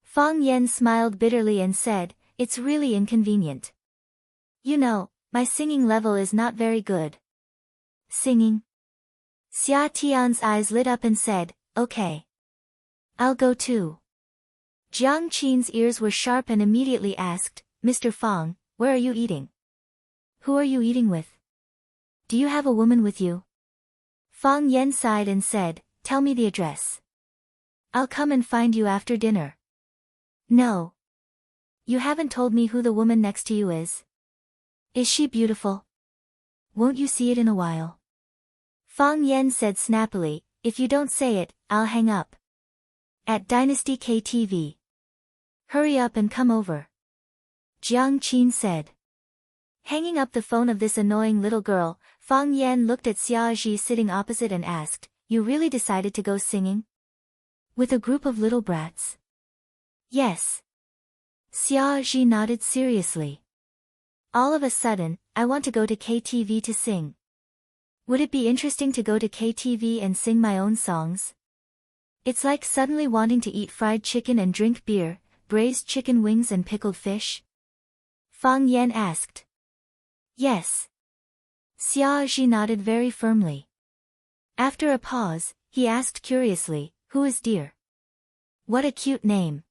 Fang Yan smiled bitterly and said, "It's really inconvenient. You know, my singing level is not very good." "Singing?" Xia Tian's eyes lit up and said, "Okay. I'll go too." Jiang Qin's ears were sharp and immediately asked, "Mr. Fang, where are you eating? Who are you eating with? Do you have a woman with you?" Fang Yan sighed and said, "Tell me the address. I'll come and find you after dinner." "No. You haven't told me who the woman next to you is. Is she beautiful? Won't you see it in a while?" Fang Yan said snappily, "If you don't say it, I'll hang up." At Dynasty KTV. "Hurry up and come over," Jiang Qin said. Hanging up the phone of this annoying little girl, Fang Yan looked at Xia Ji sitting opposite and asked, "You really decided to go singing? With a group of little brats?" "Yes." Xia Ji nodded seriously. "All of a sudden, I want to go to KTV to sing. Would it be interesting to go to KTV and sing my own songs? It's like suddenly wanting to eat fried chicken and drink beer, braised chicken wings and pickled fish?" Fang Yan asked. "Yes." Xia Ji nodded very firmly. After a pause, he asked curiously, "Who is Dear? What a cute name."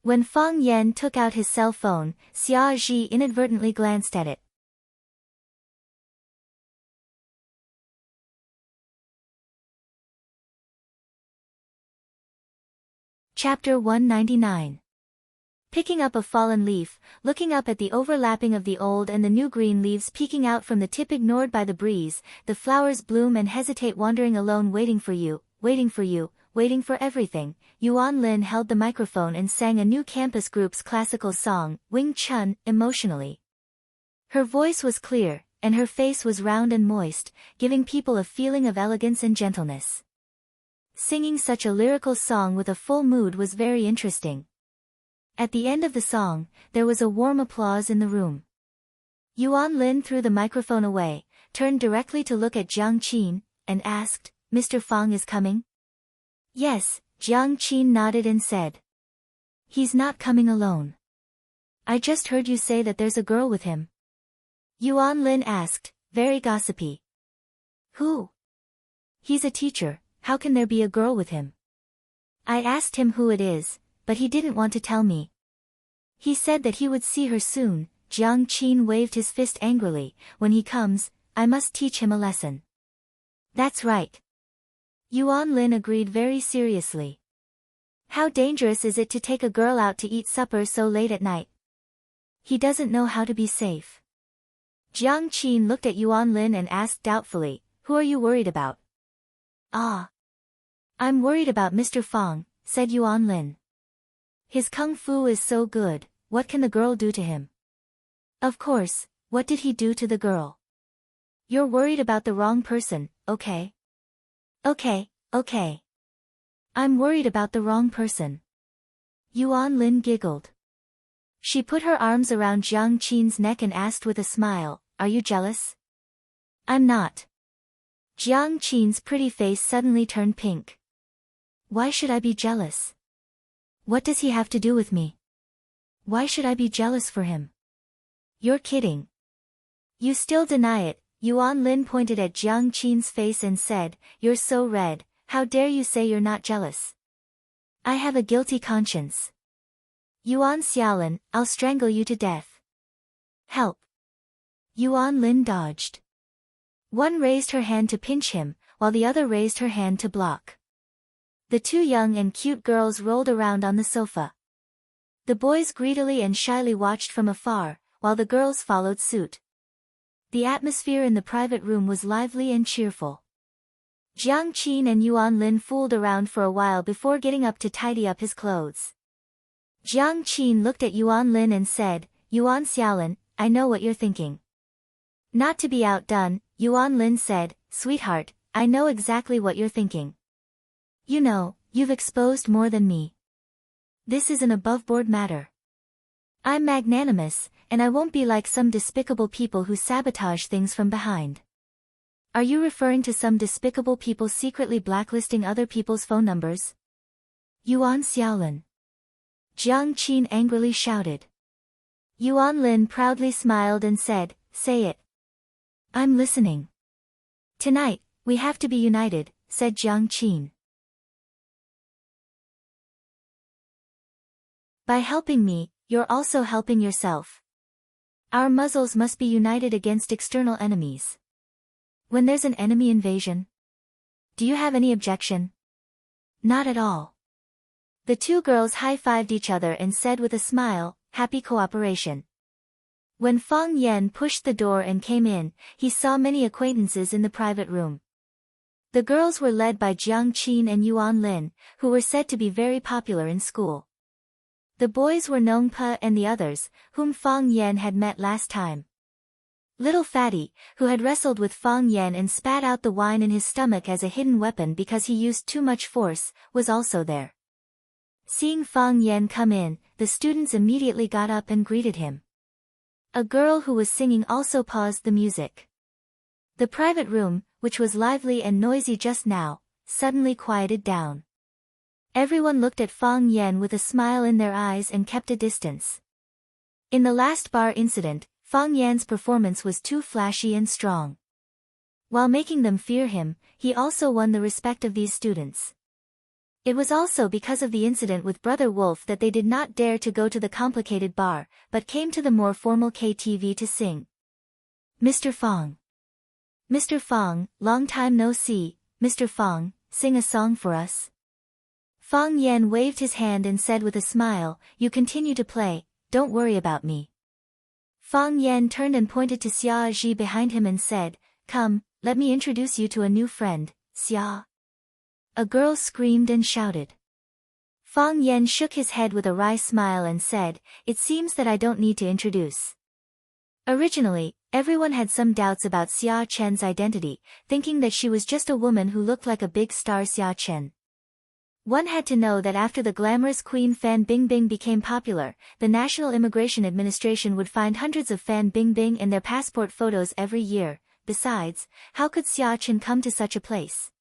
When Fang Yan took out his cell phone, Xia Ji inadvertently glanced at it. Chapter 199. Picking up a fallen leaf, looking up at the overlapping of the old and the new green leaves peeking out from the tip ignored by the breeze, the flowers bloom and hesitate wandering alone waiting for you, waiting for you, waiting for everything. Yuan Lin held the microphone and sang a new campus group's classical song, Wing Chun, emotionally. Her voice was clear, and her face was round and moist, giving people a feeling of elegance and gentleness. Singing such a lyrical song with a full mood was very interesting. At the end of the song, there was a warm applause in the room. Yuan Lin threw the microphone away, turned directly to look at Jiang Qin, and asked, "Mr. Fang is coming?" "Yes," Jiang Qin nodded and said. "He's not coming alone. I just heard you say that there's a girl with him." Yuan Lin asked, very gossipy. "Who?" "He's a teacher, how can there be a girl with him?" "I asked him who it is, but he didn't want to tell me. He said that he would see her soon." Jiang Qin waved his fist angrily. "When he comes, I must teach him a lesson." "That's right." Yuan Lin agreed very seriously. "How dangerous is it to take a girl out to eat supper so late at night? He doesn't know how to be safe." Jiang Qin looked at Yuan Lin and asked doubtfully, "Who are you worried about?" "Ah. I'm worried about Mr. Fang," said Yuan Lin. "His kung fu is so good, what can the girl do to him?" "Of course, what did he do to the girl?" "You're worried about the wrong person, okay?" "Okay. I'm worried about the wrong person." Yuan Lin giggled. She put her arms around Jiang Qin's neck and asked with a smile, "Are you jealous?" "I'm not." Jiang Qin's pretty face suddenly turned pink. "Why should I be jealous? What does he have to do with me? Why should I be jealous for him?" "You're kidding." "You still deny it." Yuan Lin pointed at Jiang Qin's face and said, "You're so red, how dare you say you're not jealous? I have a guilty conscience. Yuan Xiaolin, I'll strangle you to death." "Help." Yuan Lin dodged. One raised her hand to pinch him, while the other raised her hand to block. The two young and cute girls rolled around on the sofa. The boys greedily and shyly watched from afar, while the girls followed suit. The atmosphere in the private room was lively and cheerful. Jiang Qin and Yuan Lin fooled around for a while before getting up to tidy up his clothes. Jiang Qin looked at Yuan Lin and said, "Yuan Xiaolin, I know what you're thinking." Not to be outdone, Yuan Lin said, "Sweetheart, I know exactly what you're thinking. You know, you've exposed more than me. This is an above-board matter. I'm magnanimous, and I won't be like some despicable people who sabotage things from behind." "Are you referring to some despicable people secretly blacklisting other people's phone numbers?" "Yuan Xiaolin." Jiang Qin angrily shouted. Yuan Lin proudly smiled and said, "Say it." "I'm listening." "Tonight, we have to be united," said Jiang Qin. "By helping me, you're also helping yourself. Our muzzles must be united against external enemies. When there's an enemy invasion. Do you have any objection?" "Not at all." The two girls high-fived each other and said with a smile, "Happy cooperation." When Fang Yan pushed the door and came in, he saw many acquaintances in the private room. The girls were led by Jiang Qin and Yuan Lin, who were said to be very popular in school. The boys were Nong Pa and the others, whom Fang Yan had met last time. Little Fatty, who had wrestled with Fang Yan and spat out the wine in his stomach as a hidden weapon because he used too much force, was also there. Seeing Fang Yan come in, the students immediately got up and greeted him. A girl who was singing also paused the music. The private room, which was lively and noisy just now, suddenly quieted down. Everyone looked at Fang Yan with a smile in their eyes and kept a distance. In the last bar incident, Fang Yan's performance was too flashy and strong. While making them fear him, he also won the respect of these students. It was also because of the incident with Brother Wolf that they did not dare to go to the complicated bar, but came to the more formal KTV to sing. "Mr. Fang. Mr. Fang, long time no see, Mr. Fang, sing a song for us." Fang Yan waved his hand and said with a smile, "You continue to play, don't worry about me." Fang Yan turned and pointed to Xia Ji behind him and said, "Come, let me introduce you to a new friend, Xia." A girl screamed and shouted. Fang Yan shook his head with a wry smile and said, "It seems that I don't need to introduce." Originally, everyone had some doubts about Xia Chen's identity, thinking that she was just a woman who looked like a big star Xia Chen. One had to know that after the glamorous Queen Fan Bingbing became popular, the National Immigration Administration would find hundreds of Fan Bingbing in their passport photos every year. Besides, how could Xia Chen come to such a place?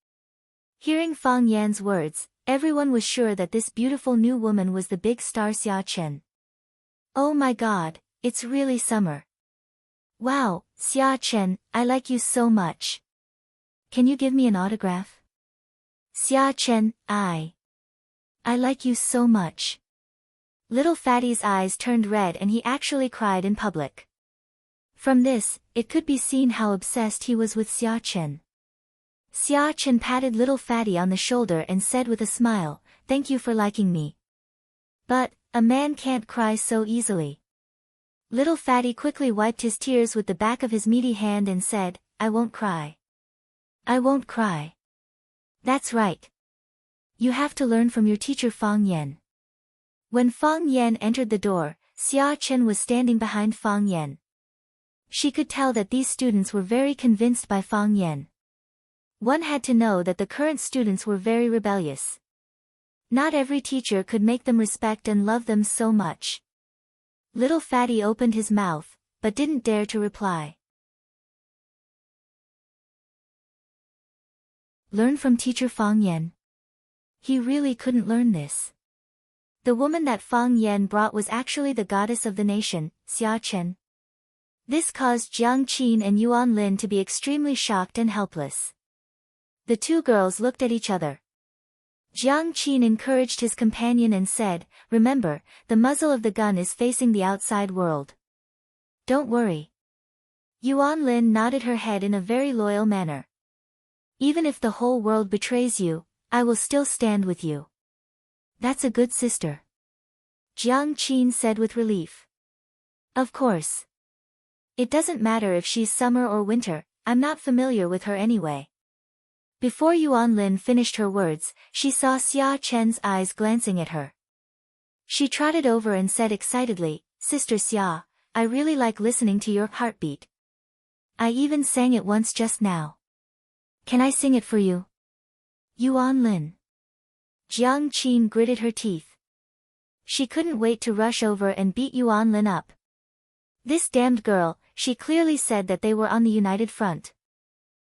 Hearing Fang Yan's words, everyone was sure that this beautiful new woman was the big star Xia Chen. "Oh my God, it's really summer. Wow, Xia Chen, I like you so much. Can you give me an autograph?" "Xia Chen, I like you so much." Little Fatty's eyes turned red and he actually cried in public. From this, it could be seen how obsessed he was with Xia Chen. Xia Chen patted Little Fatty on the shoulder and said with a smile, "Thank you for liking me. But, a man can't cry so easily." Little Fatty quickly wiped his tears with the back of his meaty hand and said, "I won't cry. I won't cry." "That's right. You have to learn from your teacher Fang Yan." When Fang Yan entered the door, Xia Chen was standing behind Fang Yan. She could tell that these students were very convinced by Fang Yan. One had to know that the current students were very rebellious. Not every teacher could make them respect and love them so much. Little Fatty opened his mouth, but didn't dare to reply. Learn from teacher Fang Yan. He really couldn't learn this. The woman that Fang Yan brought was actually the goddess of the nation, Xia Chen. This caused Jiang Qin and Yuan Lin to be extremely shocked and helpless. The two girls looked at each other. Jiang Qin encouraged his companion and said, "Remember, the muzzle of the gun is facing the outside world. Don't worry." Yuan Lin nodded her head in a very loyal manner. "Even if the whole world betrays you, I will still stand with you." "That's a good sister," Jiang Qin said with relief. "Of course. It doesn't matter if she's summer or winter, I'm not familiar with her anyway." Before Yuan Lin finished her words, she saw Xia Chen's eyes glancing at her. She trotted over and said excitedly, "Sister Xia, I really like listening to your heartbeat. I even sang it once just now. Can I sing it for you?" Yuan Lin. Jiang Qin gritted her teeth. She couldn't wait to rush over and beat Yuan Lin up. This damned girl, she clearly said that they were on the united front.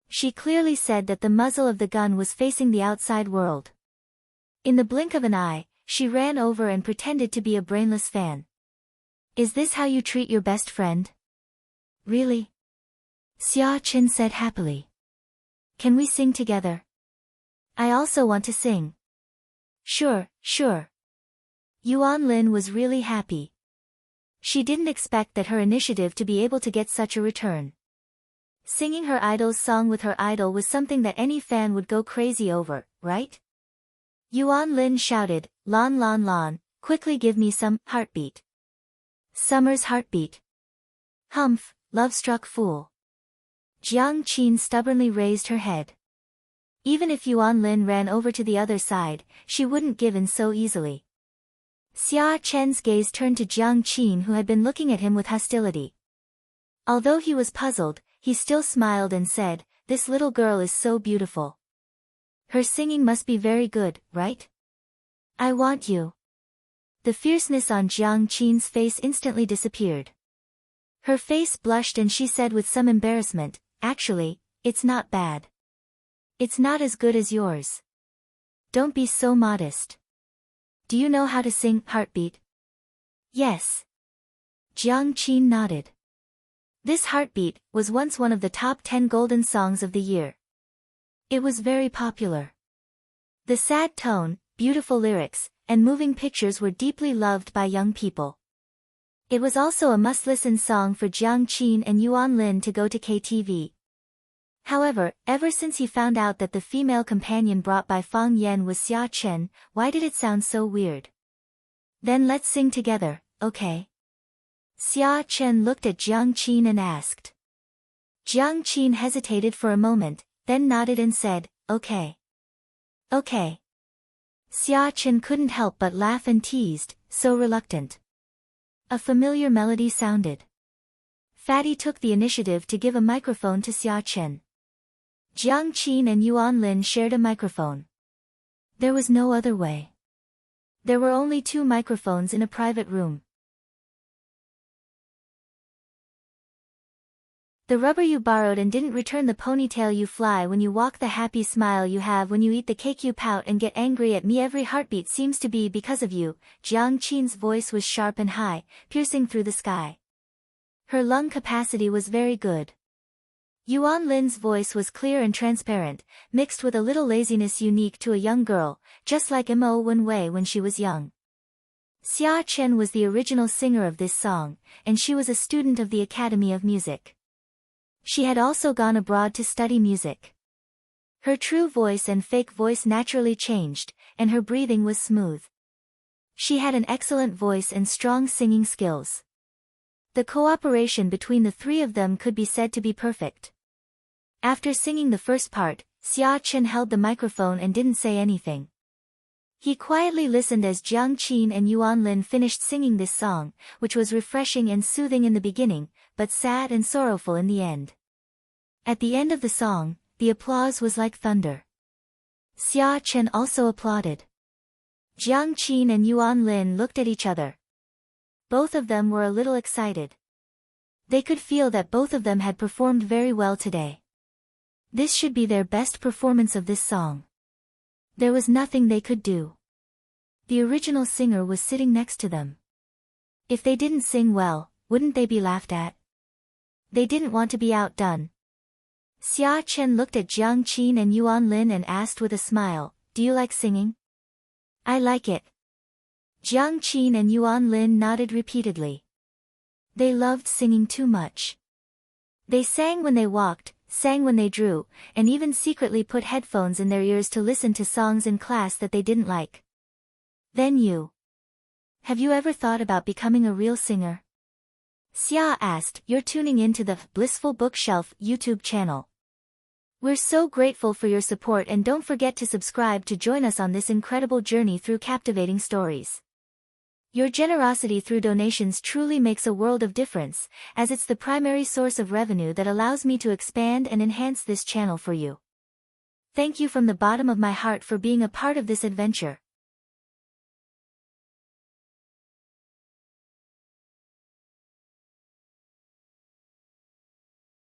She clearly said that the muzzle of the gun was facing the outside world. In the blink of an eye, she ran over and pretended to be a brainless fan. "Is this how you treat your best friend?" "Really?" Xia Chen said happily. "Can we sing together? I also want to sing." Sure. Yuan Lin was really happy. She didn't expect that her initiative to be able to get such a return. Singing her idol's song with her idol was something that any fan would go crazy over, right? Yuan Lin shouted, "Lon lon lon, quickly give me some heartbeat." Summer's heartbeat. "Humph, love-struck fool." Jiang Qin stubbornly raised her head. Even if Yuan Lin ran over to the other side, she wouldn't give in so easily. Xia Chen's gaze turned to Jiang Qin, who had been looking at him with hostility. Although he was puzzled, he still smiled and said, "This little girl is so beautiful. Her singing must be very good, right? I want you." The fierceness on Jiang Qin's face instantly disappeared. Her face blushed and she said with some embarrassment, "Actually, it's not bad. It's not as good as yours. Don't be so modest. Do you know how to sing Heartbeat?" "Yes." Jiang Qin nodded. This Heartbeat was once one of the top 10 golden songs of the year. It was very popular. The sad tone, beautiful lyrics, and moving pictures were deeply loved by young people. It was also a must-listen song for Jiang Qin and Yuan Lin to go to KTV. However, ever since he found out that the female companion brought by Fang Yan was Xia Chen, why did it sound so weird? "Then let's sing together, okay?" Xia Chen looked at Jiang Qin and asked. Jiang Qin hesitated for a moment, then nodded and said, "Okay." "Okay." Xia Chen couldn't help but laugh and teased, so reluctant. A familiar melody sounded. Fatty took the initiative to give a microphone to Xia Chen. Jiang Qin and Yuan Lin shared a microphone. There was no other way. There were only 2 microphones in a private room. The rubber you borrowed and didn't return, the ponytail you fly when you walk, the happy smile you have when you eat, the cake you pout and get angry at me, every heartbeat seems to be because of you. Jiang Qin's voice was sharp and high, piercing through the sky. Her lung capacity was very good. Yuan Lin's voice was clear and transparent, mixed with a little laziness unique to a young girl, just like Mo Wenwei when she was young. Xia Chen was the original singer of this song, and she was a student of the Academy of Music. She had also gone abroad to study music. Her true voice and fake voice naturally changed, and her breathing was smooth. She had an excellent voice and strong singing skills. The cooperation between the 3 of them could be said to be perfect. After singing the first part, Xia Chen held the microphone and didn't say anything. He quietly listened as Jiang Qin and Yuan Lin finished singing this song, which was refreshing and soothing in the beginning, but sad and sorrowful in the end. At the end of the song, the applause was like thunder. Xia Chen also applauded. Jiang Qin and Yuan Lin looked at each other. Both of them were a little excited. They could feel that both of them had performed very well today. This should be their best performance of this song. There was nothing they could do. The original singer was sitting next to them. If they didn't sing well, wouldn't they be laughed at? They didn't want to be outdone. Xia Chen looked at Jiang Qin and Yuan Lin and asked with a smile, "Do you like singing?" "I like it." Jiang Qin and Yuan Lin nodded repeatedly. They loved singing too much. They sang when they walked, sang when they drew, and even secretly put headphones in their ears to listen to songs in class that they didn't like. Then have you ever thought about becoming a real singer? Xia asked. You're tuning into the Blissful Bookshelf YouTube channel. We're so grateful for your support, and don't forget to subscribe to join us on this incredible journey through captivating stories. Your generosity through donations truly makes a world of difference, as it's the primary source of revenue that allows me to expand and enhance this channel for you. Thank you from the bottom of my heart for being a part of this adventure.